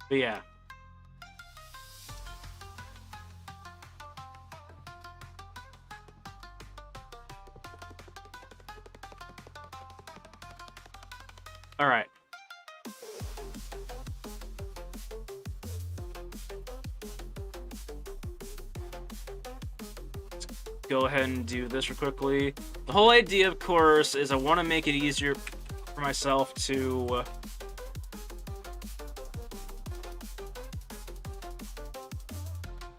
But yeah. All right. Let's go ahead and do this real quickly. The whole idea, of course, is I want to make it easier for myself to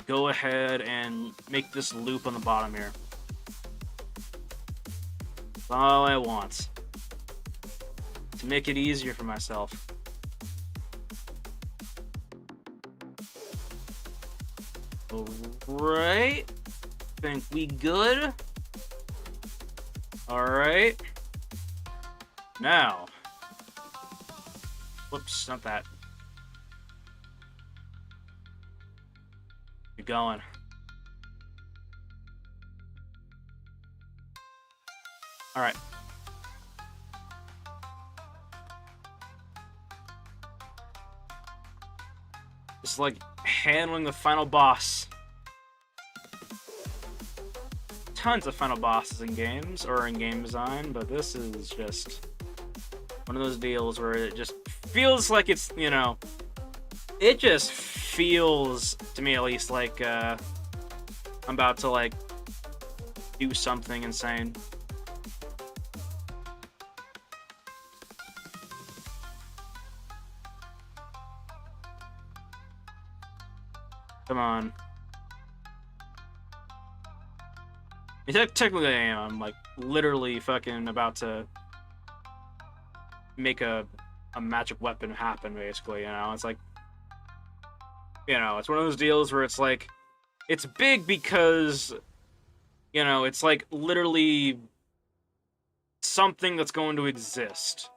go ahead and make this loop on the bottom here. That's all I want. To make it easier for myself. Alright. Think we good? Alright. Now. Whoops, not that. Keep going. Alright. It's like handling the final boss. Tons of final bosses in games or in game design, but this is just one of those deals where it just feels like it's, you know, it just feels, to me at least, like I'm about to, like, do something insane. Come on. I mean, technically I am. I'm, like, literally fucking about to make a magic weapon happen, basically, you know? It's like, you know, it's one of those deals where it's like, it's big because, you know, it's like literally something that's going to exist.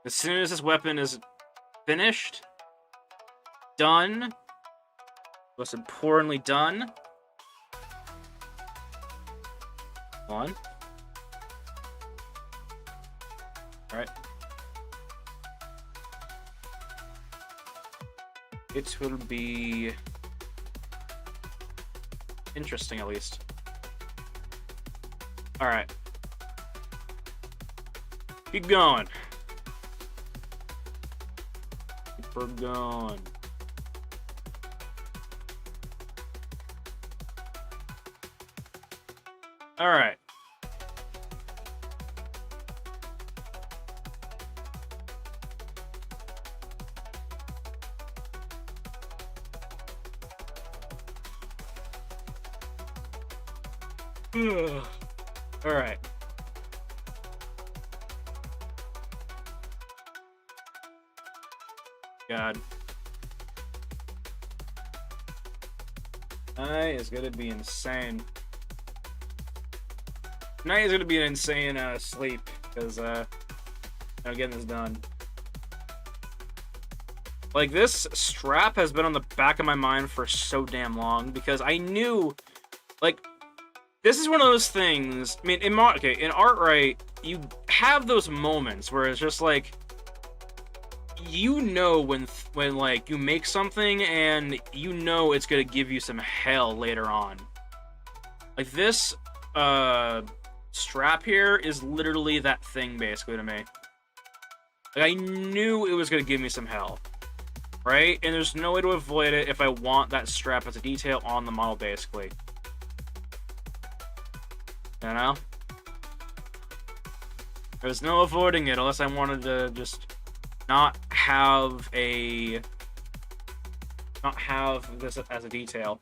As soon as this weapon is finished, done, most importantly done, one. Alright. It will be interesting, at least. Alright. Keep going. Keep her going. Alright. Alright. God. Tonight is gonna be insane. Tonight is gonna be an insane sleep, because I'm getting this done. Like, this strap has been on the back of my mind for so damn long, because I knew, like, this is one of those things. I mean, in Artright, you have those moments where it's just like, you know, when like you make something and you know it's gonna give you some hell later on. Like, this strap here is literally that thing, basically, to me. Like, I knew it was gonna give me some hell, right? And there's no way to avoid it if I want that strap as a detail on the model, basically. You know? There's no avoiding it unless I wanted to just not have this as a detail.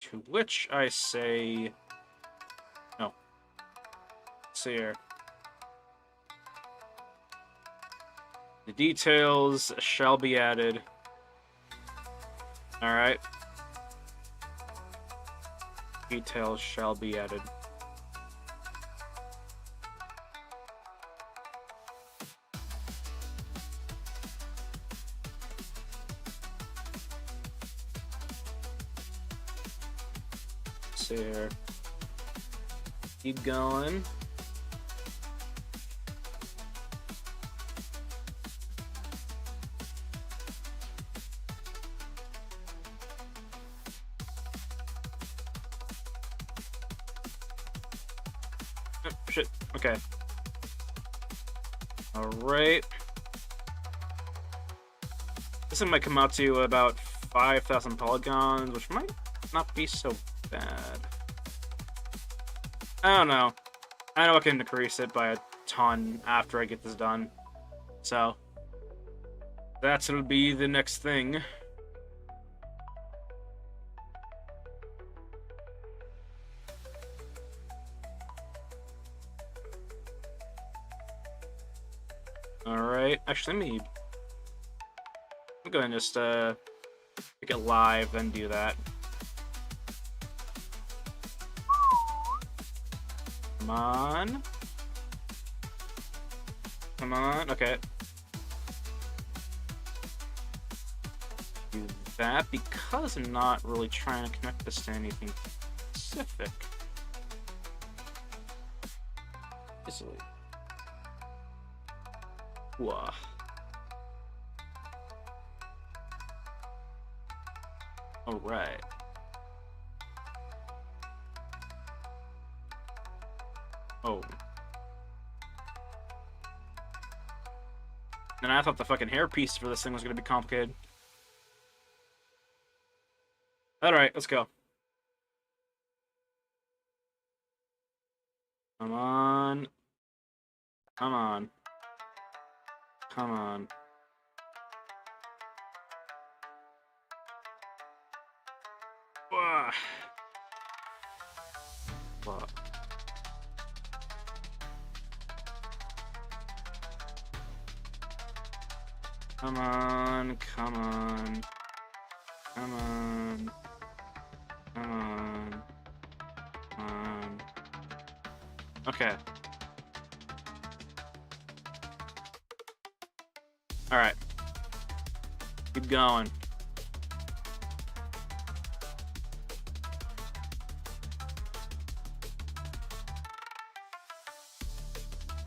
To which I say no. Let's see here. The details shall be added. Alright. Details shall be added. Let's see here. Keep going. Shit. Okay. Alright. This one might come out to about 5,000 polygons, which might not be so bad. I don't know. I know I can increase it by a ton after I get this done. So, that'll be the next thing. Alright, actually, let me go ahead and just make it live, then do that. Come on. Come on, okay. Do that because I'm not really trying to connect this to anything specific. Easily. Whoa. All right. Oh. And I thought the fucking hairpiece for this thing was gonna be complicated. Alright, let's go. Come on. Come on. Come on. Ugh. Fuck. Come on, come on. Come on. Come on. Come on. Okay. Alright. Keep going.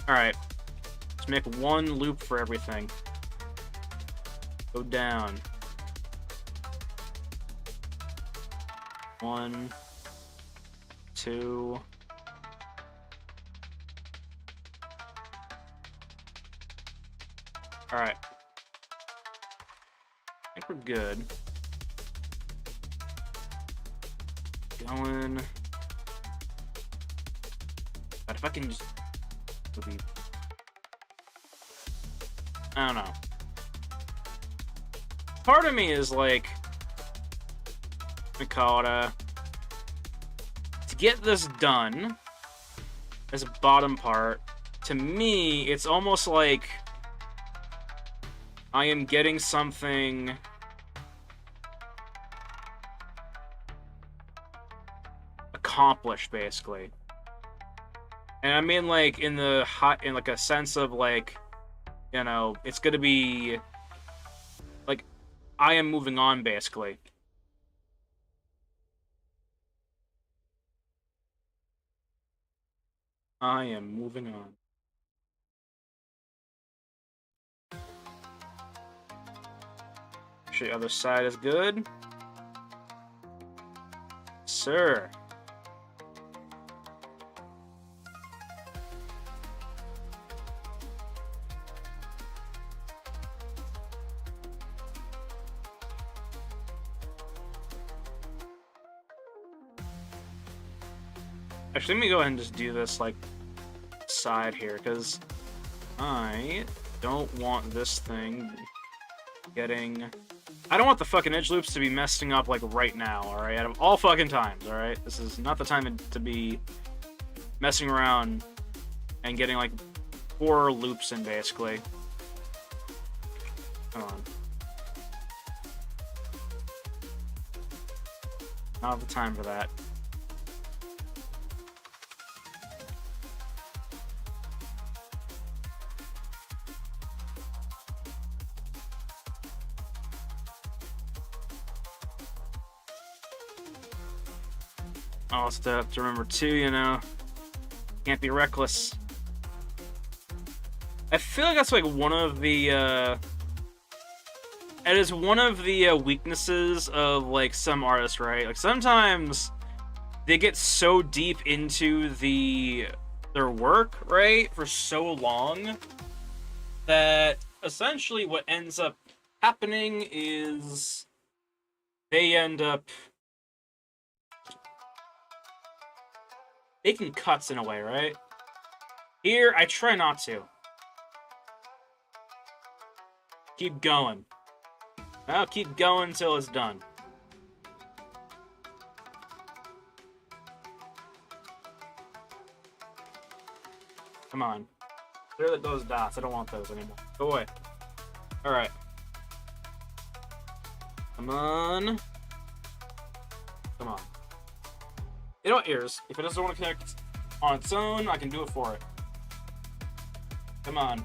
Alright. Let's make one loop for everything. Go down. 1, 2. Alright. I think we're good. Going. But if I can just... Maybe... I don't know. Part of me is like, Mikata, to get this done as a bottom part, to me, it's almost like I am getting something accomplished, basically. And I mean, like, in like a sense of like, you know, it's gonna be like, I am moving on, basically. I am moving on. Make sure the other side is good. Sir. Actually, let me go ahead and just do this, like, side here, because I don't want this thing getting... I don't want the fucking edge loops to be messing up, like, right now, alright? Out of all fucking times, alright? This is not the time to be messing around and getting, like, 4 loops in, basically. Come on. Not the time for that. Also have to remember too, you know, can't be reckless. I feel like that's like one of the, it is one of the weaknesses of like some artists, right? Like sometimes they get so deep into their work, right, for so long that essentially what ends up happening is they end up making cuts in a way, right? Here, I try not to. Keep going. I'll keep going until it's done. Come on. Clear those dots. I don't want those anymore. Go away. Alright. Come on. Come on. You know what, ears? If it doesn't want to connect on its own, I can do it for it. Come on.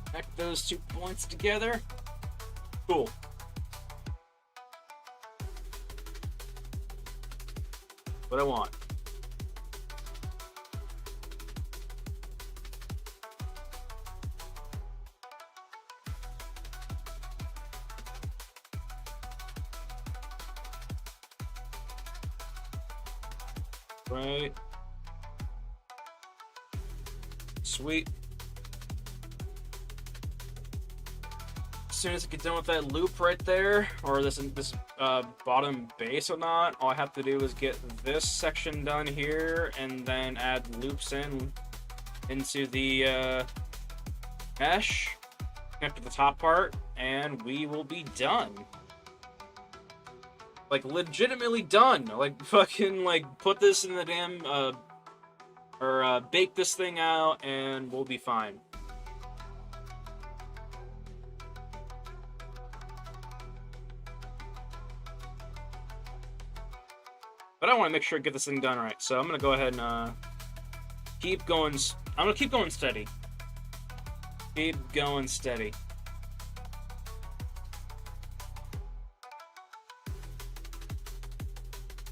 Connect those 2 points together. Cool. what I want. Right. Sweet. As soon as I get done with that loop right there, or this bottom base or not, all I have to do is get this section done here, and then add loops into the mesh, connect to the top part, and we will be done. Like, legitimately done. Like, fucking, like, put this in the damn, bake this thing out, and we'll be fine. But I want to make sure I get this thing done right, so I'm gonna go ahead and, keep going. I'm gonna keep going steady. Keep going steady.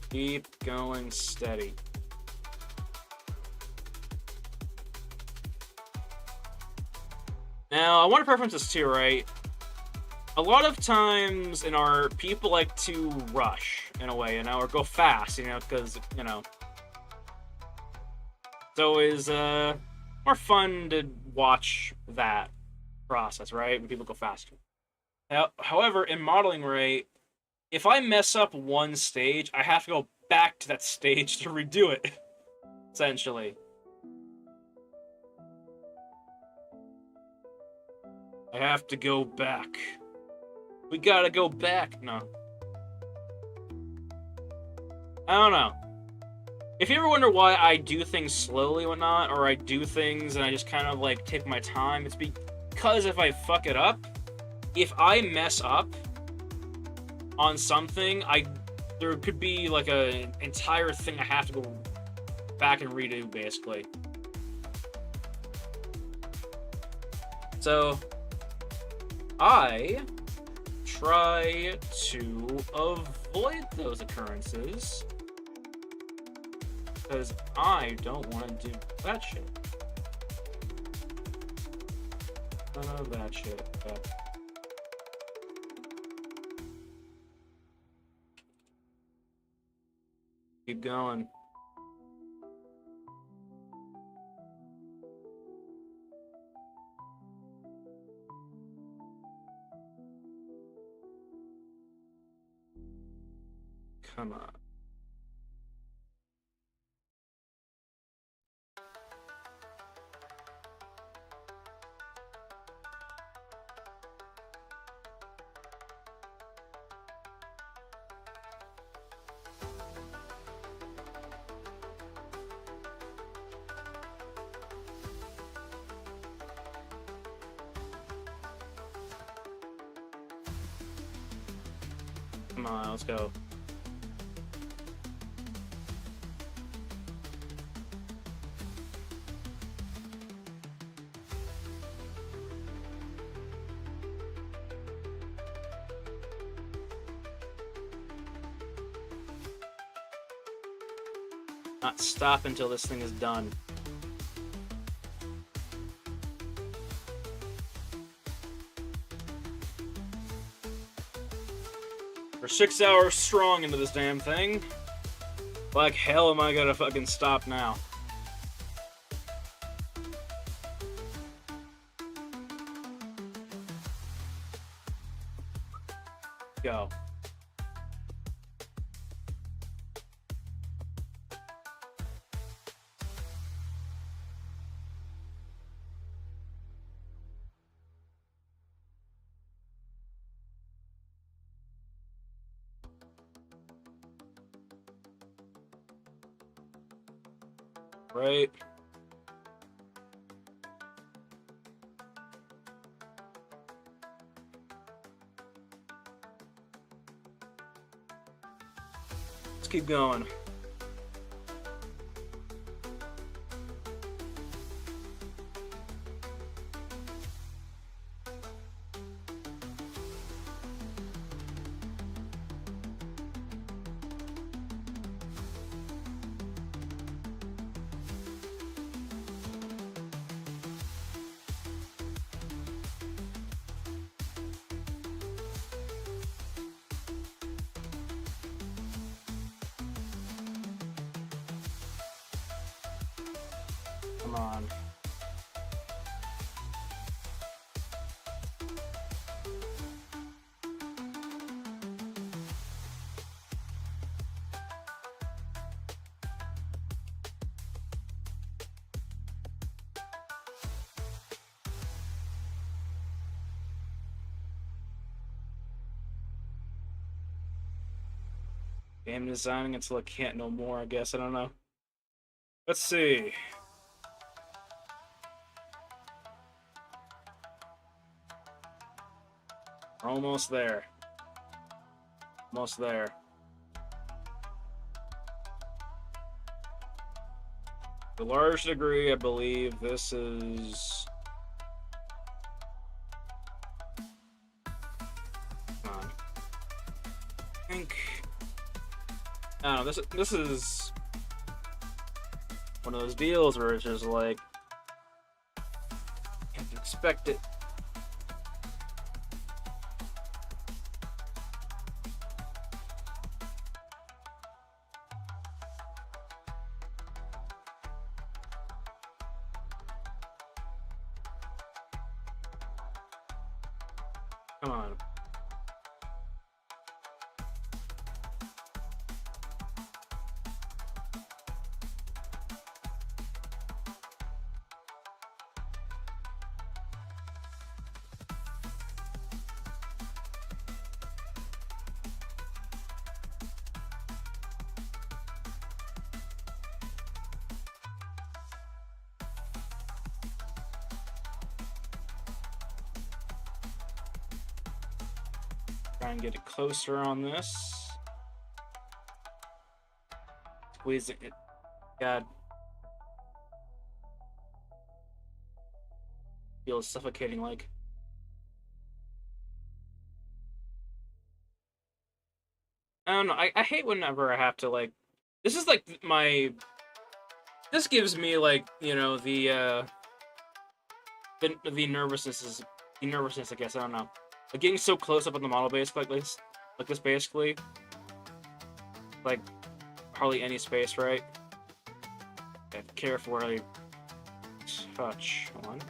Keep going steady. Now, I want to preference this too, right? A lot of times in art, people like to rush, in a way, or go fast, because, it's always, more fun to watch that process, right? When people go faster. Now, however, in modeling, right, if I mess up one stage, I have to go back to that stage to redo it, essentially. I have to go back. We gotta go back. No. I don't know. If you ever wonder why I do things slowly and whatnot, or I do things and I just kind of, like, take my time, it's because if I fuck it up, if I mess up on something, there could be, like, an entire thing I have to go back and redo, basically. So, I try to avoid those occurrences, because I don't want to do that shit. None of that shit. But keep going. Come on. Come on, let's go. Not stop until this thing is done. We're 6 hours strong into this damn thing. Like hell am I gonna fucking stop now? Go. Right. Let's keep going. Come on. Game designing until I can't no more, I guess. I don't know. Let's see. We're almost there. Almost there. To a large degree, I believe this is... Come on. I think... I don't know, this is... one of those deals where it's just like... You have to expect it. Come on. Try and get it closer on this. Squeeze it. God. Feels suffocating like. I don't know. I hate whenever I have to like. This is like my. This gives me like, you know, the nervousness is the nervousness, I guess. I don't know. Like getting so close up on the model base like this basically. Like hardly any space, right? Okay, careful where I touch. Hold on.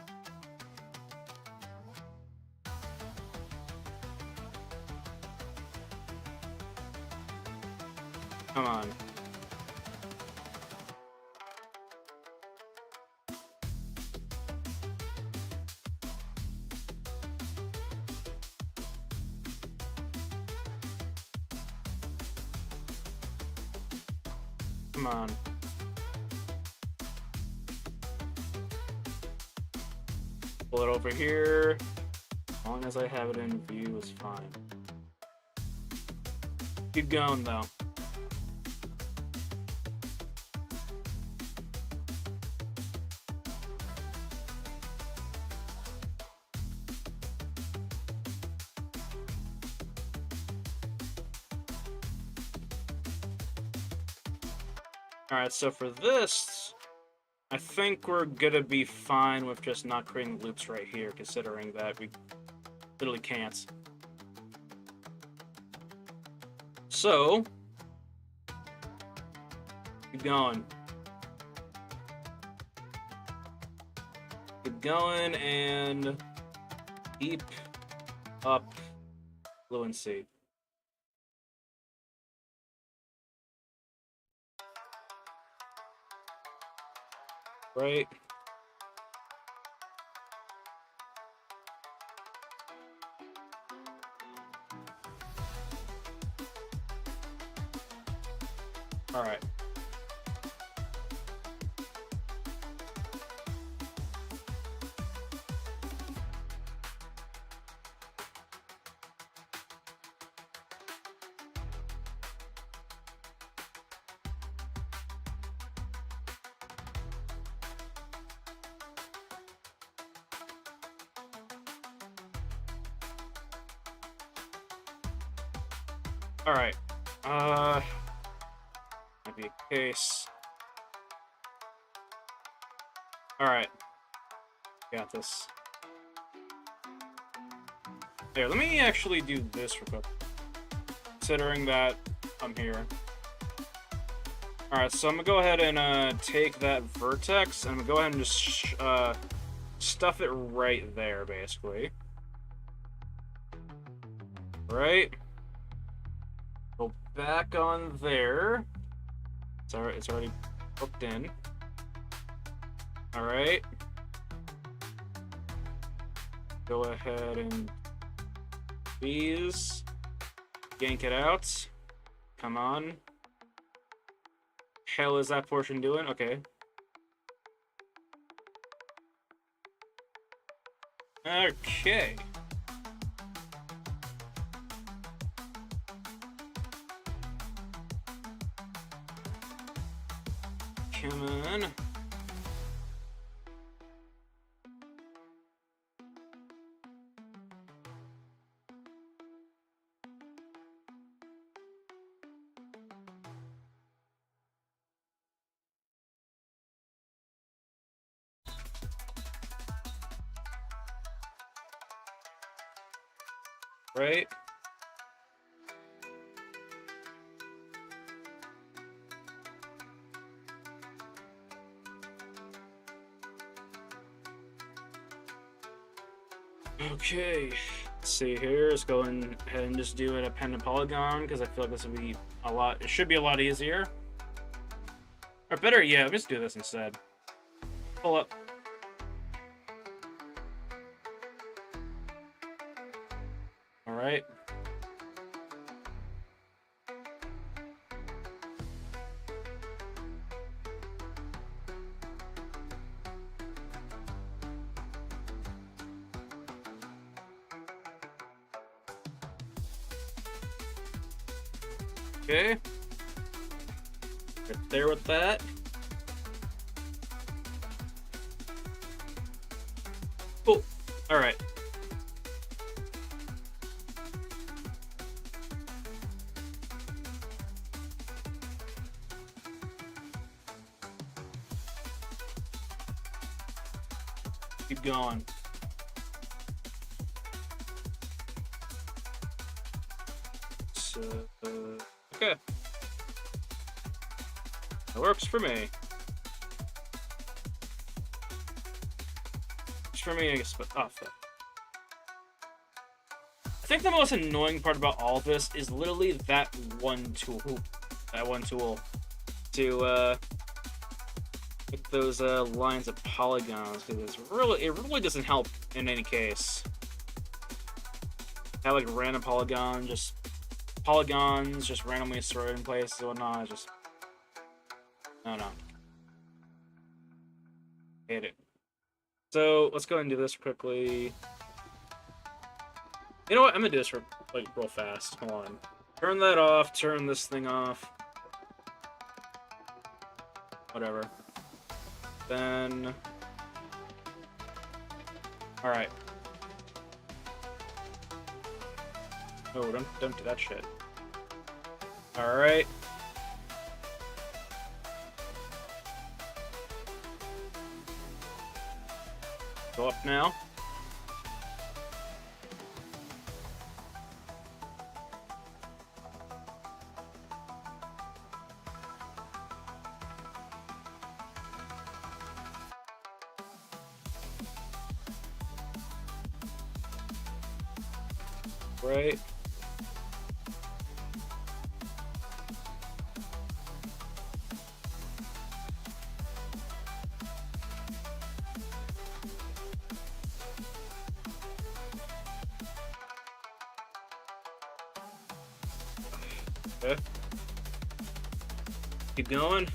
Come on. Come on. Pull it over here. As long as I have it in view is fine. Keep going though. Alright, so for this, I think we're gonna be fine with just not creating loops right here, considering that we literally can't. So, keep going. Keep going and keep up fluency. Right? All right. All right. Might be a case. All right. Got this. There, let me actually do this real quick. Considering that I'm here. Alright, so I'm gonna go ahead and take that vertex, and I'm gonna go ahead and just stuff it right there, basically. Right? Go back on there. It's already hooked in. Alright. Go ahead and please yank it out. Come on. Hell is that portion doing? Okay. Okay. Come on. Right? Okay. Let's see here. Let's go ahead and just do an appended polygon because I feel like this would be a lot. It should be a lot easier. Or better, yeah. Let's do this instead. Pull up. All right. Okay. Right there with that. Cool. All right. Keep going. So, okay. That works for me. Works for me, I guess, but oh, fuck. I think the most annoying part about all of this is literally that one tool. That one tool. To, make those, lines of polygons, because it really doesn't help in any case. Have, like, random polygons just randomly sorted in places and whatnot. Just no. Hate it. So let's go ahead and do this quickly. You know what? I'm gonna do this like real fast. Hold on. Turn that off. Turn this thing off. Whatever. Then. All right. Oh, don't do that shit. All right. Go up now. Right. Okay. Keep going.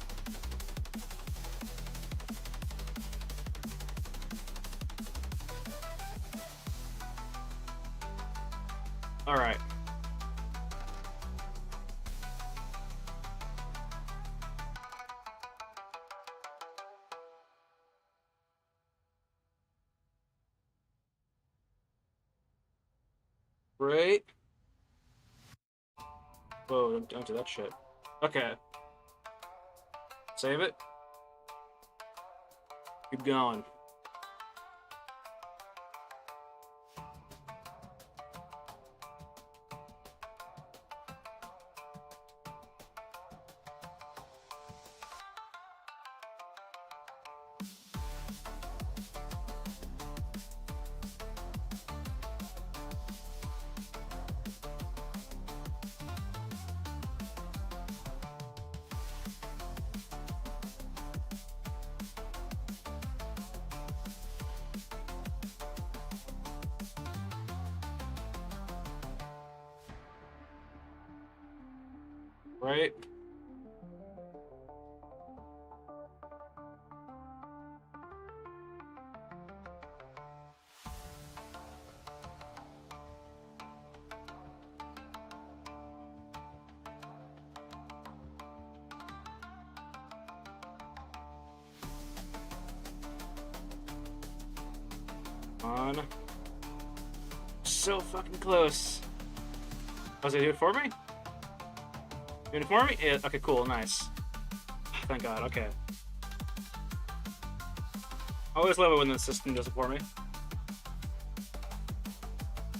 All right. Right. Whoa, don't do that shit. Okay. Save it. Keep going. Right? On. So fucking close. Was it do it for me? Doing it for me? Yeah, okay, cool, nice. Thank God, okay. I always love it when the system does it for me.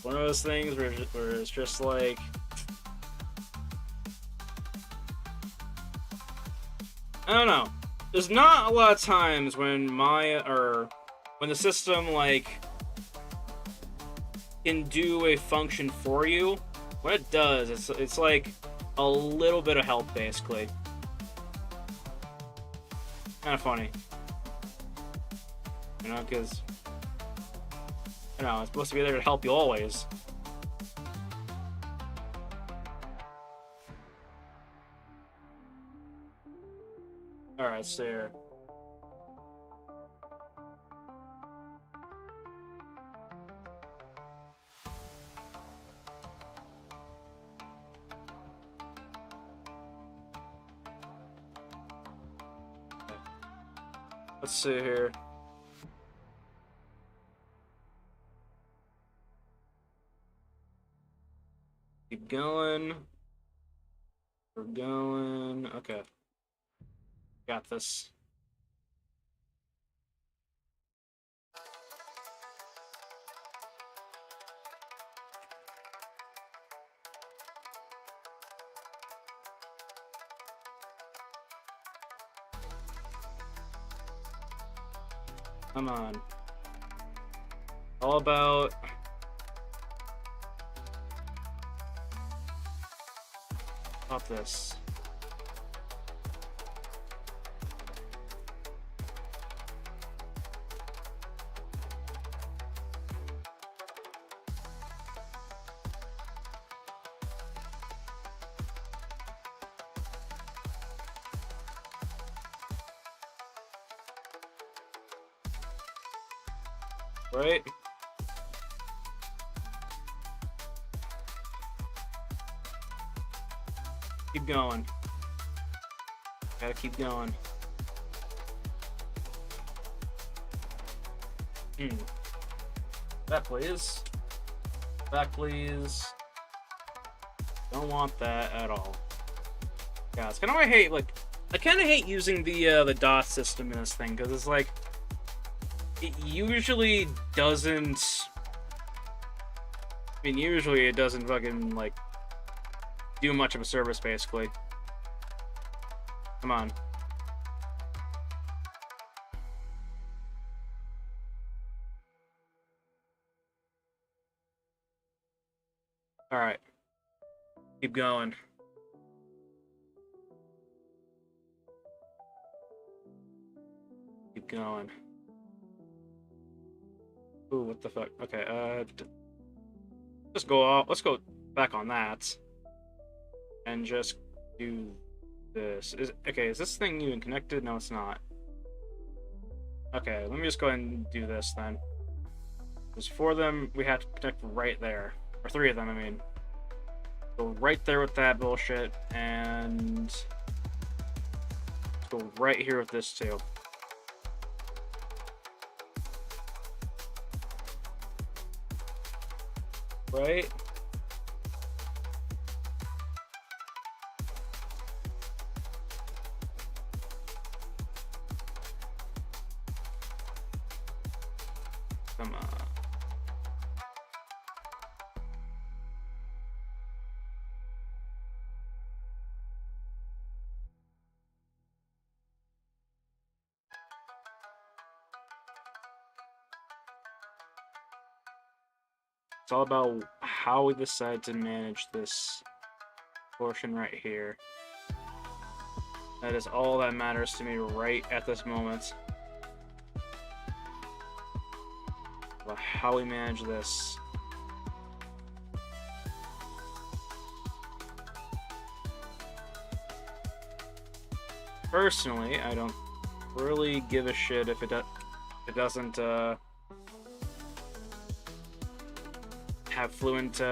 One of those things where it's just like... I don't know. There's not a lot of times when when the system, like, can do a function for you. When it does, it's like a little bit of help, basically. Kind of funny. You know, because, you know, it's supposed to be there to help you always. Alright, so here. Let's see here. Keep going. We're going. Okay. Got this. Come on. All about this. Right? Keep going. Gotta keep going. Back, please. Back, please. Don't want that at all. Yeah, it's kind of why I hate, like, I kind of hate using the dot system in this thing, because it's like, it usually doesn't, I mean, usually it doesn't fucking, like, do much of a service, basically. Come on. Alright. Keep going. Keep going. Ooh, what the fuck? Okay, just go off. Let's go back on that. And just do this. Okay, is this thing even connected? No, it's not. Okay, let me just go ahead and do this then. There's 4 of them, we have to connect right there. Or 3 of them, I mean. Go right there with that bullshit, and go right here with this too. Right? Come on. It's all about how we decide to manage this portion right here. That is all that matters to me right at this moment. About how we manage this. personally, I don't really give a shit if it doesn't have fluent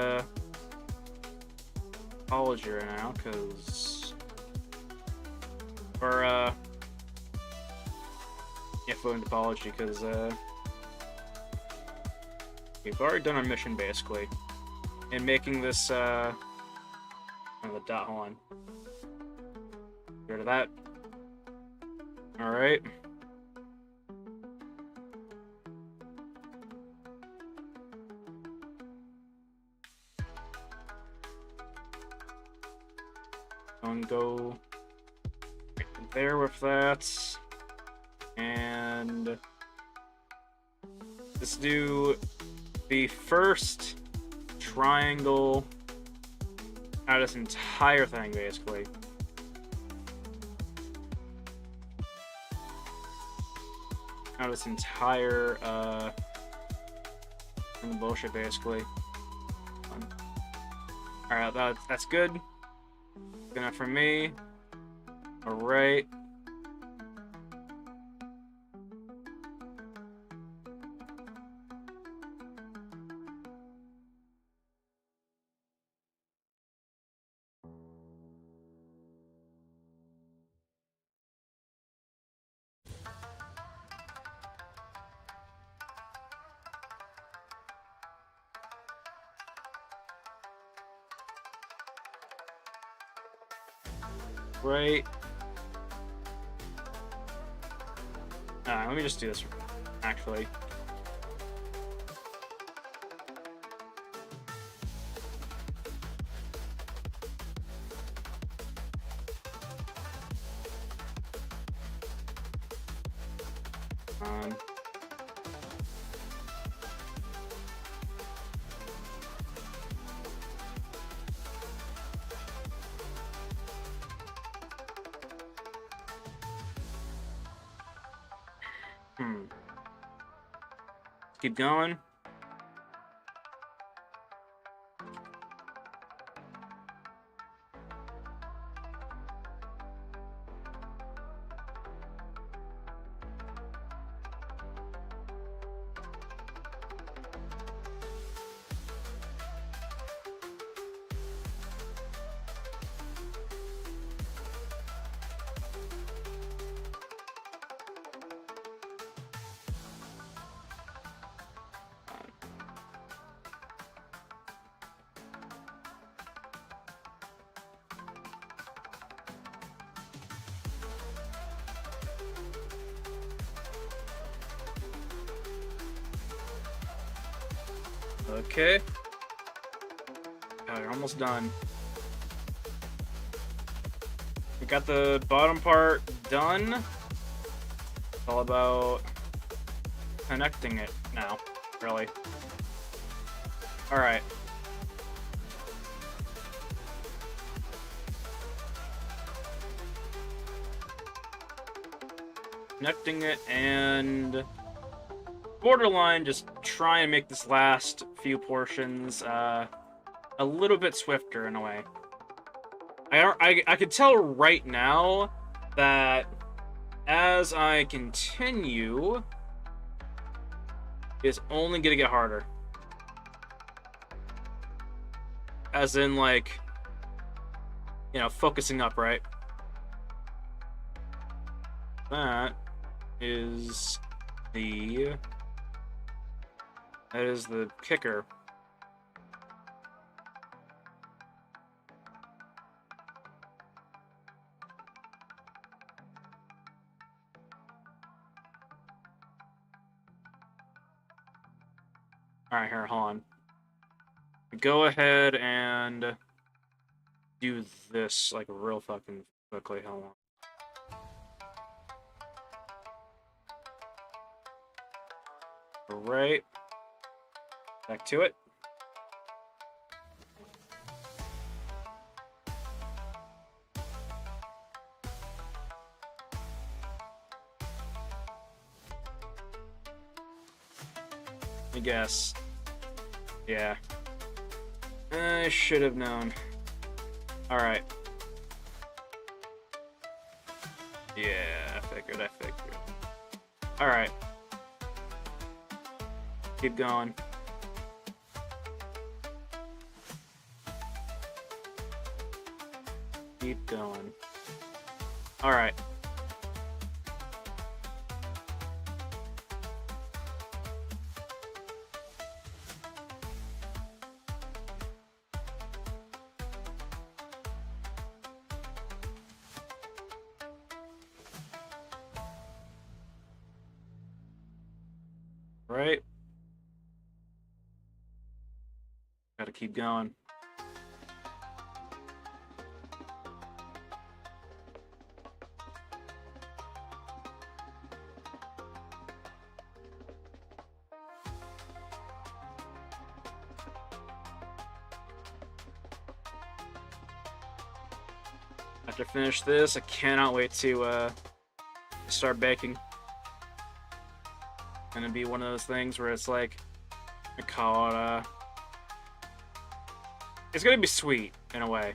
topology right now, because fluent topology, because we've already done our mission basically, in making this the dot. Hold on. Get rid of that. All right. And go right there with that, and let's do the first triangle out of this entire thing, basically. Out of this entire bullshit, basically. Alright, that's good. Good enough for me. Alright. Right. Let me just do this, actually. Keep going. Okay. You're almost done. We got the bottom part done. It's all about connecting it now, really. Alright. Connecting it, and borderline just try and make this last few portions a little bit swifter in a way. I could tell right now that as I continue, it's only gonna get harder. As in, like, you know, focusing up, right? That is the kicker. Alright, here, hold on. Go ahead and do this, like, real fucking quickly. Hold on. Right. Back to it. I guess. Yeah. I should have known. Alright. Yeah, I figured. Alright. Keep going. Keep going. Alright. Right? Gotta keep going. After I finish this, I cannot wait to start baking. Gonna be one of those things where it's like, I call it, it's gonna be sweet, in a way.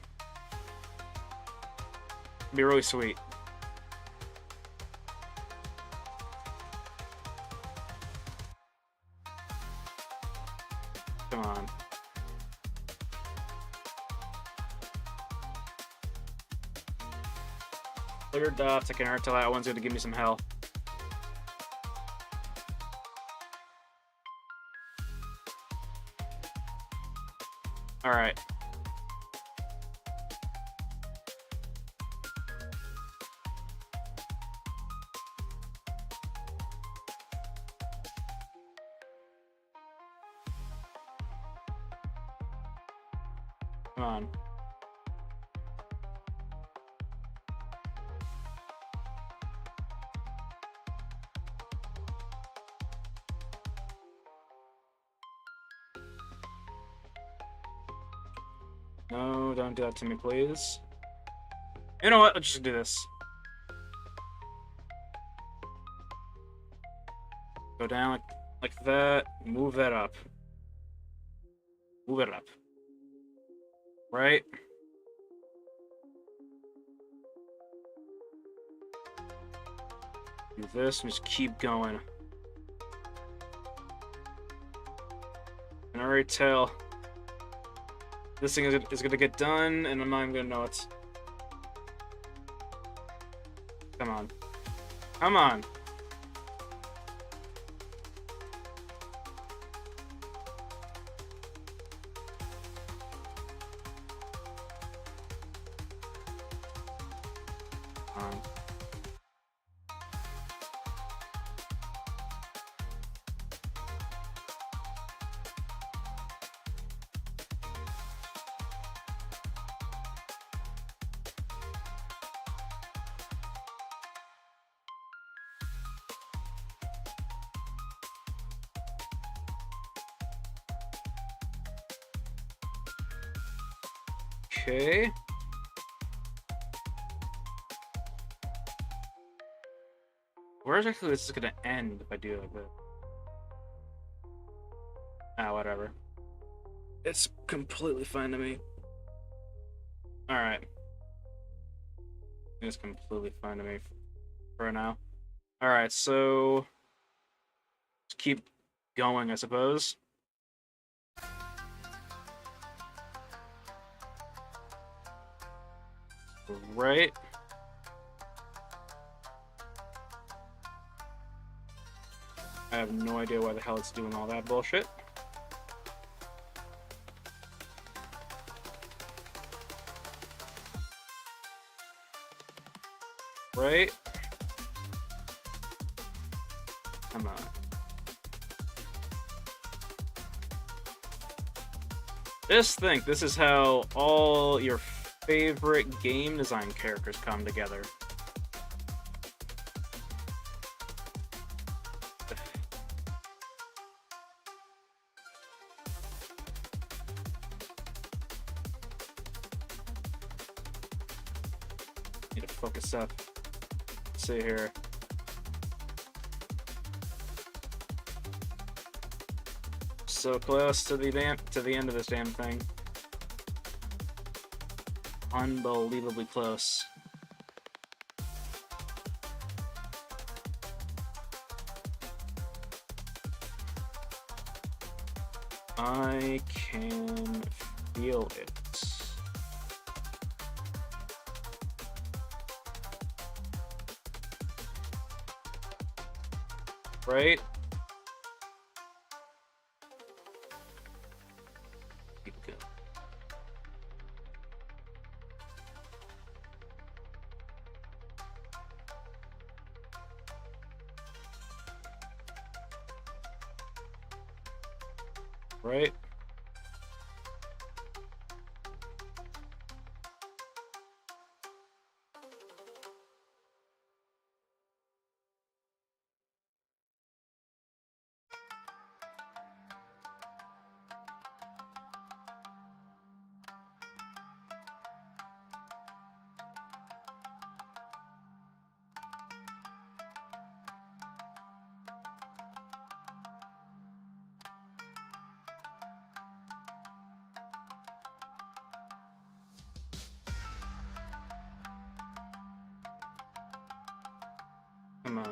It'll be really sweet. Come on. Clear dots, I can already tell that one's gonna give me some hell. Alright. Come on. No, don't do that to me, please. You know what? Let's just do this. Go down like that. Move that up. Move it up. Right? Do this and just keep going. I can already tell this thing is gonna get done, and I'm not even gonna know it. Come on. Come on! Okay. Where exactly this is gonna end if I do it like this? Ah, whatever. It's completely fine to me. Alright. It's completely fine to me for now. Alright, so let's keep going, I suppose. Right. I have no idea why the hell it's doing all that bullshit. Right? Come on. Just think, this is how all your favorite game design characters come together. Need to focus up. Let's see here. So close to the end of this damn thing. Unbelievably close. I can feel it. Right? Keep going. Right? Come on.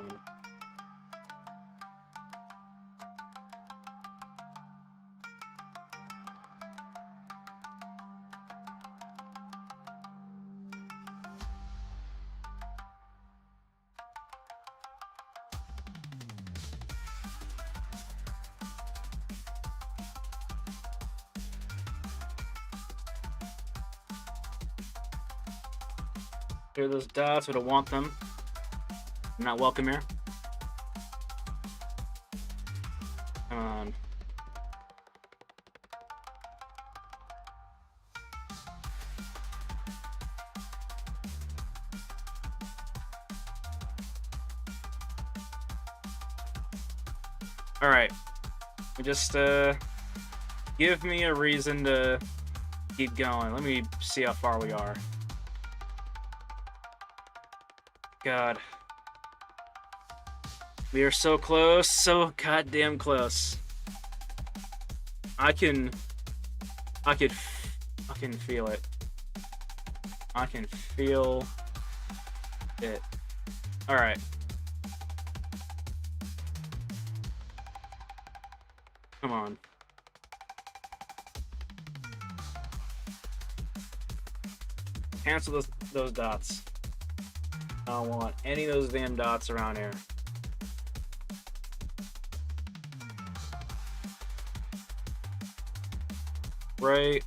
Here are those dots. We don't want them. I'm not welcome here. Come on. Alright. Just, give me a reason to keep going. Let me see how far we are. God. We are so close. So goddamn close. I can feel it. I can feel it. Alright. Come on. Cancel those dots. I don't want any of those damn dots around here. Right.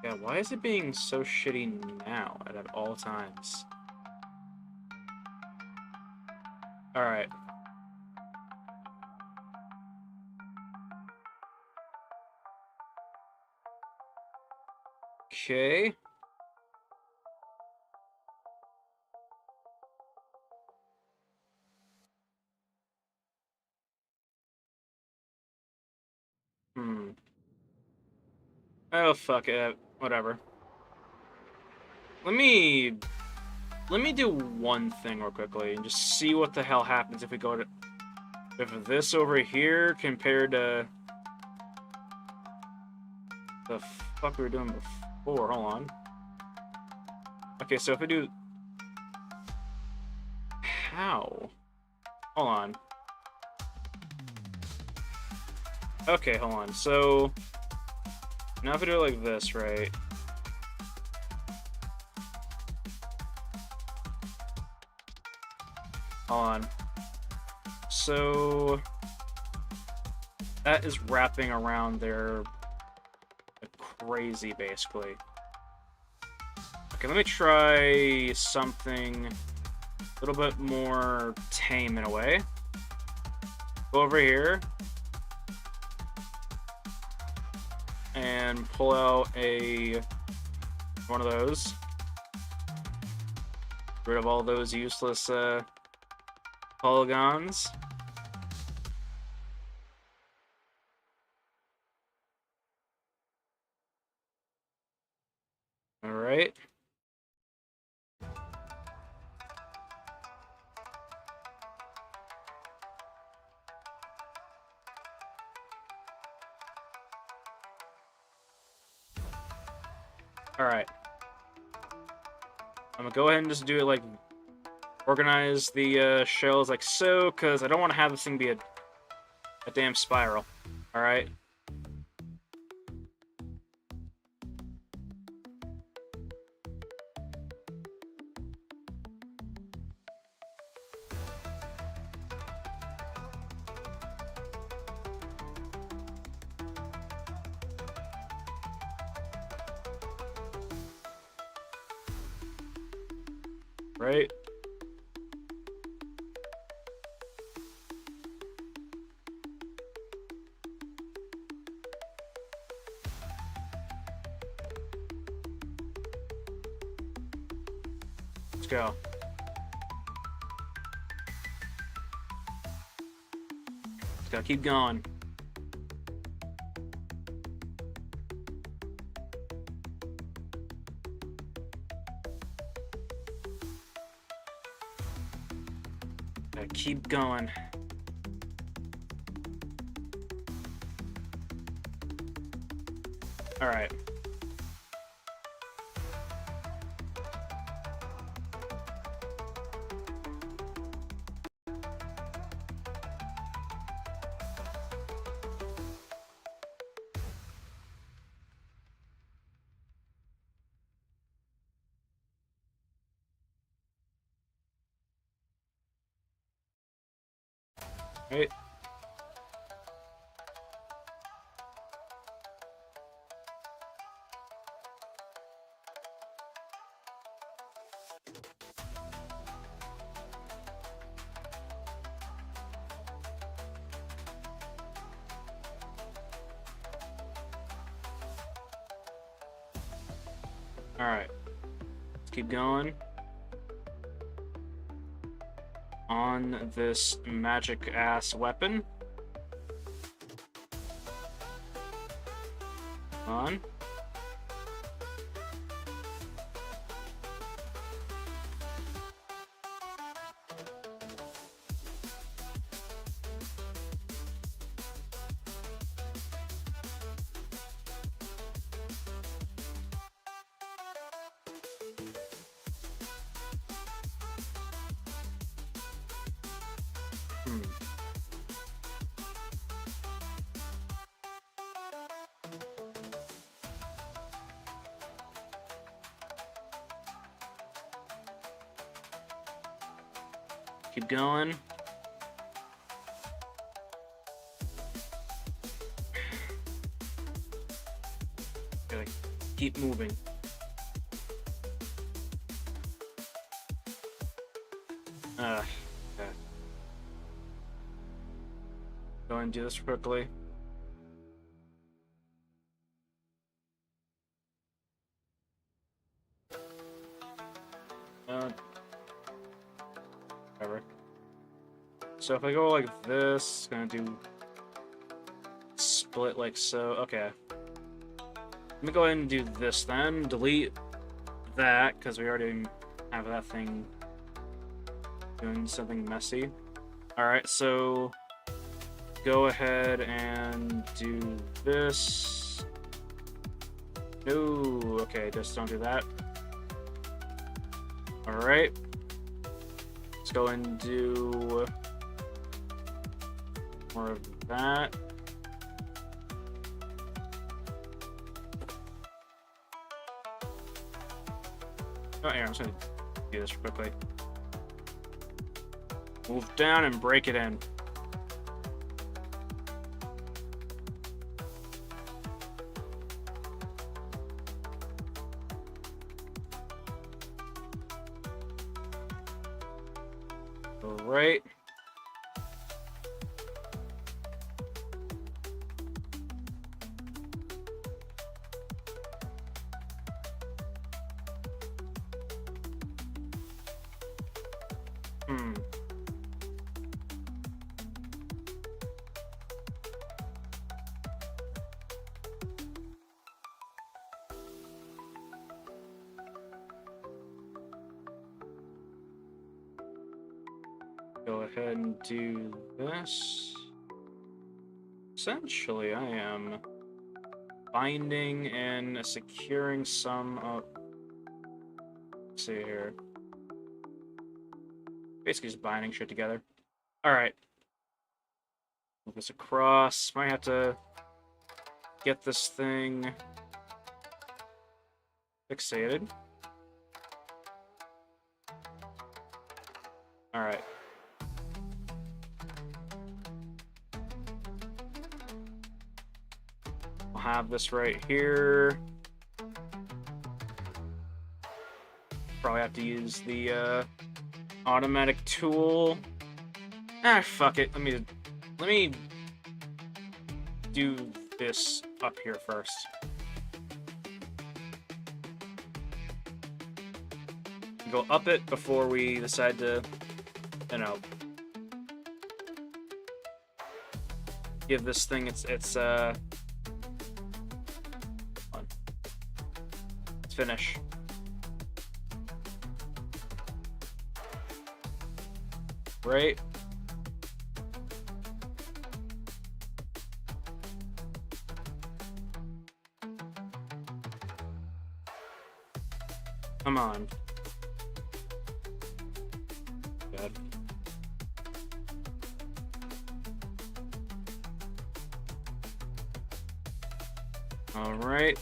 Yeah, why is it being so shitty now and at all times? Alright. Okay. Oh, fuck it. Whatever. Let me do one thing real quickly and just see what the hell happens if we go to... If this over here compared to... the fuck we were doing before. Hold on. Okay, so if I do... How? Hold on. Okay, hold on. So... Now if I do it like this, right? Hold on. So... That is wrapping around there like crazy, basically. Okay, let me try something a little bit more tame in a way. Go over here. And pull out one of those. Get rid of all those useless polygons. Alright. Alright. I'm gonna go ahead and just do it like organize the shells like so, because I don't want to have this thing be a damn spiral. Alright? Right? Let's go. Just gotta keep going. Gotta keep going. Alright. Right? Alright. Let's keep going. On this magic ass weapon. On. Keep going. Gotta keep moving. Okay. Go ahead and do this quickly. Whatever. So if I go like this, it's gonna do split like so. Okay. Let me go ahead and do this then. Delete that, because we already have that thing doing something messy. Alright, so go ahead and do this. No, okay, just don't do that. Alright. Let's go and do more of that. Oh, here, I'm just gonna do this quickly. Move down and break it in. Alright. Go ahead and do this. Essentially, I am binding and securing some of... Let's see here. Basically just binding shit together. Alright. Move this across. Might have to get this thing fixated. Alright. I'll have this right here. Probably have to use the automatic tool. Ah, fuck it. Let me do this up here first. Go up it before we decide to, you know, give this thing its finish. Right? Come on. God. All right.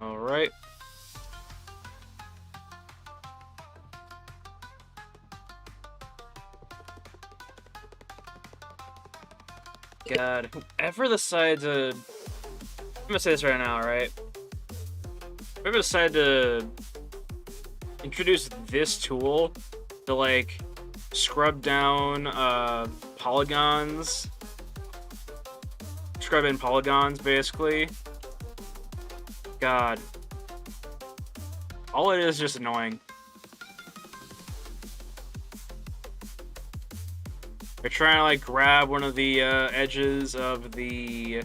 All right. God, whoever decides to... I'm gonna say this right now, right? Whoever decided to introduce this tool to, like, scrub down polygons, scrub in polygons, basically. God. All it is just annoying. You're trying to, like, grab one of the edges of your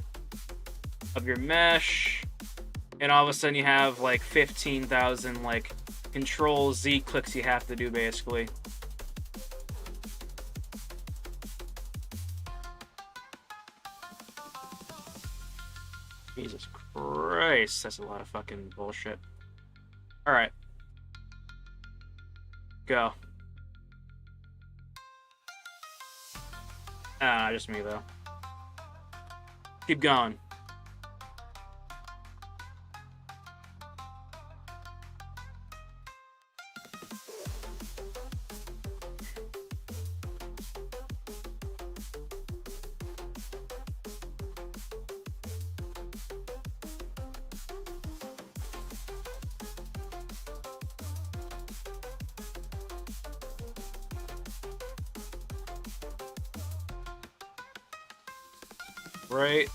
mesh, and all of a sudden you have, like, 15,000, like, Control-Z clicks you have to do, basically. Jesus Christ, that's a lot of fucking bullshit. Alright. Go. Ah, just me, though. Keep going. Right.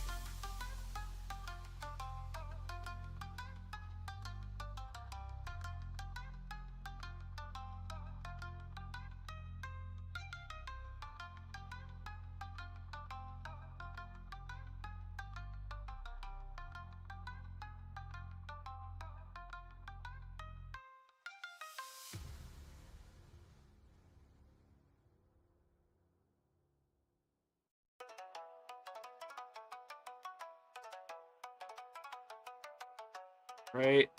Right.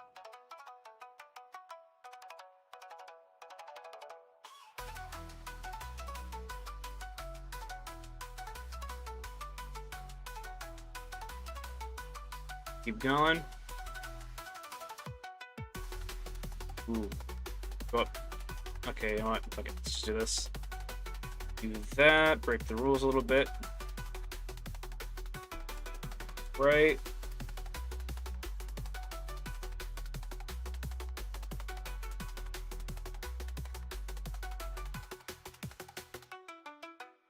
Keep going. Ooh. Go up. Okay, you know what? Fuck it. Let's just do this. Do that. Break the rules a little bit. Right.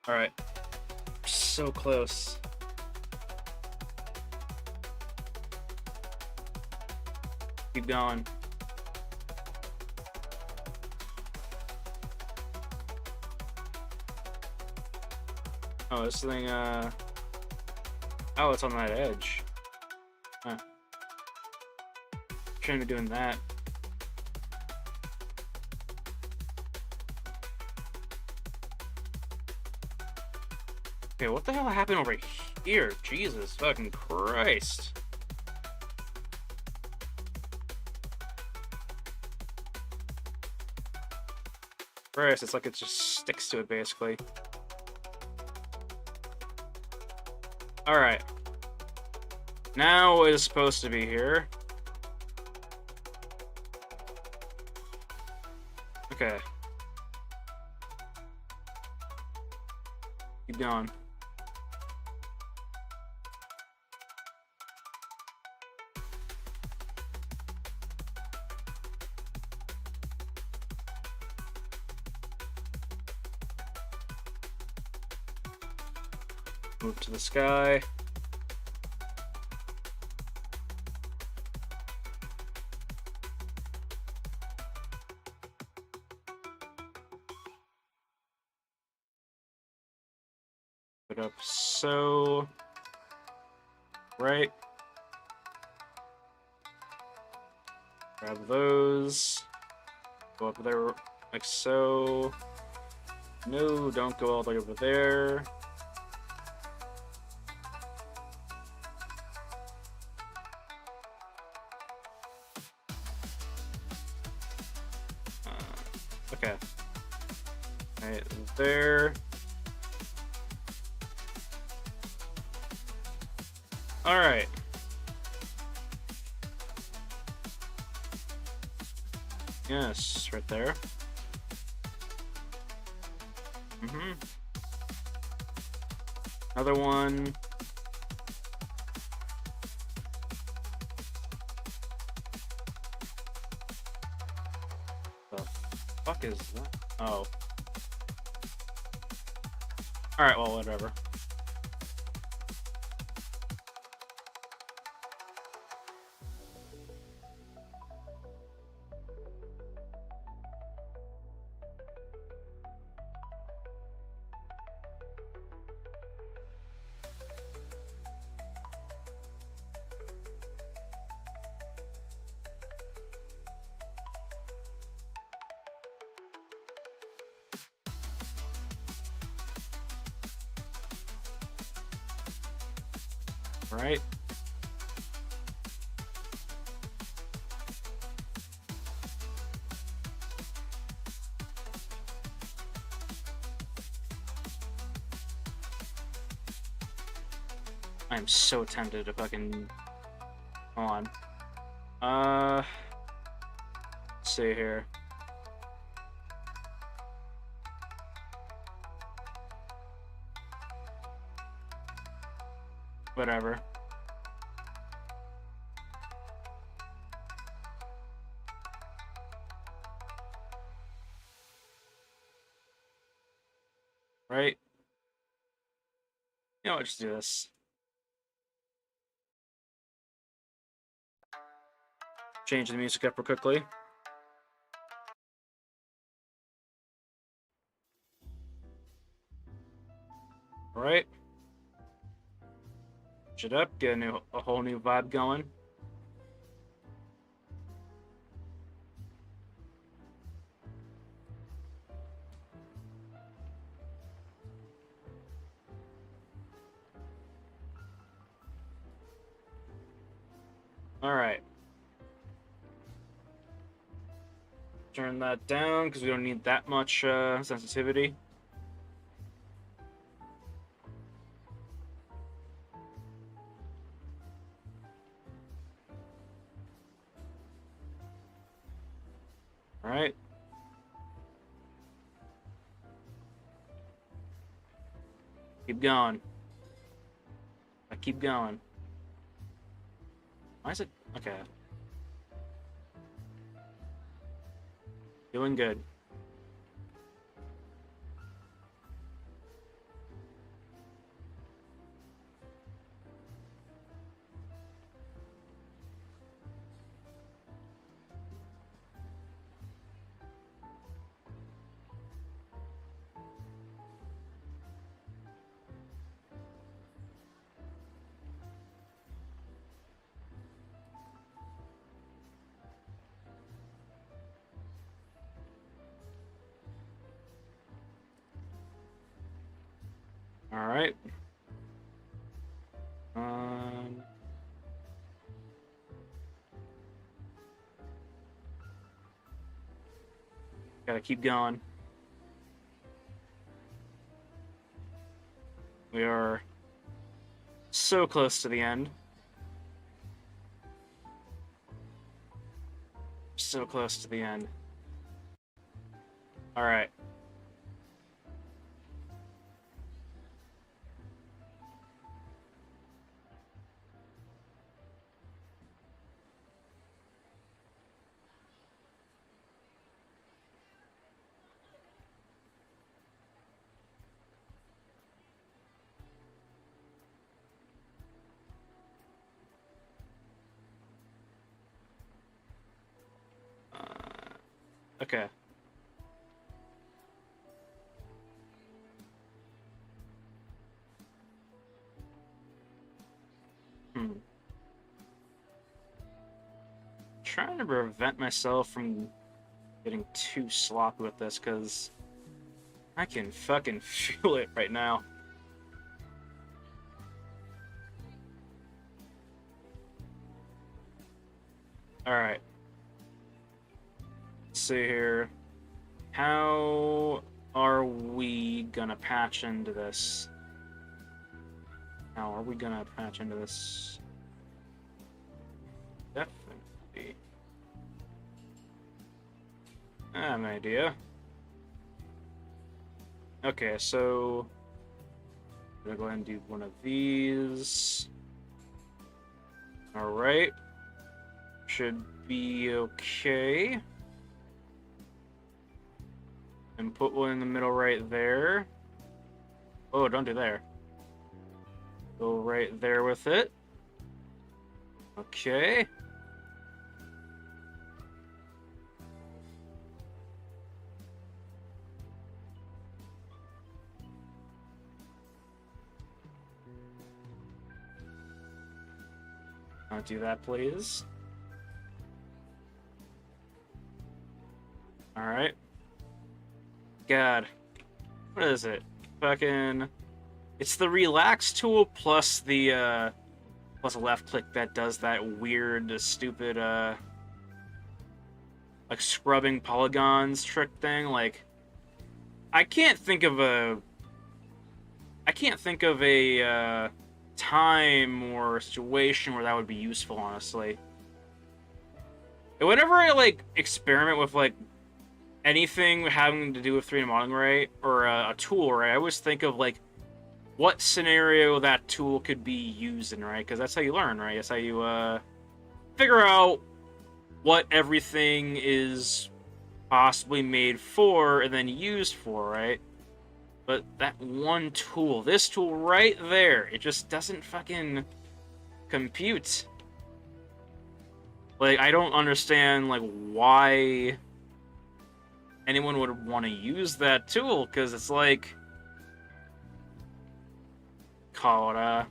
Alright. so close. Keep going. Oh, this thing, oh, it's on that edge. Huh. Shouldn't be doing that. Okay, what the hell happened over here? Jesus fucking Christ. Christ, it's like it just sticks to it, basically. Alright. Now it is supposed to be here. Okay. Keep going. Move to the sky. Put up so. Right. Grab those. Go up there like so. No, don't go all the way over there. Okay. Right there. Alright. Yes, right there. Mm-hmm. Another one. The fuck is that? Oh. Alright, well, whatever. Right? I'm so tempted to fucking... Hold on. Let's see here. Whatever. Right? You know what, just do this. Change the music up real quickly. Right? Shit up, get a whole new vibe going. Alright. Turn that down, because we don't need that much sensitivity. Alright. Keep going. I keep going. Why is it... Okay. Doing good. All right. Um. Gotta keep going. We are so close to the end. So close to the end. All right. Okay. Trying to prevent myself from getting too sloppy with this, because I can fucking feel it right now. Alright. Let's see here. How are we gonna patch into this? How are we gonna patch into this? Definitely. I have an idea. Okay, so I'm gonna go ahead and do one of these. Alright. Should be okay. And put one in the middle right there. Oh, don't do there. Go right there with it. Okay. Don't do that, please. Alright. God. What is it? Fucking... It's the relax tool plus the, plus a left click that does that weird, stupid, like, scrubbing polygons trick thing. Like, I can't think of a... time or situation where that would be useful, honestly. And whenever I, like, experiment with, like, anything having to do with 3D modeling, right, or a tool, right, I always think of, like, what scenario that tool could be used in, right? Because that's how you learn, right? That's how you, figure out what everything is possibly made for and then used for, right? But that one tool, this tool right there, it just doesn't fucking compute. Like, I don't understand, like, why anyone would want to use that tool, because it's like... Call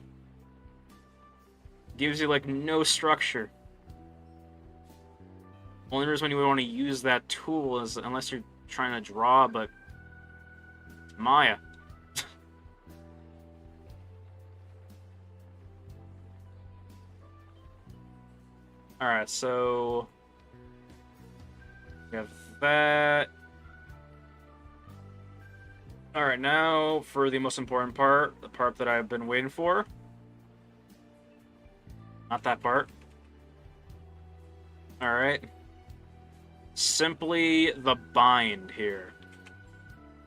gives you, like, no structure. Only reason you would want to use that tool is unless you're trying to draw, but... Maya. Alright, so... We have that. Alright, now for the most important part, the part that I've been waiting for. Not that part. Alright. Simply the bind here.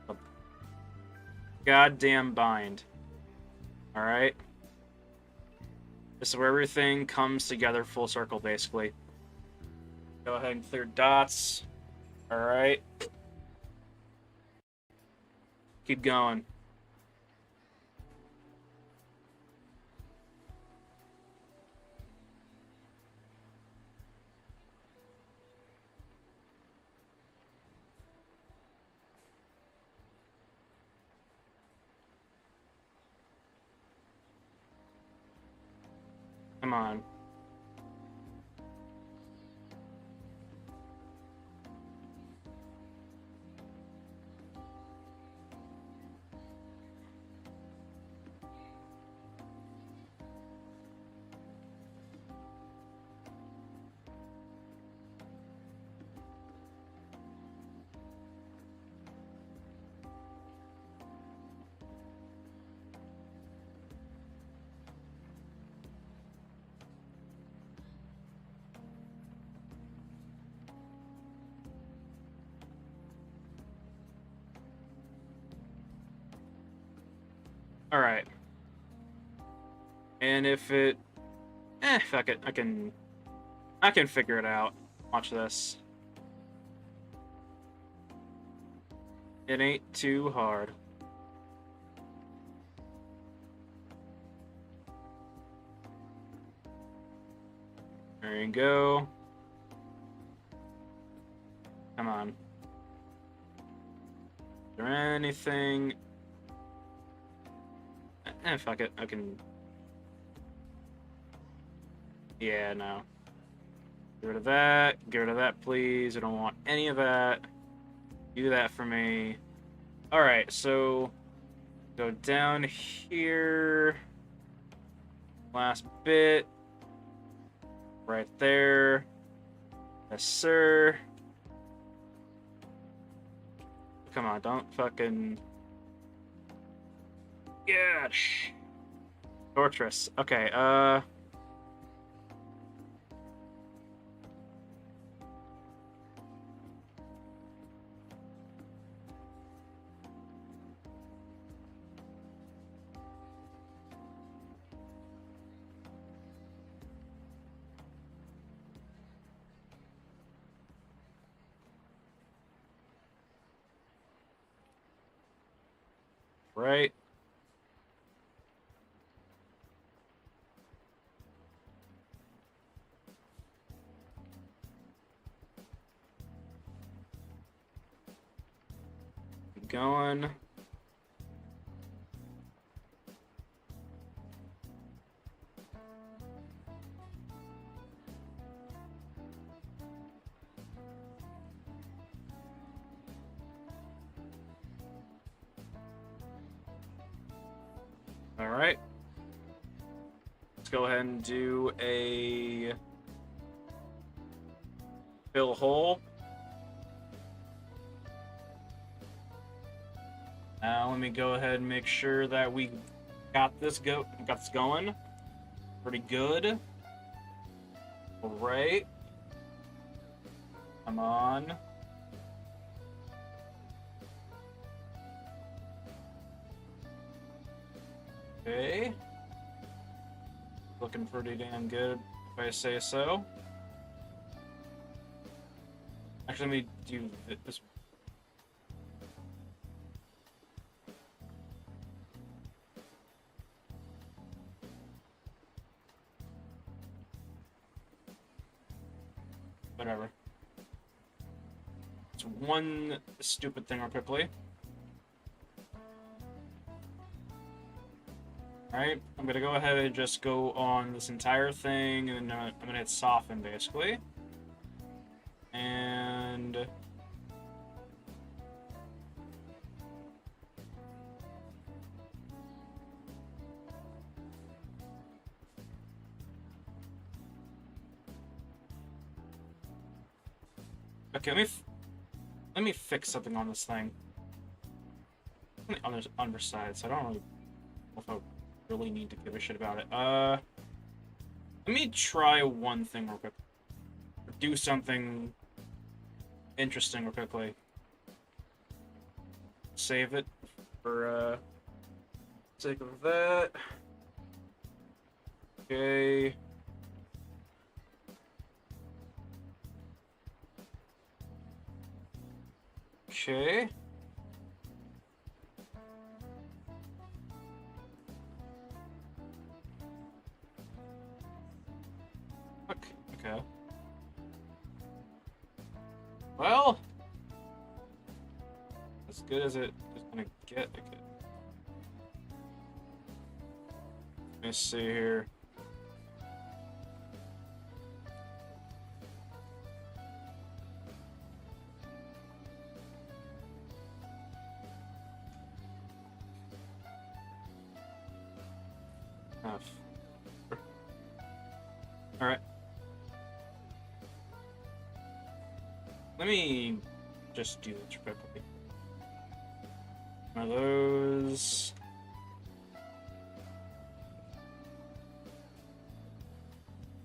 The goddamn bind. Alright. This is where everything comes together full circle, basically. Go ahead and clear dots. Alright. Keep going. Come on. All right. And if it, fuck it, I can figure it out. Watch this. It ain't too hard. There you go. Come on. Is there anything? Fuck it. I can. Yeah, no. Get rid of that. Get rid of that, please. I don't want any of that. Do that for me. Alright, so go down here. Last bit. Right there. Yes, sir. Come on, don't fucking... Gosh. Torturous. Okay, right. Keep going. Alright. Let's go ahead and do a fill hole. Now let me go ahead and make sure that we got this going. Pretty good. Alright. Come on. Okay. Looking pretty damn good, if I say so. Actually, let me do this. Whatever. It's one stupid thing real quickly. Alright, I'm gonna go ahead and just go on this entire thing, and I'm gonna hit soften, basically. And... okay, let me fix something on this thing. On the underside, so I don't really know if I really need to give a shit about it. Let me try one thing real quick. Or do something interesting real quickly. Save it for sake of that. Okay. Okay. Okay. Well, as good as it is gonna get. Okay. Let me see here. Alright. Let me just do this quickly. One of those.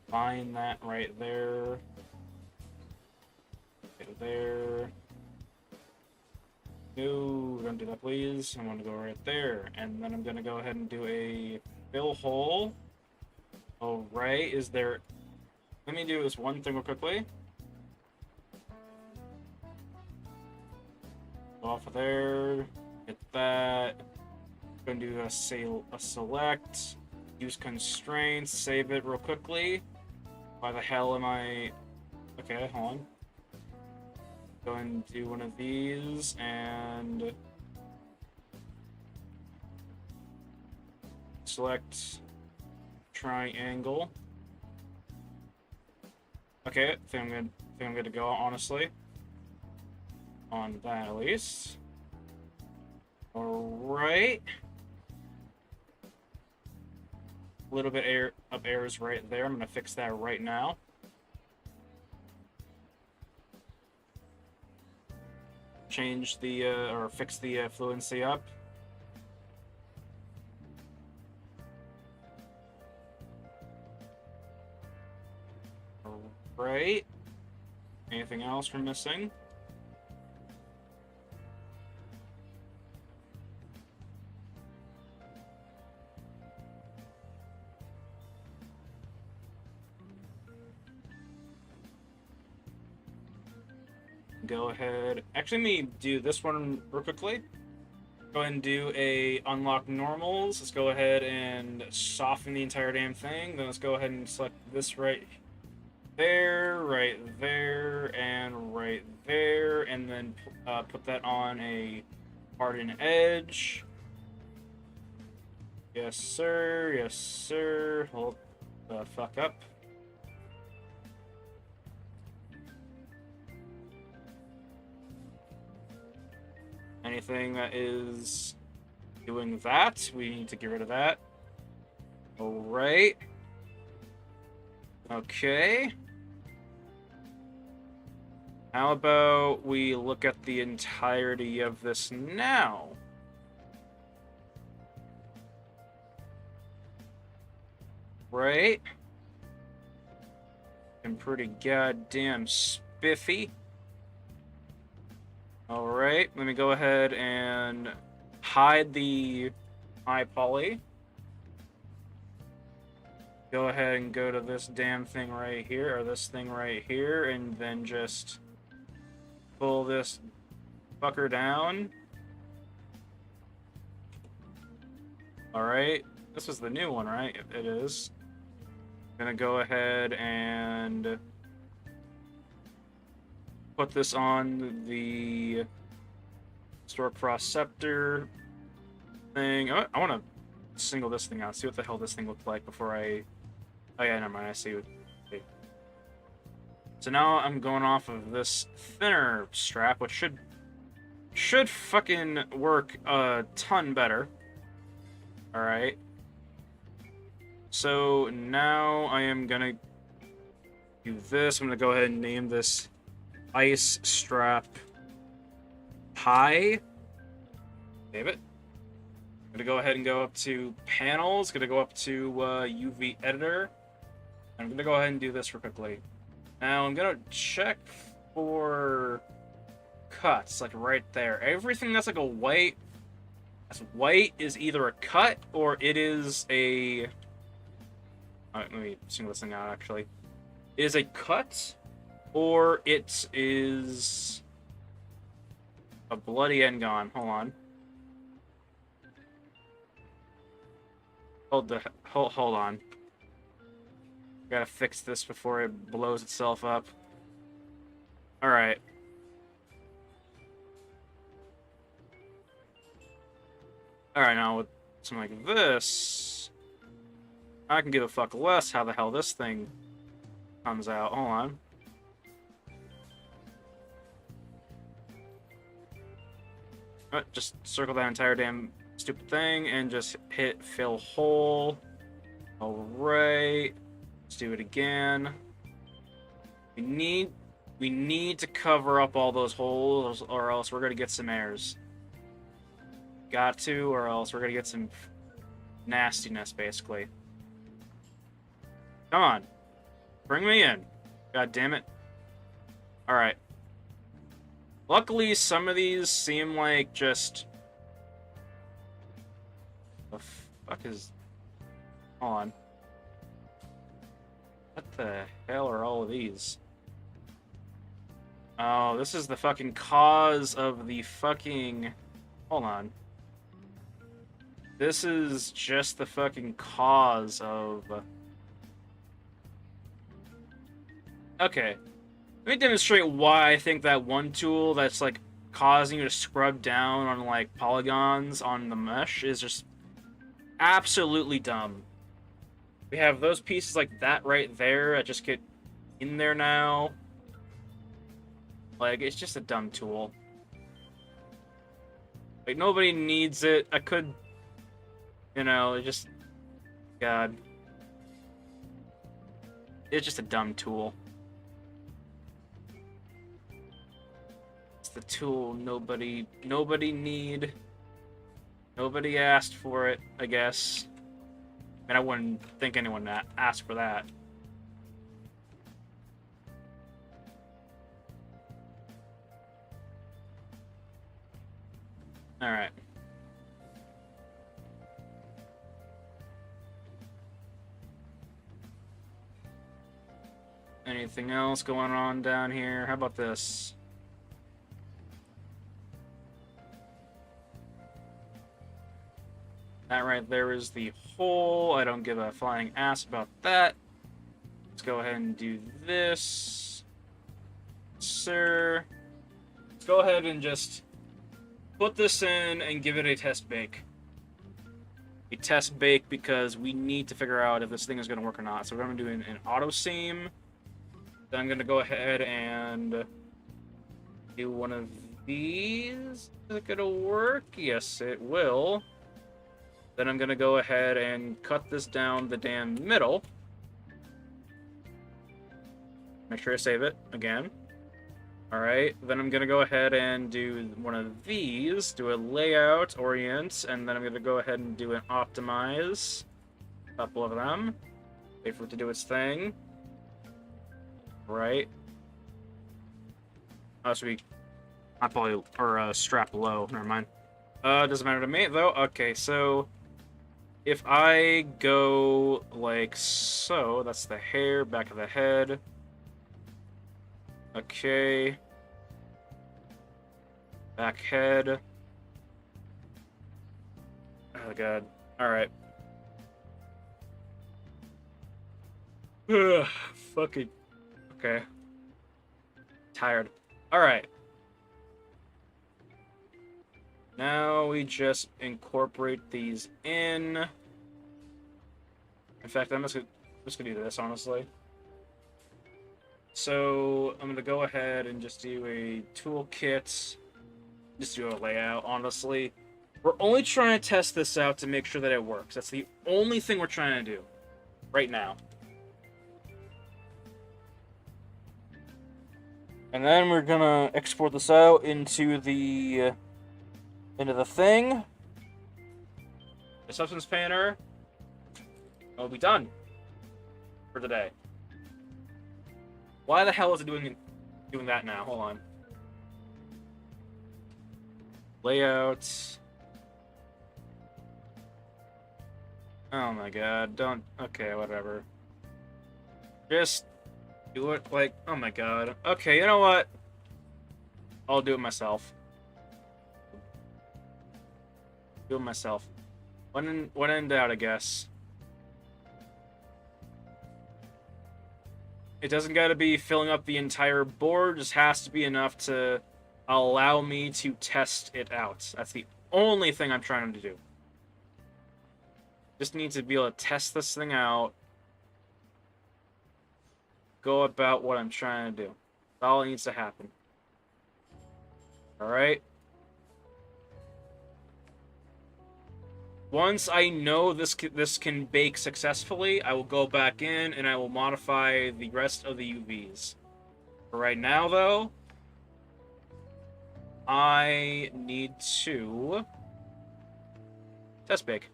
Find that right there. Right there. No, don't do that, please. I'm gonna go right there, and then I'm gonna go ahead and do a fill hole. All right, is there? Let me do this one thing real quickly. Go off of there. Hit that. Gonna do a select. Use constraints. Save it real quickly. Why the hell am I? Okay, hold on. Go and do one of these and select triangle. Okay, I think I'm good to go, honestly. On that at least. Alright. A little bit of errors right there. I'm gonna fix that right now. Change the or fix the fluency up. Right. Anything else we're missing? Go ahead. Actually, let me do this one real quickly. Go ahead and do a unlock normals. Let's go ahead and soften the entire damn thing. Then let's go ahead and select this right there, and right there, and then put that on a hardened edge. Yes, sir. Yes, sir. Hold the fuck up. Anything that is doing that, we need to get rid of that. All right. Okay. How about we look at the entirety of this now? Right? And pretty goddamn spiffy. Alright, let me go ahead and hide the high poly. Go ahead and go to this damn thing right here, or this thing right here, and then just pull this fucker down. Alright, this is the new one, right? It is. Gonna go ahead and put this on the store cross-scepter thing. I want to single this thing out, see what the hell this thing looked like before I... Oh yeah, never mind, I see what... Okay. So now I'm going off of this thinner strap, which should fucking work a ton better. Alright. So now I am gonna do this. I'm gonna go ahead and name this Ice Strap High. Save it. I'm gonna go ahead and go up to Panels. Gonna go up to UV Editor. I'm gonna go ahead and do this real quickly. Now I'm gonna check for cuts, like right there. Everything that's like a white, is either a cut or it is a. Let me single this thing out. Actually, it is a cut, or it is a bloody end gone. Hold on. Hold on. Gotta fix this before it blows itself up. Alright. Alright, now with something like this, I can give a fuck less how the hell this thing comes out. Hold on. Just circle that entire damn stupid thing and just hit fill hole. Alright. Let's do it again. We need to cover up all those holes, or else we're gonna get some errors. Got to, or else we're gonna get some nastiness, basically. Come on. Bring me in. God damn it. Alright. Luckily, some of these seem like just... The fuck is... Hold on. What the hell are all of these? Oh, this is the fucking cause of the fucking... Hold on. This is just the fucking cause of... Okay. Let me demonstrate why I think that one tool that's, like, causing you to scrub down on, like, polygons on the mesh is just absolutely dumb. We have those pieces like that right there that just get in there now. Like, it's just a dumb tool. Like, nobody needs it. I could... You know, it just... God. It's just a dumb tool. It's the tool nobody need. Nobody asked for it, I guess. And I wouldn't think anyone asked for that. Alright. Anything else going on down here? How about this? That right there is the hole. I don't give a flying ass about that. Let's go ahead and do this. Sir. Let's go ahead and just put this in and give it a test bake. A test bake because we need to figure out if this thing is going to work or not. So we're going to do an auto seam. Then I'm going to go ahead and do one of these. Is it going to work? Yes, it will. Then I'm going to go ahead and cut this down the damn middle. Make sure I save it again. Alright, then I'm going to go ahead and do one of these. Do a layout, orient, and then I'm going to go ahead and do an optimize. A couple of them. Wait for it to do its thing. Right. Oh, so we... I probably... Or, strap low. Never mind. Doesn't matter to me, though. Okay, so... If I go like so, that's the hair, back of the head. Okay. Back head. Oh god. Alright. Fucking. Okay. Tired. Alright. Now we just incorporate these in. In fact, I'm just gonna do this, honestly. So I'm gonna go ahead and just do a toolkit. Just do a layout, honestly. We're only trying to test this out to make sure that it works. That's the only thing we're trying to do right now. And then we're gonna export this out into the thing. The substance painter. We'll be done for today. Why the hell is it doing that now? Hold on. Layout. Oh my god, don't... Okay, whatever. Just do it like... Oh my god. Okay, you know what? I'll do it myself. Do it myself. When in doubt, I guess. It doesn't gotta be filling up the entire board, just has to be enough to allow me to test it out. That's the only thing I'm trying to do. Just need to be able to test this thing out. Go about what I'm trying to do. That's all that needs to happen. Alright? Once I know this can bake successfully, I will go back in and I will modify the rest of the UVs. For right now, though, I need to test bake.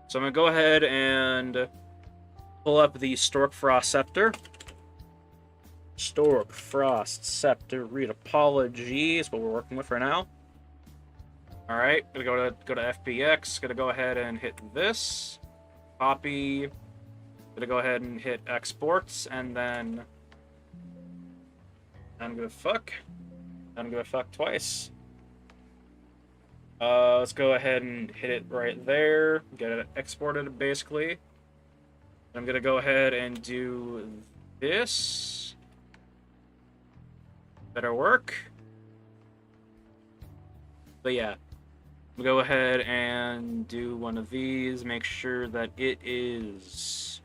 So I'm going to go ahead and pull up the Stork Frost Scepter. Stork, Frost, Scepter, Read Apology is what we're working with right now. All right, gonna go to FBX. Gonna go ahead and hit this. Copy. Gonna go ahead and hit exports, and then I'm gonna fuck. I'm gonna fuck twice. Let's go ahead and hit it right there. Get it exported, basically. I'm gonna go ahead and do this. Better work. But yeah, we'll go ahead and do one of these. Make sure that it is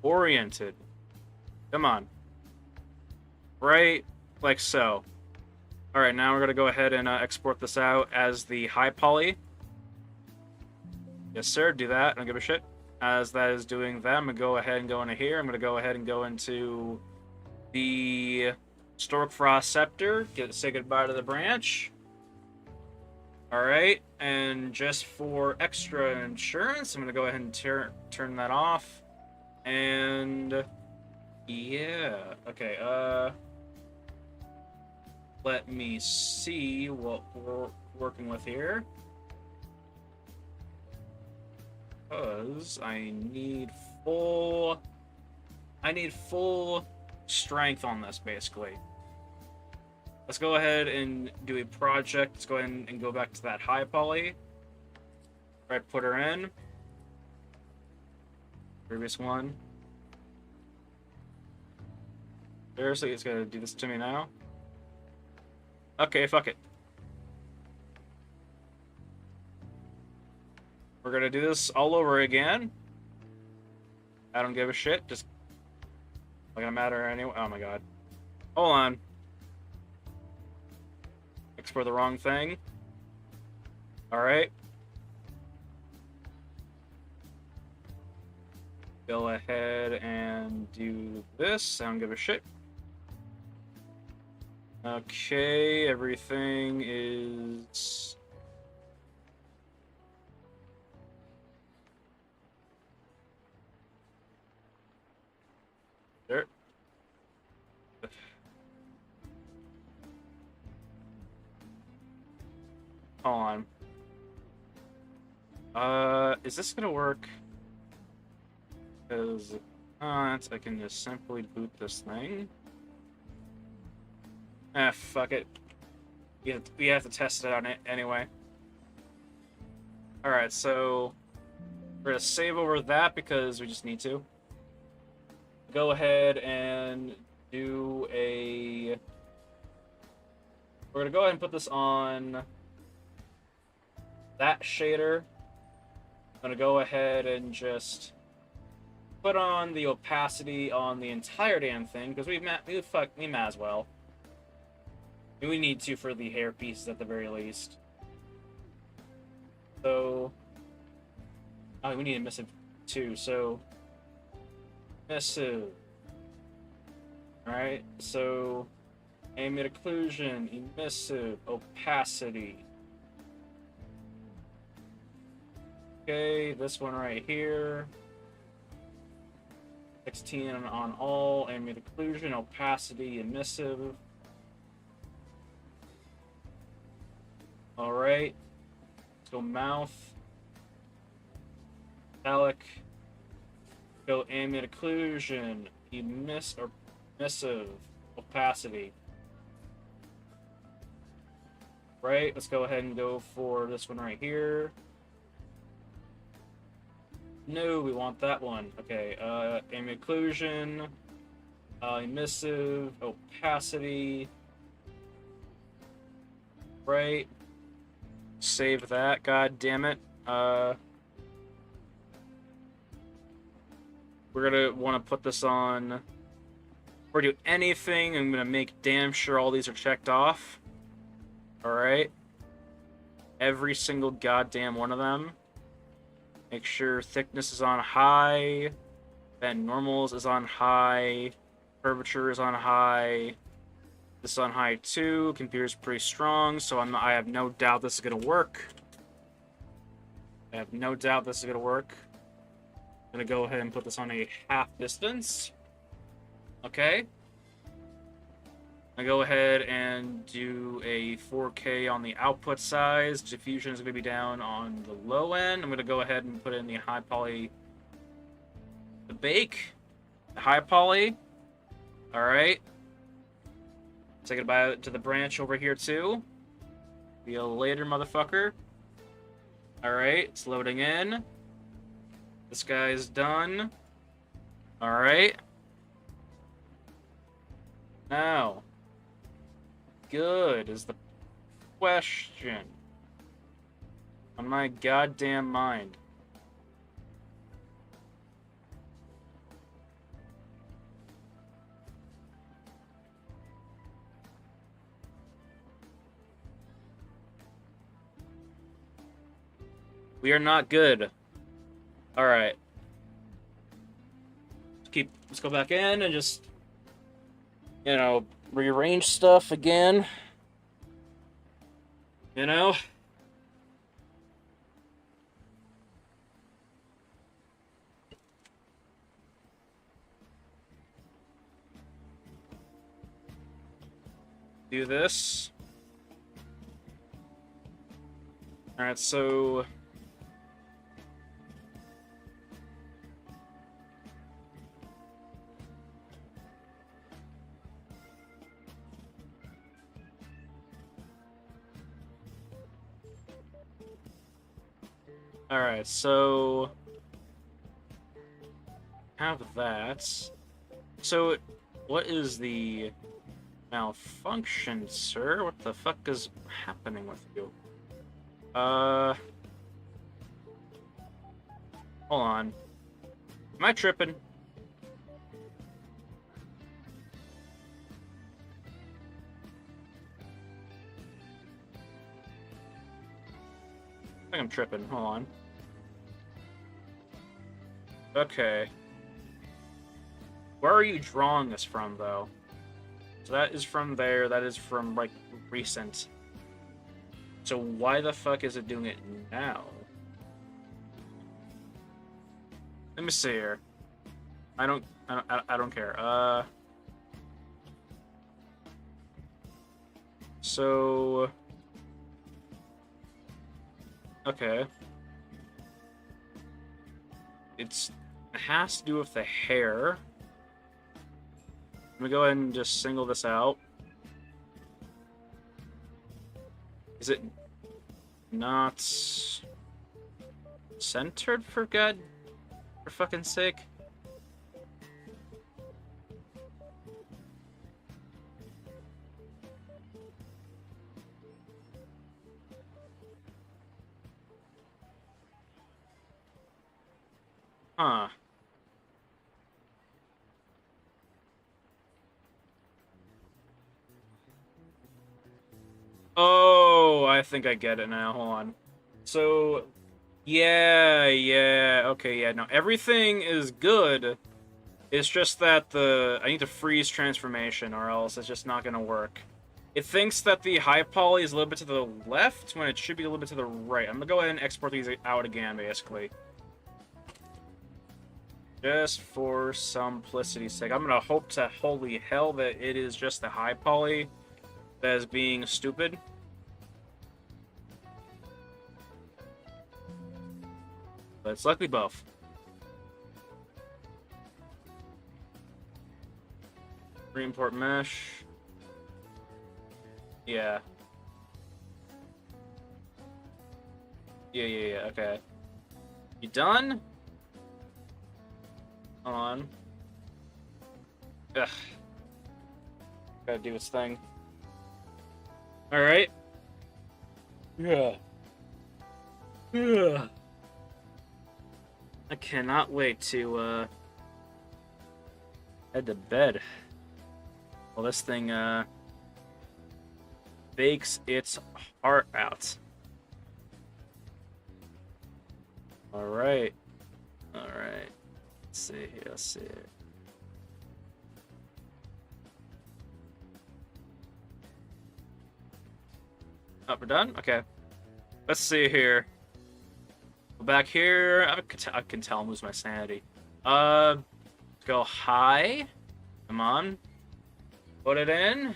oriented. Come on. Right, like so. All right, now we're gonna go ahead and export this out as the high poly. Yes, sir. Do that. I don't give a shit. As that is doing that, I'm gonna go ahead and go into here. I'm gonna go ahead and go into the Stork Frost Scepter. Say goodbye to the branch. All right, and just for extra insurance, I'm gonna go ahead and turn that off. And yeah, okay. Let me see what we're working with here. Because I need full strength on this, basically. Let's go ahead and do a project. Let's go ahead and go back to that high poly. Right, put her in. Previous one. Seriously, it's gonna do this to me now? Okay, fuck it. We're gonna do this all over again. I don't give a shit. Just not gonna matter anyway. Oh my god. Hold on. Export the wrong thing. Alright. Go ahead and do this. I don't give a shit. Okay, everything is... there. Hold on. Is this gonna work? Because I can just simply boot this thing. Ah, fuck it. We have to test it on it anyway. Alright, so we're gonna save over that because we just need to. Go ahead and do a... We're gonna go ahead and put this on that shader. I'm gonna go ahead and just put on the opacity on the entire damn thing because we might as well. We need to for the hair pieces at the very least. So, oh, we need a emissive too. So, emissive. All right. So, ambient occlusion, emissive, opacity. Okay, this one right here. 16 on all, ambient occlusion, opacity, emissive. All right. Let's go mouth. Metallic. Go ambient occlusion, emissive, opacity. Right. Let's go ahead and go for this one right here. No, we want that one. Okay, ambient occlusion, emissive, opacity. Right. Save that, god damn it. We're gonna want to put this on. Before we do anything, I'm gonna make damn sure all these are checked off. Alright. Every single goddamn one of them. Make sure thickness is on high, then normals is on high, curvature is on high, this is on high too. Computer's pretty strong, so I have no doubt this is gonna work. I have no doubt this is gonna work. I'm gonna go ahead and put this on a half distance. Okay. I go ahead and do a 4K on the output size. Diffusion is going to be down on the low end. I'm going to go ahead and put in the high poly, the bake, the high poly. All right. Say goodbye to the branch over here too. See you later, motherfucker. All right, it's loading in. This guy's done. All right. Now, good is the question on my goddamn mind. We are not good. All right. Let's go back in and just, you know, rearrange stuff again. You know? Do this. All right, so alright, so have that. So what is the malfunction, sir? What the fuck is happening with you? Hold on. Am I tripping? I think I'm tripping. Hold on. Okay. Where are you drawing this from, though? So that is from there. That is from, like, recent. So why the fuck is it doing it now? Let me see here. I don't care. So okay. It has to do with the hair. Let me go ahead and just single this out. Is it not centered, for fucking sake? Huh. Oh, I think I get it now. Hold on. So, yeah. Okay, yeah. No, everything is good. It's just that I need to freeze transformation, or else it's just not gonna work. It thinks that the high poly is a little bit to the left when it should be a little bit to the right. I'm gonna go ahead and export these out again, basically. Just for simplicity's sake. I'm gonna hope to holy hell that it is just the high poly that is being stupid. But it's likely both. Re-import mesh. Yeah. Yeah, okay. You done? Hold on. Ugh. Gotta do its thing. Alright. Yeah. Yeah. I cannot wait to, head to bed. Well, this thing, bakes its heart out. Alright. Alright. Let's see here, let's see. Oh, we're done? Okay. Let's see here. Back here, I can tell I'm losing my sanity. Go high. Come on. Put it in.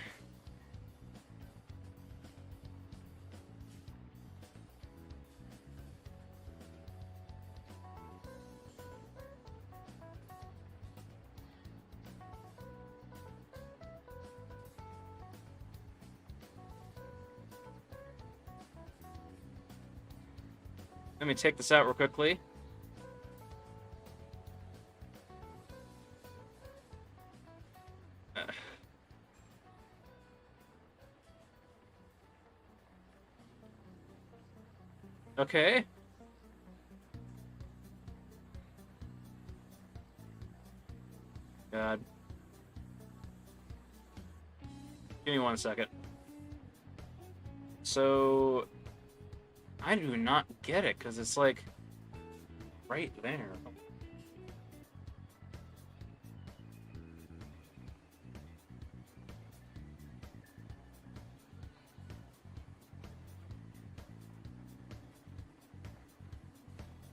Let me take this out real quickly. Okay. God. Give me 1 second. So, I do not get it, because it's like right there.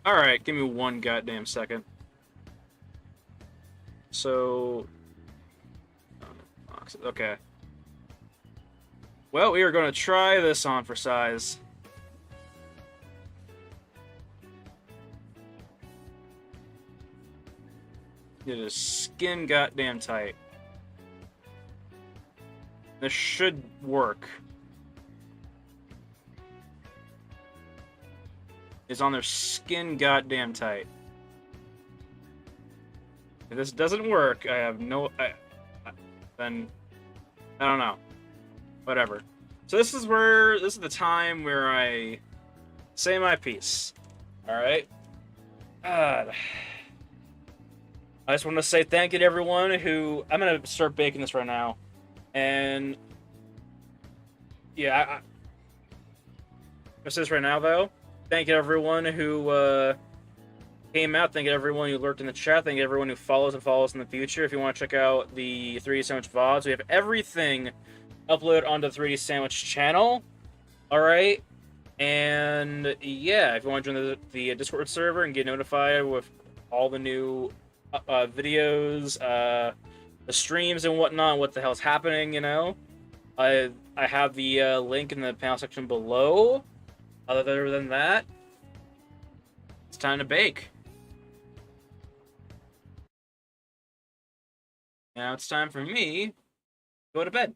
Alright, give me 1 goddamn second. So, okay. Well, we are going to try this on for size. It is skin goddamn tight. This should work. It's on their skin goddamn tight. If this doesn't work, I have no... then... I don't know. Whatever. So this is the time where I say my piece. Alright? I just want to say thank you to everyone who... I'm going to start baking this right now. And... yeah, I'll say this right now, though. Thank you to everyone who came out. Thank you to everyone who lurked in the chat. Thank you to everyone who follows in the future. If you want to check out the 3D Sandwich VODs, we have everything uploaded onto the 3D Sandwich channel. Alright? And yeah, if you want to join the Discord server and get notified with all the new videos, the streams and whatnot, what the hell's happening, you know, I have the link in the panel section below. Other than that, it's time to bake. Now it's time for me to go to bed.